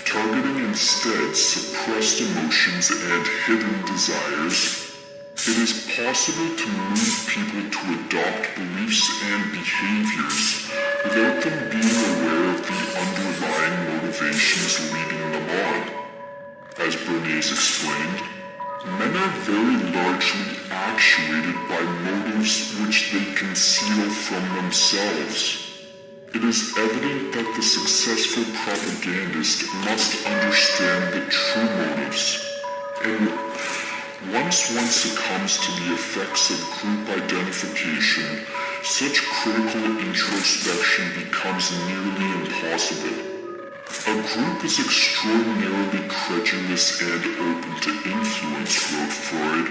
targeting instead suppressed emotions and hidden desires, it is possible to move people to adopt beliefs and behaviors without them being aware of the underlying motivations leading them on. As Bernays explained, men are very largely actuated by motives which they conceal from themselves. It is evident that the successful propagandist must understand the true motives, and once one succumbs to the effects of group identification, such critical introspection becomes nearly impossible. A group is extraordinarily credulous and open to influence, wrote Freud.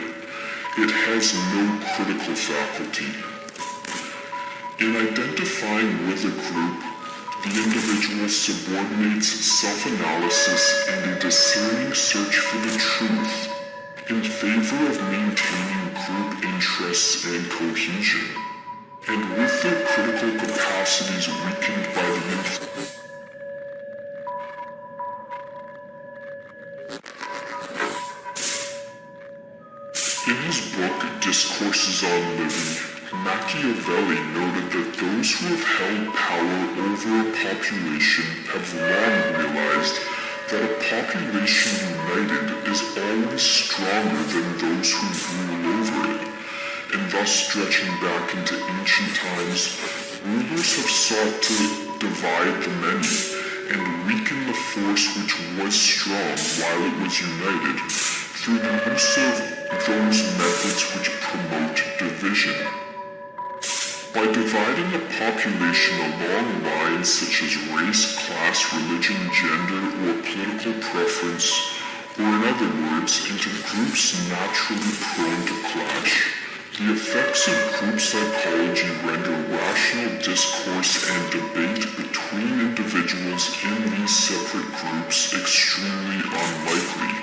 It has no critical faculty. In identifying with a group, the individual subordinates self-analysis and a discerning search for the truth in favor of maintaining group interests and cohesion, and with their critical capacities weakened by the influence. In his book, Discourses on Living, Machiavelli noted that those who have held power over a population have long realized that a population united is always stronger than those who rule over it, and thus stretching back into ancient times, rulers have sought to divide the many and weaken the force which was strong while it was united through the use of those methods which promote division. By dividing a population along lines such as race, class, religion, gender, or political preference, or in other words, into groups naturally prone to clash, the effects of group psychology render rational discourse and debate between individuals in these separate groups extremely unlikely.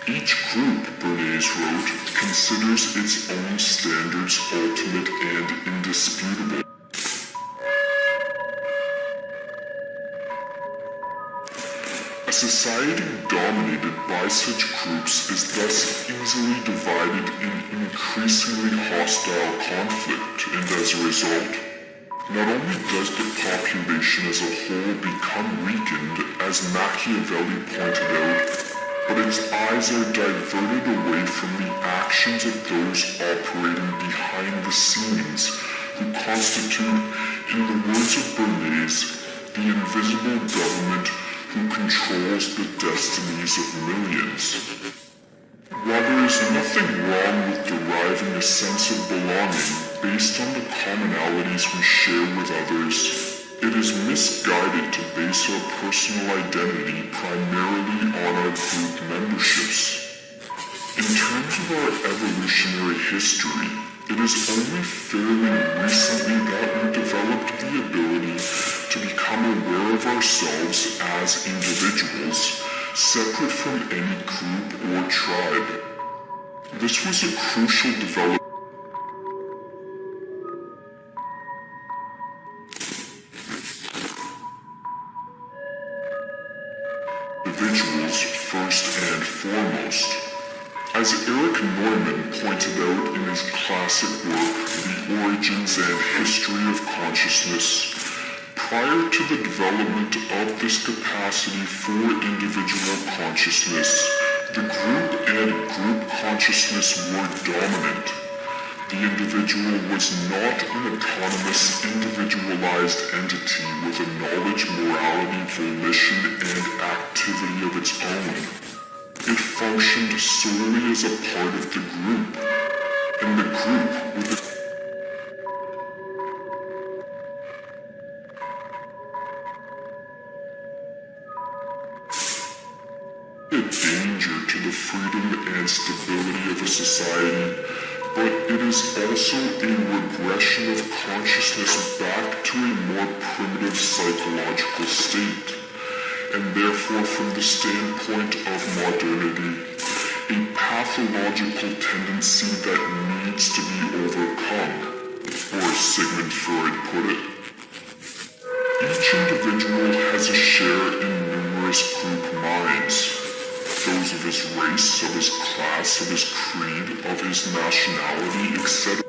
Each group, Bernays wrote, considers its own standards ultimate and indisputable. A society dominated by such groups is thus easily divided in increasingly hostile conflict, and as a result, not only does the population as a whole become weakened, as Machiavelli pointed out, but its eyes are diverted away from the actions of those operating behind the scenes, who constitute, in the words of Bernays, the invisible government who controls the destinies of millions. While there is nothing wrong with deriving a sense of belonging based on the commonalities we share with others, it is misguided to base our personal identity primarily on our group memberships. In terms of our evolutionary history, it is only fairly recently that we developed the ability to become aware of ourselves as individuals, separate from any group or tribe. This was a crucial development. Individuals first and foremost. As Eric Neumann pointed out in his classic work, The Origins and History of Consciousness, prior to the development of this capacity for individual consciousness, the group and group consciousness were dominant. The individual was not an autonomous, individualized entity with a knowledge, morality, volition, and activity of its own. It functioned solely as a part of the group, and the group with the danger to the freedom and stability of a society, but it is also a regression of consciousness back to a more primitive psychological state, and therefore from the standpoint of modernity, a pathological tendency that needs to be overcome, or as Sigmund Freud put it. Each individual has a share in numerous group minds, those of his race, of his class, of his creed, of his nationality, etc.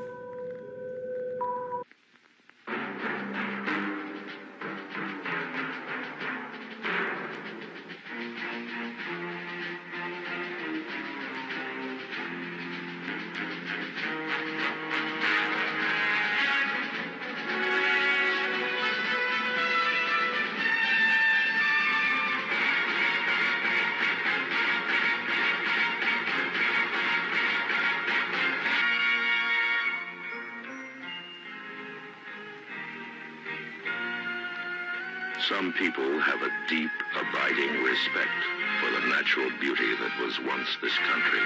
Some people have a deep, abiding respect for the natural beauty that was once this country.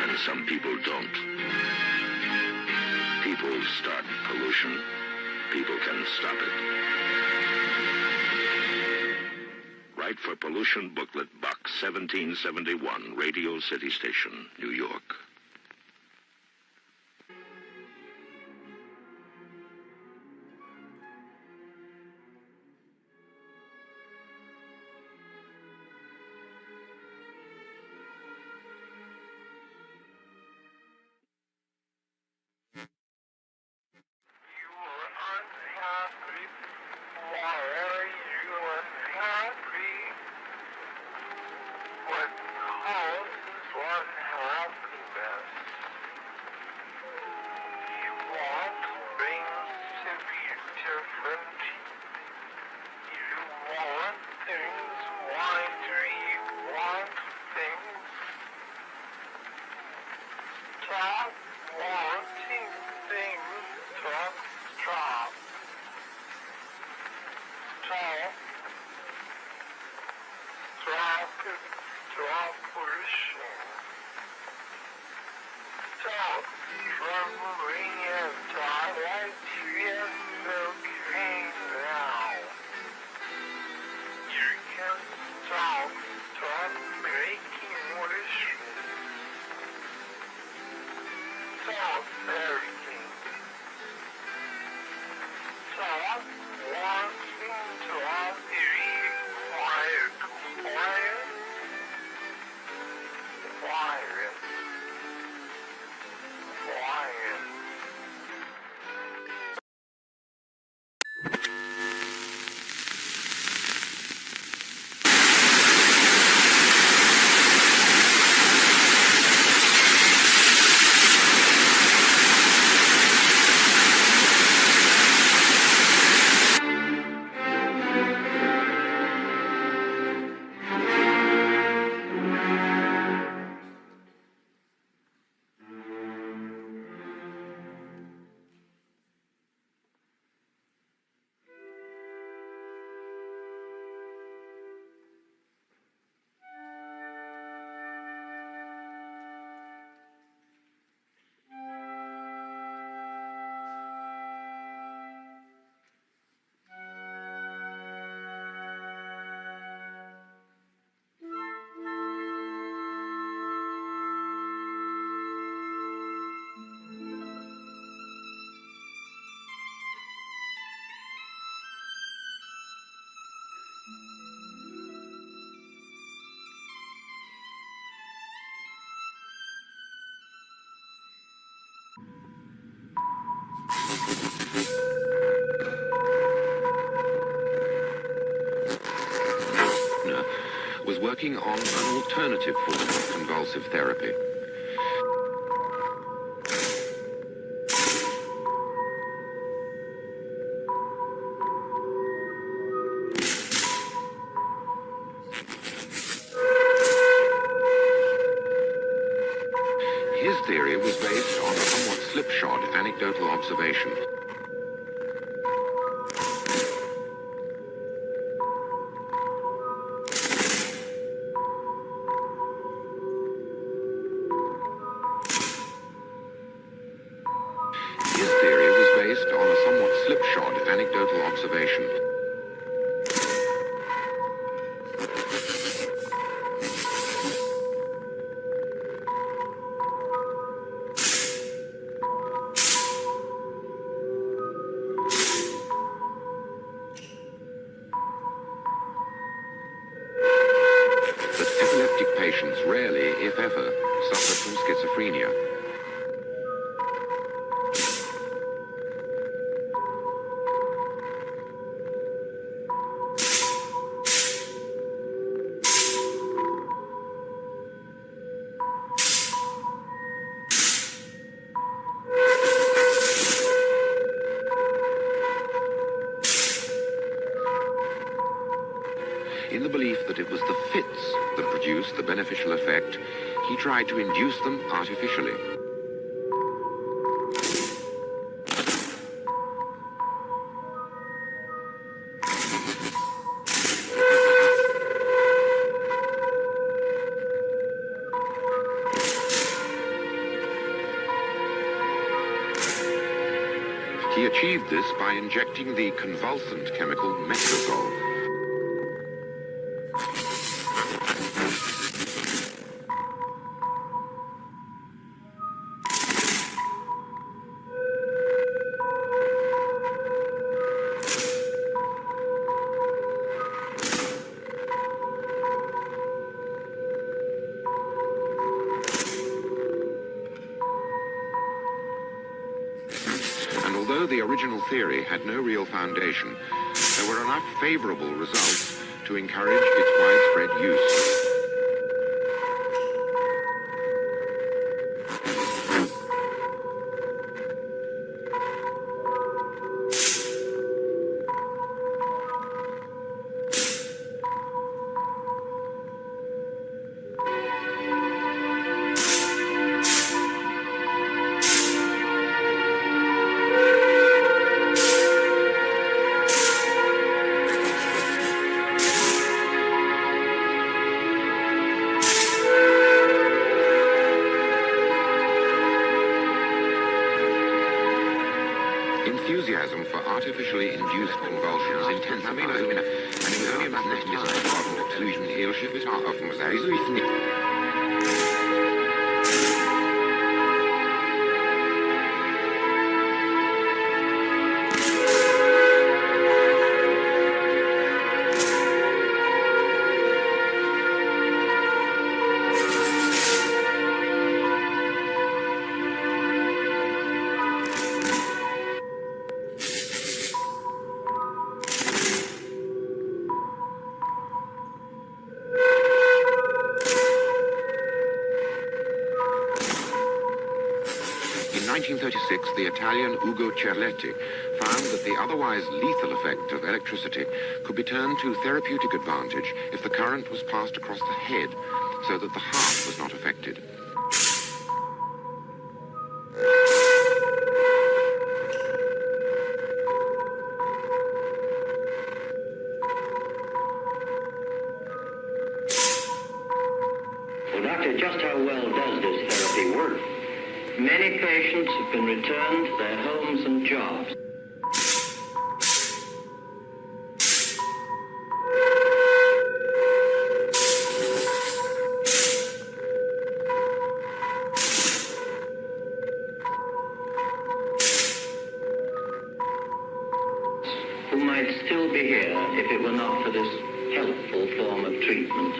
And some people don't. People start pollution. People can stop it. Write for Pollution Booklet Box 1771, Radio City Station, New York. was working on an alternative form of convulsive therapy. based on a somewhat slipshod anecdotal observation. His theory was based on a somewhat slipshod anecdotal observation. That epileptic patients rarely, if ever, suffer from schizophrenia. In the belief that it was the fits that produced the beneficial effect, he tried to induce them artificially. He achieved this by injecting the convulsant chemical metrazole. Although the original theory had no real foundation, there were enough favorable results to encourage its widespread use. Enthusiasm for artificially induced convulsions intensified, and it was only a matter of time television Eelschiff are often was In 1936, the Italian Ugo Cerletti found that the otherwise lethal effect of electricity could be turned to therapeutic advantage if the current was passed across the head, so that the heart was not affected. Well, Doctor, just how well does this therapy work? Many patients have been returned to their homes and jobs. Who might still be here if it were not for this helpful form of treatment.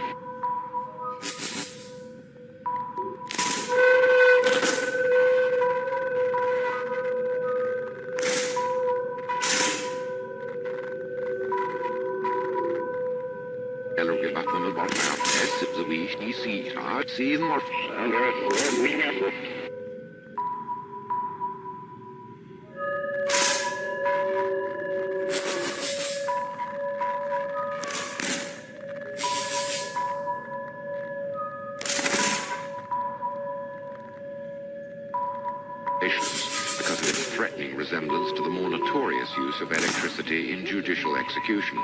because of its threatening resemblance to the more notorious use of electricity in judicial execution.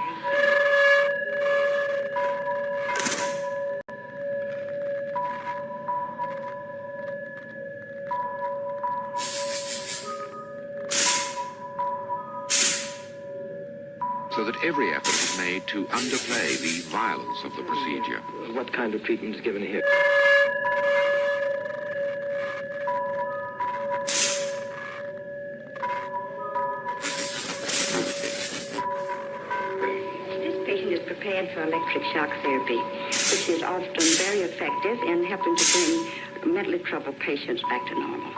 So that every effort is made to underplay the violence of the procedure. What kind of treatment is given here? This patient is prepared for electric shock therapy, which is often very effective in helping to bring mentally troubled patients back to normal.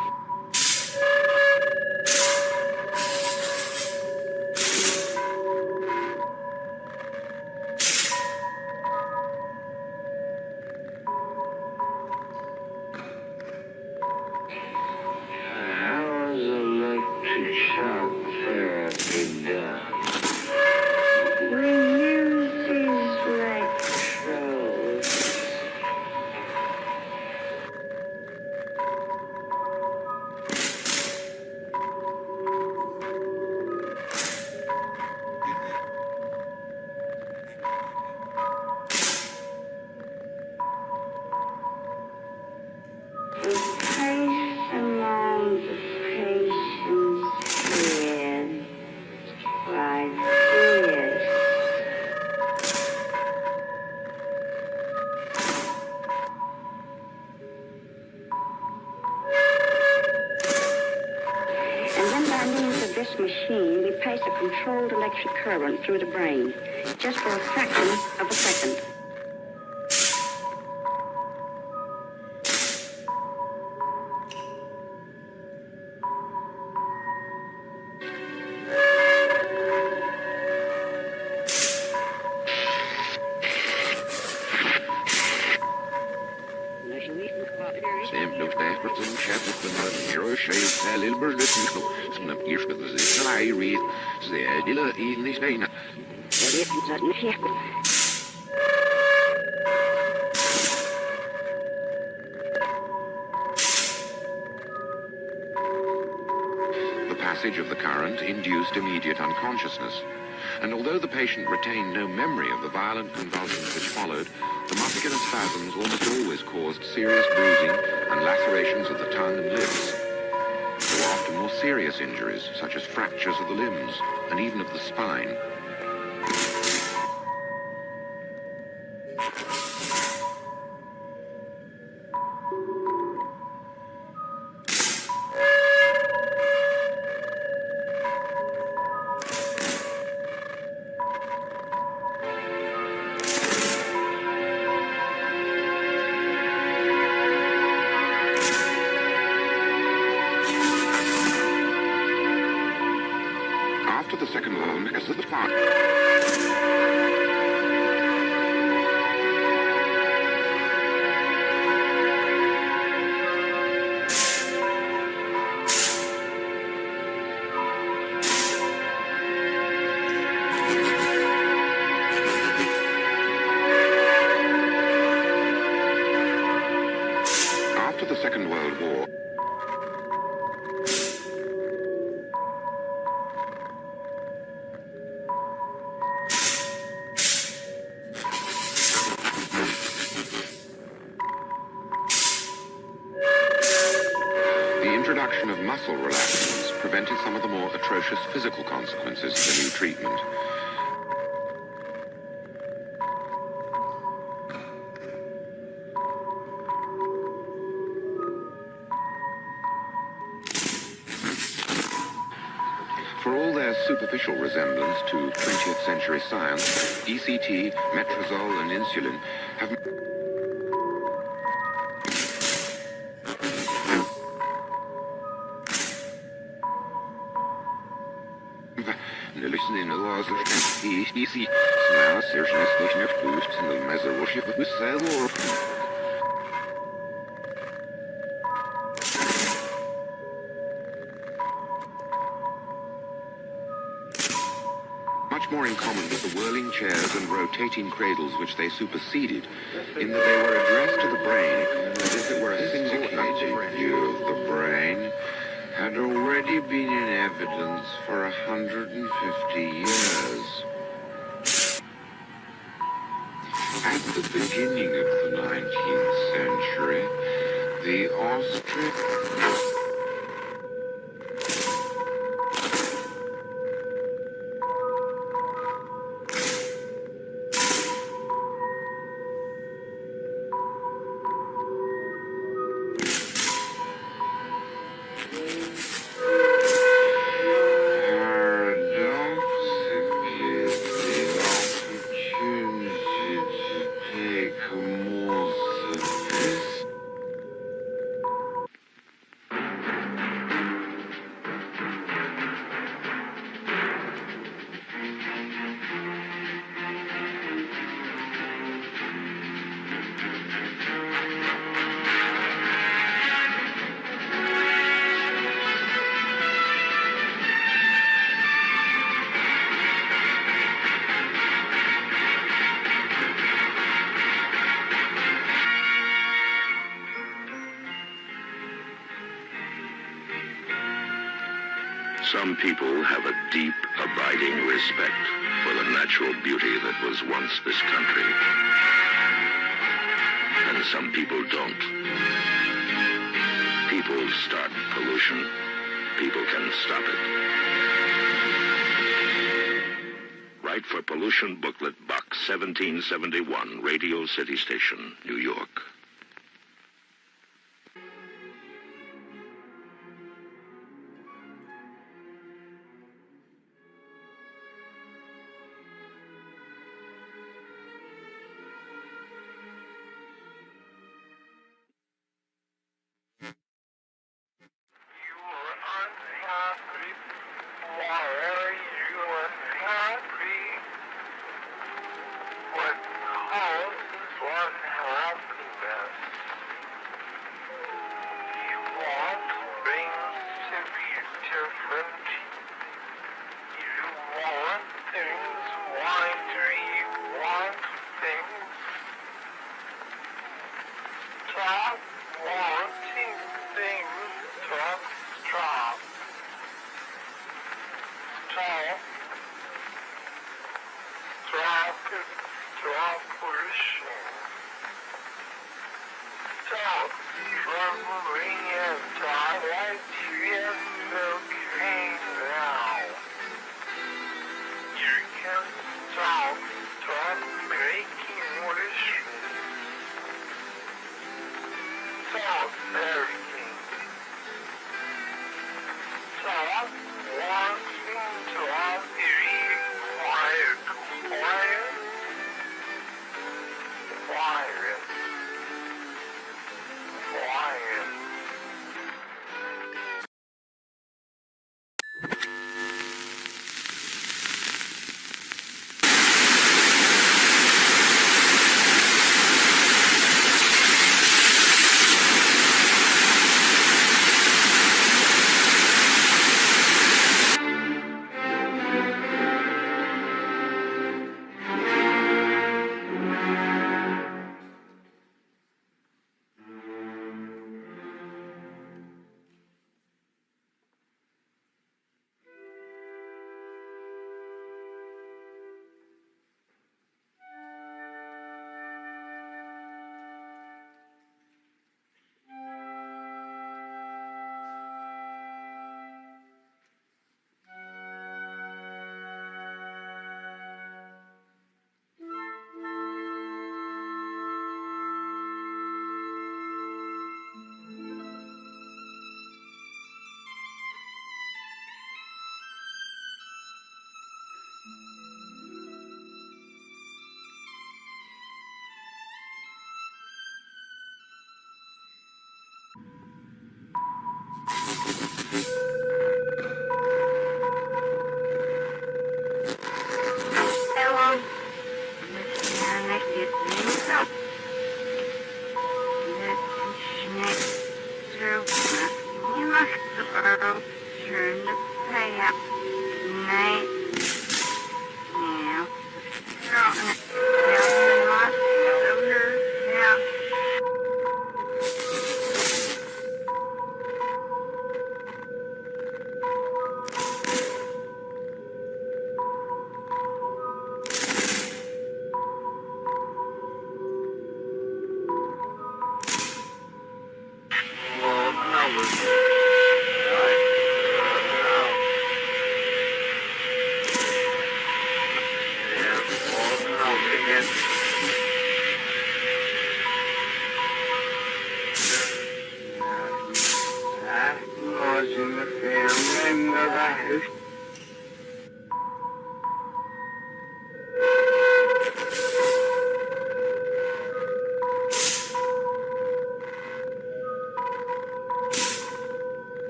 Machine, we pass a controlled electric current through the brain, just for a fraction of a second. The passage of the current induced immediate unconsciousness, and although the patient retained no memory of the violent convulsions which followed, the muscular spasms almost always caused serious bruising and lacerations of the tongue and lips. There were often more serious injuries, such as fractures of the limbs and even of the spine. After the Second World War, as the fire. After the Second World War, the introduction of muscle relaxants prevented some of the more atrocious physical consequences of the new treatment. For all their superficial resemblance to 20th century science, ECT, metrazole, and insulin have much more in common with the whirling chairs and rotating cradles which they superseded, in that they were addressed to the brain as if it were a single view of the brain, had already been in evidence for 150 years. At the beginning of the 19th century, the ostrich... Some people have a deep, abiding respect for the natural beauty that was once this country. And some people don't. People start pollution. People can stop it. Write for Pollution Booklet Box 1771, Radio City Station, New York.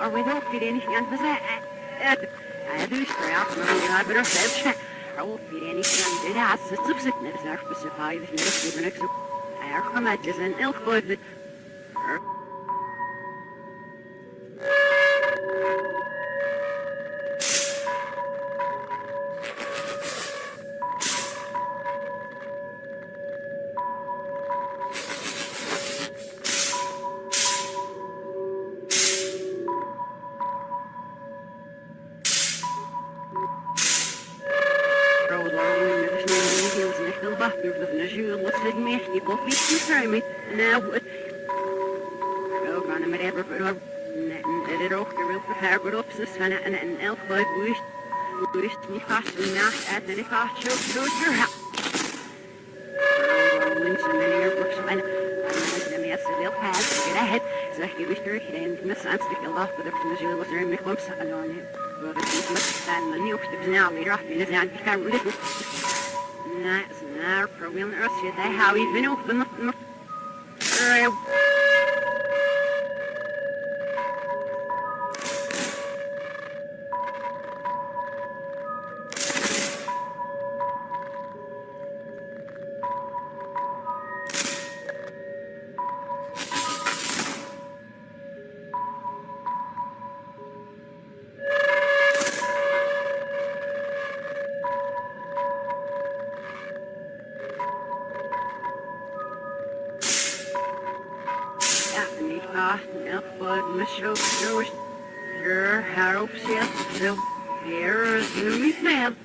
Or we don't get anything on the I do scrap, I better say, I won't get anything on the it's a sickness, I specify the next I come at this and elk wood. Now, oh, man, I'm ever put up. It ook de wil verherberd op z'n van en elk wat wist niet vast en nacht uit en ik had zo door je hout. Links en meneer Brooks en de meeste wil passen gered. Zeg je wist er geen mis aan stuk af, maar de ziel was er met komst aan hem. Wat het niet met aan de nieuwste snel weer af in de zand die kan liggen. Nou, snaar proberen als je daar hou je van op. Show your hopes yet, so here is the man.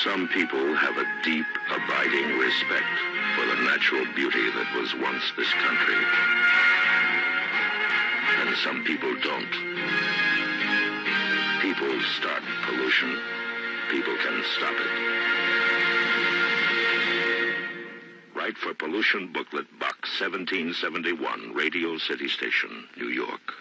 Some people have a deep, abiding respect for the natural beauty that was once this country. And some people don't. People start pollution. People can stop it. Write for Pollution Booklet Box 1771, Radio City Station, New York.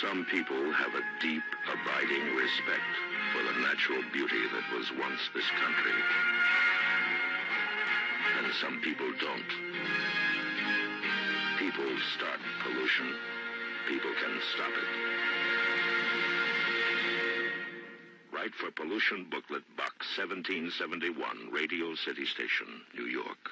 Some people have a deep, abiding respect for the natural beauty that was once this country. And some people don't. People start pollution. People can stop it. Write for Pollution Booklet Box 1771, Radio City Station, New York.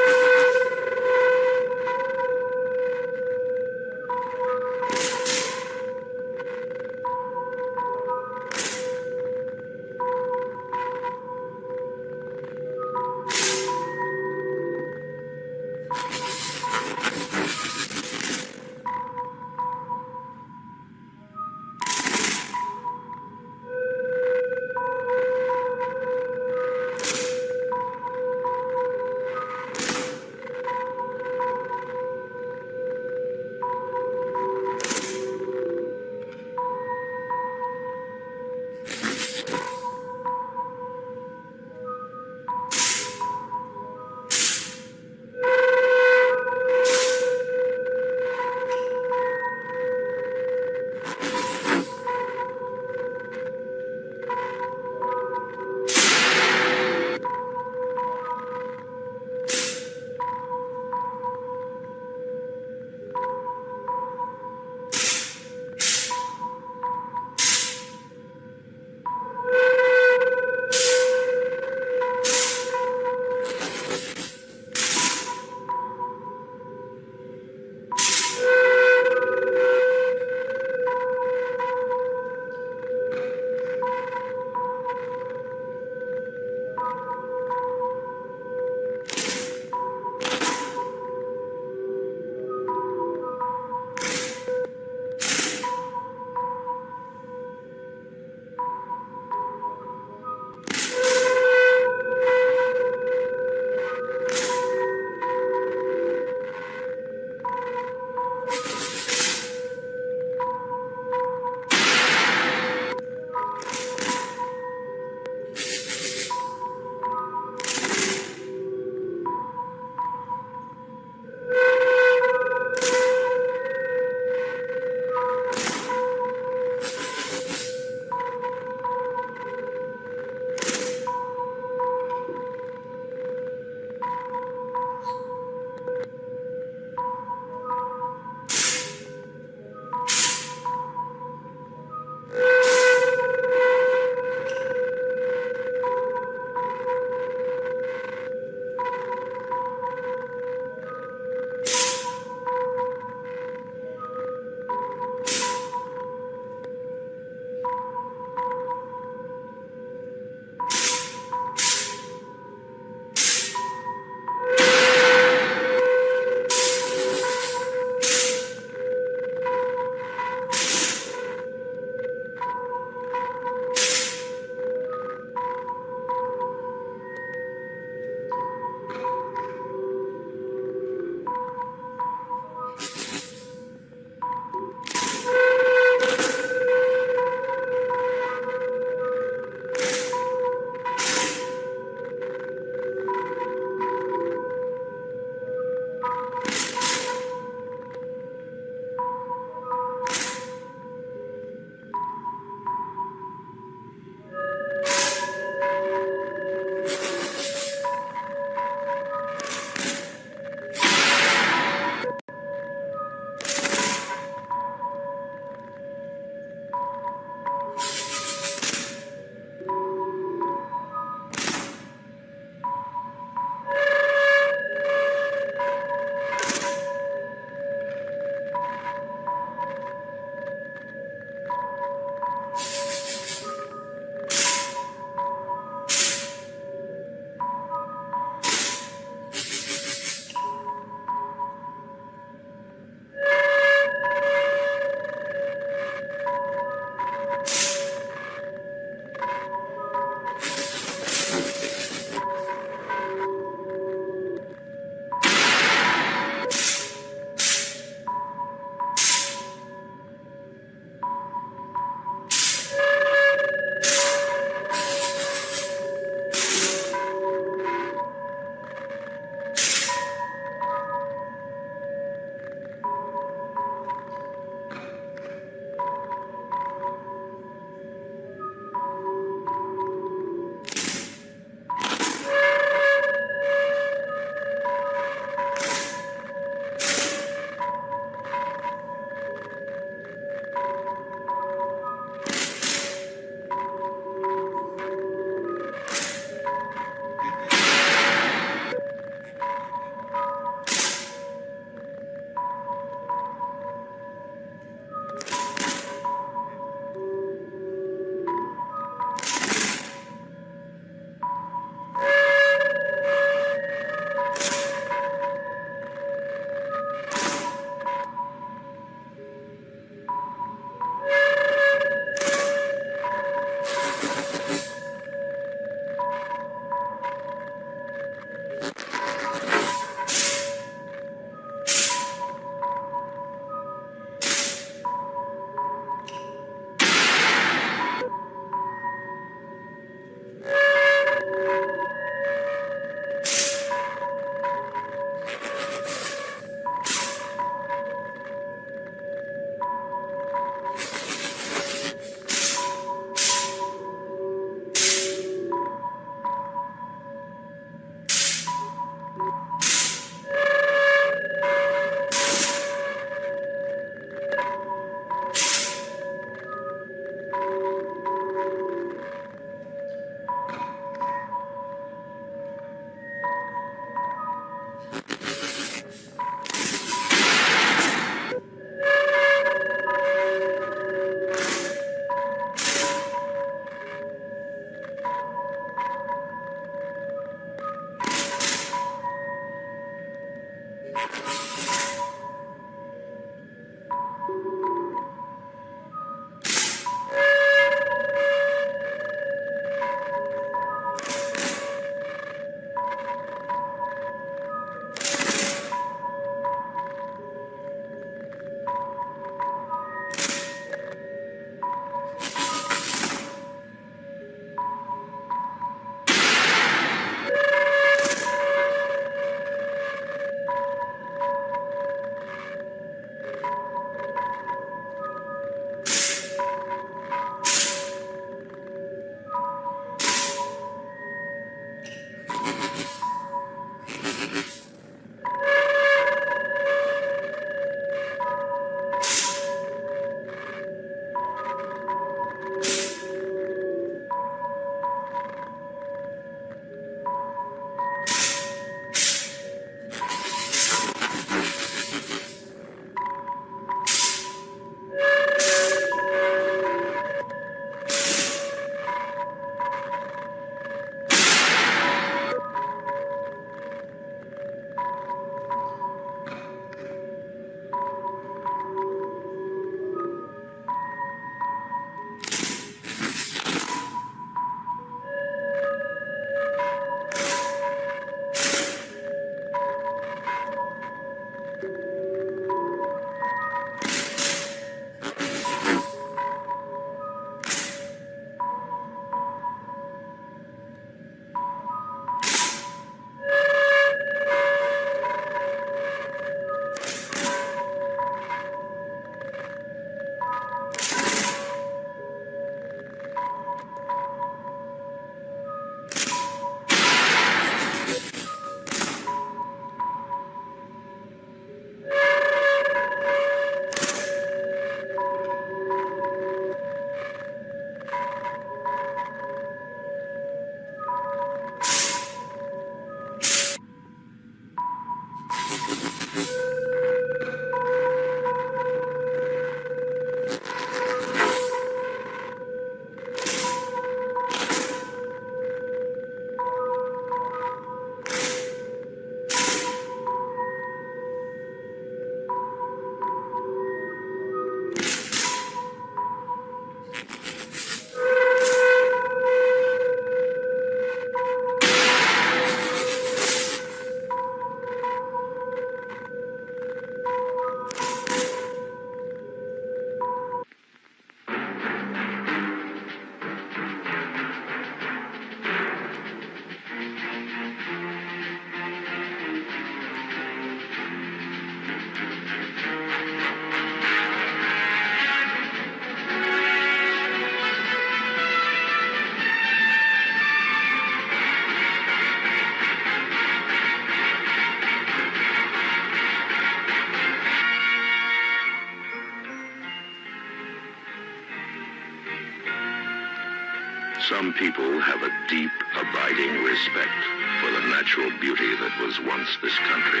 Some people have a deep, abiding respect for the natural beauty that was once this country.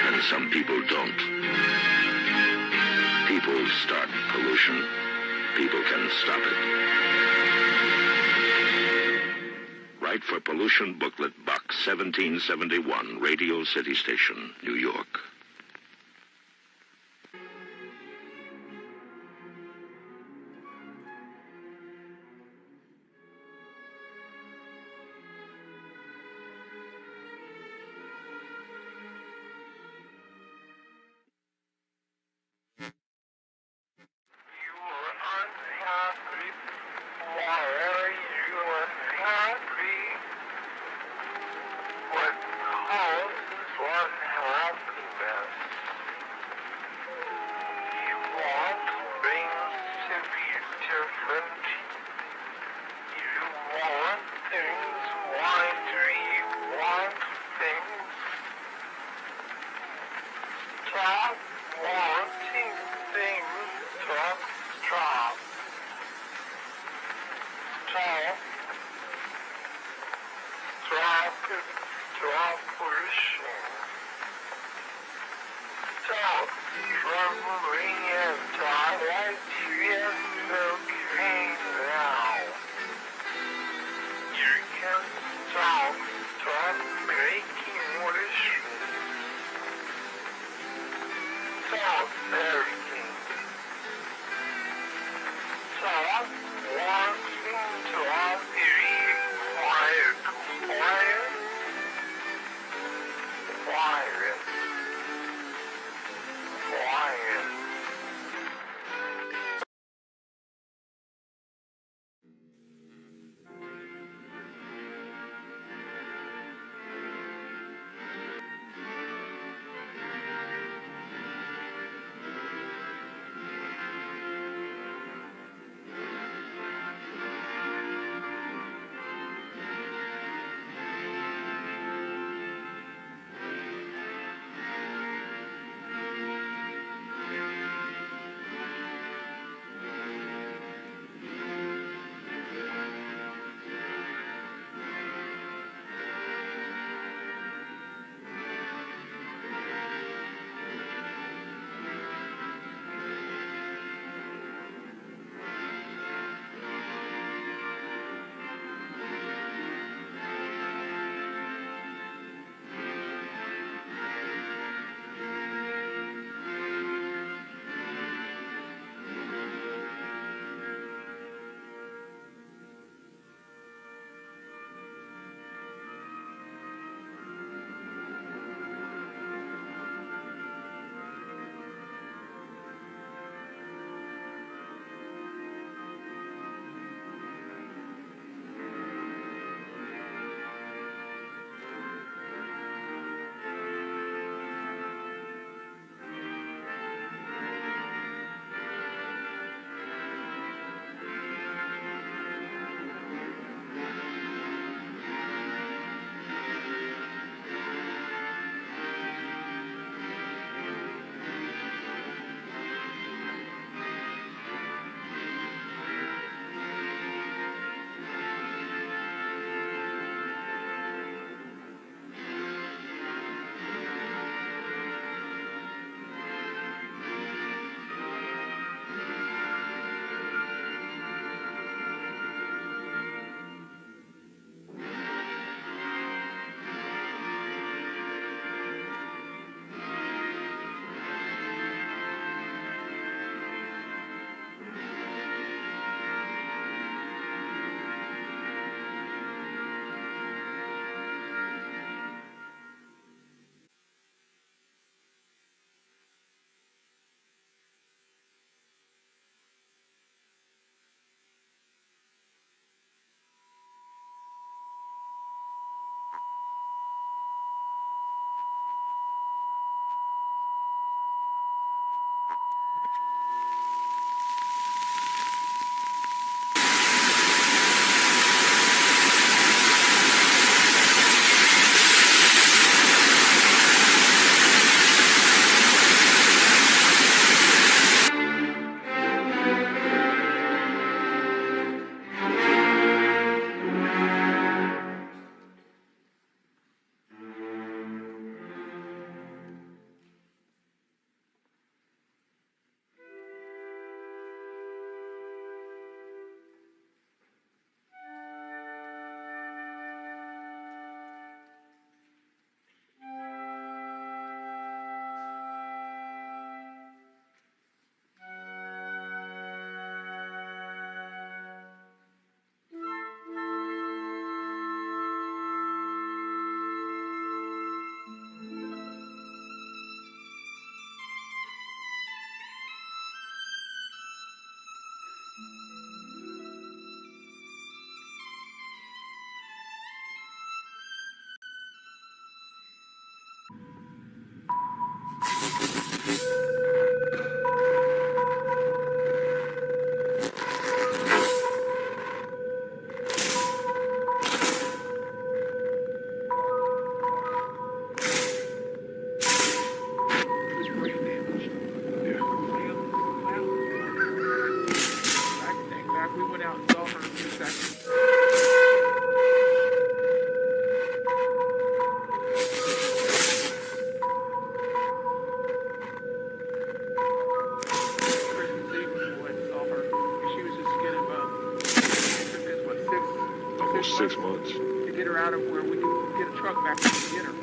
And some people don't. People start pollution. People can stop it. Write for Pollution Booklet Box 1771, Radio City Station, New York. Stop breaking what is Almost 6 months. To get her out of where we can get a truck back and get her.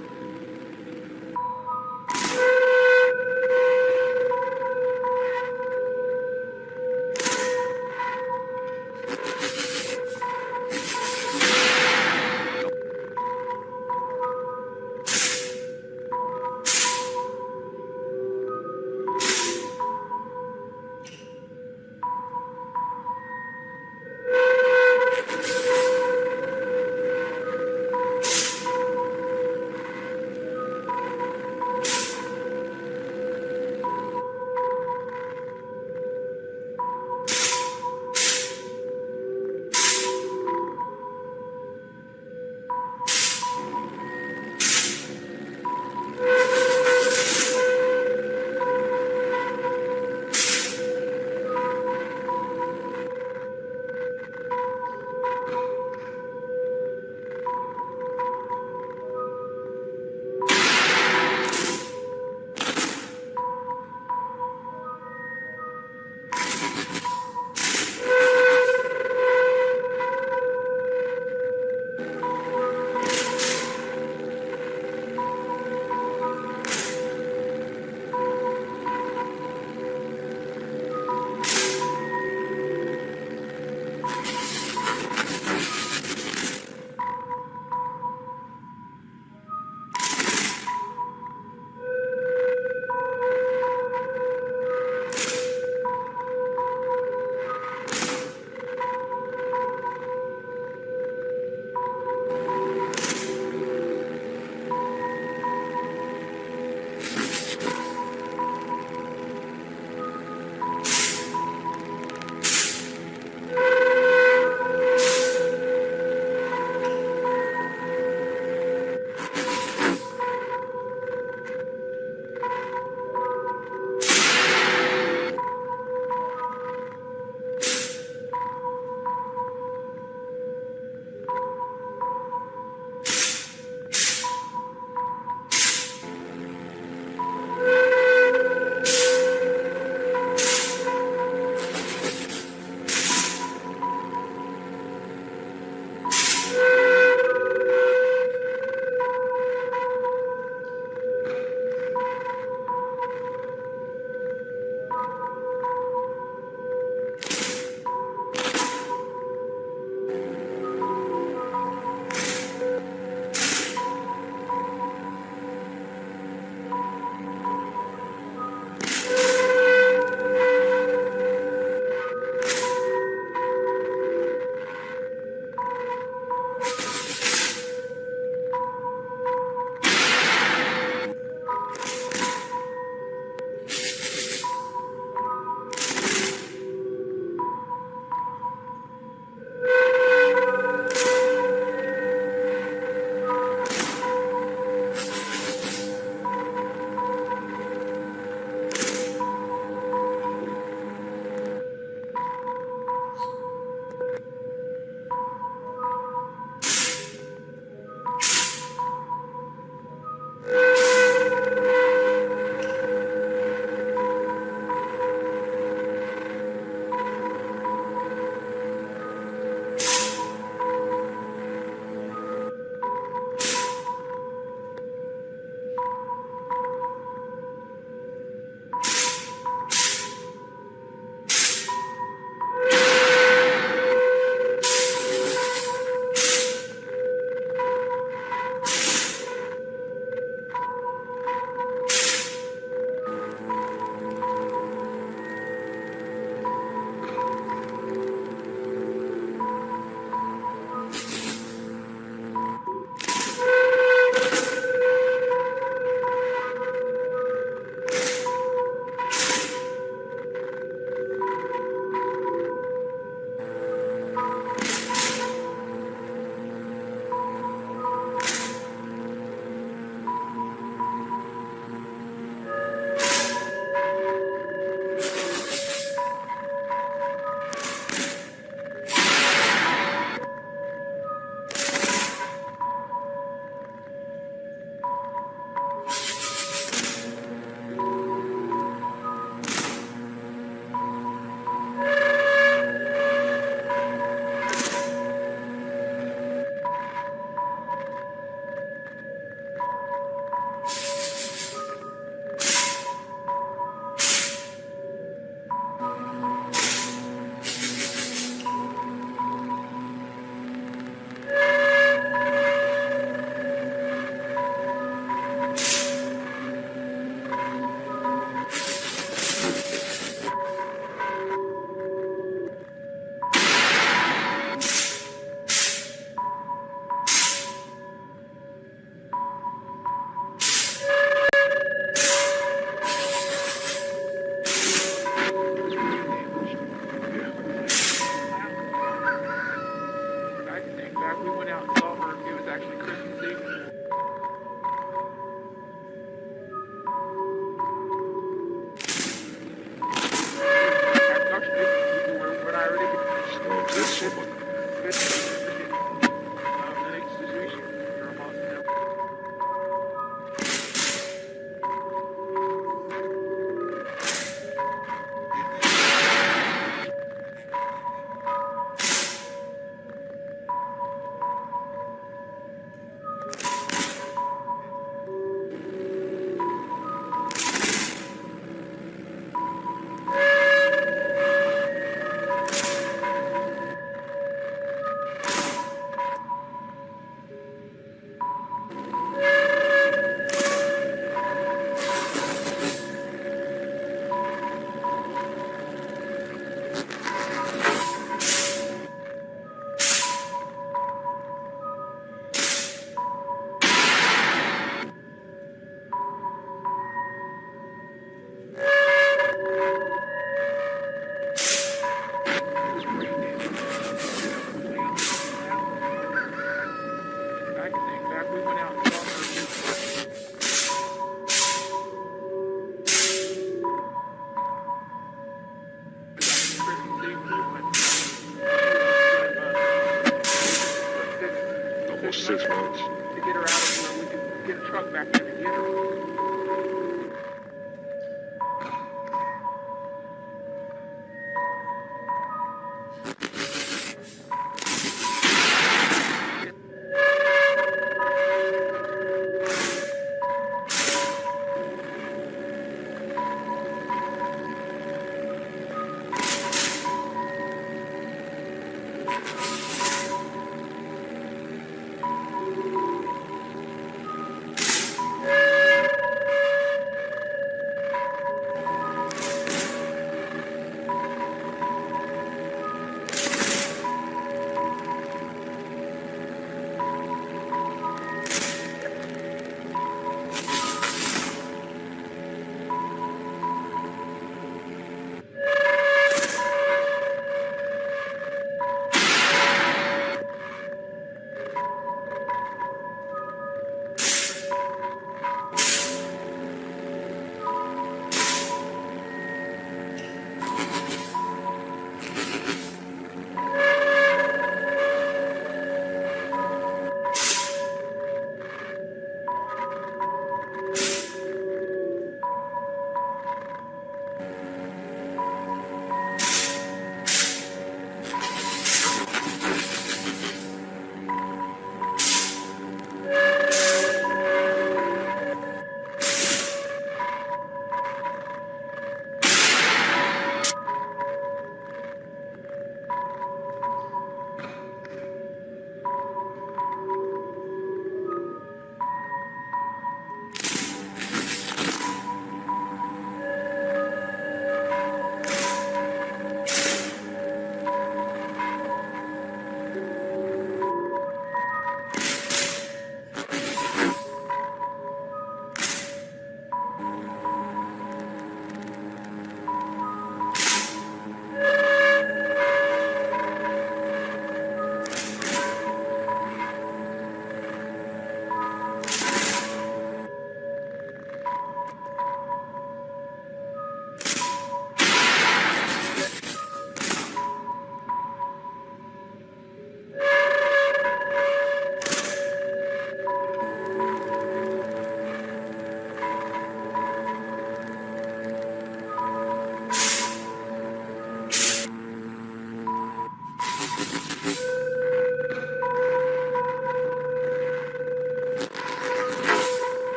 Almost 6 months. To get her out of where we can get a truck back there to get her.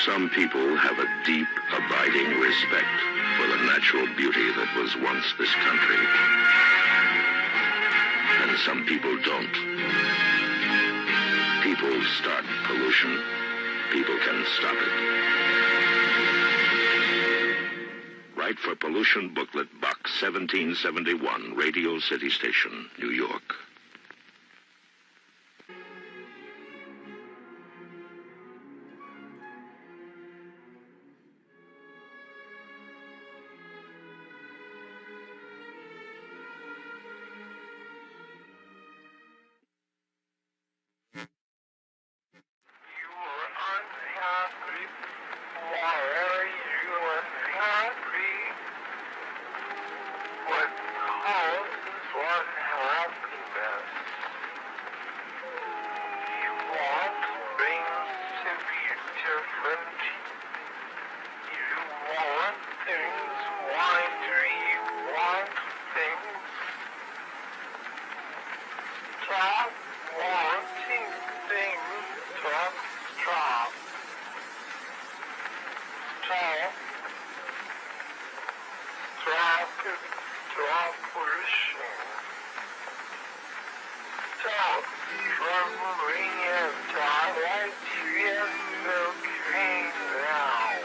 Some people have a deep, abiding respect for the natural beauty that was once this country. And some people don't. People start pollution. People can stop it. Write for Pollution Booklet Box 1771, Radio City Station, New York. What causes what happened wanting things to stop. Stop pollution. Stop traveling and direct volcano now.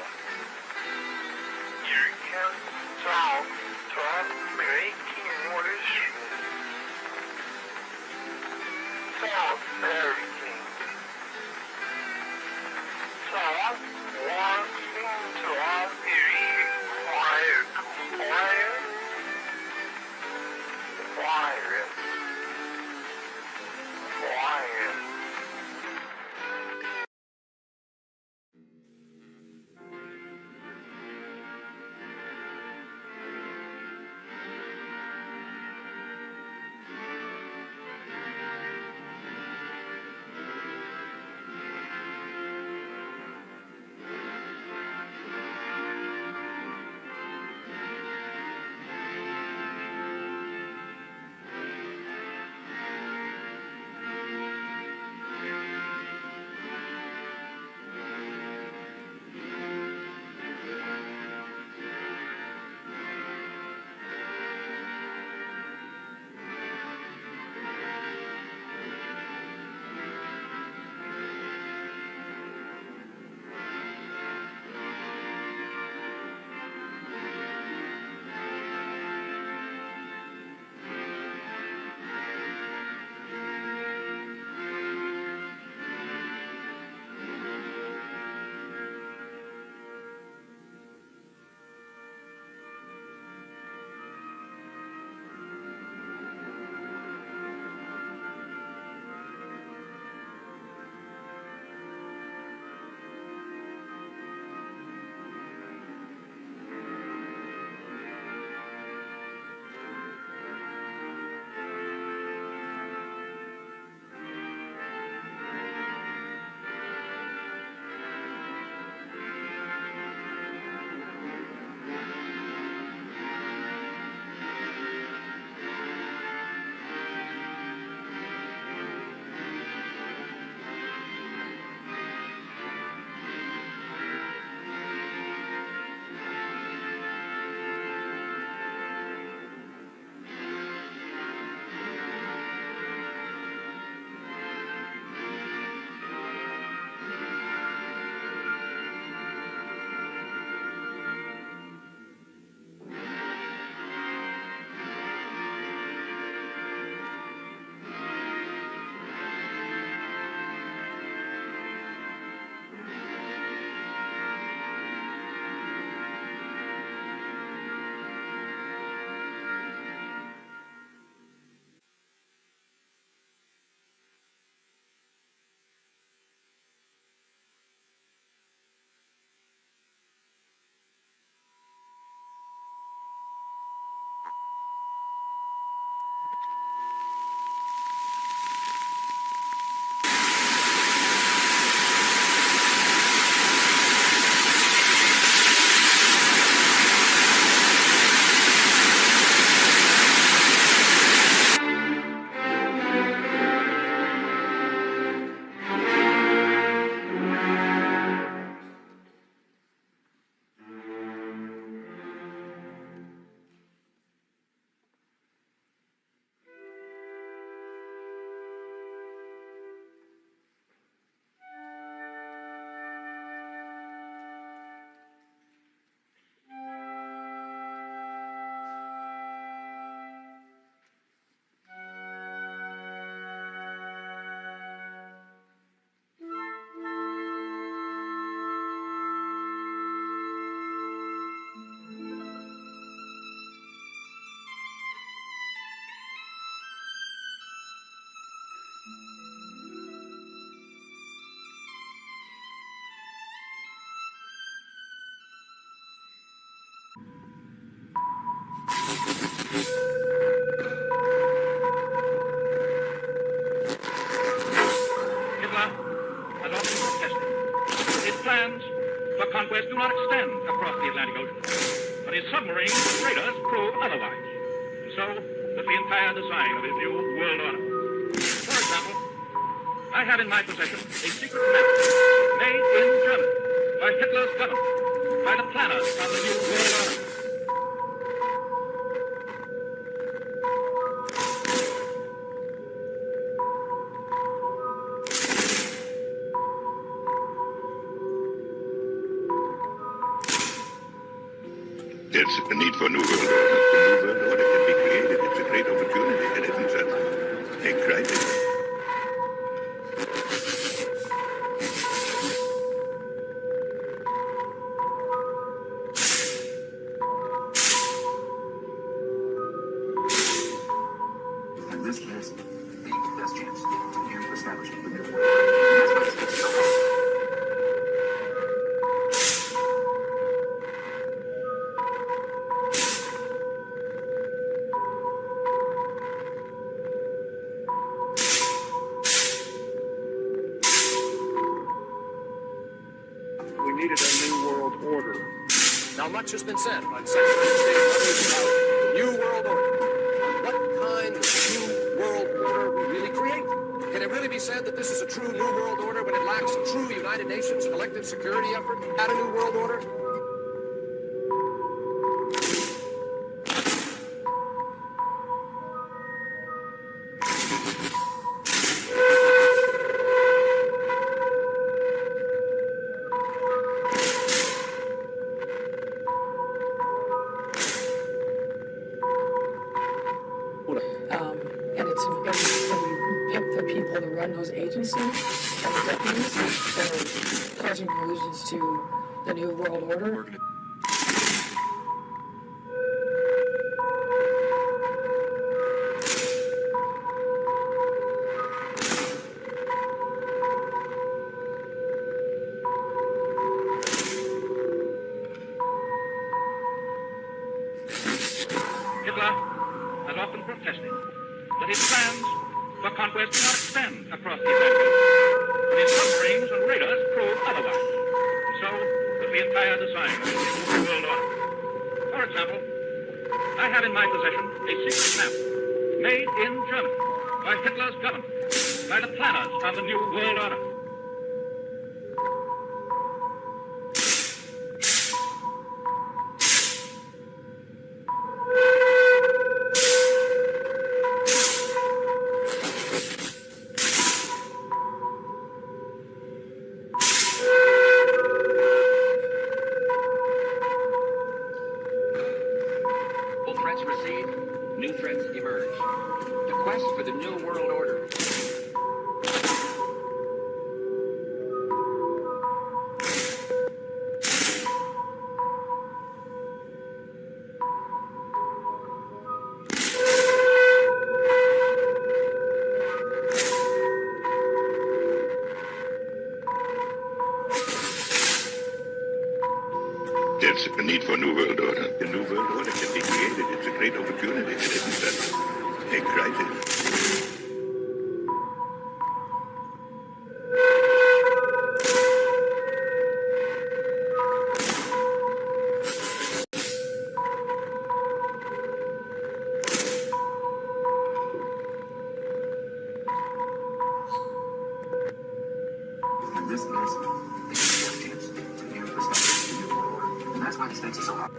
You can stop making pollution. Stop everything. Stop wanting to be quiet. conquest do not extend across the Atlantic Ocean, but his submarines and radars prove otherwise. And so, with the entire design of his new world order. For example, I have in my possession a secret map made in Germany by Hitler's government, by the planners of the New World Order. There's a need for a new world order. A new world order can be created. It's a great opportunity, and isn't that exciting? And this is the best chance to establish the new world order. And that's why it's so hard. We needed a new world order. Now, much has been said by the Secretary of State and others about the New World Order. What kind of new world order we really create? Can it really be said that this is a true new world order when it lacks a true United Nations collective security effort at a new world order? And it's when you pick the people to run those agencies and the deputies that are causing collisions to the New World Order. Hitler has often protested that his plans for conquest do not extend across the Atlantic, but his submarines and radars prove otherwise. And so, with the entire design of the New World Order. For example, I have in my possession a secret map made in Germany by Hitler's government, by the planners of the New World Order. Old threats recede, new threats emerge. The quest for the New World Order. There's a need for a new world order. The new world order can be created. It's a great opportunity, and isn't that exciting? And this is the best chance to establish the new world order. And that's why it's so hard.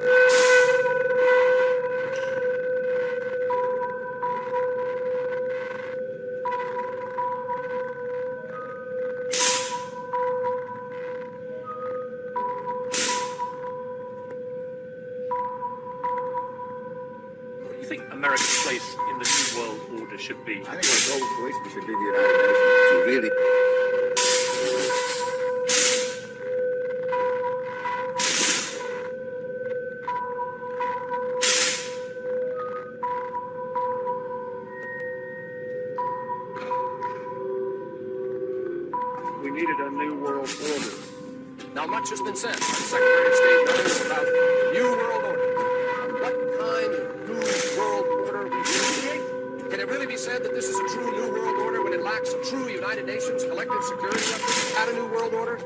What do you think America's place in the New World Order should be? I think our global policeman should be the United Nations to really. We needed a new world order. Now, much has been said by the Secretary of State and others about the New World Order. What kind of new world order we really create? Can it really be said that this is a true new world order when it lacks a true United Nations collective security effort at a new world order?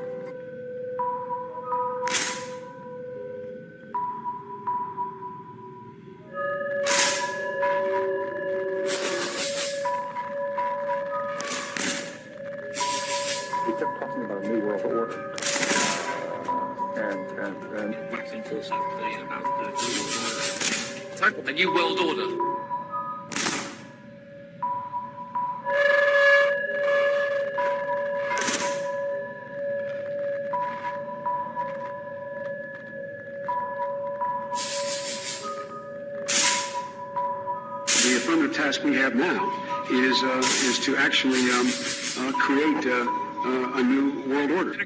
We kept talking about a new world order. And waxing philosophically about the new world order. The affirmative task we have now is to actually create a new world order.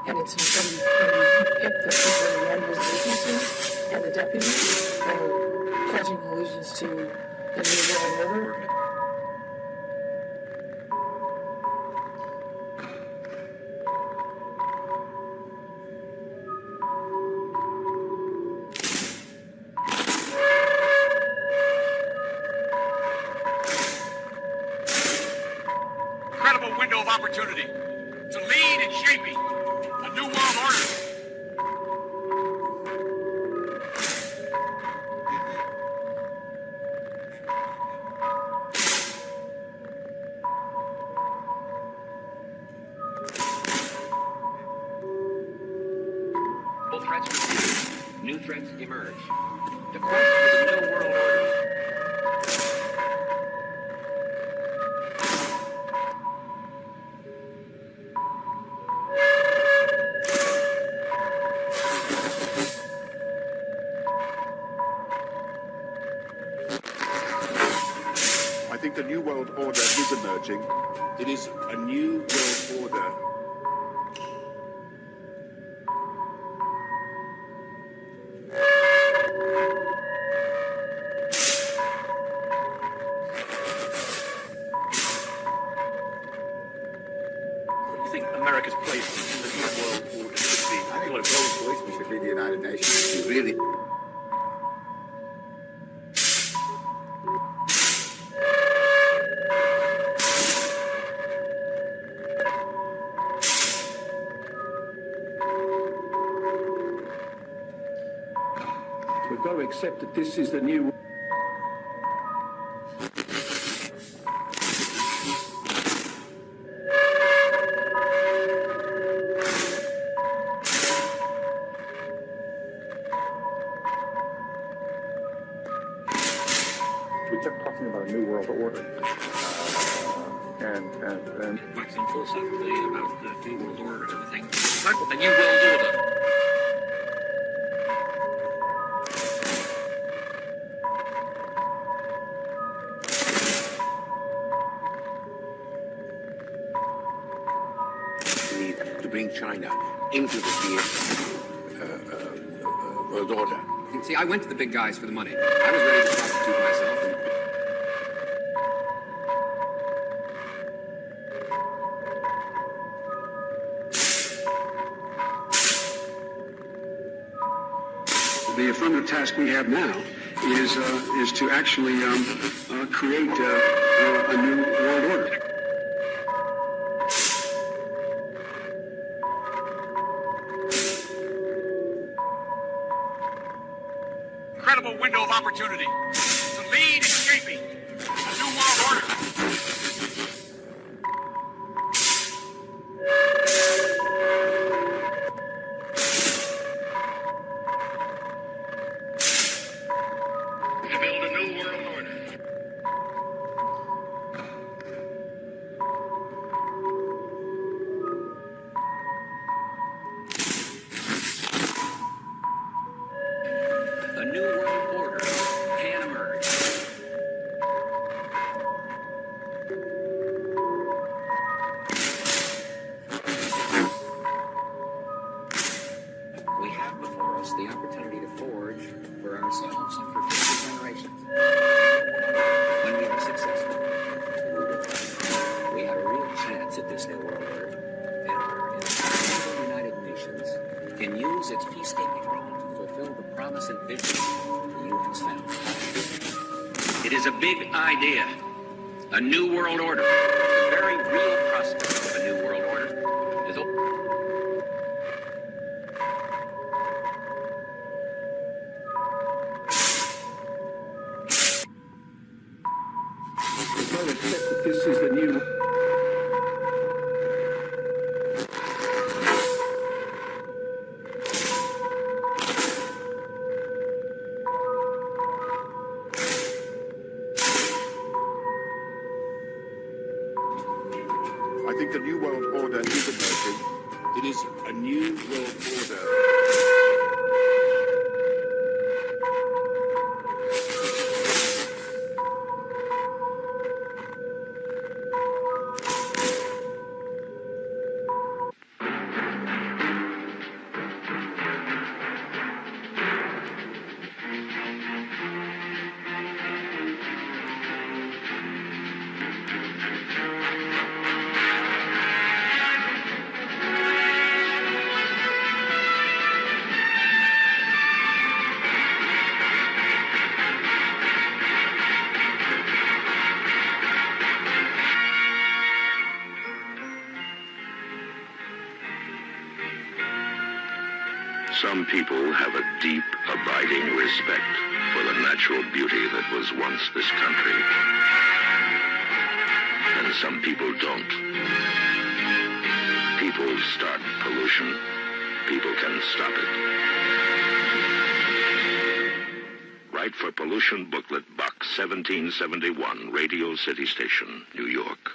And it's from hip the people who run those agencies and the deputies that are pledging allegiance to the new world order. Incredible window of opportunity to lead in shaping a new world order. All threats recede. New threats emerge. The quest for the new world order. I think the New World Order is emerging. It is a new world order. What do you think America's place in the new world order should be? I think the global policeman should be the United Nations. Really. We've got to accept that this is the new. we kept talking about a new world order. And waxing philosophically about the new world order and everything. The new world order. To bring China into the world order. See, I went to the big guys for the money. I was ready to prostitute myself. The affirmative task we have now is to actually create a new world order. Incredible window of opportunity to lead in shaping a new world order. To build a new world order. A new world order can emerge. We have before us the opportunity to forge for ourselves and for future generations. When we are successful, we have a real chance at this new world order, and our inexhaustible United Nations can use its peacekeeping role to fulfill the promise and vision of the UN's family. It is a big idea, A new world order. The very real prospect of a new world order is This is the new. I think the new world order is emerging. It is a new world order. Some people have a deep, abiding respect for the natural beauty that was once this country. And some people don't. People start pollution. People can stop it. Write for Pollution Booklet, Box 1771, Radio City Station, New York.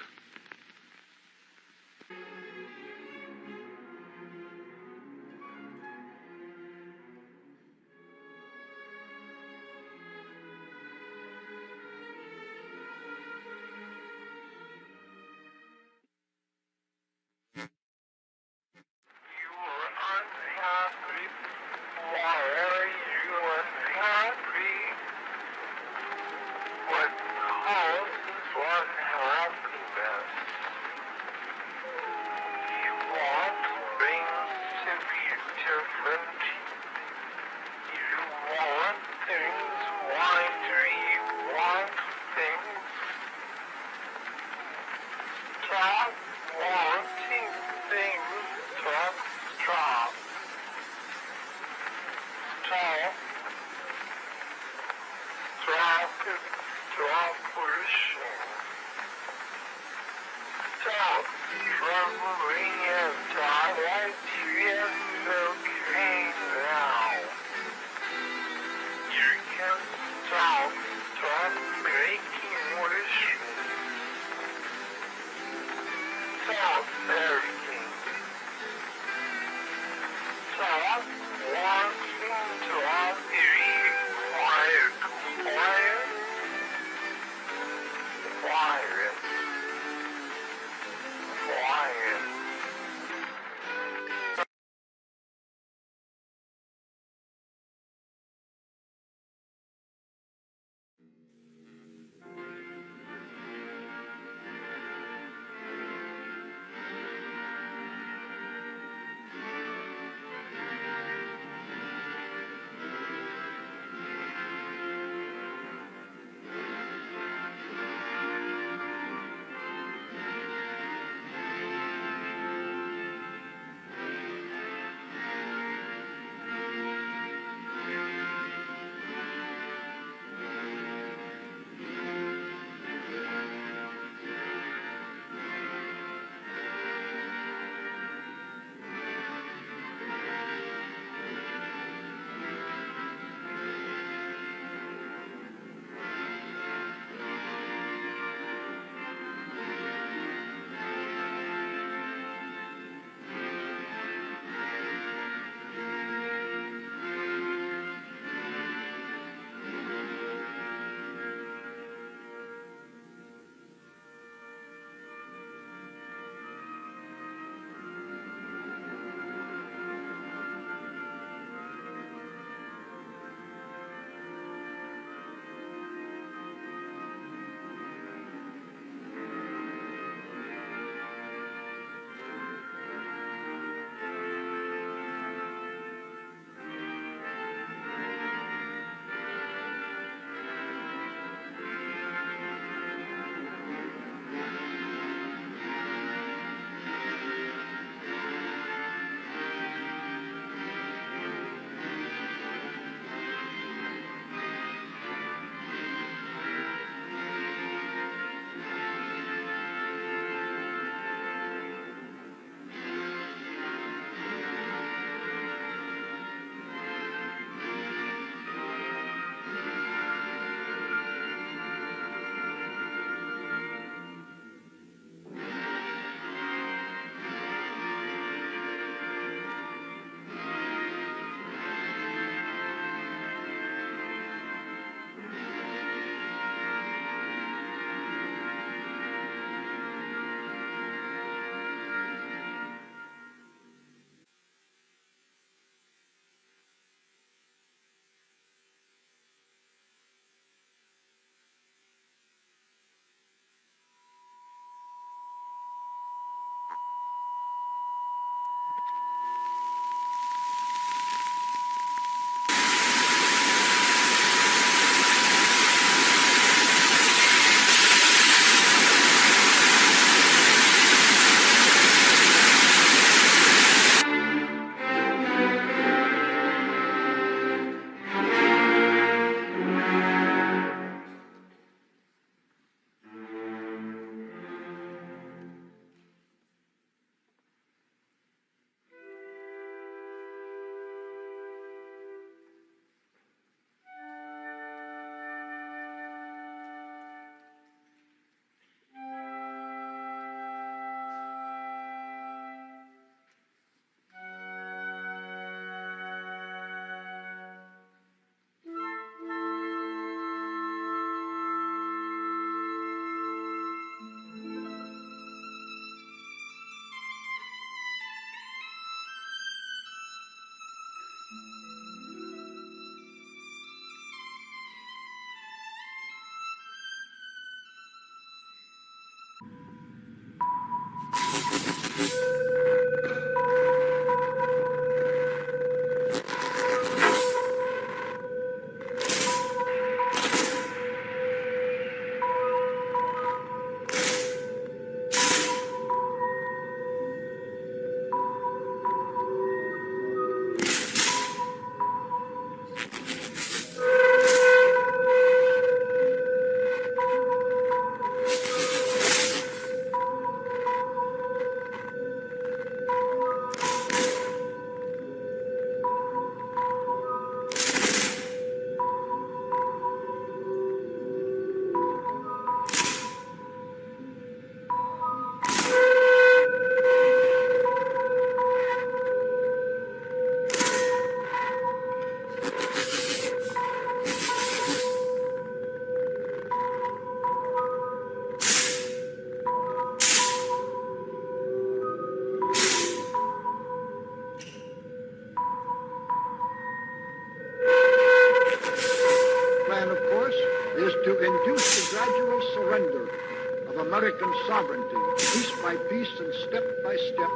of American sovereignty, piece by piece and step by step,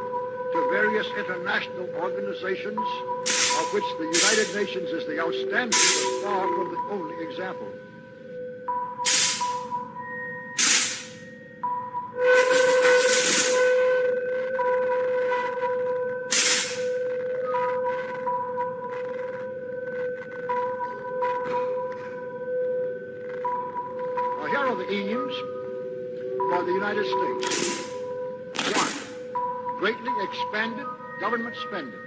to various international organizations, of which the United Nations is the outstanding but far from the only example. Now, here are the aims for the United States. 1. Greatly expanded government spending.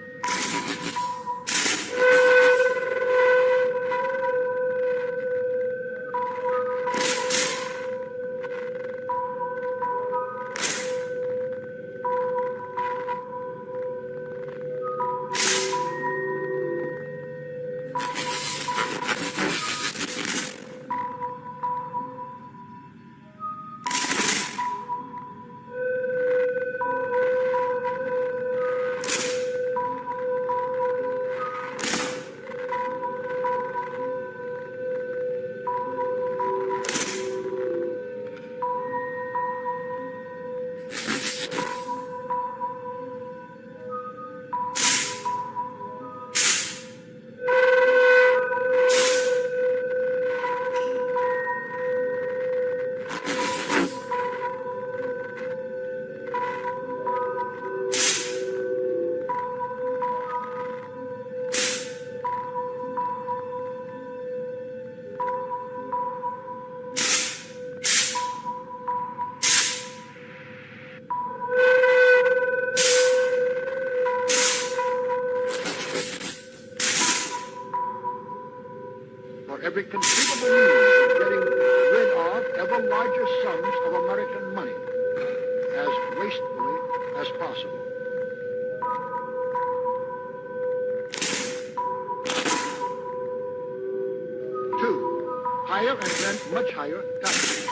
2. Higher and then much higher taxes.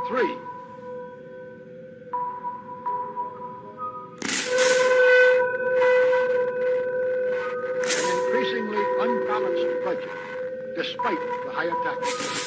3. An increasingly unbalanced budget, despite the higher taxes.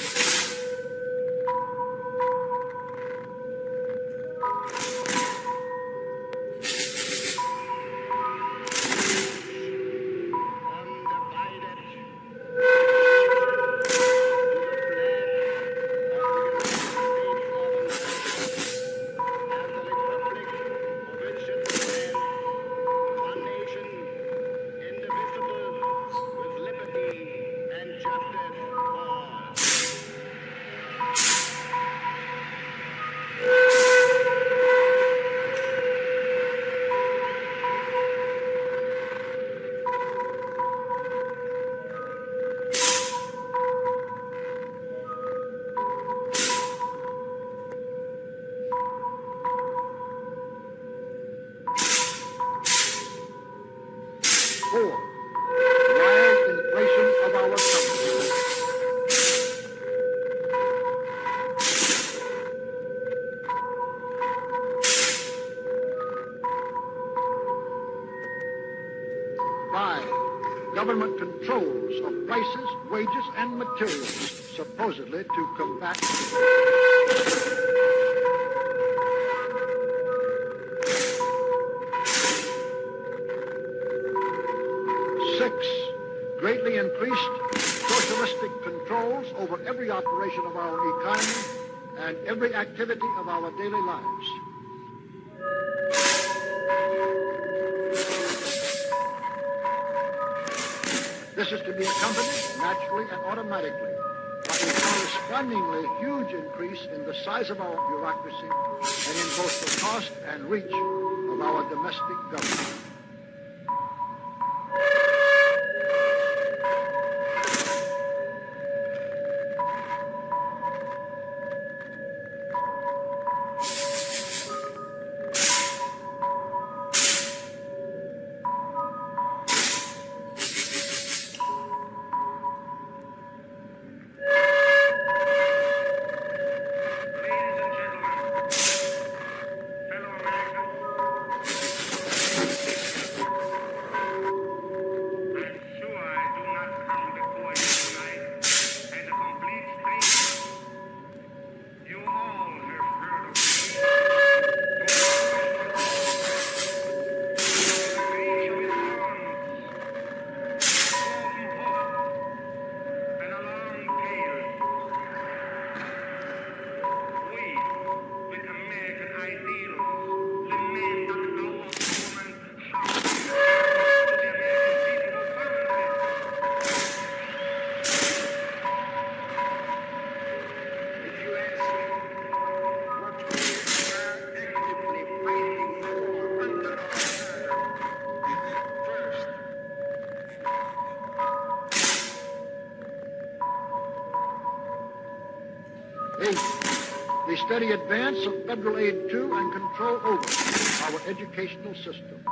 4. Wild inflation of our currency. 5. Government controls of prices, wages, and materials, supposedly to combat. 6. Greatly increased socialistic controls over every operation of our economy and every activity of our daily lives. 7. This is to be accompanied naturally and automatically by a correspondingly huge increase in the size of our bureaucracy and in both the cost and reach of our domestic government. steady advance of federal aid to and control over our educational system,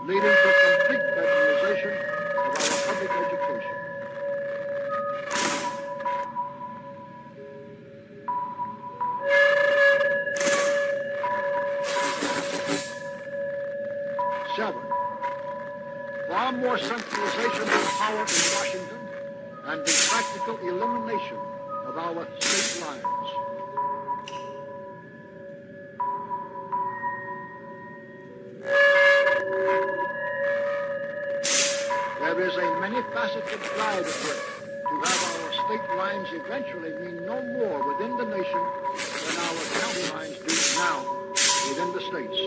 leading to complete federalization of our public education. Seven, far more centralization of power in Washington and the practical elimination of our state lines. There is a many-faceted drive at work to have our state lines eventually mean no more within the nation than our county lines do now within the states.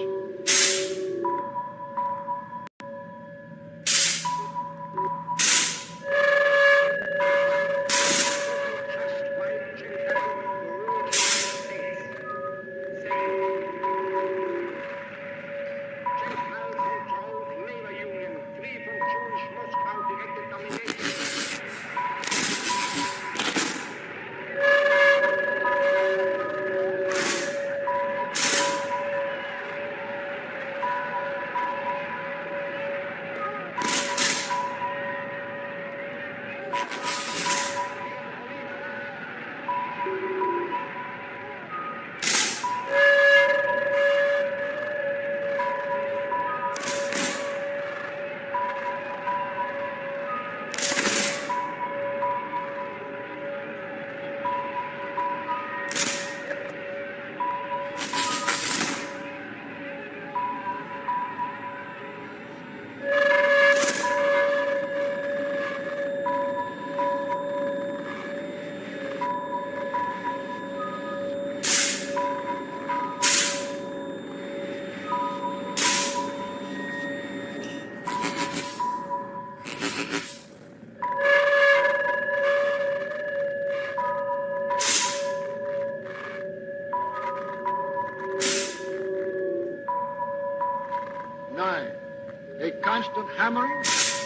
Constant hammering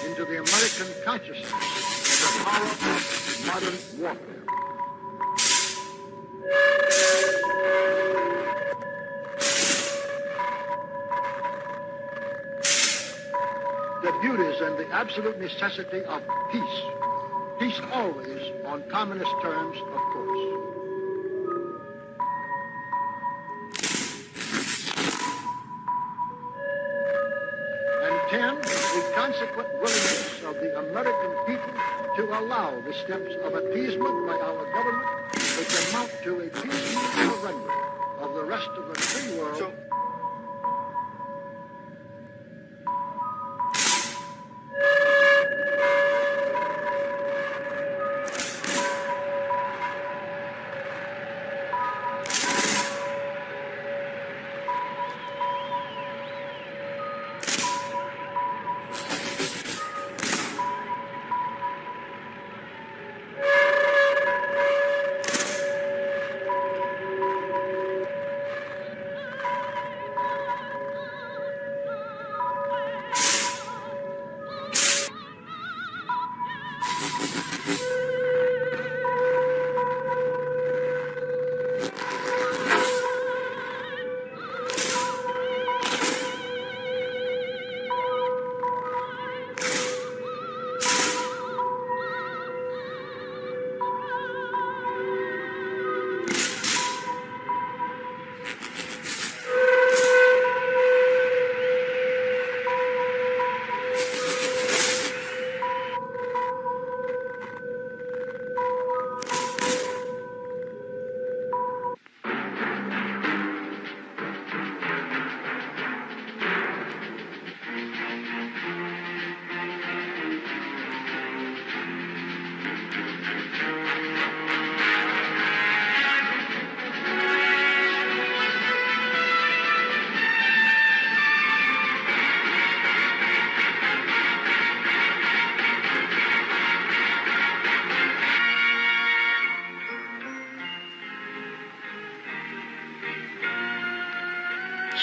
into the American consciousness of the power of modern warfare. The beauties and the absolute necessity of peace. Peace always on communist terms, of course. And the consequent willingness of the American people to allow the steps of appeasement by our government which amount to a peaceful surrender of the rest of the free world.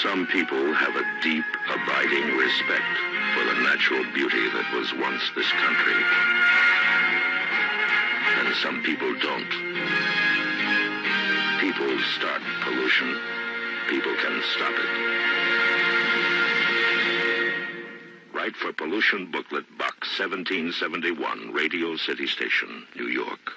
Some people have a deep, abiding respect for the natural beauty that was once this country. And some people don't. People start pollution, people can stop it. Write for Pollution Booklet Box 1771, Radio City Station, New York.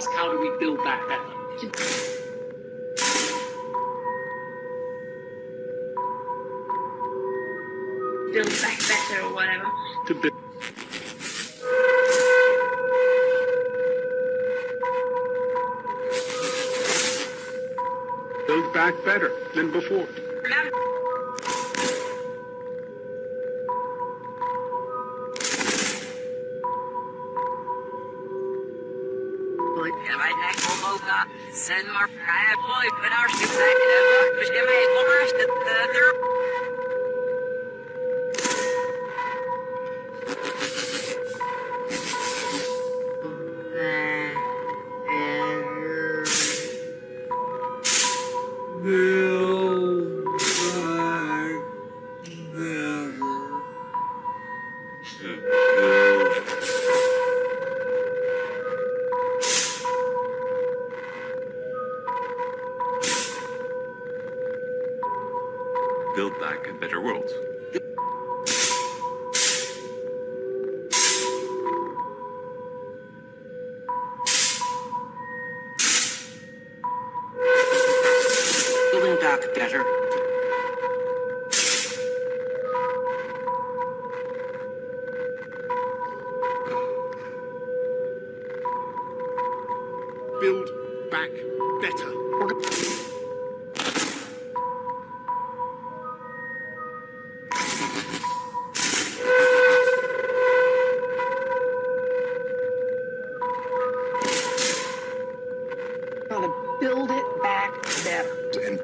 ask how do we build back better. Build back better or whatever. To build. Build back better than before. Build back a better world. Building back better. Build back better. Build it back better. And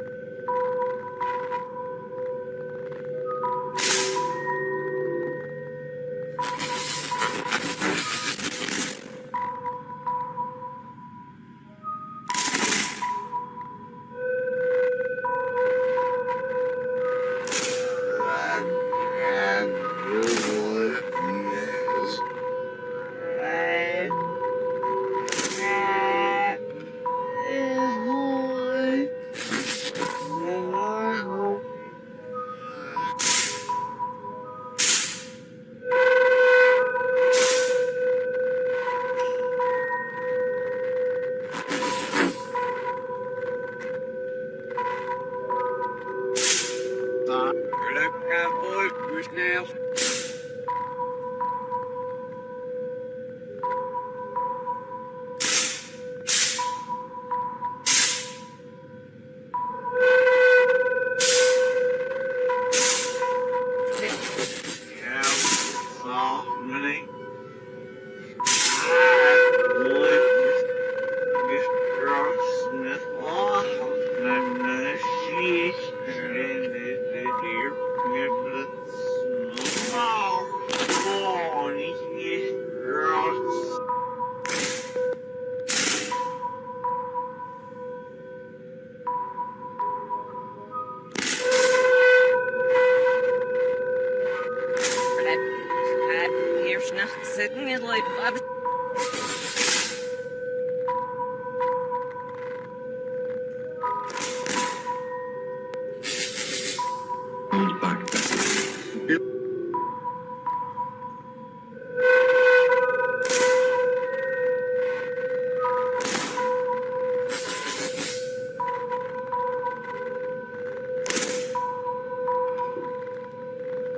Build back better.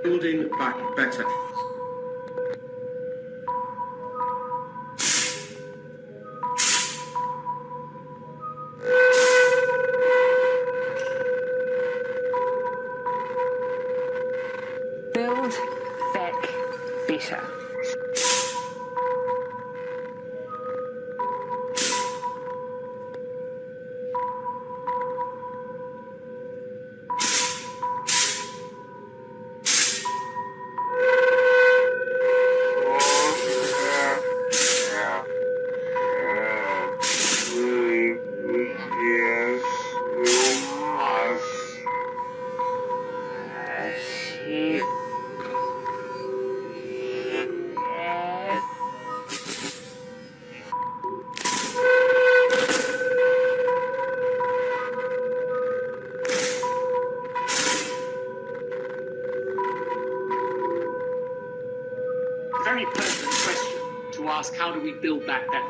Building back better. Build back better. Very pertinent question to ask how do we build back better.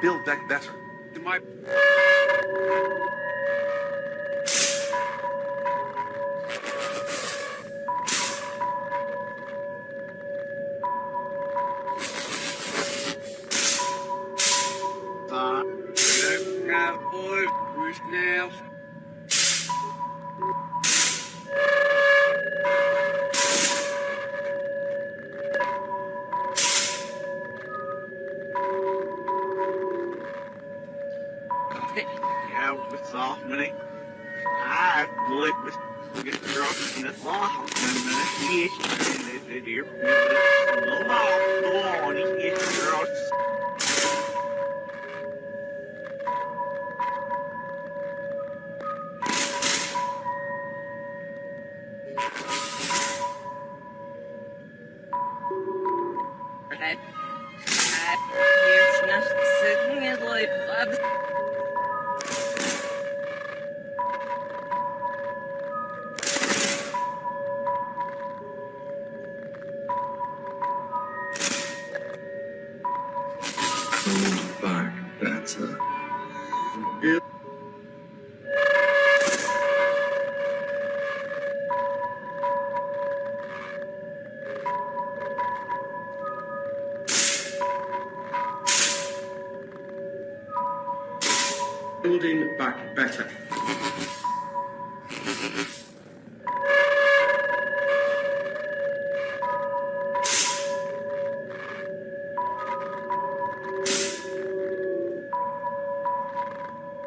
build back better. My now. Yeah, with soft money. I believe with get drunk in the law and the dear the law and he gets drunk. Build back better. Building back better.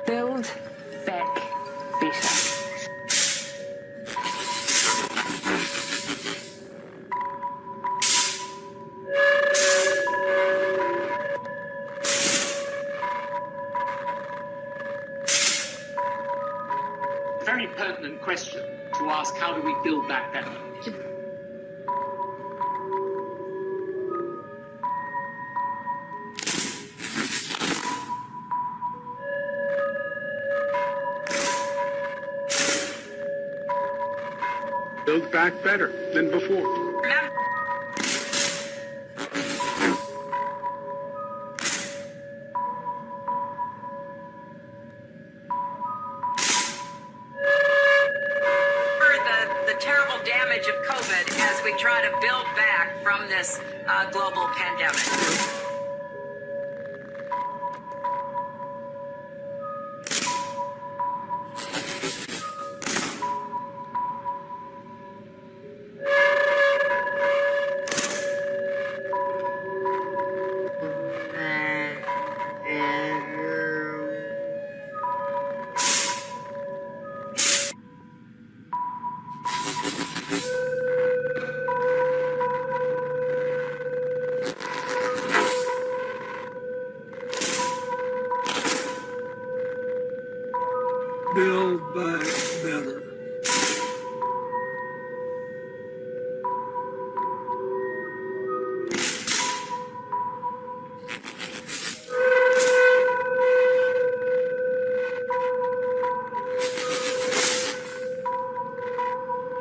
Build back better. Very pertinent question to ask, how do we build back better? Build back better than before. The terrible damage of COVID as we try to build back from this global pandemic. Build back better.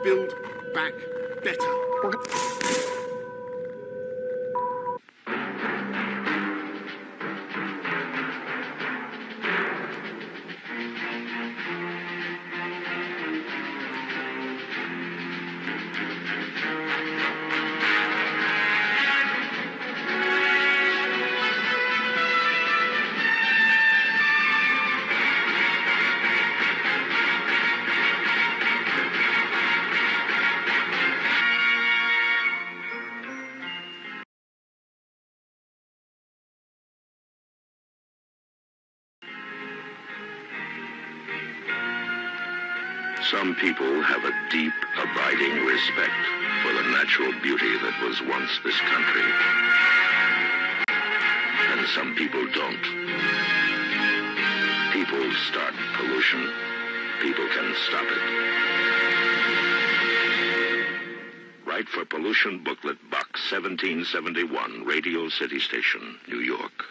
Build back better. Some people have a deep, abiding respect for the natural beauty that was once this country. And some people don't. People start pollution. People can stop it. Write for Pollution Booklet Box 1771, Radio City Station, New York.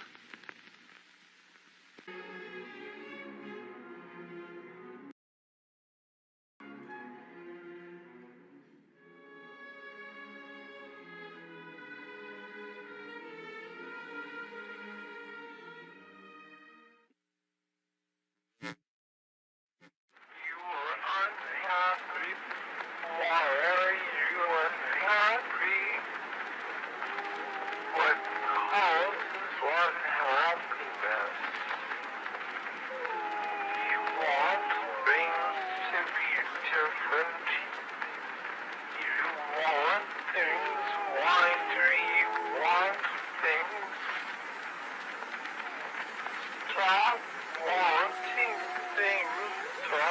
stop wanting things to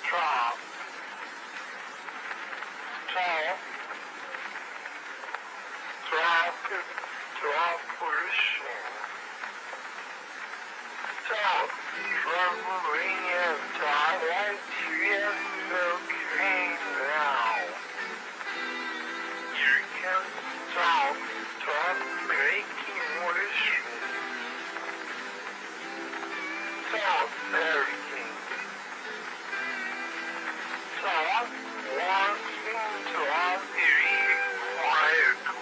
stop. Stop pushing. Stop troubling and die. It's okay now. You can stop making wishes. Stop everything. Stop wanting to be quiet.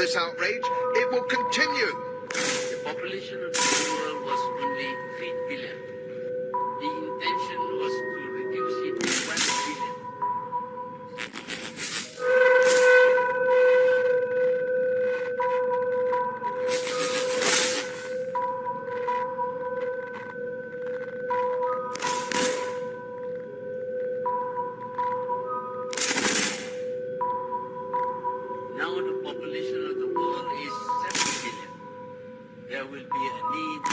this outrage, it will continue. If population of the world was only 3 billion. The intention was to reduce it to 1 billion. Now the population of the world is 7 billion. There will be a need to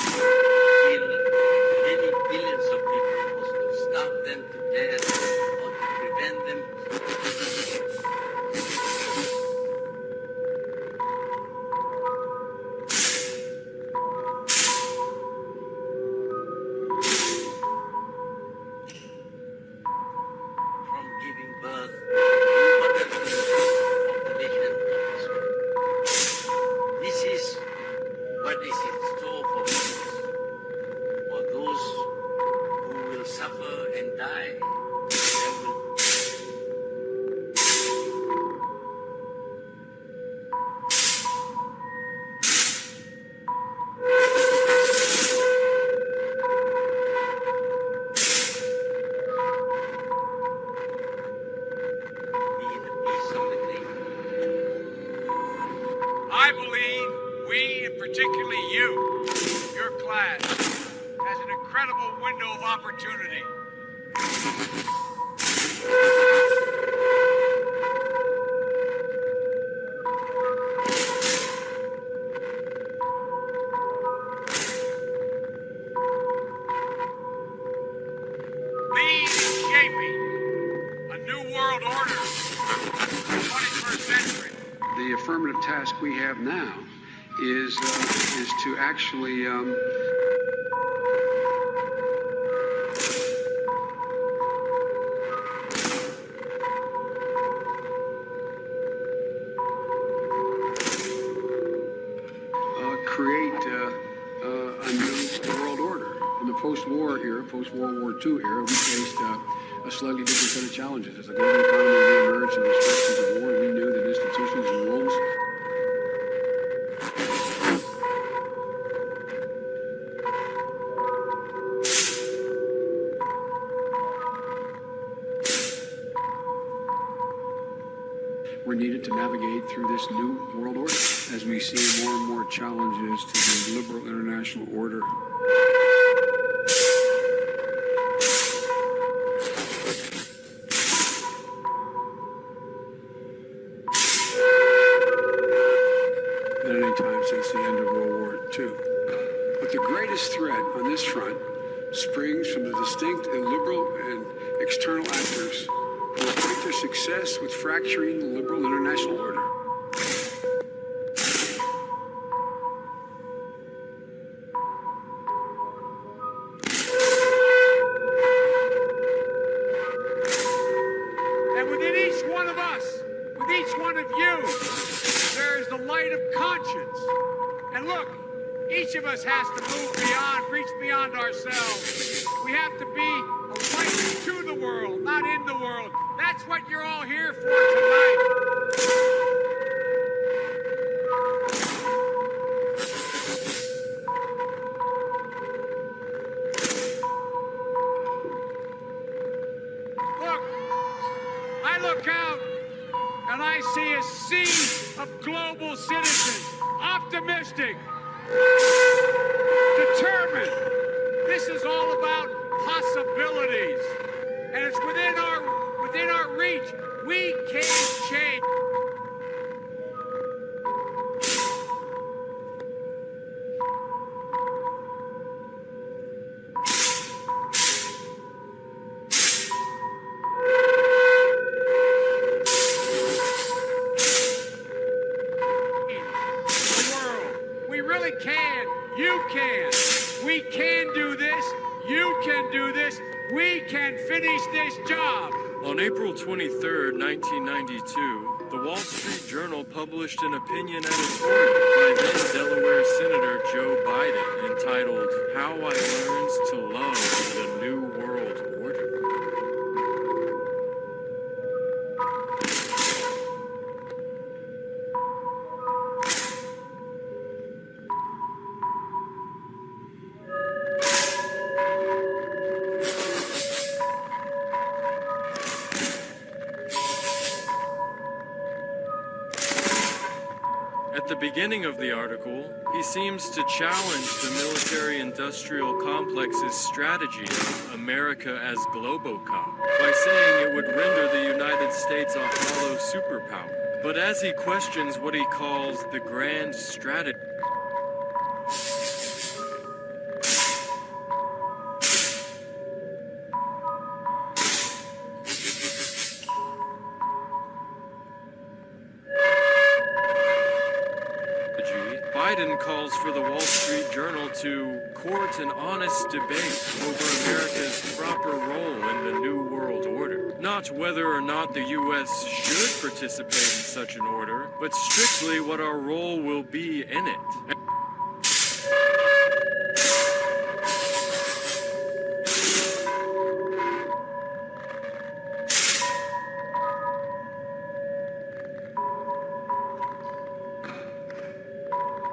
kill many billions of people or to starve them to death or to prevent them. From giving birth in order to the population of this world. This is what is in store for us. For those who will suffer and die, there will I believe we, and particularly you, your class, has an incredible window of opportunity. Lead in shaping a new world order for the 21st century. The affirmative task we have now is to actually create a new world order. In the post-war era, post-World War II era, we faced a slightly different set of challenges. As the global economy re-emerged from the stresses of war, we knew that institutions and rules were needed to navigate through this new world order as we see more and more challenges to the liberal international order. Than any time since the end of World War II. But the greatest threat on this front springs from the distinct illiberal and external actors who equate their success with fracturing the liberal international order. And within each one of us, with each one of you, there is the light of conscience. And look, each of us has to move beyond, reach beyond ourselves. We have to be a light to the world, not in the world. That's what you're all here for tonight. Look, I look out and I see a sea of global citizens, optimistic, determined. This is all about possibilities, and it's within our reach. We can change. We really can. You can. We can do this. You can do this. We can finish this job. On April 23, 1992, the Wall Street Journal published an opinion editorial by then Delaware Senator Joe Biden entitled, "How I Learned to Love the New World Order." At the beginning of the article, he seems to challenge the military-industrial complex's strategy of America as Globocop by saying it would render the United States a hollow superpower. But as he questions what he calls the grand strategy, Biden calls for the Wall Street Journal to court an honest debate over America's proper role in the New World Order. Not whether or not the U.S. should participate in such an order, but strictly what our role will be in it.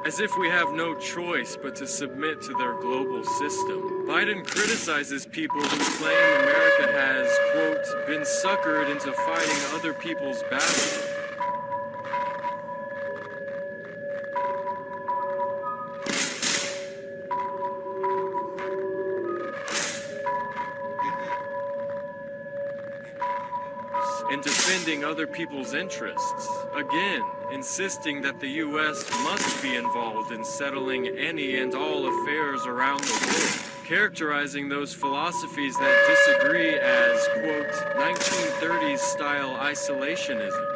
As if we have no choice but to submit to their global system. Biden criticizes people who claim America has, quote, been suckered into fighting other people's battles. And defending other people's interests. Again, insisting that the U.S. must be involved in settling any and all affairs around the world. Characterizing those philosophies that disagree as, quote, 1930s style isolationism.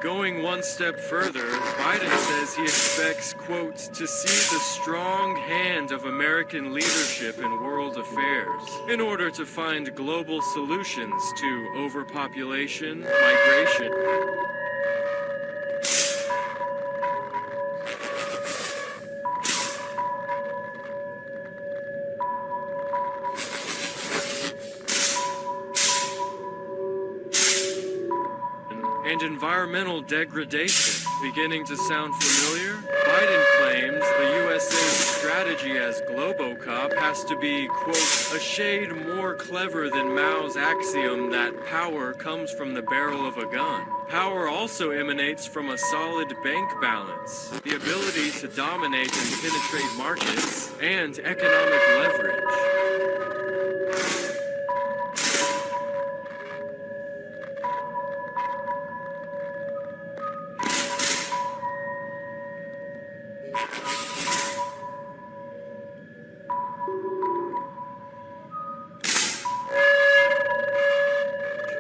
Going one step further, Biden says he expects, quote, to see the strong hand of American leadership in world affairs in order to find global solutions to overpopulation, migration, and environmental degradation. Beginning to sound familiar? Biden claims the USA's strategy as Globocop has to be, quote, a shade more clever than Mao's axiom that power comes from the barrel of a gun. Power also emanates from a solid bank balance, the ability to dominate and penetrate markets, and economic leverage.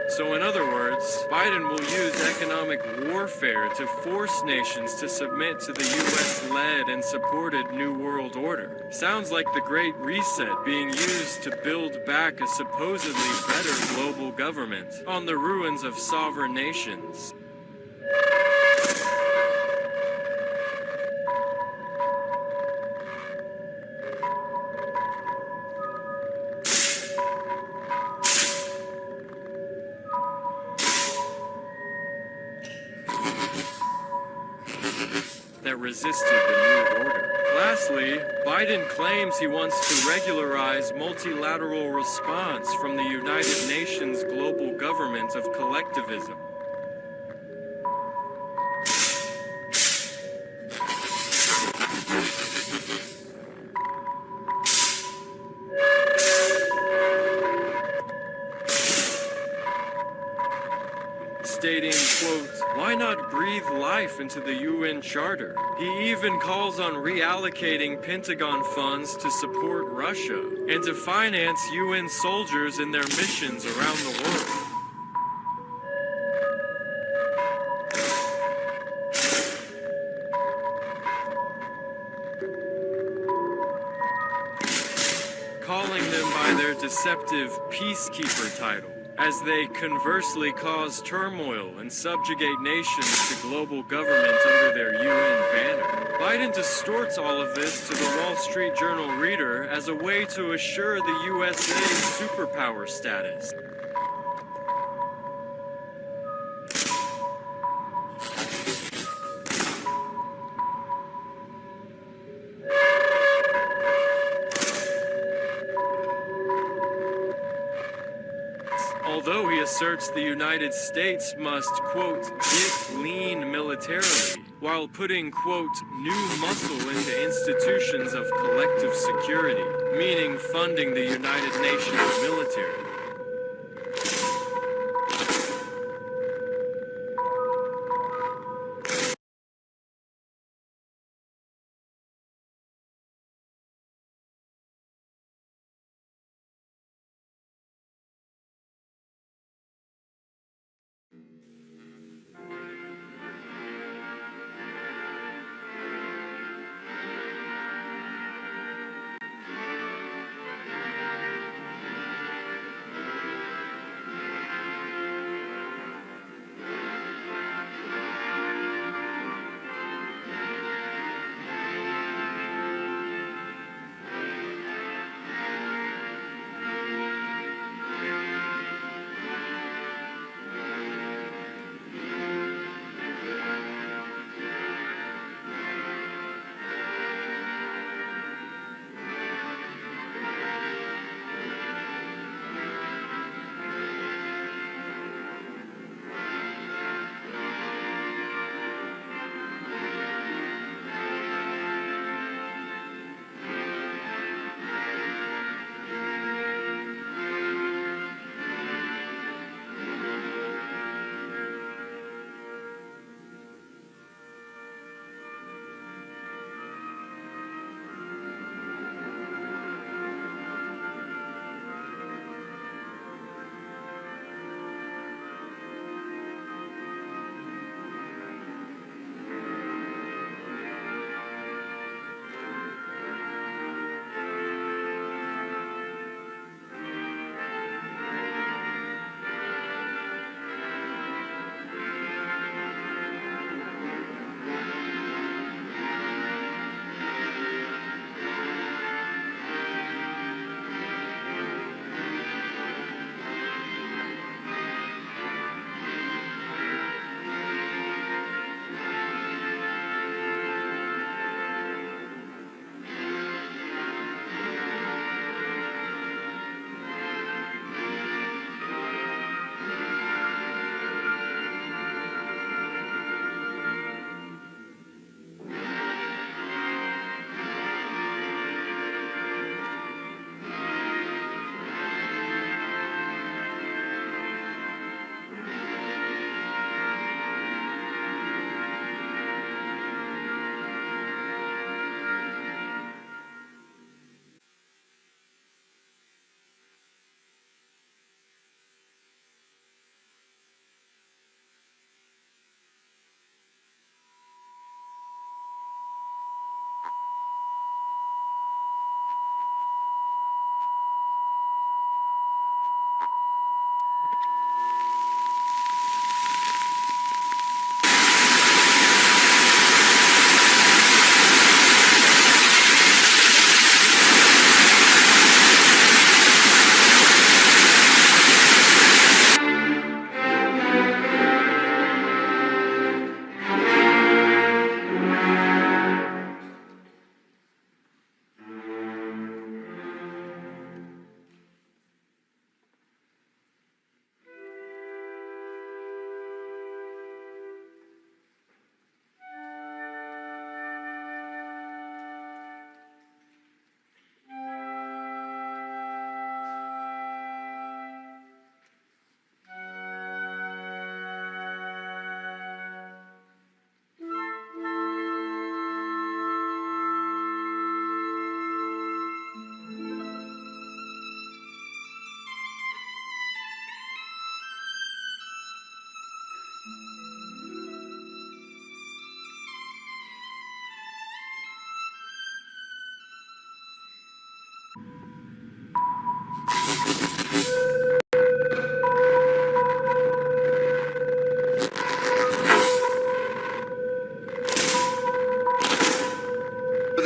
So in other words, Biden will use economic warfare to force nations to submit to the U.S.-led and supported New World Order. Sounds like the Great Reset being used to build back a supposedly better global government on the ruins of sovereign nations. That resisted the New Order. Lastly, Biden claims he wants to regularize multilateral response from the United Nations global government of collectivism. Stating, quote, why not breathe life into the UN Charter? He even calls on reallocating Pentagon funds to support Russia and to finance UN soldiers in their missions around the world. Calling them by their deceptive peacekeeper title, as they conversely cause turmoil and subjugate nations to global government under their UN banner. Biden distorts all of this to the Wall Street Journal reader as a way to assure the USA's superpower status. Although he asserts the United States must, quote, get lean militarily, while putting, quote, new muscle into institutions of collective security, meaning funding the United Nations military.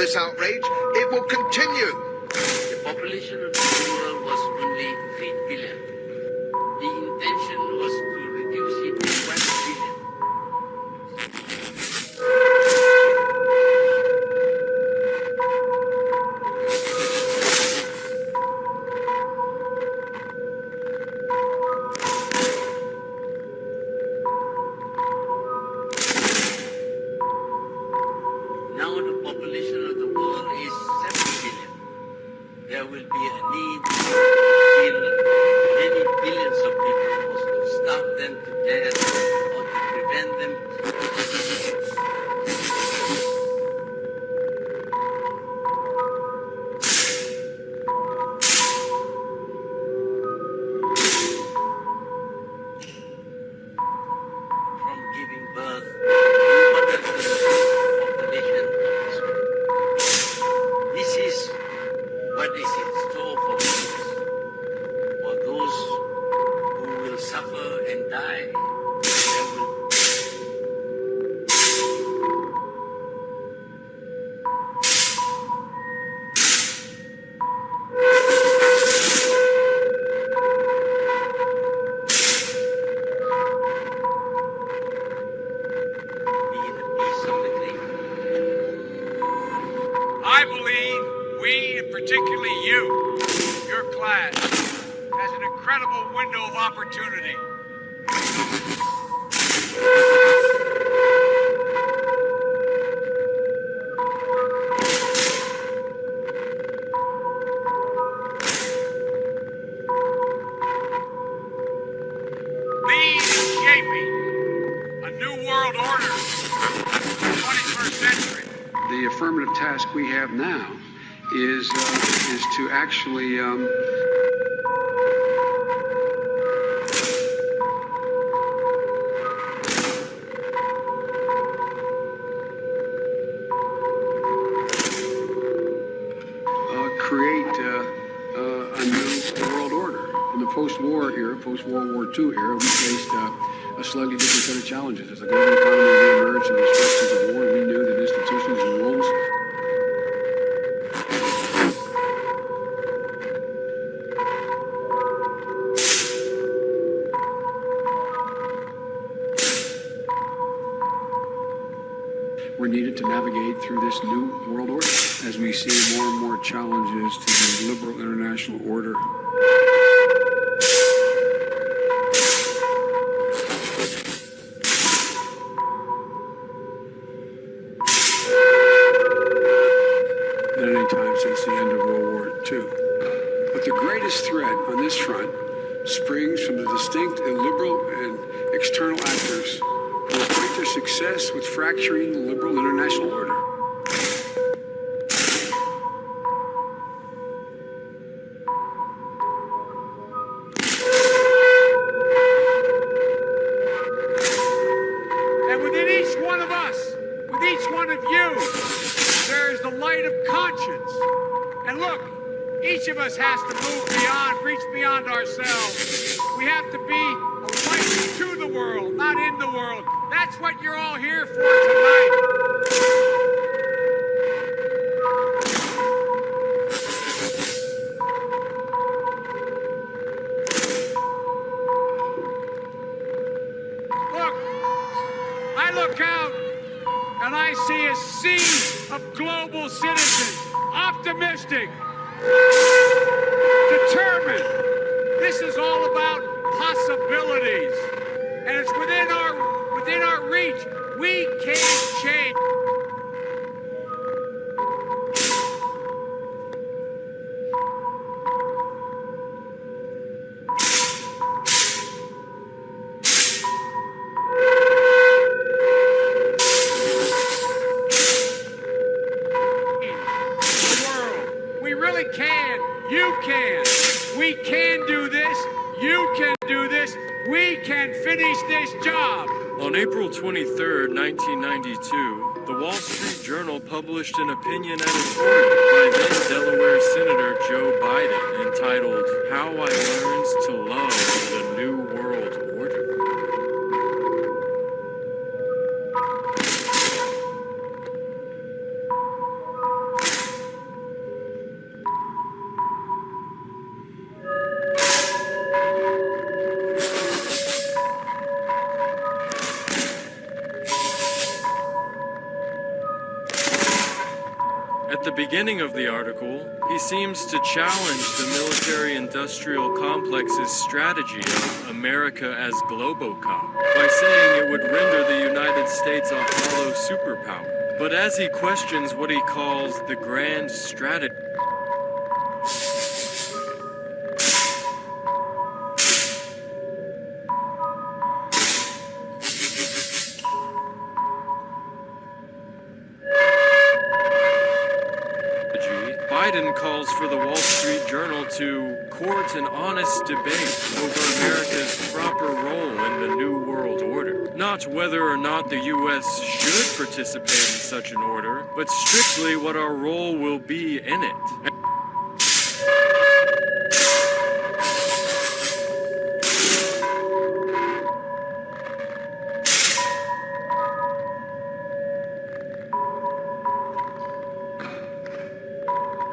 this outrage, it will continue. The population of the world was only 3 billion. The intention was to reduce it to 1 billion. incredible window of opportunity. Lead in shaping a new world order for the 21st century. The affirmative task we have now is to actually create a new world order. In the post-war era, post-World War II era, we faced a slightly different set of challenges. As the global economy re-emerged and the disruptions of war, we knew that institutions and rules were needed to navigate through this new world order as we see more and more challenges to the liberal international order. Than any time since the end of World War II. But the greatest threat on this front springs from the distinct illiberal and external actors who equate their success with fracturing the liberal international order. And within each one of us, with each one of you, there is the light of conscience. And look, each of us has to move beyond, reach beyond ourselves. We have to be a light to the world, not in the world. That's what you're all here for tonight. Look, I look out and I see a sea of global citizens, optimistic, determined. This is all about possibilities, and it's within our reach. We can change. We really can. You can. We can do this. You can do this. We can finish this job. On April 23, 1992, the Wall Street Journal published an opinion editorial by then Delaware Senator Joe Biden entitled, "How I Learned to Love the New World Order." At the beginning of the article, he seems to challenge the military-industrial complex's strategy of America as Globocop by saying it would render the United States a hollow superpower. But as he questions what he calls the grand strategy, Biden calls for the Wall Street Journal to court an honest debate over America's proper role in the New World Order. Not whether or not the U.S. should participate in such an order, but strictly what our role will be in it.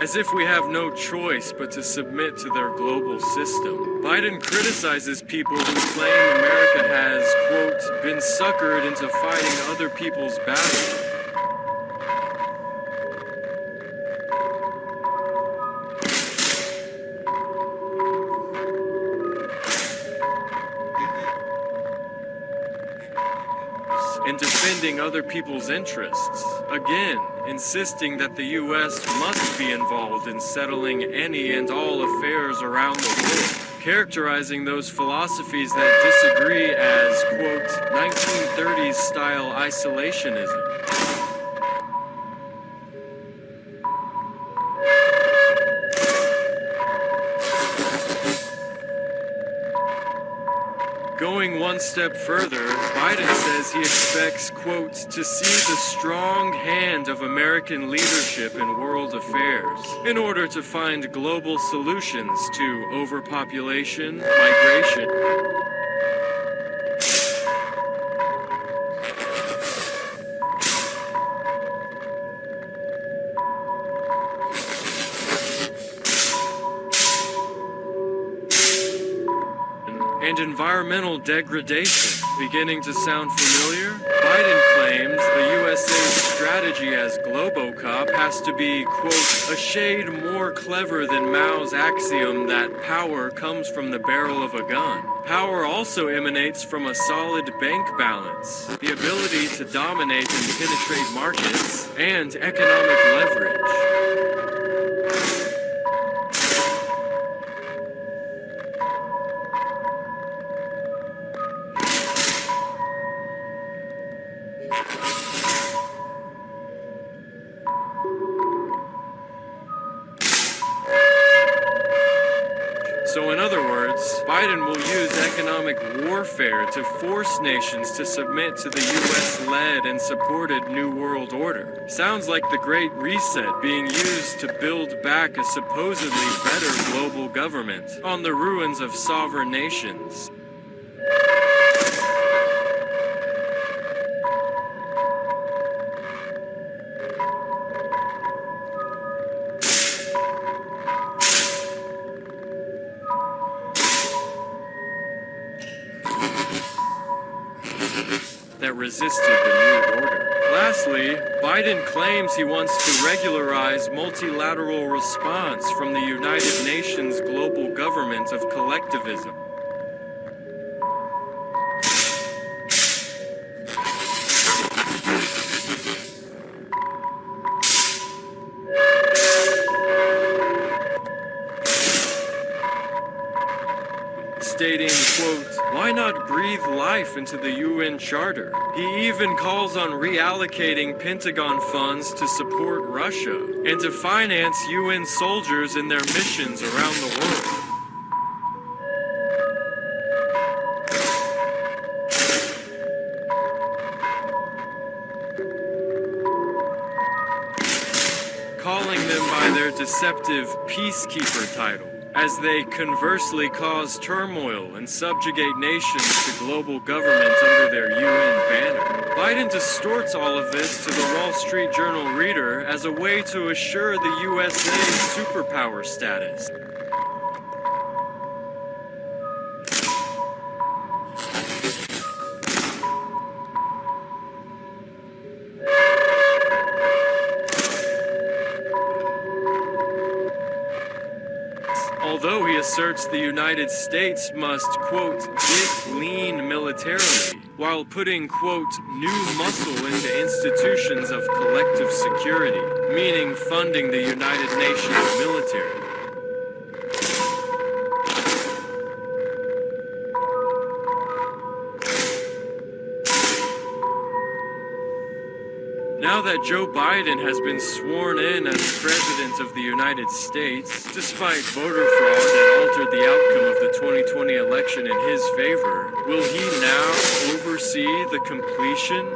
As if we have no choice but to submit to their global system. Biden criticizes people who claim America has, quote, been suckered into fighting other people's battles. and defending other people's interests. Again, insisting that the U.S. must be involved in settling any and all affairs around the world. Characterizing those philosophies that disagree as, quote, 1930s style isolationism. Going one step further, Biden says he expects, quote, to see the strong hand of American leadership in world affairs in order to find global solutions to overpopulation, migration, and environmental degradation. Beginning to sound familiar? Biden claims the USA's strategy as Globocop has to be, quote, a shade more clever than Mao's axiom that power comes from the barrel of a gun. Power also emanates from a solid bank balance, the ability to dominate and penetrate markets, and economic leverage. So in other words, Biden will use economic warfare to force nations to submit to the US-led and supported New World Order. Sounds like the Great Reset being used to build back a supposedly better global government on the ruins of sovereign nations. That resisted the New Order. Lastly, Biden claims he wants to regularize multilateral response from the United Nations global government of collectivism. Stating, quote, why not breathe life into the UN Charter? He even calls on reallocating Pentagon funds to support Russia and to finance UN soldiers in their missions around the world. Calling them by their deceptive peacekeeper title, as they conversely cause turmoil and subjugate nations to global government under their UN banner. Biden distorts all of this to the Wall Street Journal reader as a way to assure the USA's superpower status. Although he asserts the United States must, quote, get lean militarily, while putting, quote, new muscle into institutions of collective security, meaning funding the United Nations military. Now that Joe Biden has been sworn in as President of the United States, despite voter fraud that altered the outcome of the 2020 election in his favor, will he now oversee the completion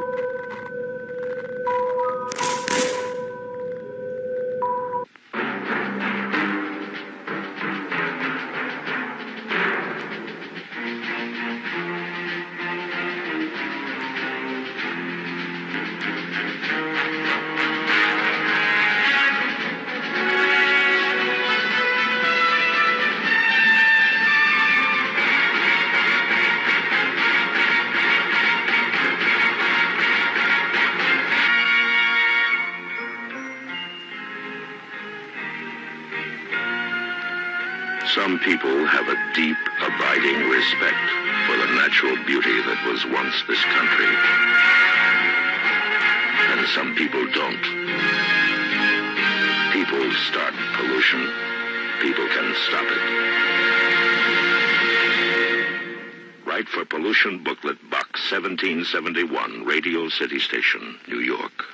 Some people have a deep, abiding respect for the natural beauty that was once this country. some people don't. People start pollution. People can stop it. Write for Pollution Booklet Box 1771, Radio City Station, New York.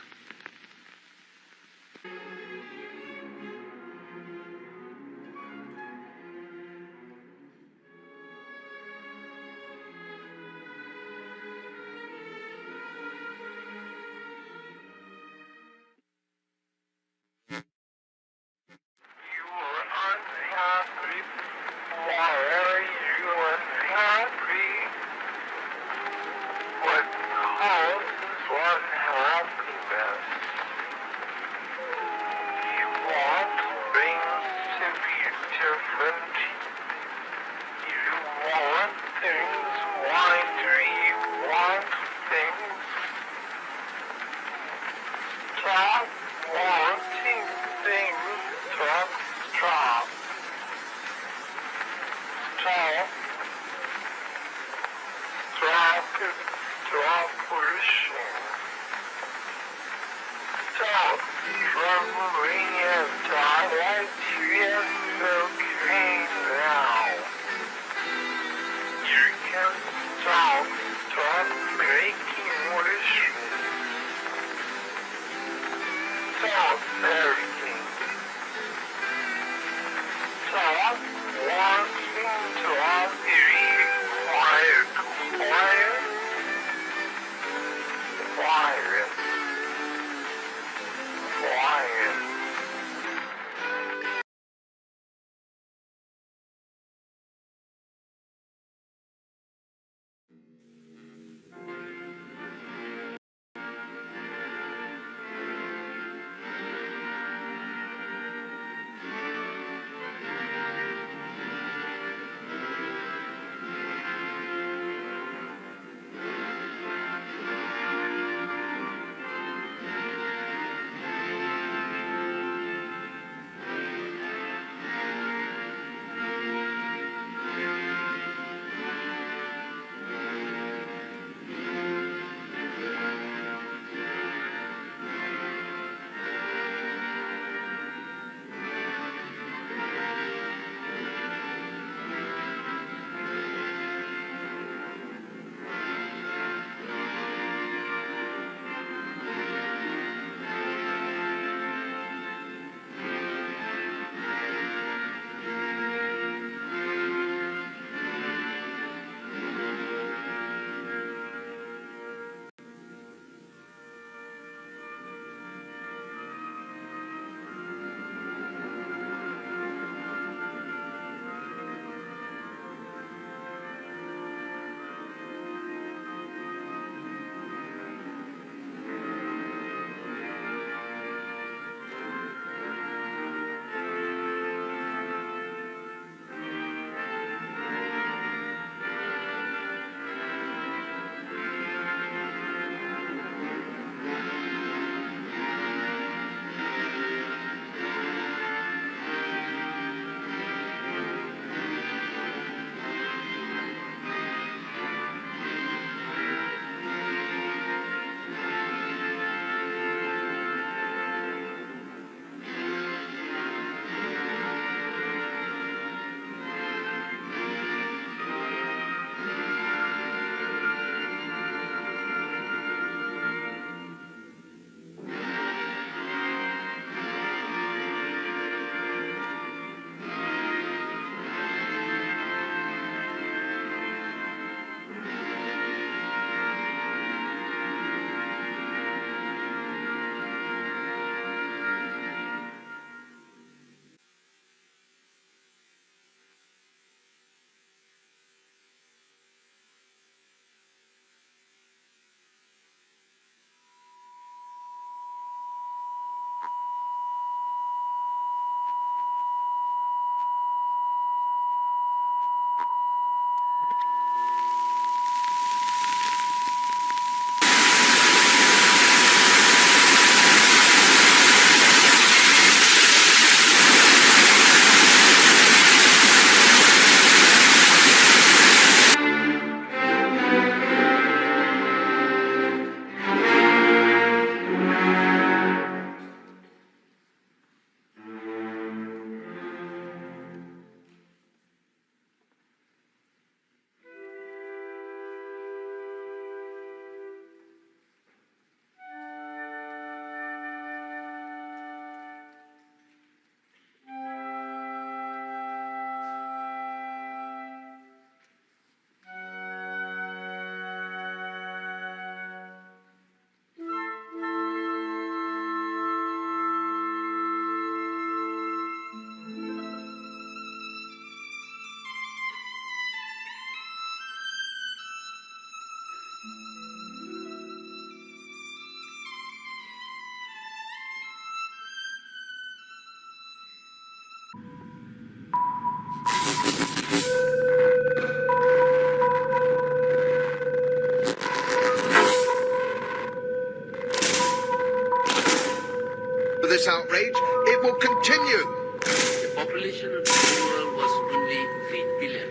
For this outrage, it will continue. The population of the world was only 3 billion.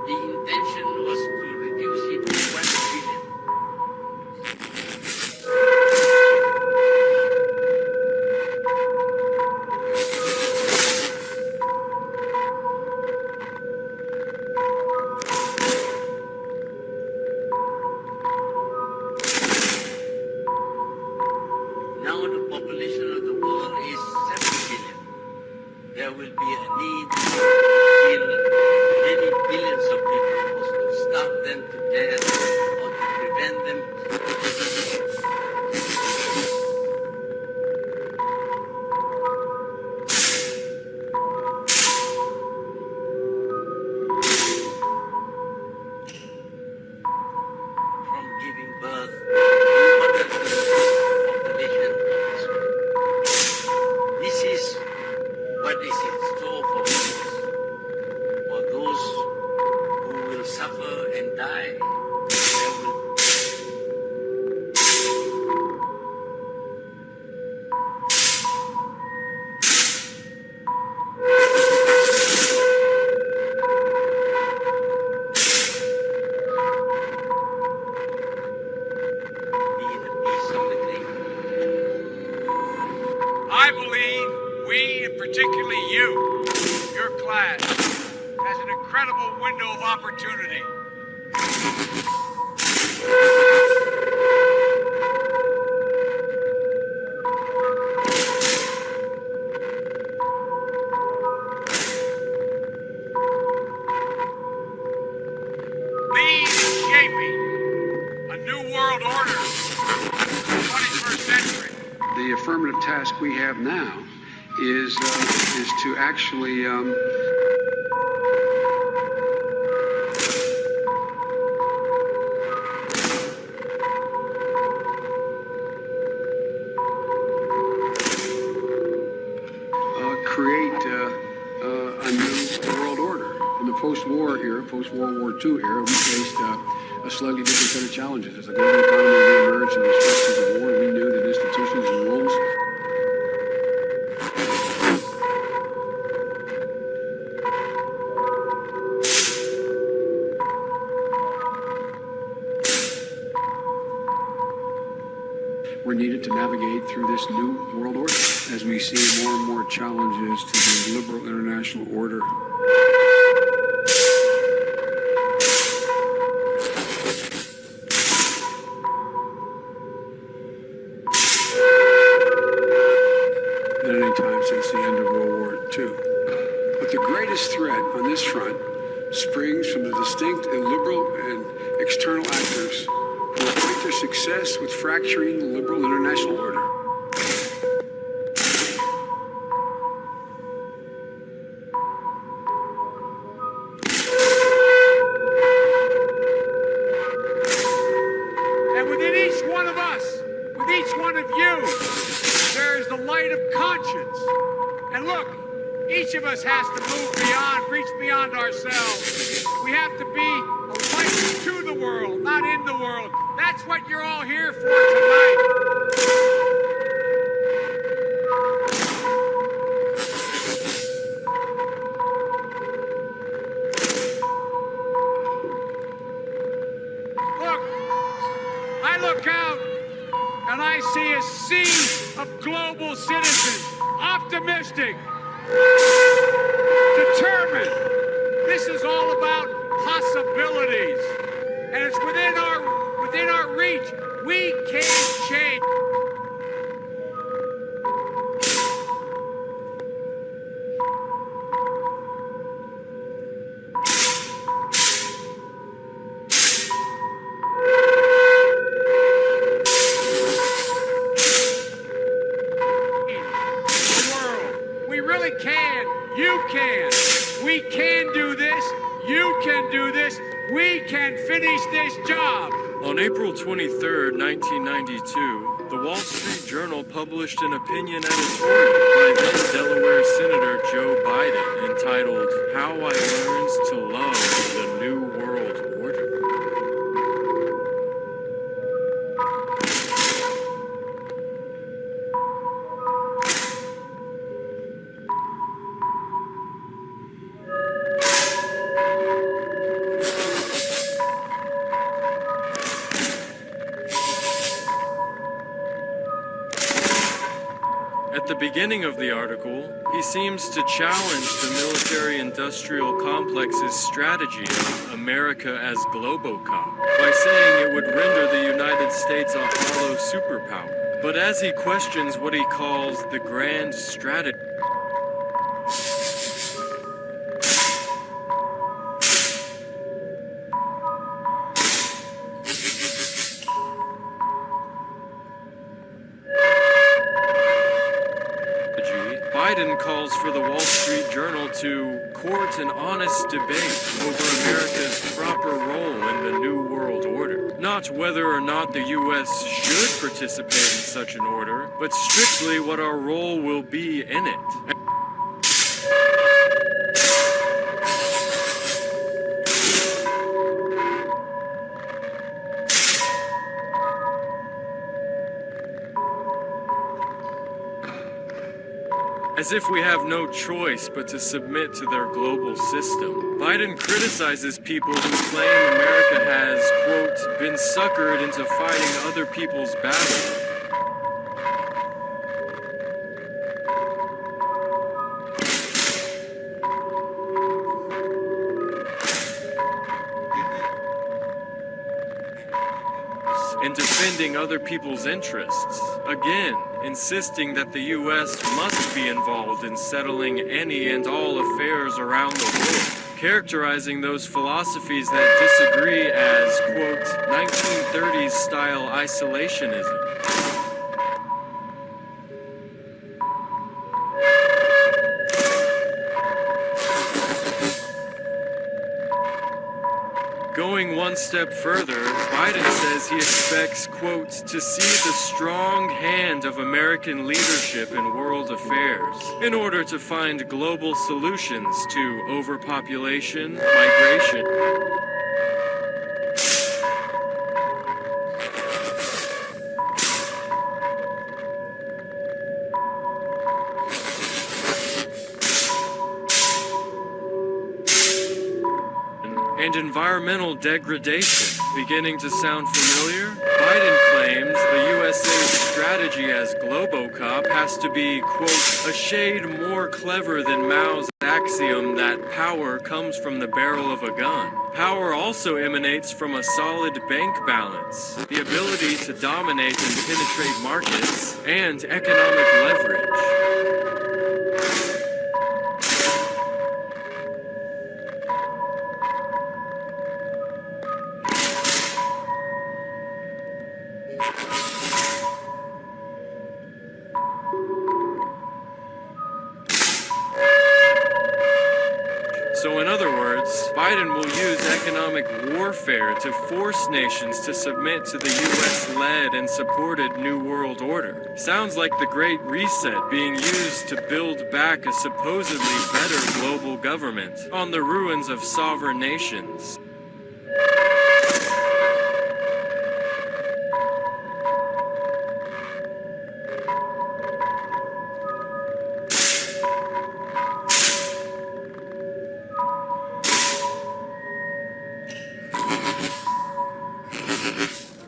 The intention was to reduce it to 1 billion. Now the population of the world is 7 billion. There will be a need to kill many billions of people, or to starve them to death, or to prevent them. From giving birth to population of this world. This is what is in store for us, for those who will suffer and die. There will be the peace of the great. I believe we, and particularly you, your class, has an incredible window of opportunity. Lead in shaping a new world order for the 21st century. The affirmative task we have now is to actually create a new world order. In the post-war era, post-World War II era, we faced a slightly different set of challenges. As the global economy re-emerged and the stresses of war, we knew that institutions and rules were needed to navigate through this new world order as we see more and more challenges to the liberal international order. Than any time since the end of World War II. But the greatest threat on this front springs from the distinct illiberal and external actors who equate their success with fracturing the liberal international order. And within each one of us, with each one of you, there is the light of conscience. And look, each of us has to move beyond, reach beyond ourselves. We have to be a light to the world, not in the world. That's what you're all here for tonight. Look, I look out and I see a sea of global citizens, optimistic, determined. This is all about possibilities, and it's within our reach. We can change. The world. We really can. You can. We can do this. You can do this. We can finish this job. On April 23, 1992, the Wall Street Journal published an opinion editorial by then Delaware Senator Joe Biden entitled, "How I Learned to Love the New World Order." At the beginning of the article, he seems to challenge the military-industrial complex's strategy of America as Globocop by saying it would render the United States a hollow superpower. But as he questions what he calls the grand strategy, Biden calls for the Wall Street Journal to court an honest debate over America's proper role in the New World Order. Not whether or not the U.S. should participate in such an order, but strictly what our role will be in it. As if we have no choice but to submit to their global system. Biden criticizes people who claim America has, quote, been suckered into fighting other people's battles. And defending other people's interests. Again, insisting that the U.S. must be involved in settling any and all affairs around the world. Characterizing those philosophies that disagree as, quote, 1930s style isolationism. Going one step further, Biden says he expects, quote, to see the strong hand of American leadership in world affairs in order to find global solutions to overpopulation, migration, and environmental degradation. Beginning to sound familiar? Biden claims the USA's strategy as Globocop has to be, quote, a shade more clever than Mao's axiom that power comes from the barrel of a gun. Power also emanates from a solid bank balance, the ability to dominate and penetrate markets, and economic leverage. So in other words, Biden will use economic warfare to force nations to submit to the US-led and supported New World Order. Sounds like the Great Reset being used to build back a supposedly better global government on the ruins of sovereign nations.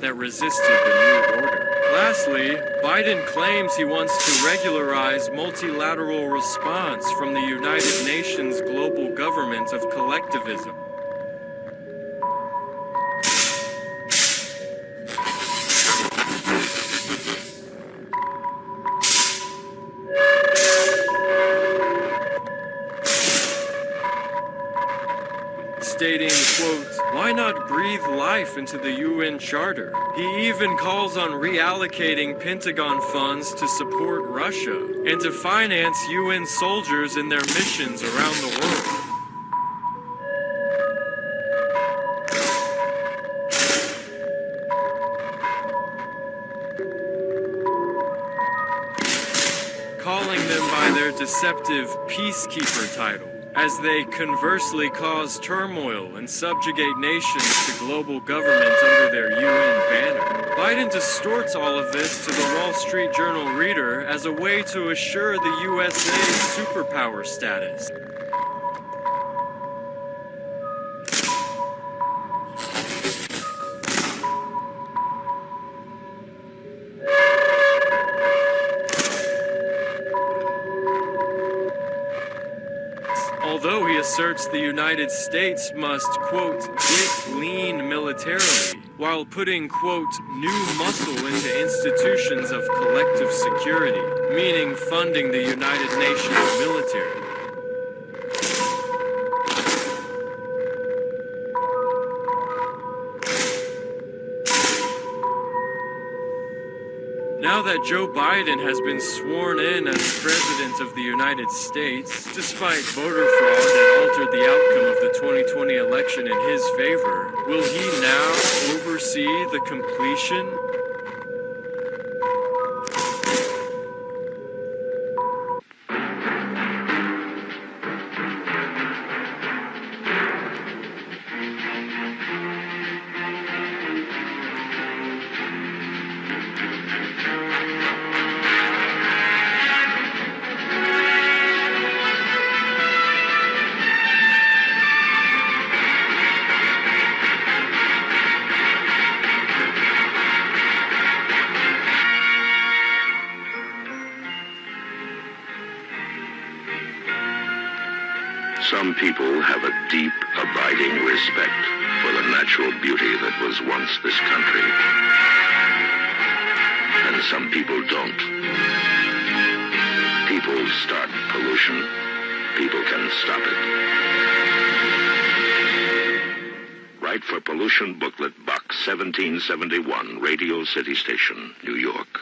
That resisted the New Order. Lastly, Biden claims he wants to regularize multilateral response from the United Nations global government of collectivism. Stating, quote, why not breathe life into the UN Charter? He even calls on reallocating Pentagon funds to support Russia and to finance UN soldiers in their missions around the world. their deceptive peacekeeper title, as they conversely cause turmoil and subjugate nations to global government under their UN banner. Biden distorts all of this to the Wall Street Journal reader as a way to assure the USA's superpower status. Although he asserts the United States must, quote, get lean militarily, while putting, quote, new muscle into institutions of collective security, meaning funding the United Nations military. Now that Joe Biden has been sworn in as President of the United States, despite voter fraud that altered the outcome of the 2020 election in his favor, will he now oversee the completion Some people have a deep, abiding respect for the natural beauty that was once this country. And some people don't. People start pollution. People can stop it. Write for Pollution Booklet Box 1771, Radio City Station, New York.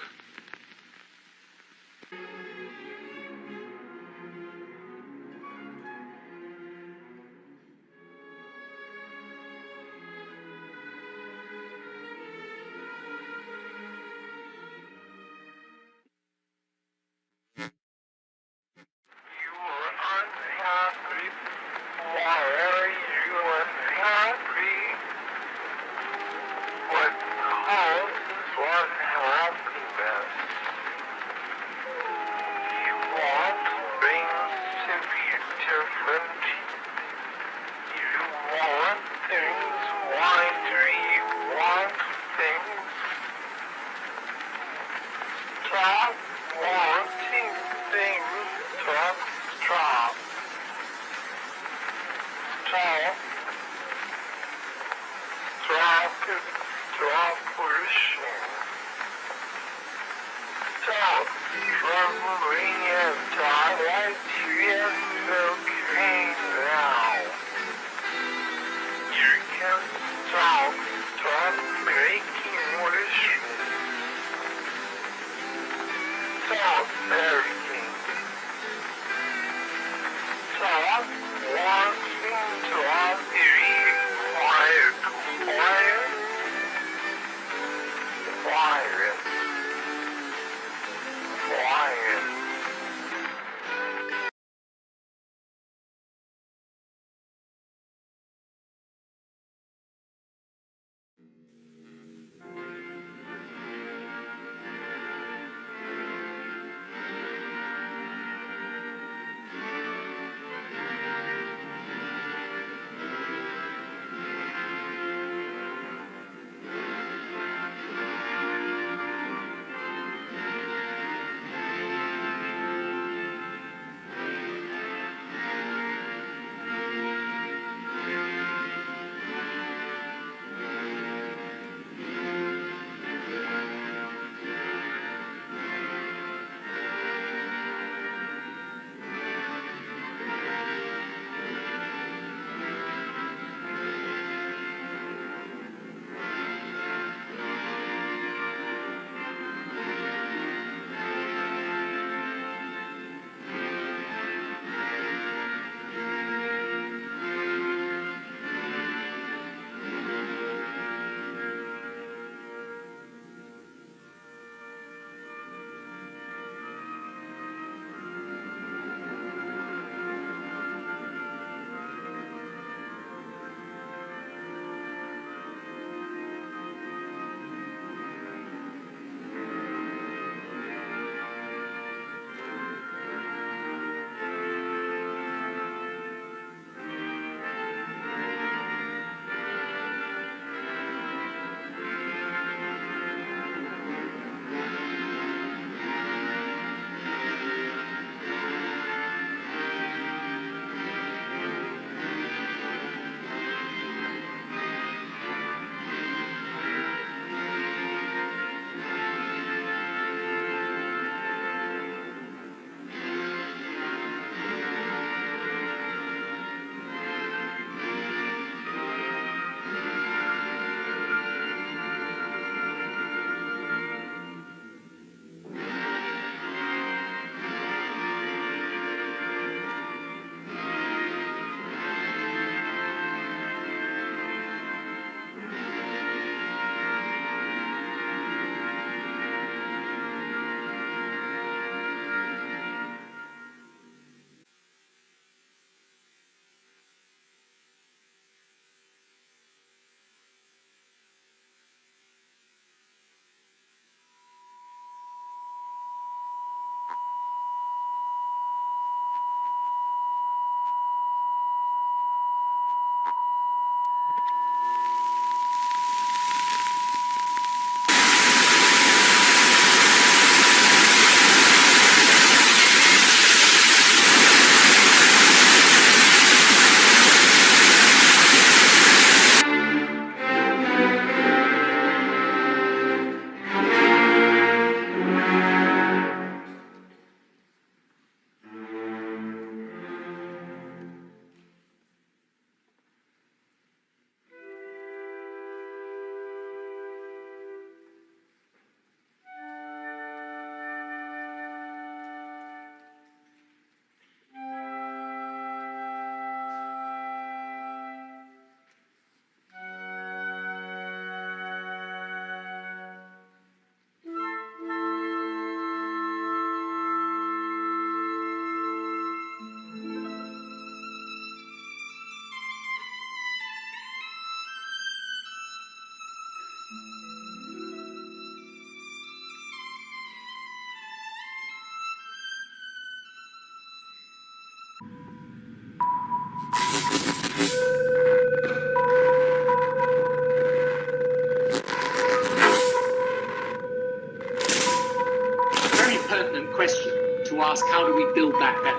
question to ask how do we build back better.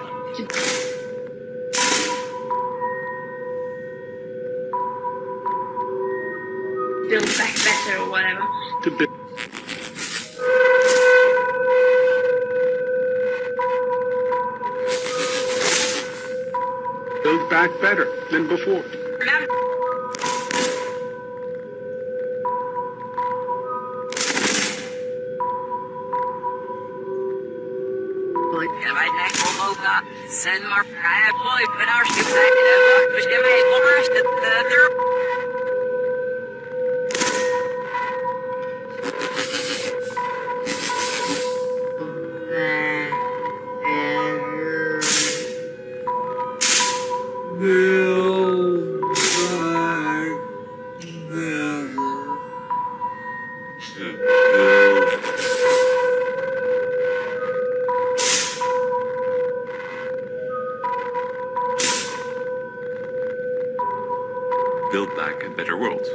Build back better or whatever. To build. Build back better than before. Send more fat boy, but our ship's active. Which give me more the Build back a better world.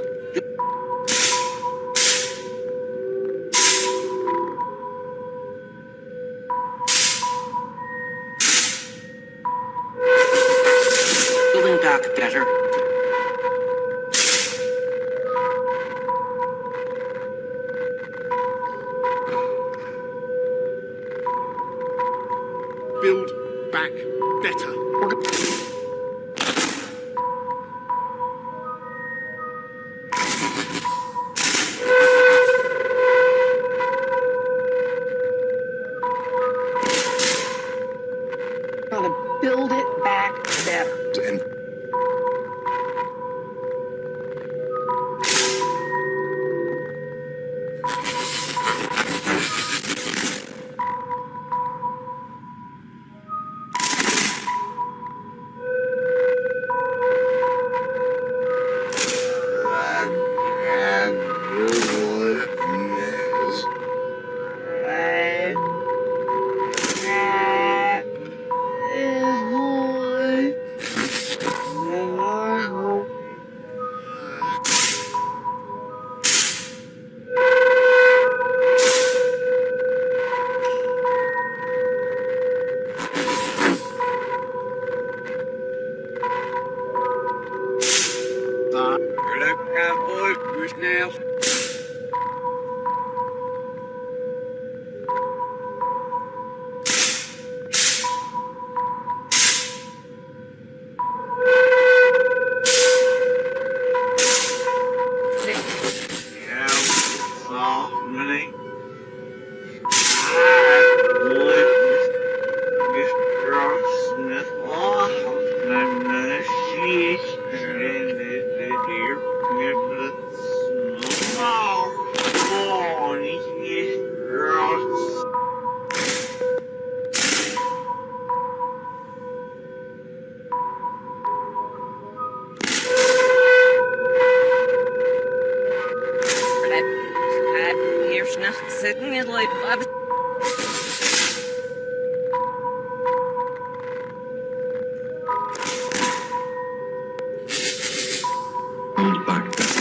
Building back better. Build back better. Build it back better. And Build back better.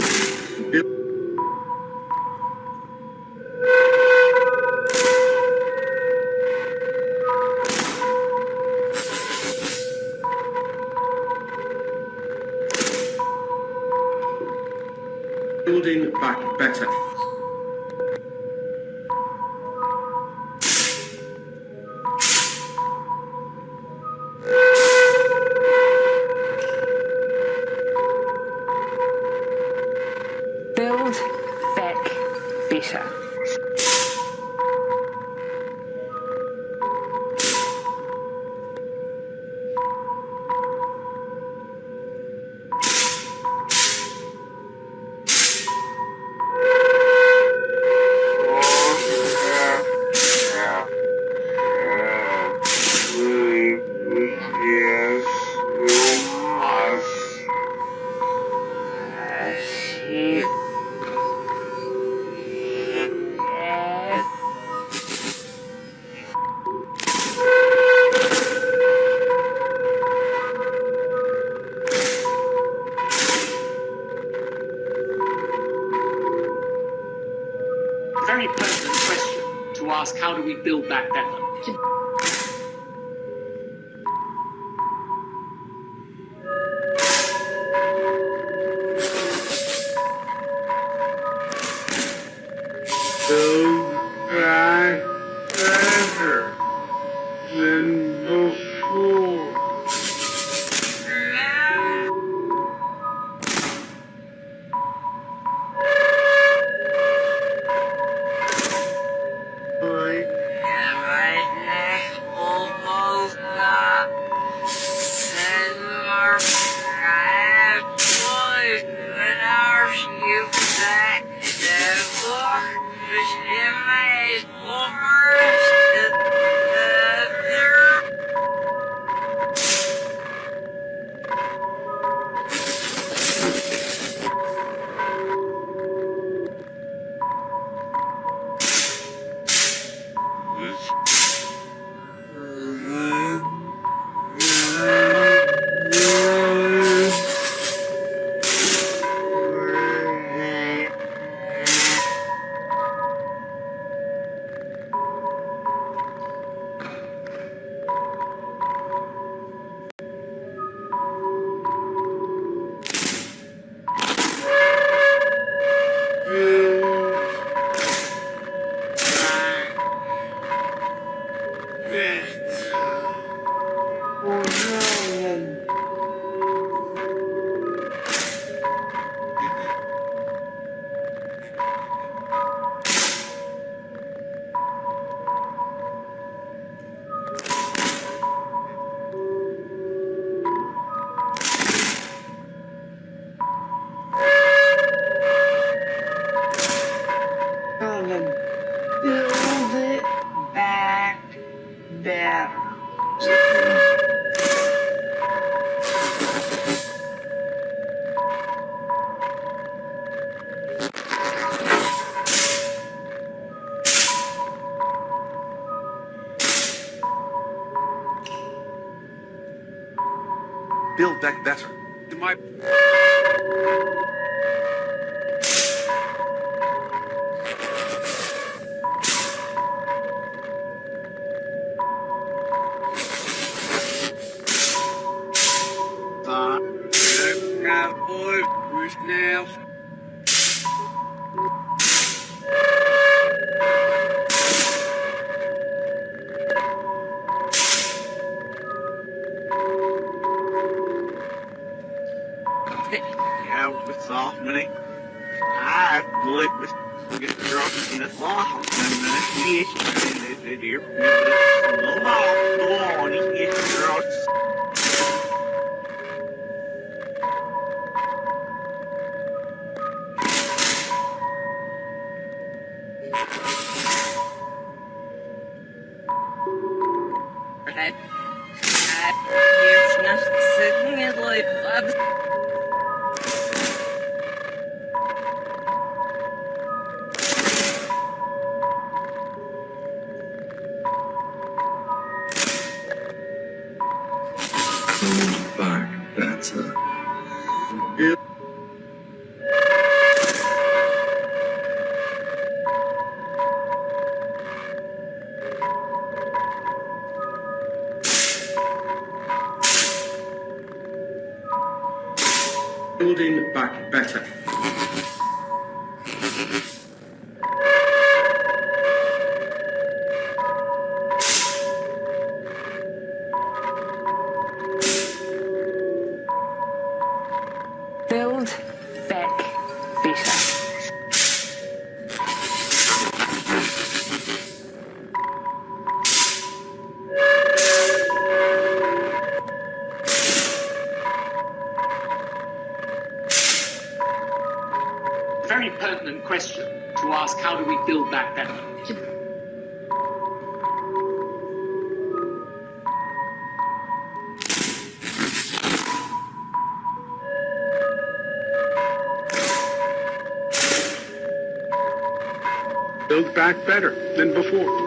Building back better. Build back better. Very pertinent question to to ask how do we build back better. Build back better than before. Build it back better. Build back better. My Now. Yeah, with soft money. I believe with get dropped in the law and yes, the dear the law and yes, dropped. Build back better. Build Building back better. Build back better. Very pertinent question to ask how do we build back better. build back better than before.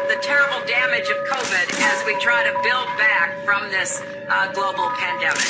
The terrible damage of COVID as as we try to build back from this global pandemic.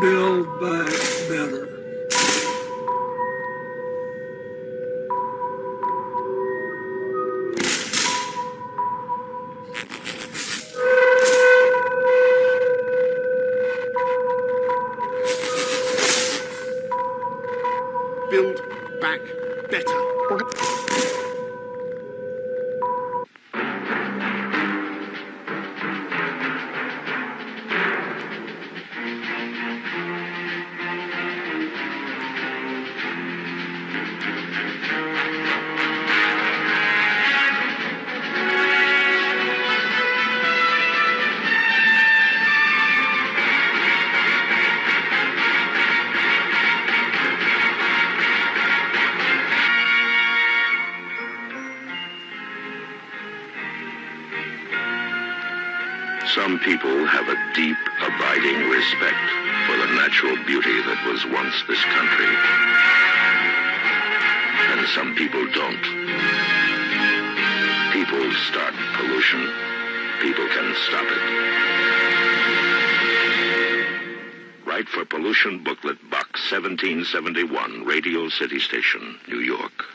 Build back better. Build back better. Some people have a deep, abiding respect for the natural beauty that was once this country. And some people don't. People start pollution. People can stop it. Write for Pollution Booklet Box 1771, Radio City Station, New York.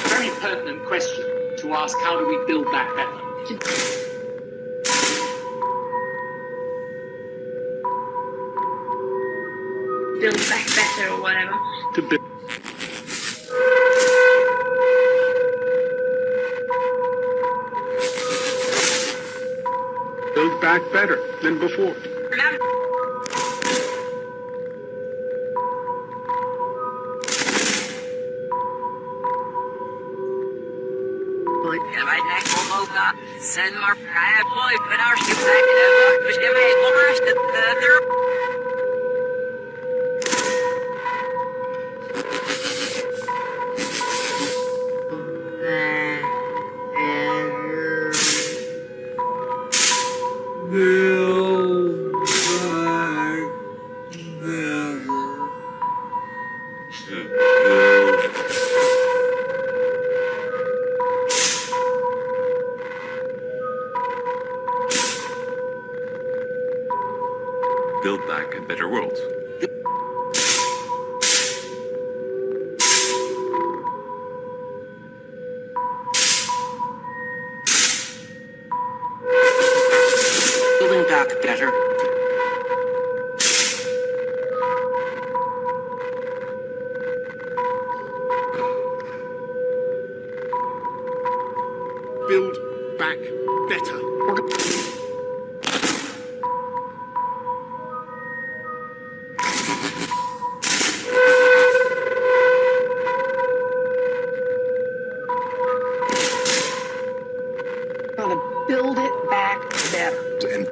Very pertinent question to ask, how do we build back better? Build back better or whatever. To build. Build back better than before. Remember, right next to Loga, send more fire boy, but our ship's active, which give me more the Build back better. Build back a better world. Building back better. Build back better. Gotta build it back better. And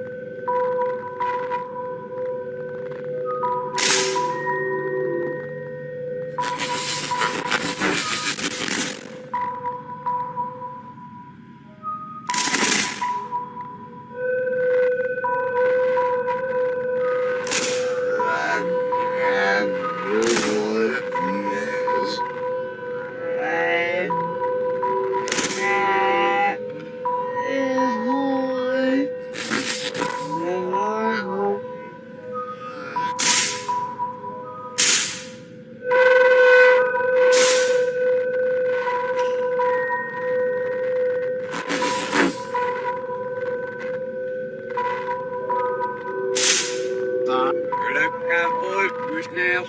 Now.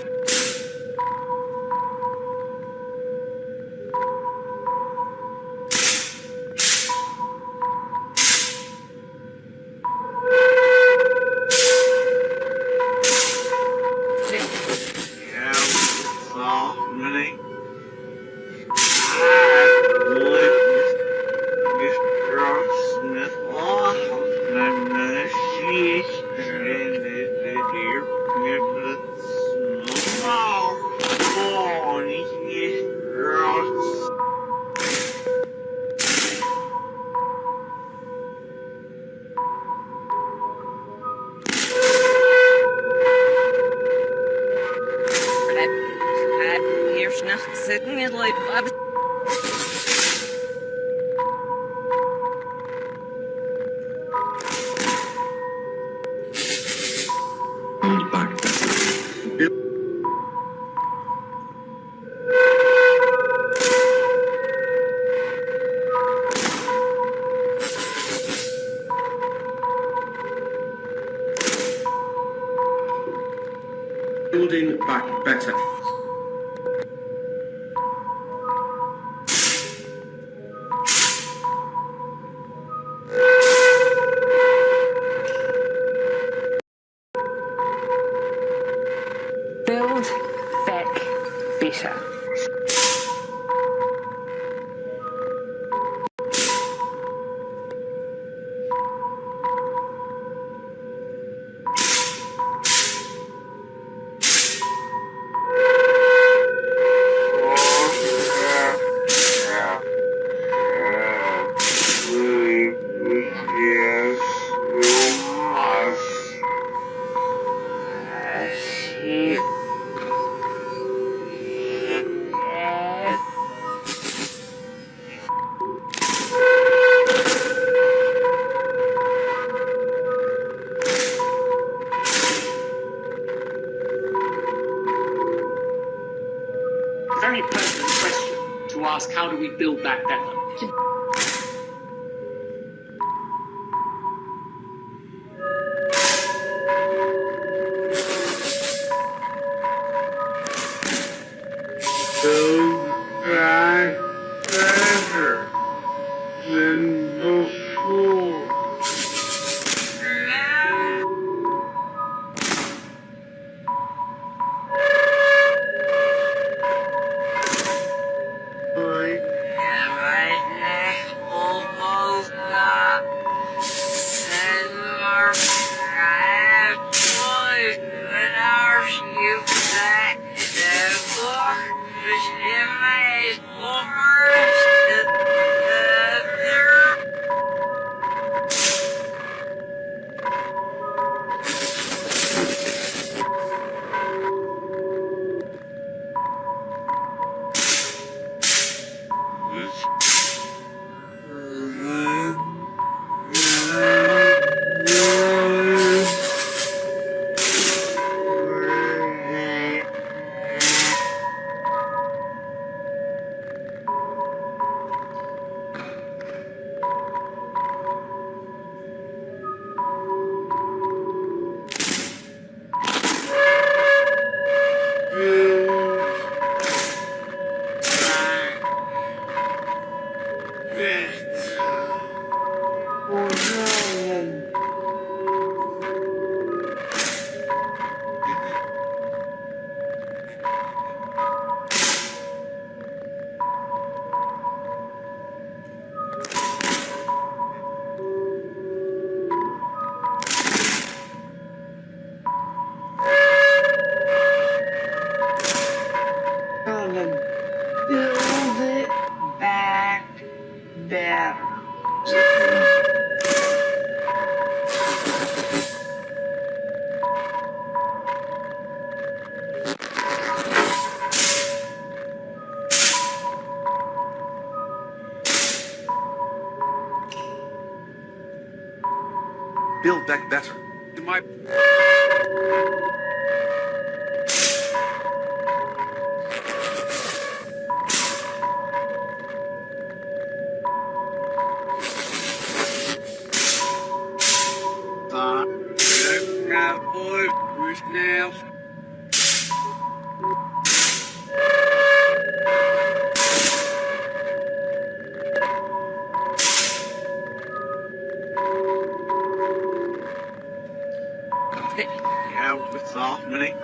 Here's nothing sitting in like Build back better. Building back better. Build back better. very pertinent question to ask, how do we build back better? Build back better than before. Build it back better. Build back better. My boys, push nails. Out with softening.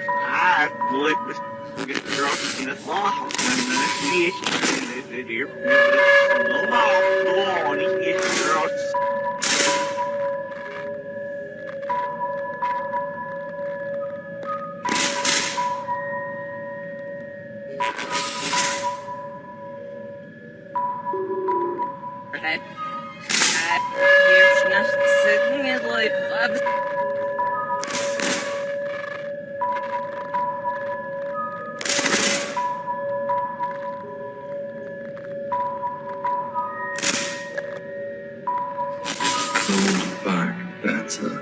I believe we get drunk in the bottle and the dear the law on his drugs. Build back better.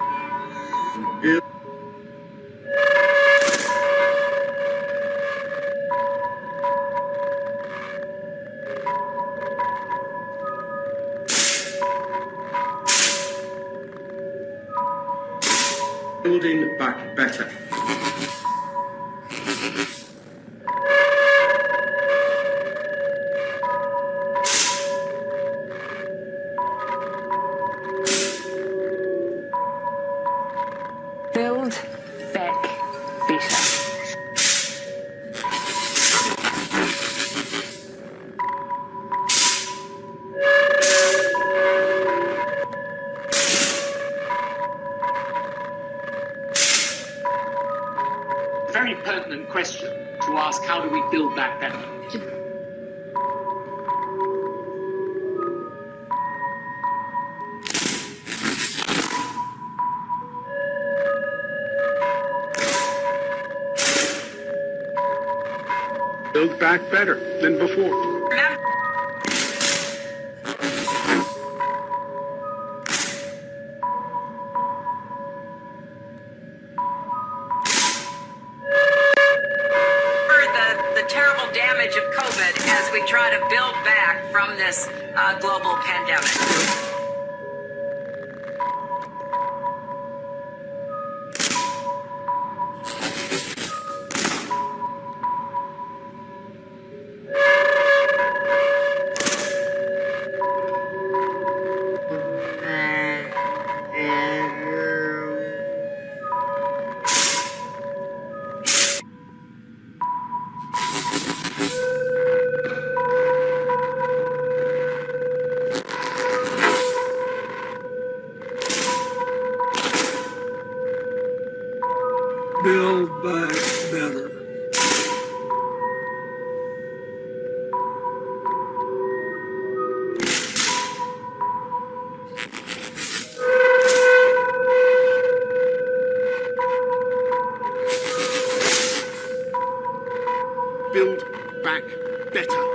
Building back better. Build back better. Very pertinent question to ask, how do we build back better? build back better than before. The terrible advantage of COVID as we try to build back from this global pandemic. Build back better. Build back better.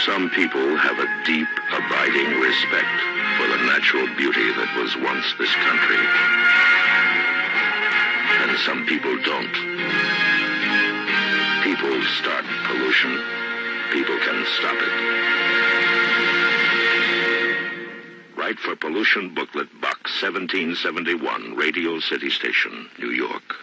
Some people have a deep, abiding respect for the natural beauty that was once this country. And some people don't. People start pollution. People can stop it. Write for Pollution Booklet Box 1771, Radio City Station, New York.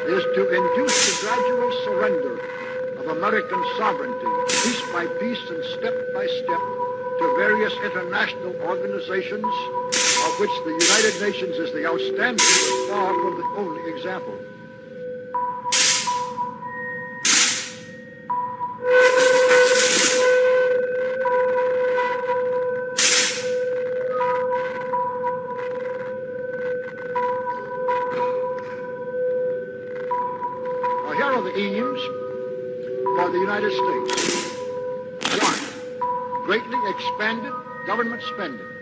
is to induce the gradual surrender of American sovereignty, piece by piece and step by step, to various international organizations, of which the United Nations is the outstanding but far from the only example. Now, here are the aims for the United States. 1. Greatly expanded government spending.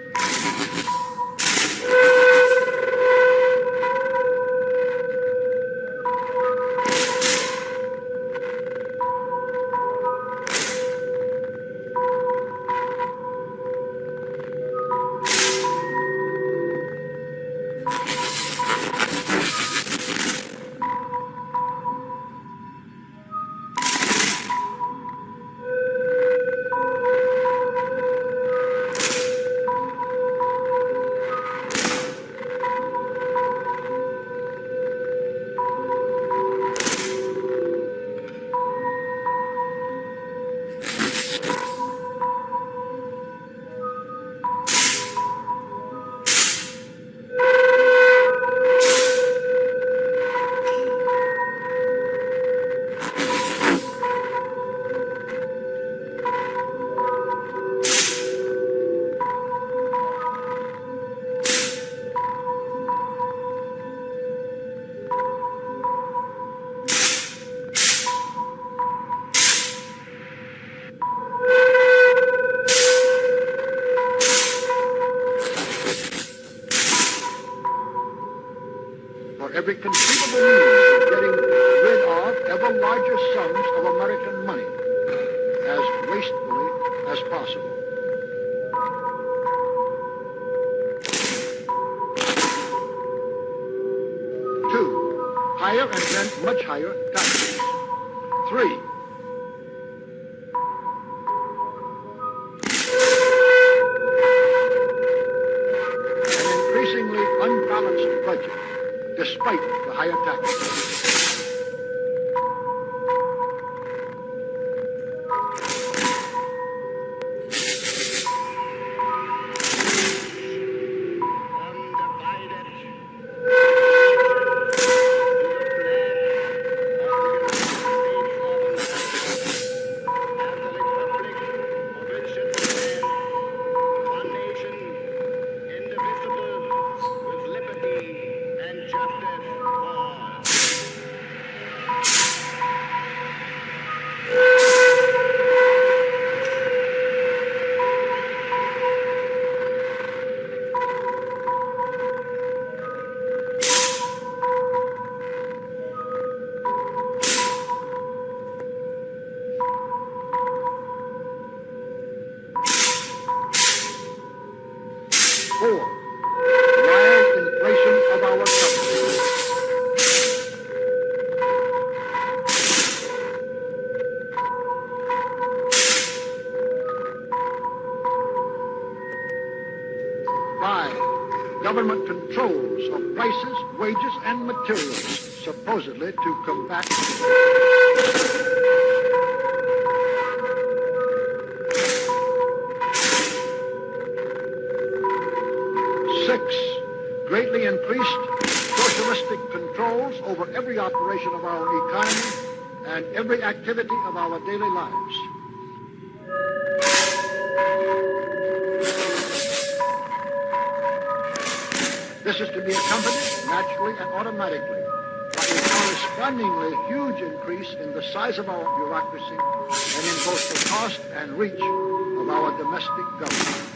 2. Higher and then much higher taxes. 3. An increasingly unbalanced budget, despite the higher taxes. Government controls of prices, wages, and materials, supposedly to combat greatly increased socialistic controls over every operation of our economy and every activity of our daily lives. This is to be accompanied naturally and automatically by a correspondingly huge increase in the size of our bureaucracy and in both the cost and reach of our domestic government.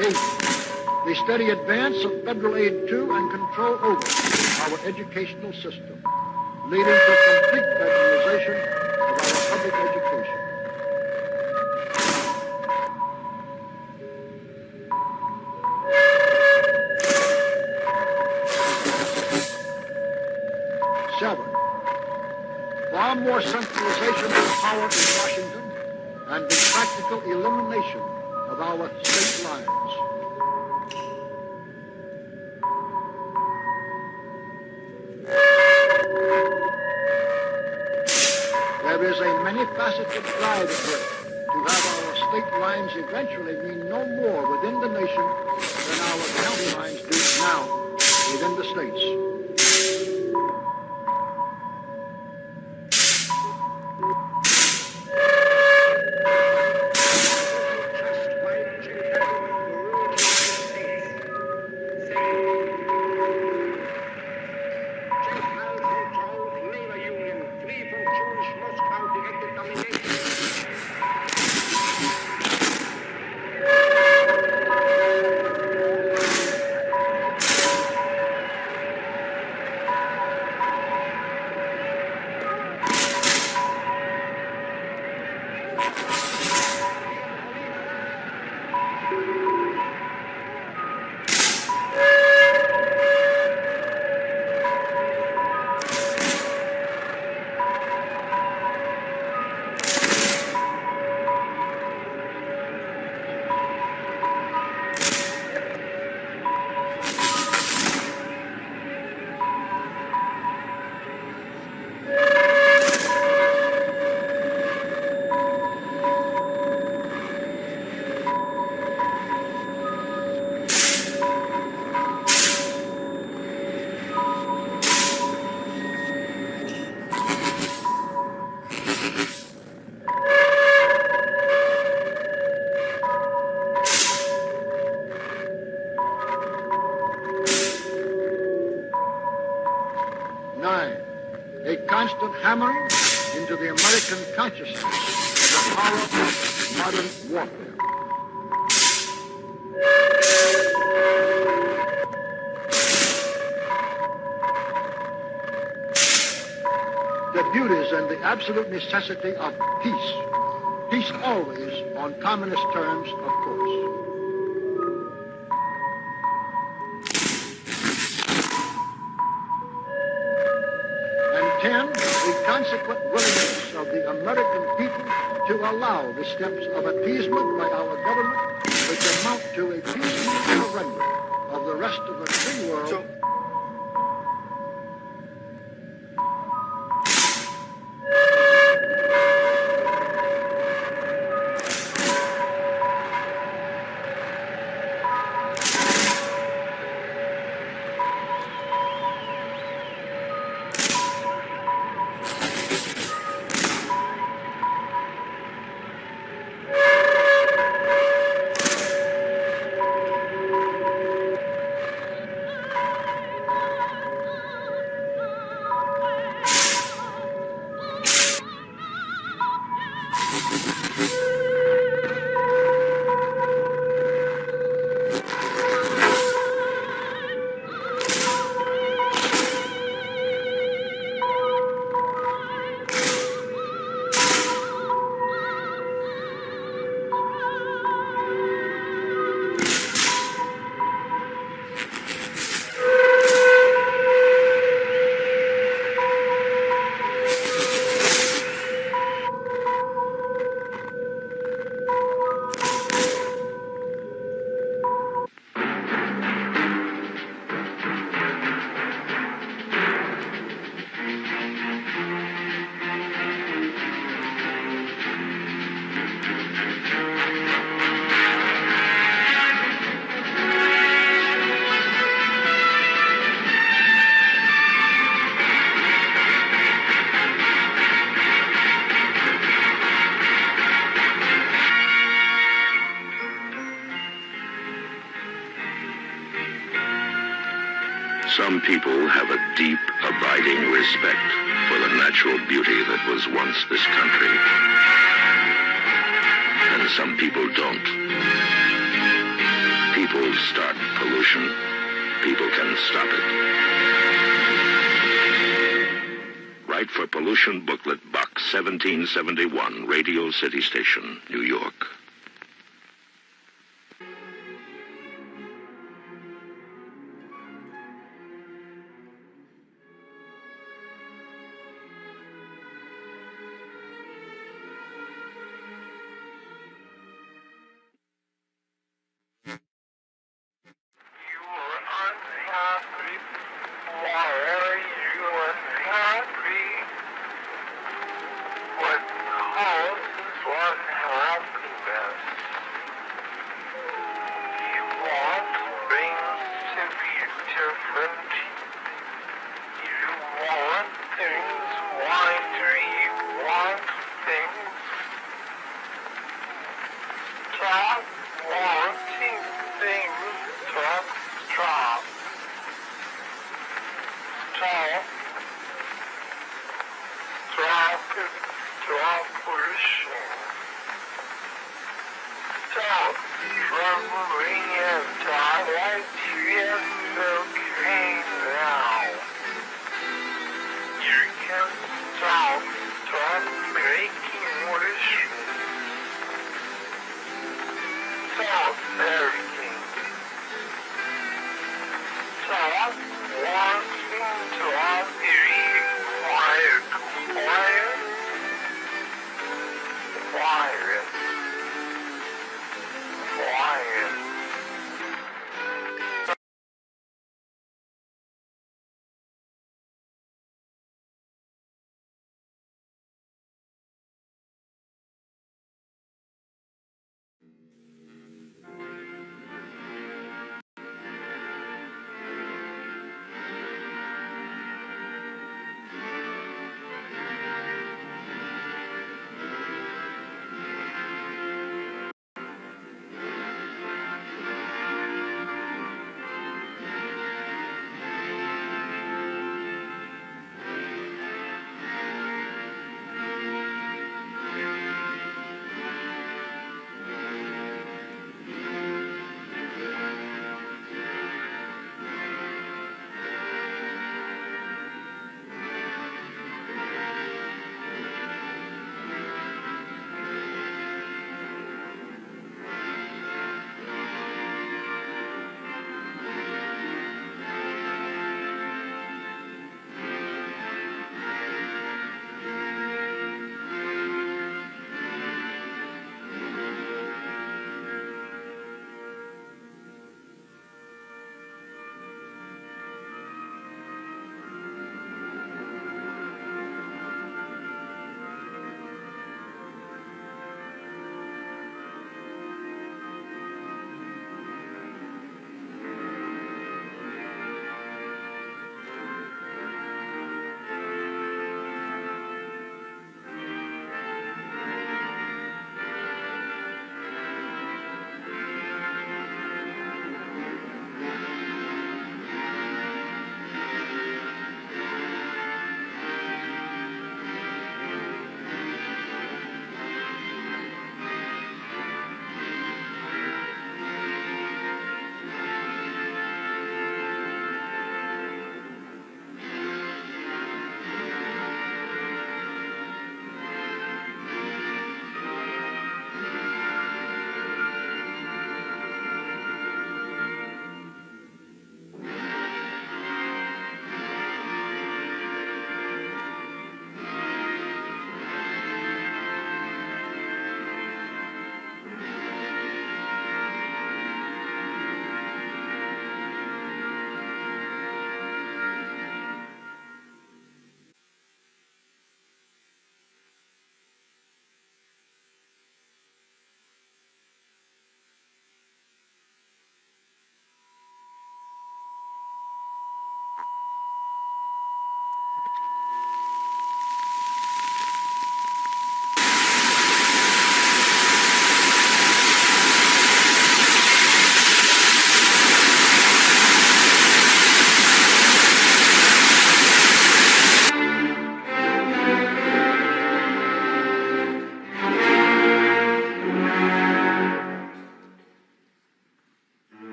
8, the steady advance of federal aid to and control over our educational system, leading to complete federalization of our public education. 7, far more centralization of power in Washington and the practical elimination of our state lines. 8, there is a many-faceted drive at work to have our state lines eventually mean no more within the nation than our county lines do now within the states. 9, a constant hammering into the American consciousness of the power of modern warfare. 10, the beauties and the absolute necessity of peace. Peace always on communist terms, of course. 10, the consequent willingness of the American people to allow the steps of appeasement by our government, which amount to a peaceful surrender of the rest of the free world. Some people have a deep, abiding respect for the natural beauty that was once this country. And some people don't. start pollution, people can stop it. Write for Pollution Booklet Box 1771, Radio City Station, New York.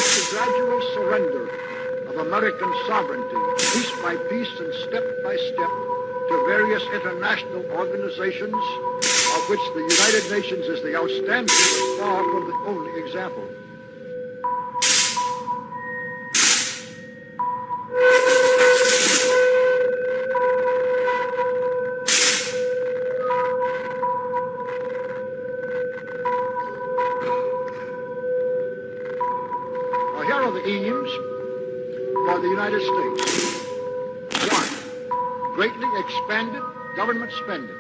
announced the gradual surrender of American sovereignty, piece by piece and step by step, to various international organizations, of which the United Nations is the outstanding but far from the only example. Now, here are the aims for the United States. 1. Greatly expanded government spending.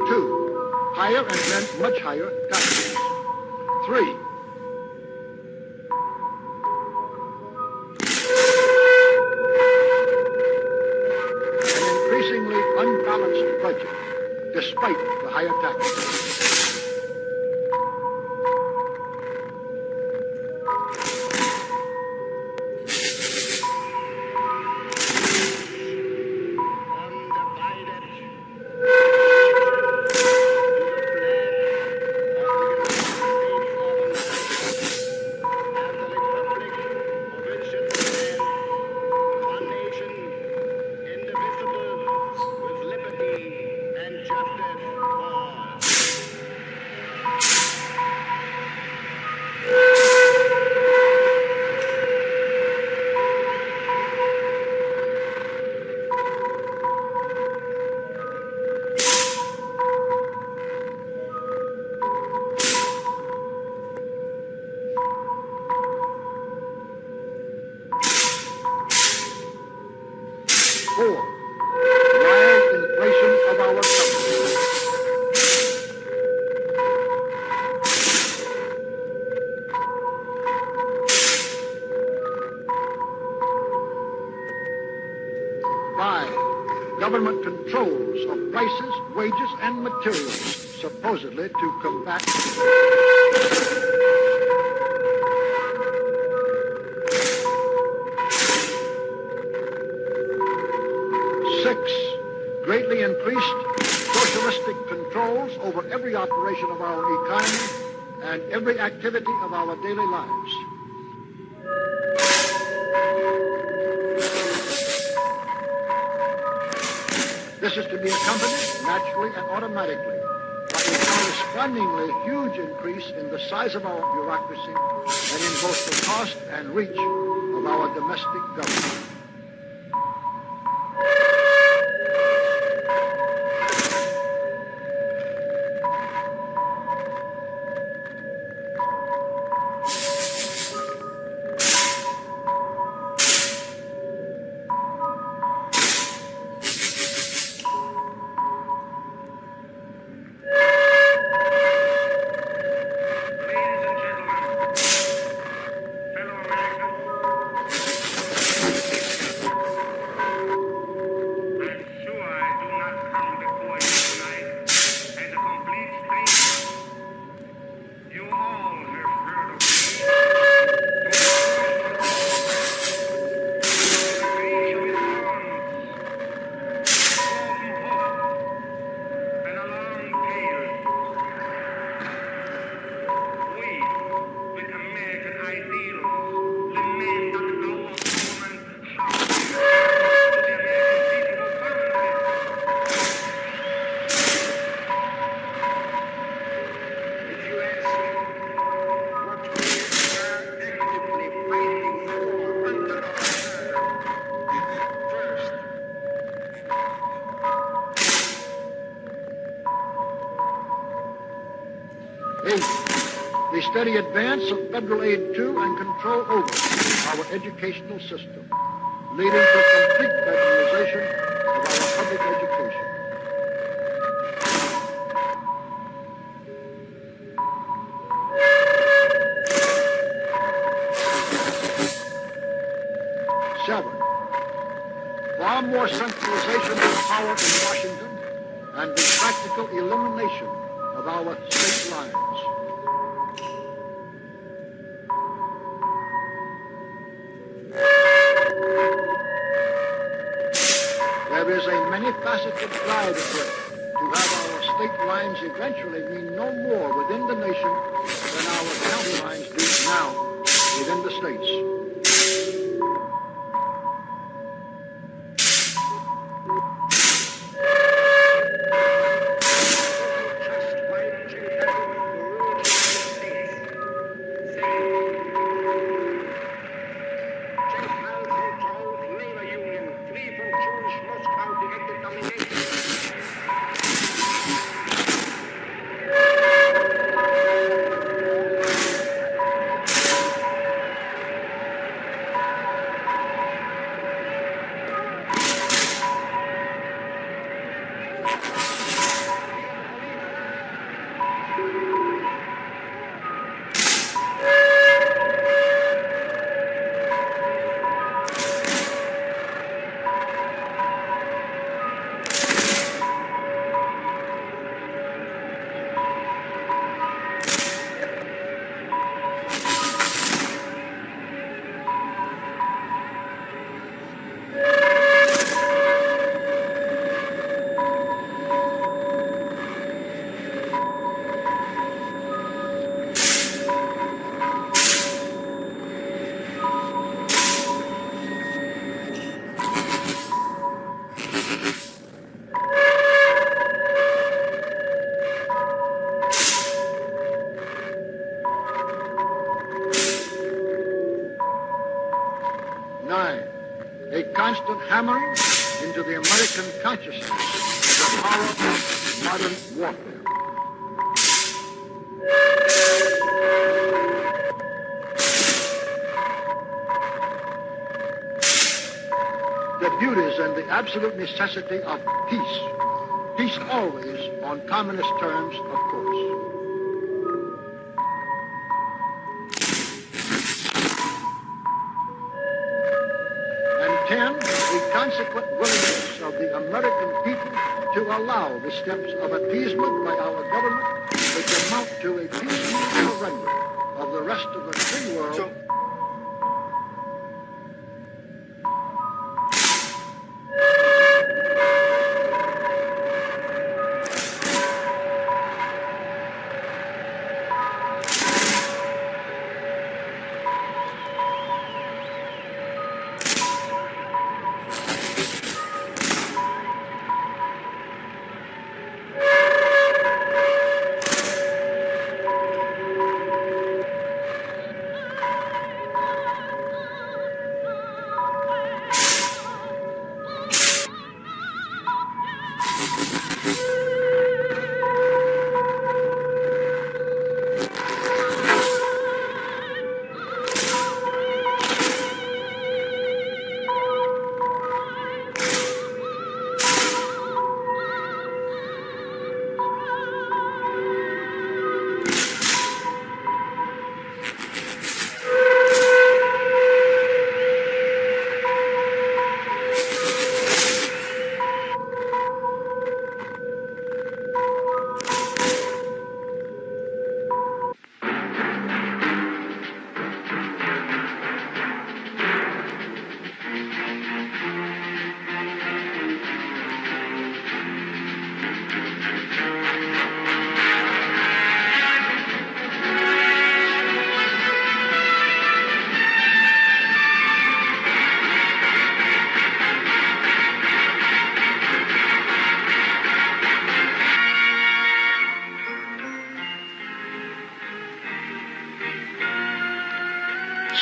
2. Higher and then much higher taxes. 3. An increasingly unbalanced budget, despite the higher taxes. Government controls of prices, wages, and materials, supposedly to combat. 6. Greatly increased socialistic controls over every operation of our economy and every activity of our daily lives. This is to be accompanied, naturally and automatically, by a correspondingly huge increase in the size of our bureaucracy and in both the cost and reach of our domestic government. 8, the steady advance of federal aid to and control over our educational system, leading to complete federalization of our public education. 7, far more centralization of power in Washington and the practical elimination of our state lines. 8, there is a many-faceted drive to have our state lines eventually mean no more within the nation than our county lines do now within the states. 9, a constant hammering into the American consciousness of the power of modern warfare. 10, the beauties and the absolute necessity of peace. Peace always on communist terms, of course. 10, the consequent willingness of the American people to allow the steps of appeasement by our government which amount to a peaceful surrender of the rest of the free world.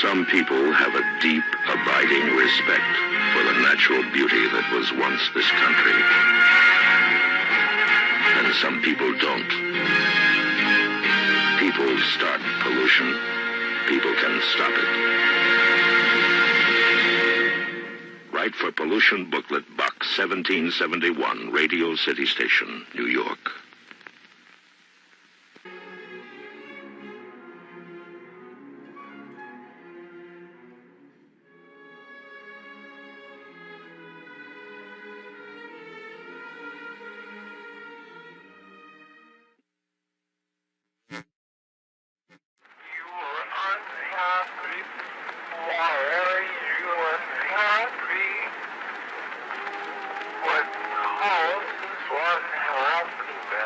Some people have a deep, abiding respect for the natural beauty that was once this country. And some people don't. people start pollution, people can stop it. Write for Pollution Booklet, Box 1771, Radio City Station, New York. What causes what happened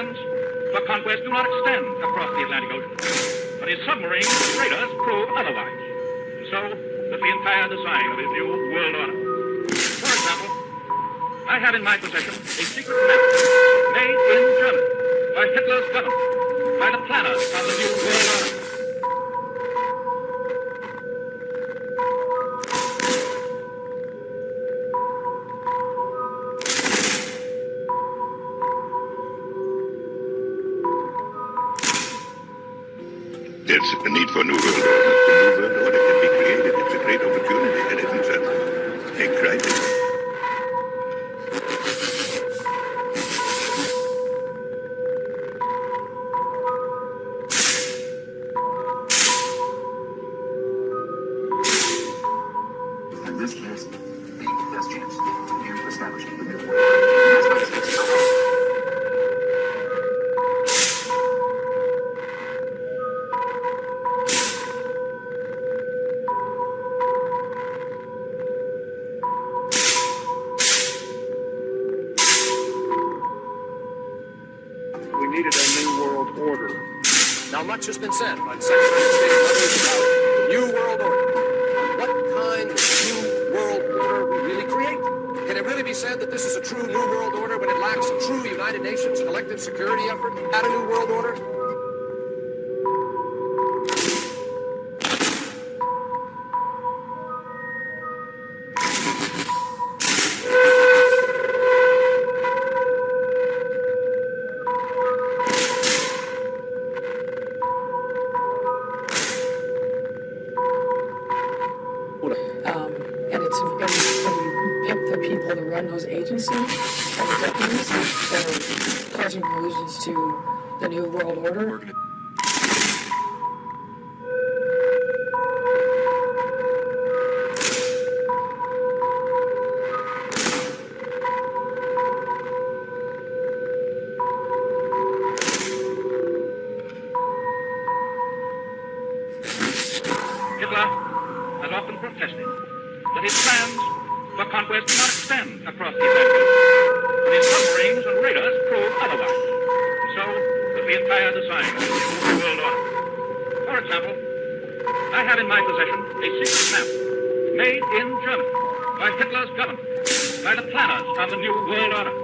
plans for conquest do not extend across the Atlantic Ocean, but his submarines and radars prove otherwise. And so does the entire design of his new world order. For example, I have in my possession a secret map made in Germany by Hitler's government, by the planners of the new world order. There's a need for a new world order. The new world order can be created. It's a great opportunity, and it is a crisis. In this case, the best chance to establish the new world order. And that's why it takes so long. Now, much has been said by the Secretary of State and others about the New World Order. What kind of New World Order we really create? Can it really be said that this is a true New World Order when it lacks a true United Nations collective security effort at a New World Order? And it's when you pick the people to run those agencies and the deputies that are pledging allegiance to the New World Order. Hitler has often protested that his plans for conquest do not extend across the Atlantic Ocean, but his submarines and radars prove otherwise. And so does the entire design of the new world order. For example, I have in my possession a secret map made in Germany by Hitler's government, by the planners of the new world order.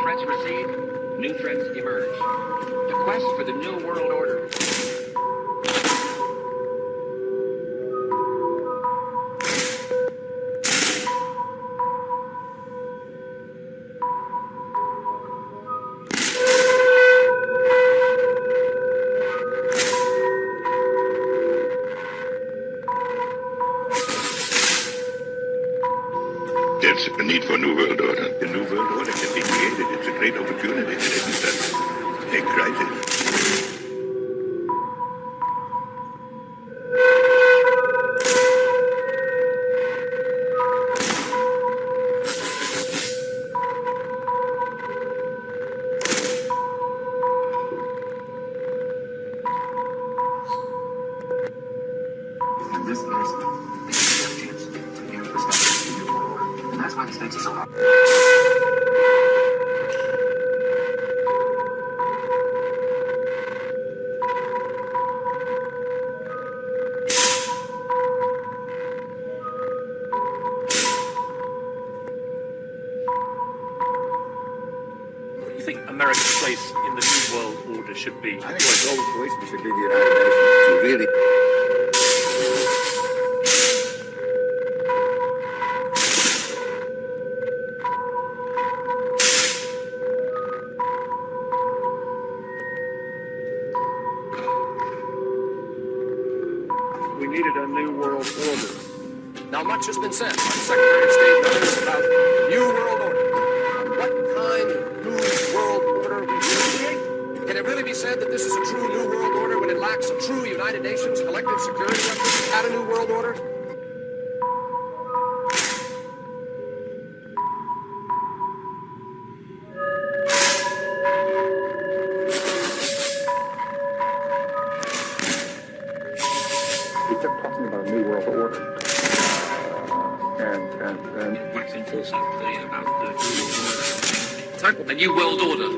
Threats recede, new threats emerge. The quest for the new world order. There's a need for a new world order. The new world order can be created. It's a great opportunity, and it is a crisis. In this case, the best chance to establish the new world order. And that's why this takes so long. What do you think America's place in the New World Order should be? I think our global policeman should be the United Nations to really... We needed a new world order. Now, much has been said by the Secretary of State and others about the New World Order. What kind of New World Order we really create? Can it really be said that this is a true New World Order when it lacks a true United Nations collective security effort at a New World Order? waxing full sympathy about the new world order.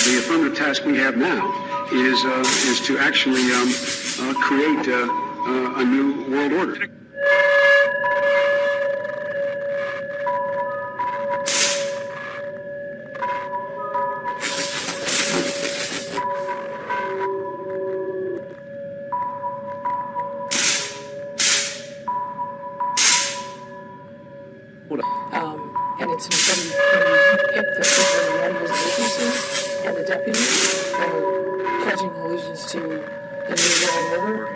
The affirmative task we have now is to actually create a new world order. And it's important to pick the people who run those agencies and the deputies that are pledging allegiance to the New World Order.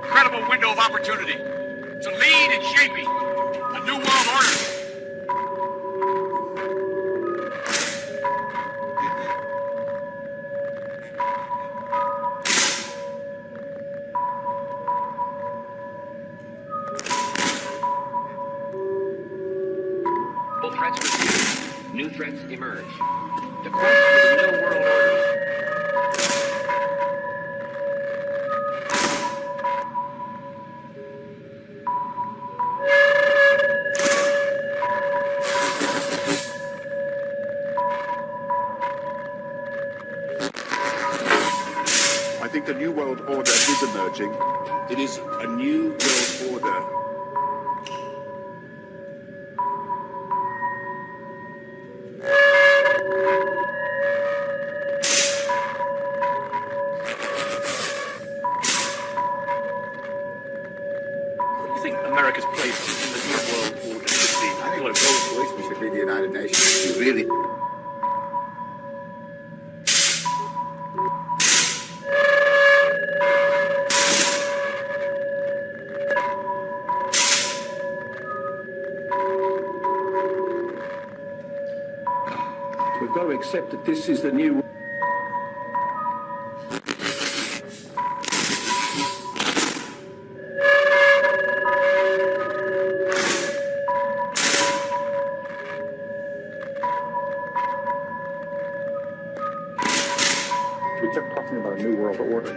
Incredible window of opportunity to lead in shaping a new world order. Both threats recede. New threats emerge. The quest for the new world order. I think a new world order is emerging. It is a new world order. What do you think America's place in the new world order should be? I think the role policeman should be the United Nations. You really. We've got to accept that this is the new. We kept talking about a new world order,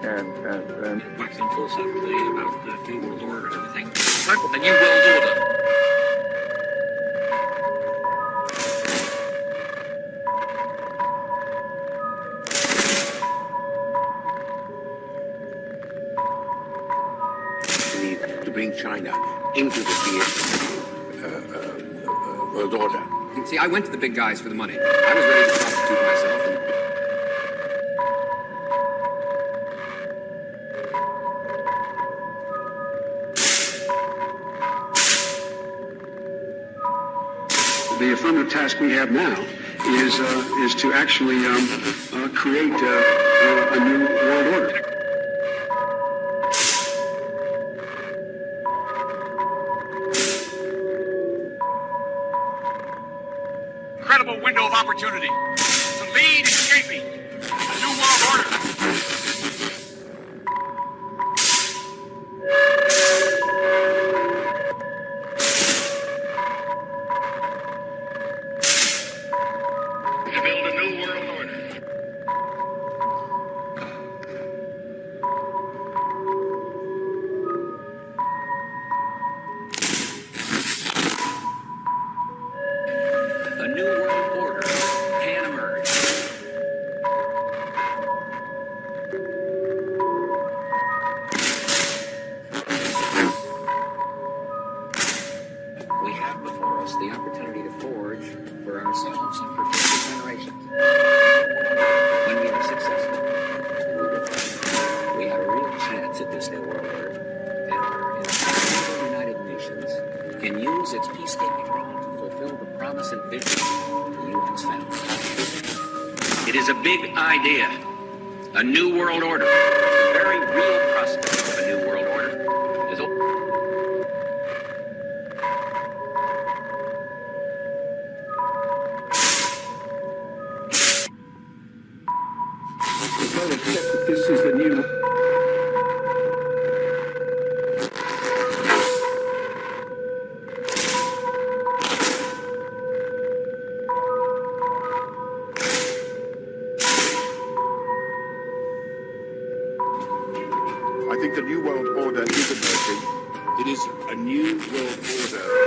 and waxing full sympathy about the new world order and everything. The new world order. To bring China into the world order. See, I went to the big guys for the money. I was ready to prostitute myself. The affirmative task we have now is to actually create a new world order. Incredible window of opportunity to lead in shaping a new world order. To build a new world order. A new world order can emerge. We have before us the opportunity to forge for ourselves and for future generations. When we are successful, we have a real chance at this new world order, and our the United Nations can use its peacekeeping role to fulfill the promise and vision the UN's found. It is a big idea. A new world order. The very real prospect of a new world order is world order is emerging. It is a new world order.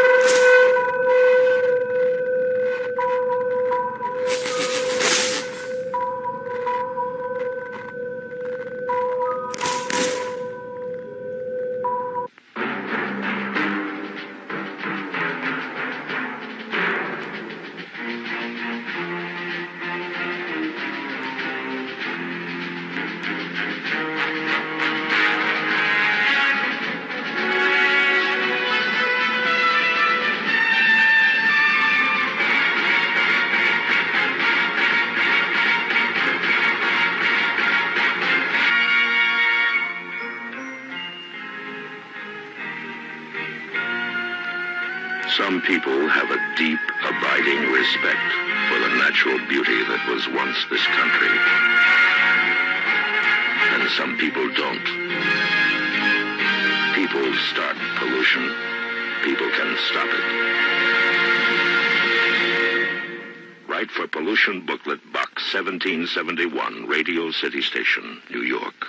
Some people have a deep, abiding respect for the natural beauty that was once this country. And some people don't. People start pollution. People can stop it. Write for Pollution Booklet, Box 1771, Radio City Station, New York.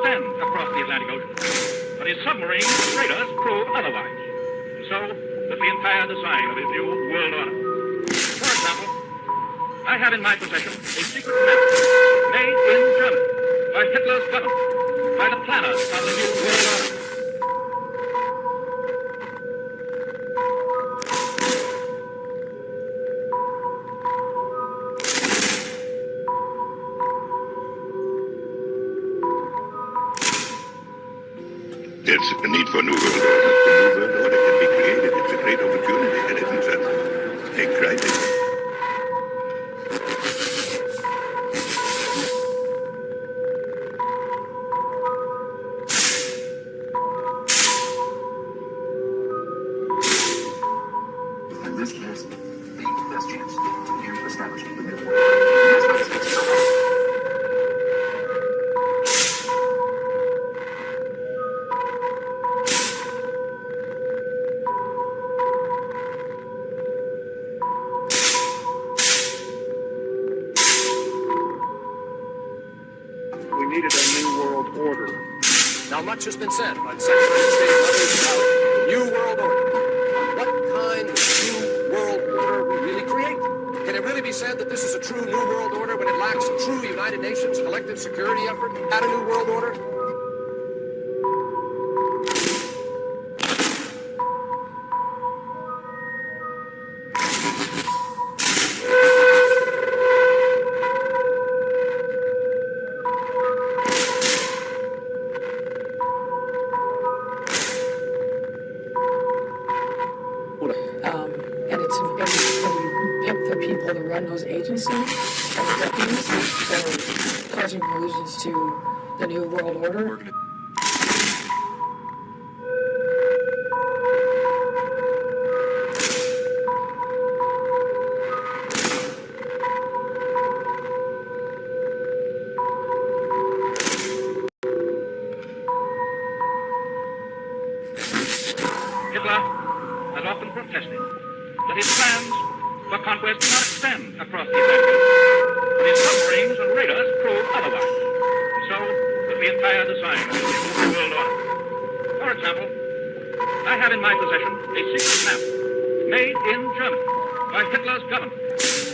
extend across the Atlantic Ocean, but his submarines and radars prove otherwise. And so, that the entire design of his new world order. For example, I have in my possession a secret map made in Germany by Hitler's government, by the planners of the new world order. There's a need for a new world order. The new world order can be created. It's a great opportunity, and isn't that a crisis? And this gives the best chance to establish the new world. That's why this makes it so hard. Now, much has been said by the Secretary of State and others about the new world order. What kind of new world order we really create? Can it really be said that this is a true new world order when it lacks a true United Nations collective security effort at a new world order? And it's when you pick the people to run those agencies and the deputies that are pledging allegiance to the new world order. Hitler has often protested that his plans for conquest do not extend across the Atlantic, but his submarines and radars prove otherwise. And so, that the entire design of his new world order. For example, I have in my possession a secret map made in Germany by Hitler's government,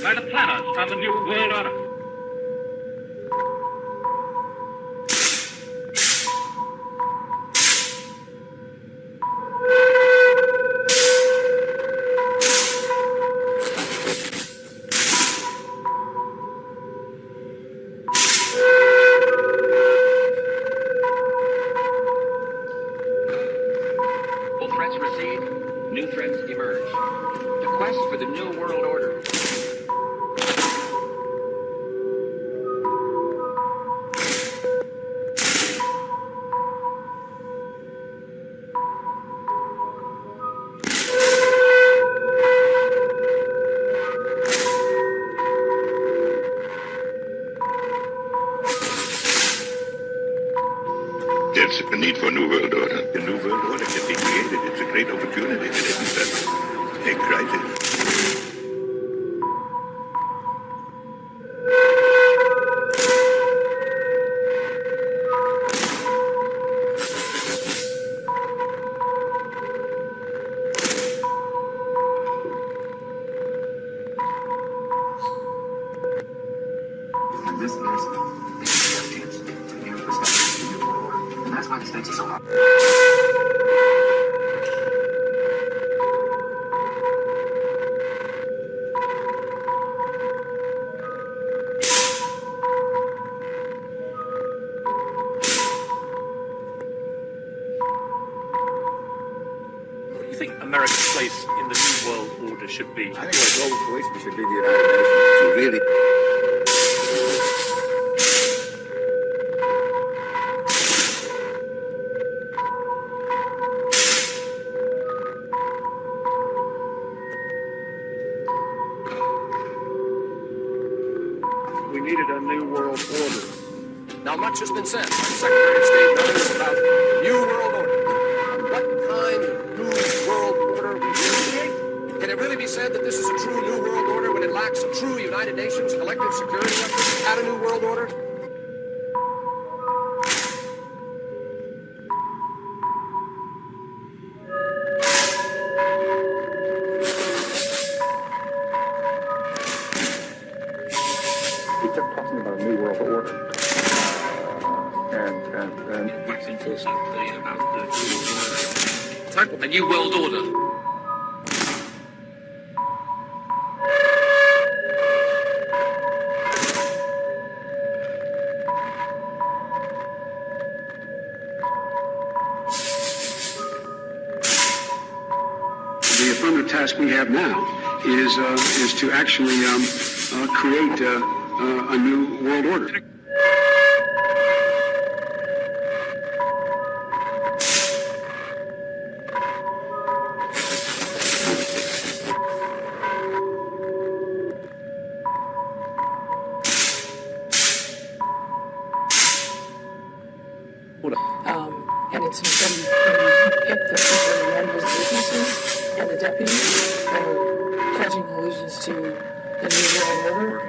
by the planners of the new world order. Threats recede, new threats emerge. The quest for the new world order. There's a need for a new world order. The new world order can be created. It's a great opportunity, and isn't that a crisis? And this gives the best chance to establish the new world order. And that's why this makes it so hard. What do you think America's place in the new world order should be? I think our global policeman should be the United Nations to really... We needed a new world order. Now, much has been said by the Secretary of State and others about the new world order. What kind of new world order we really create? Can it really be said that this is a true new world order when it lacks a true United Nations collective security effort at a new world order? simple something about the new world order. The affirmative task we have now is to actually create a new world order. And it's been hit the people in London's businesses and the deputies that are pledging allegiance to the New World Order.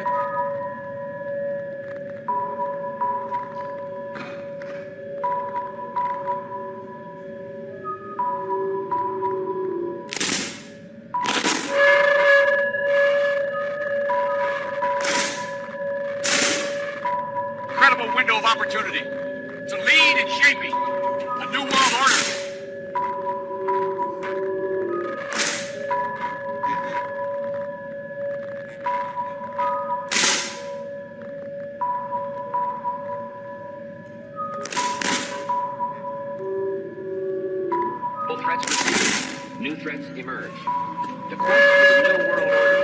Incredible window of opportunity to lead in shaping a new world order. All threats received. New threats emerge. The quest for the new world order.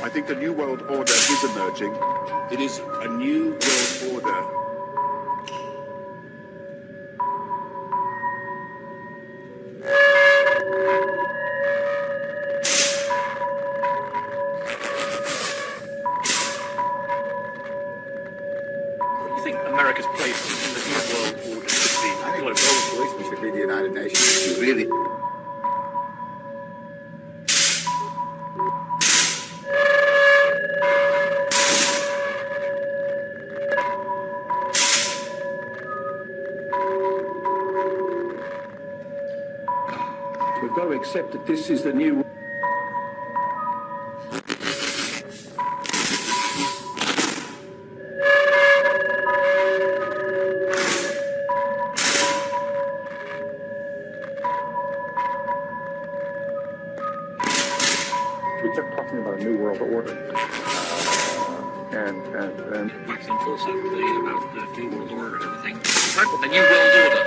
I think the new world order is emerging. It is a new world order. What do you think America's place in the new world order should be? I think the global solution should be the United Nations. Really. We've got to accept that this is the new. We kept talking about a new world order. And Simple something about the new world order and everything. The new world order.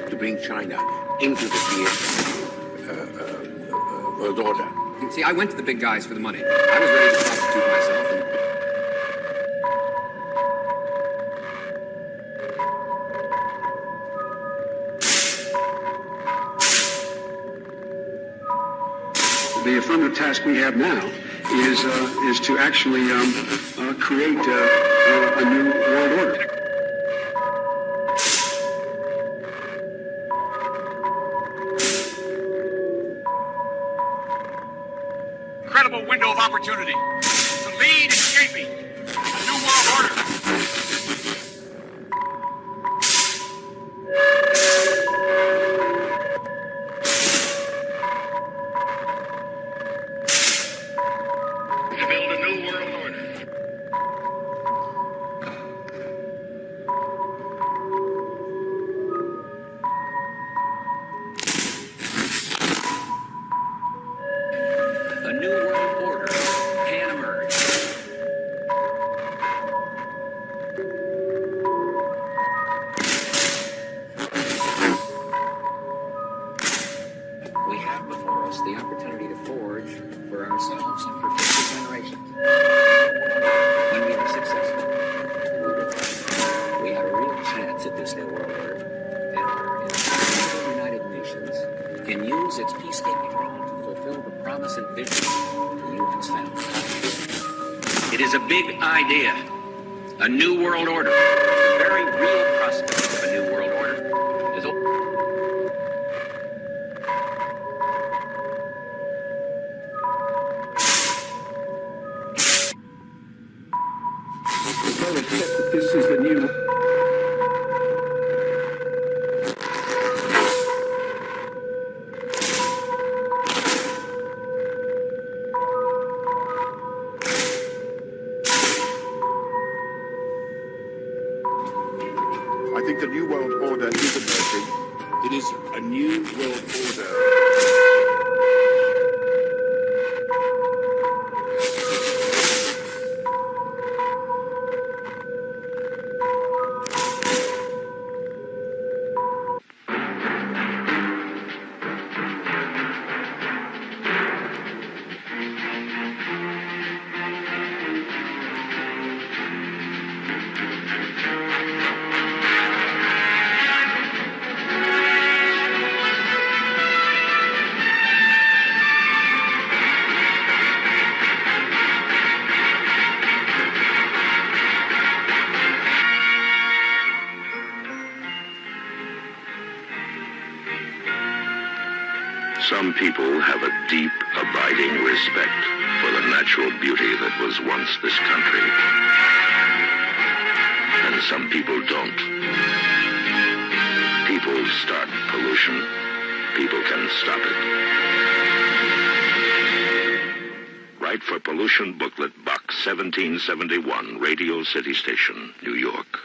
To bring China into the world order. See, I went to the big guys for the money. I was ready to prostitute myself. The affirmative task we have now is to actually create a new world order. Incredible window of opportunity to lead in shaping a new world order. To build a new world order. A new world order can emerge. We have before us the opportunity to forge for ourselves and for future generations. When we are successful, we have a real chance at this new world order. And the United Nations can use its peacekeeping role to fulfill the promise and vision of the UN's family. It is a big idea. A new world order. The very real prospect of a new world order is to accept that this is the new... I think the new world order is emerging. It is a new world order. Some people have a deep, abiding respect for the natural beauty that was once this country. And some people don't. People start pollution. People can stop it. Write for Pollution Booklet, Box 1771, Radio City Station, New York.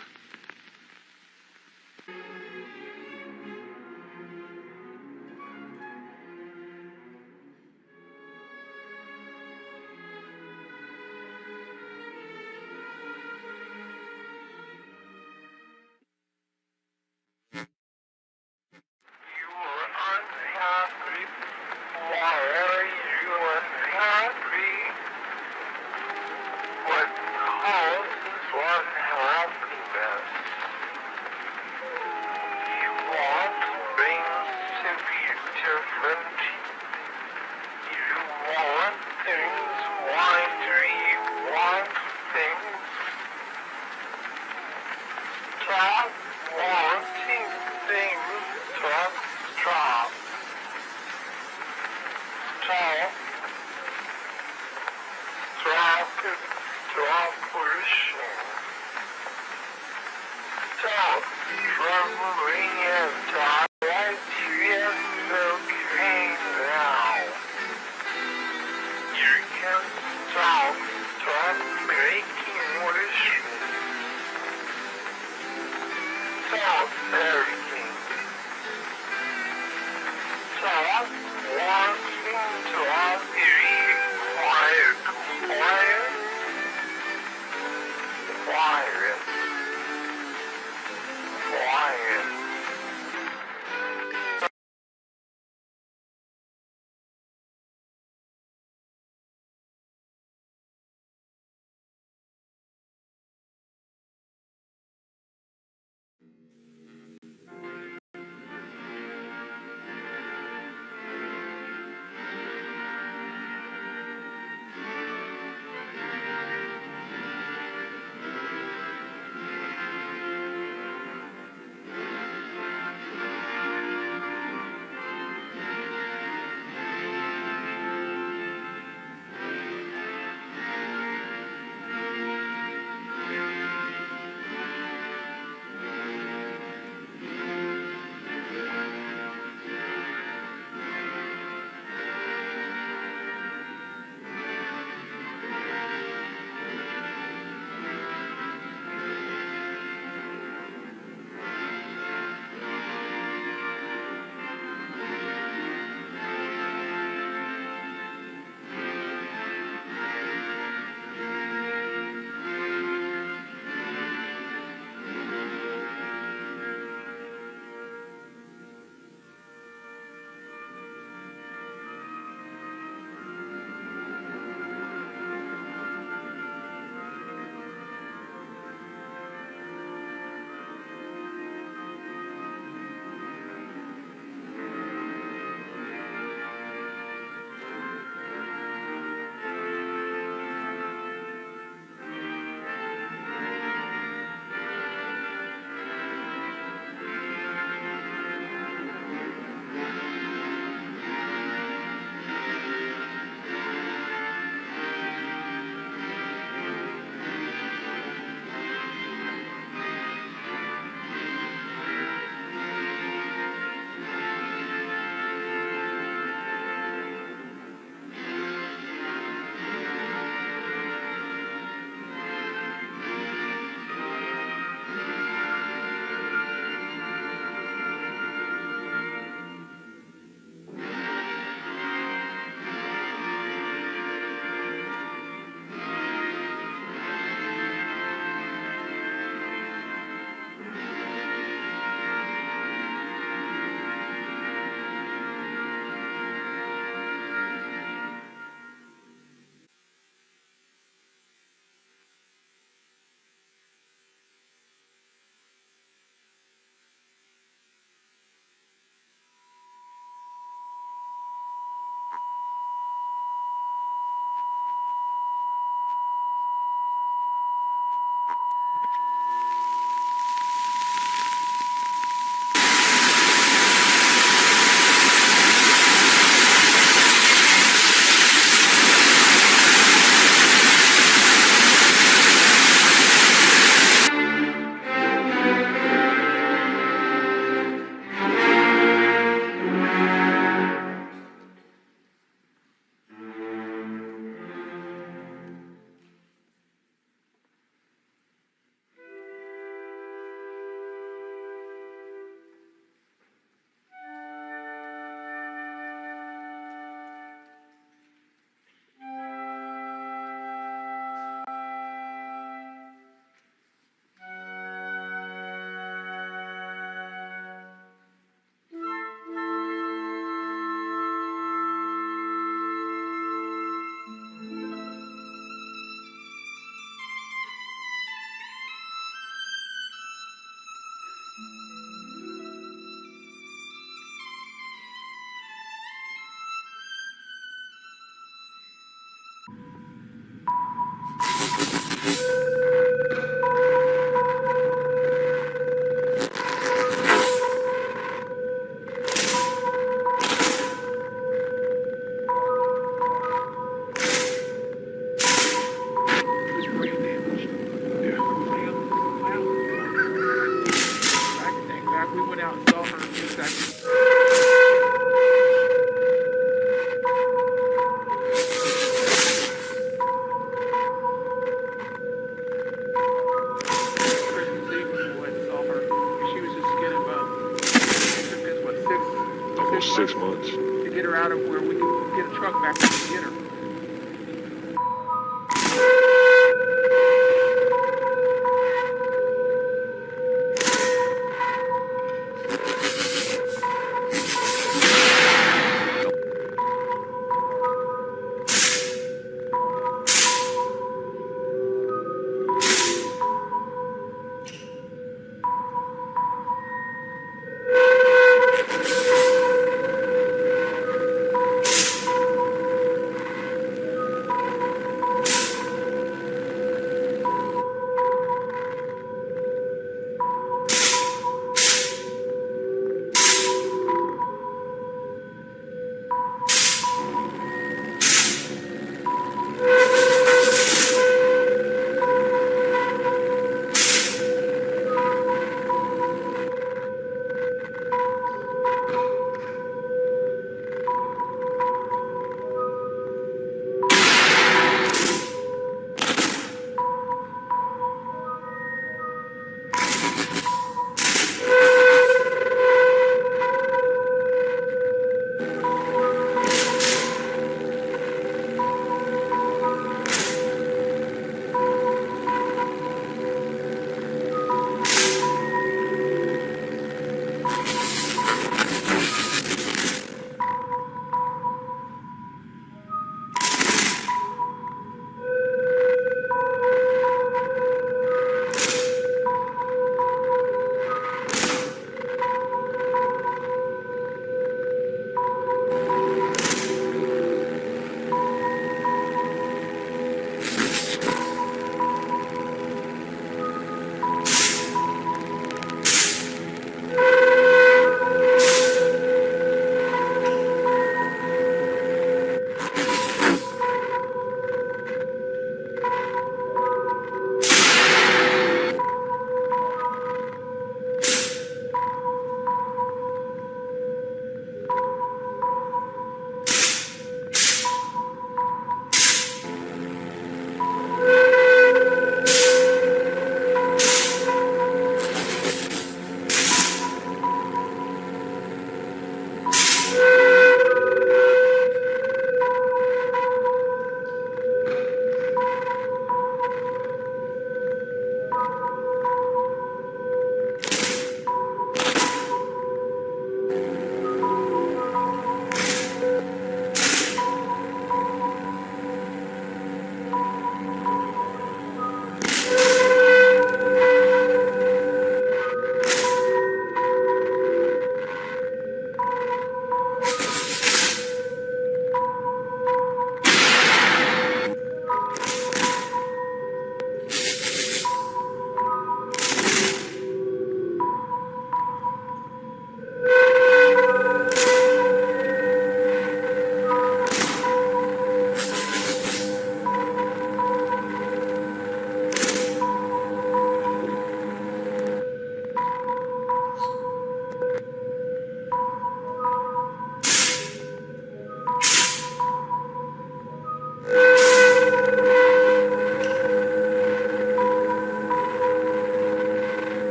almost 6 months. To get her out of where we can get a truck back and get her.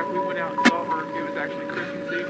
back, we went out and saw her. It was actually Christmas Eve.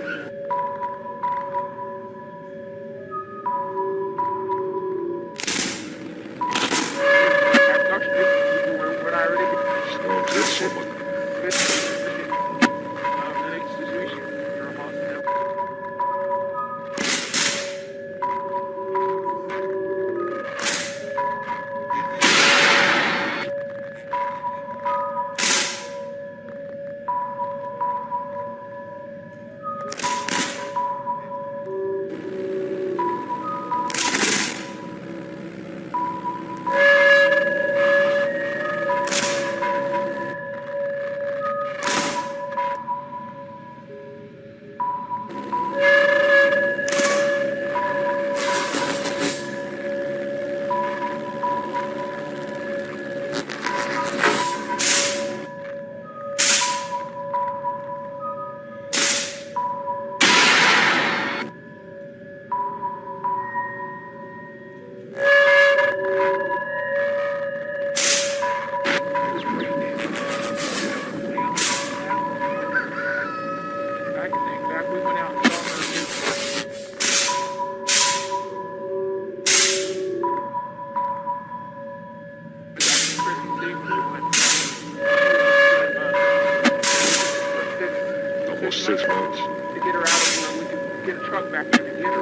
Almost 6 months. To get her out of where we could get a truck back there to get her.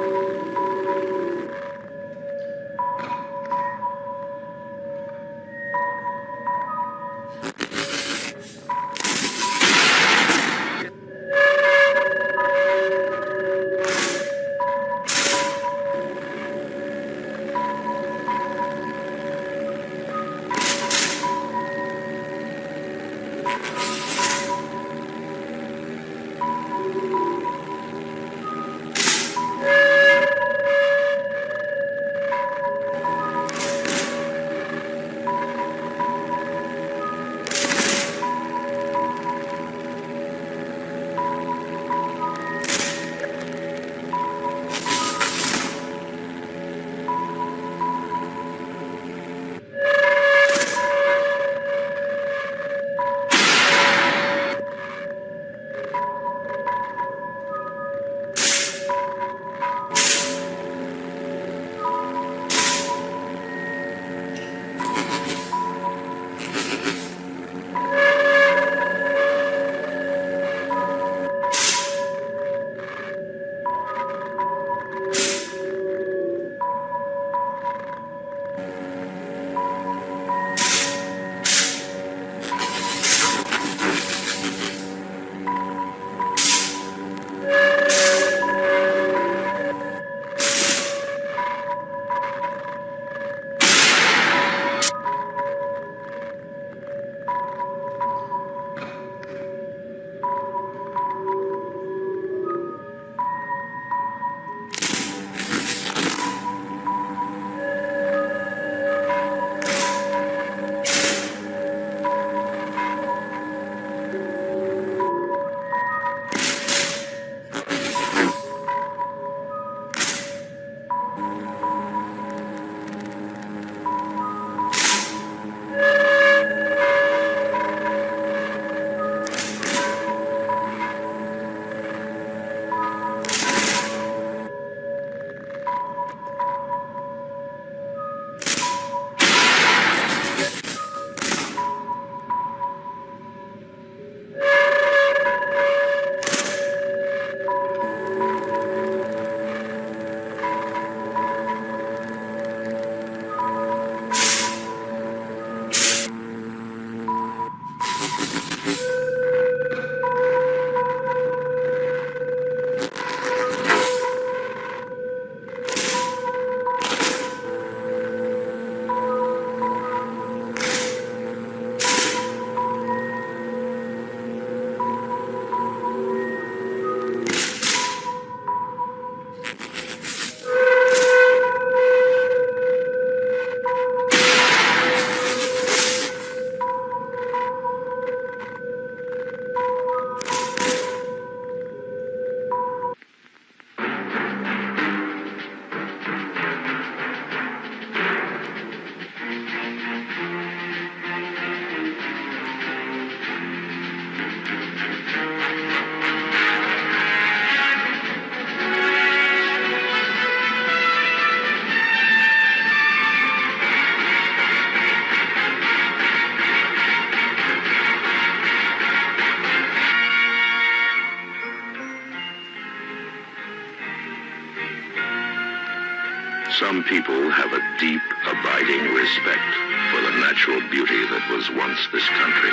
Some people have a deep, abiding respect for the natural beauty that was once this country.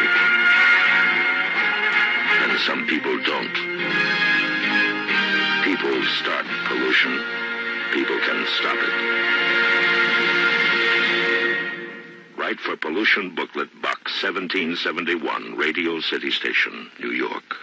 And some people don't. People start pollution. People can stop it. Write for Pollution Booklet, Box 1771, Radio City Station, New York.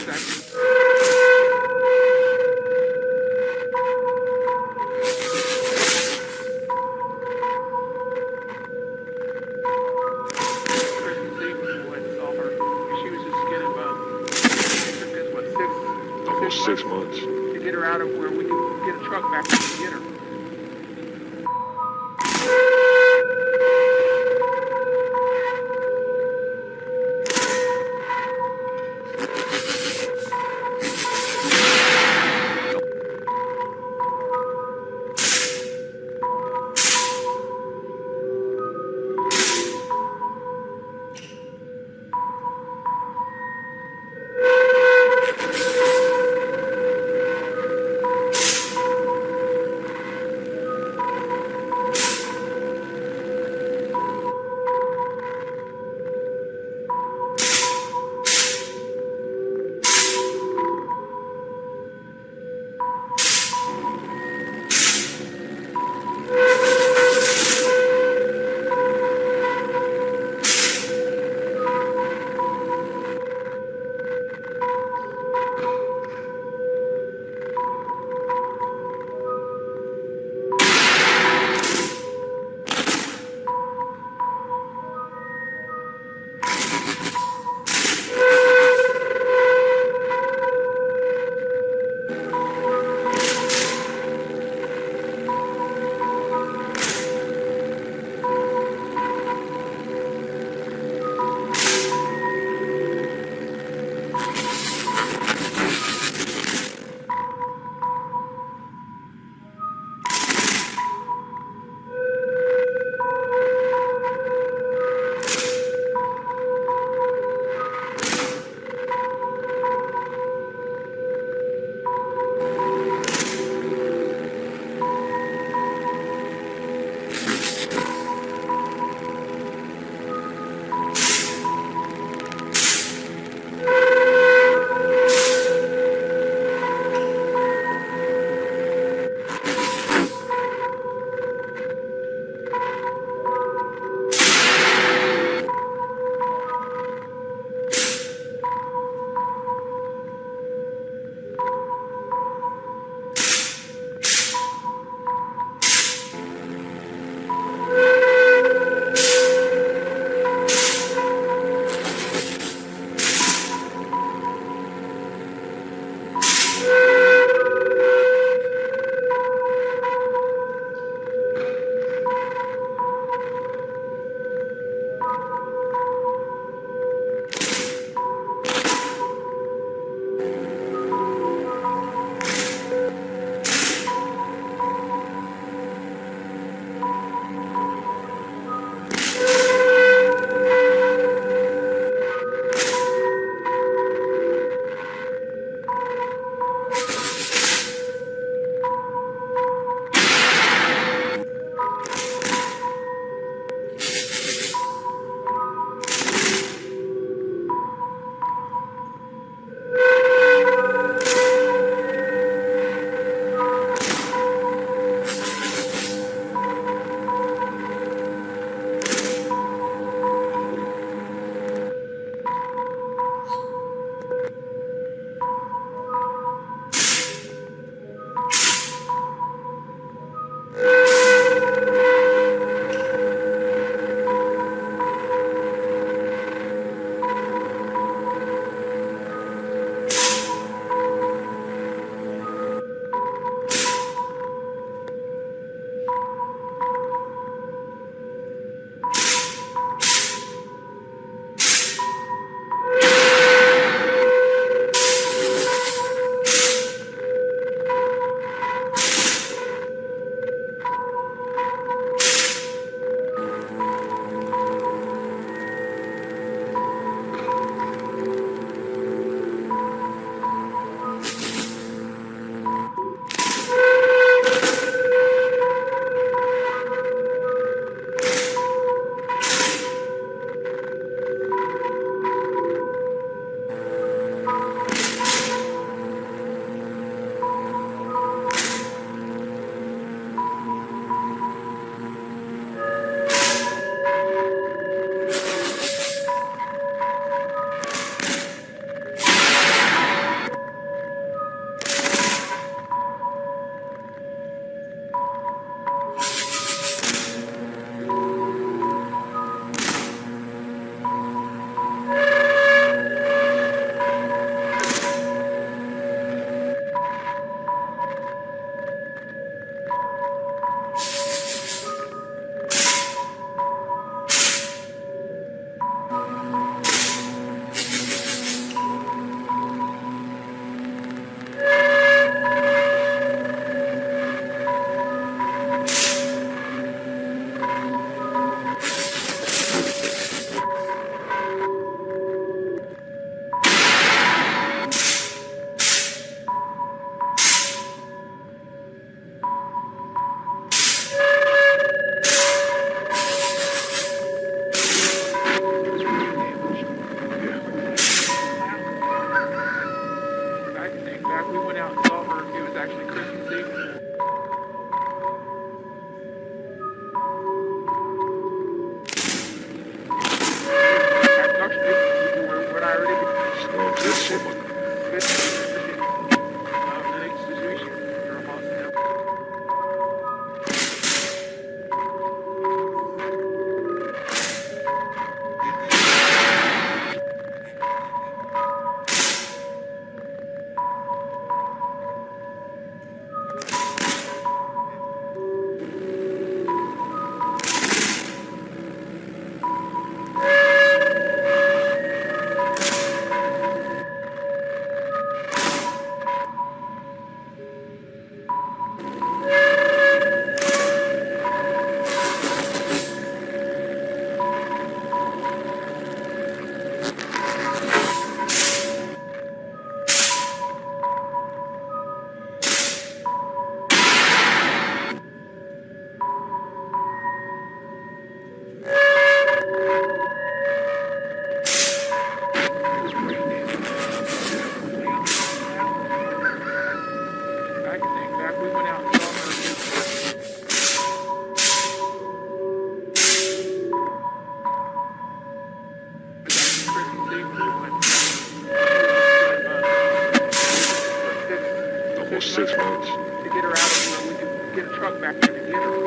seconds. Christmas Eve when I saw her, she was just getting it took us, what, Almost 6 months. to get her out of where we could get a truck back to get her. Almost 6 months. To get her out of here, we can get a truck back there to get her.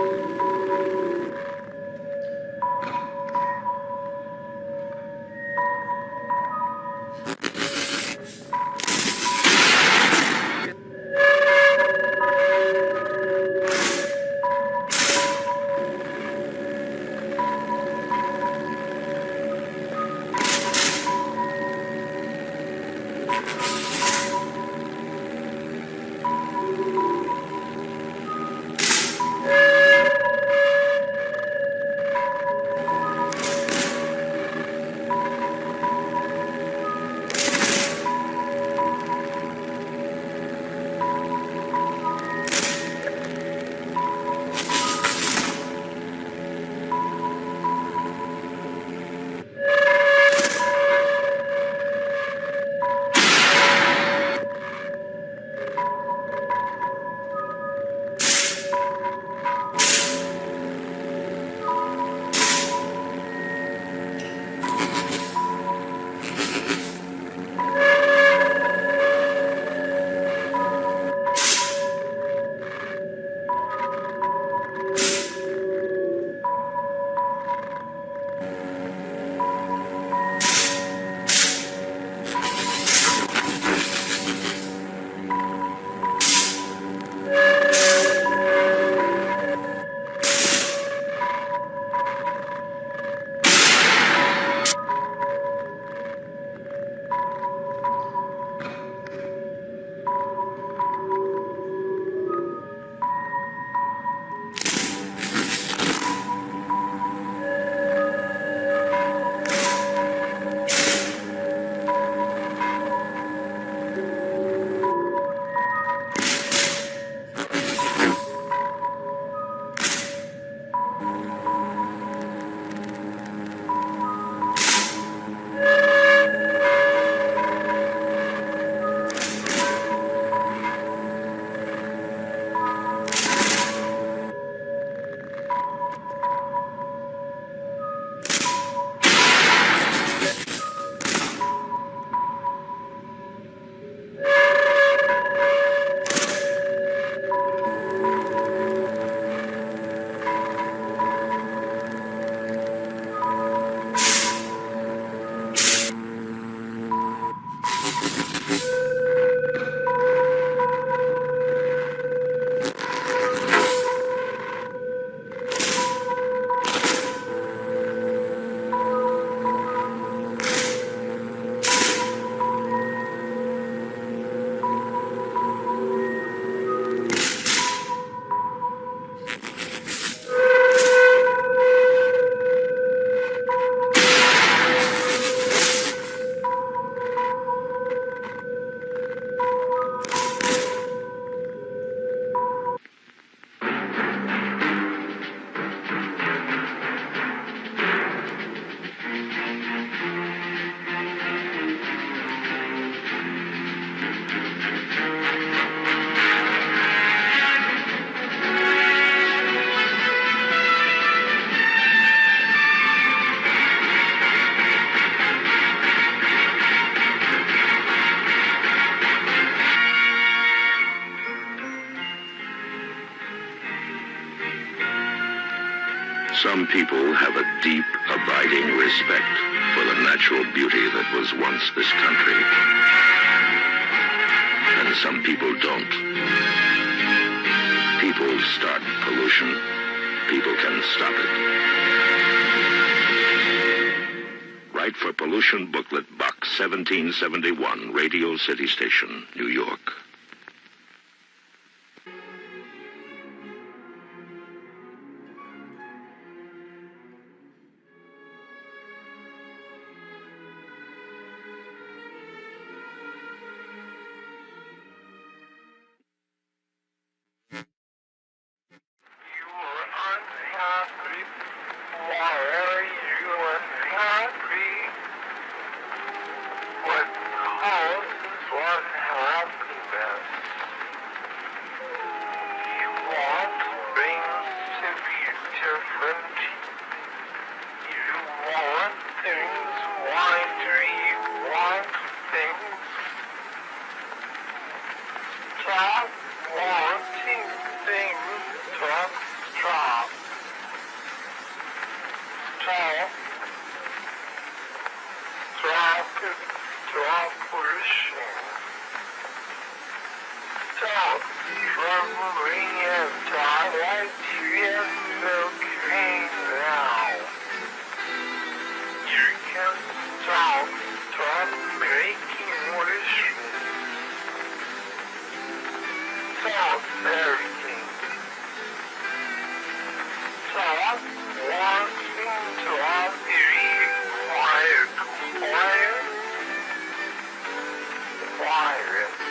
Some people have a deep, abiding respect for the natural beauty that was once this country. And some people don't. People start pollution. People can stop it. Write for Pollution Booklet, Box 1771, Radio City Station, New York. Quiet.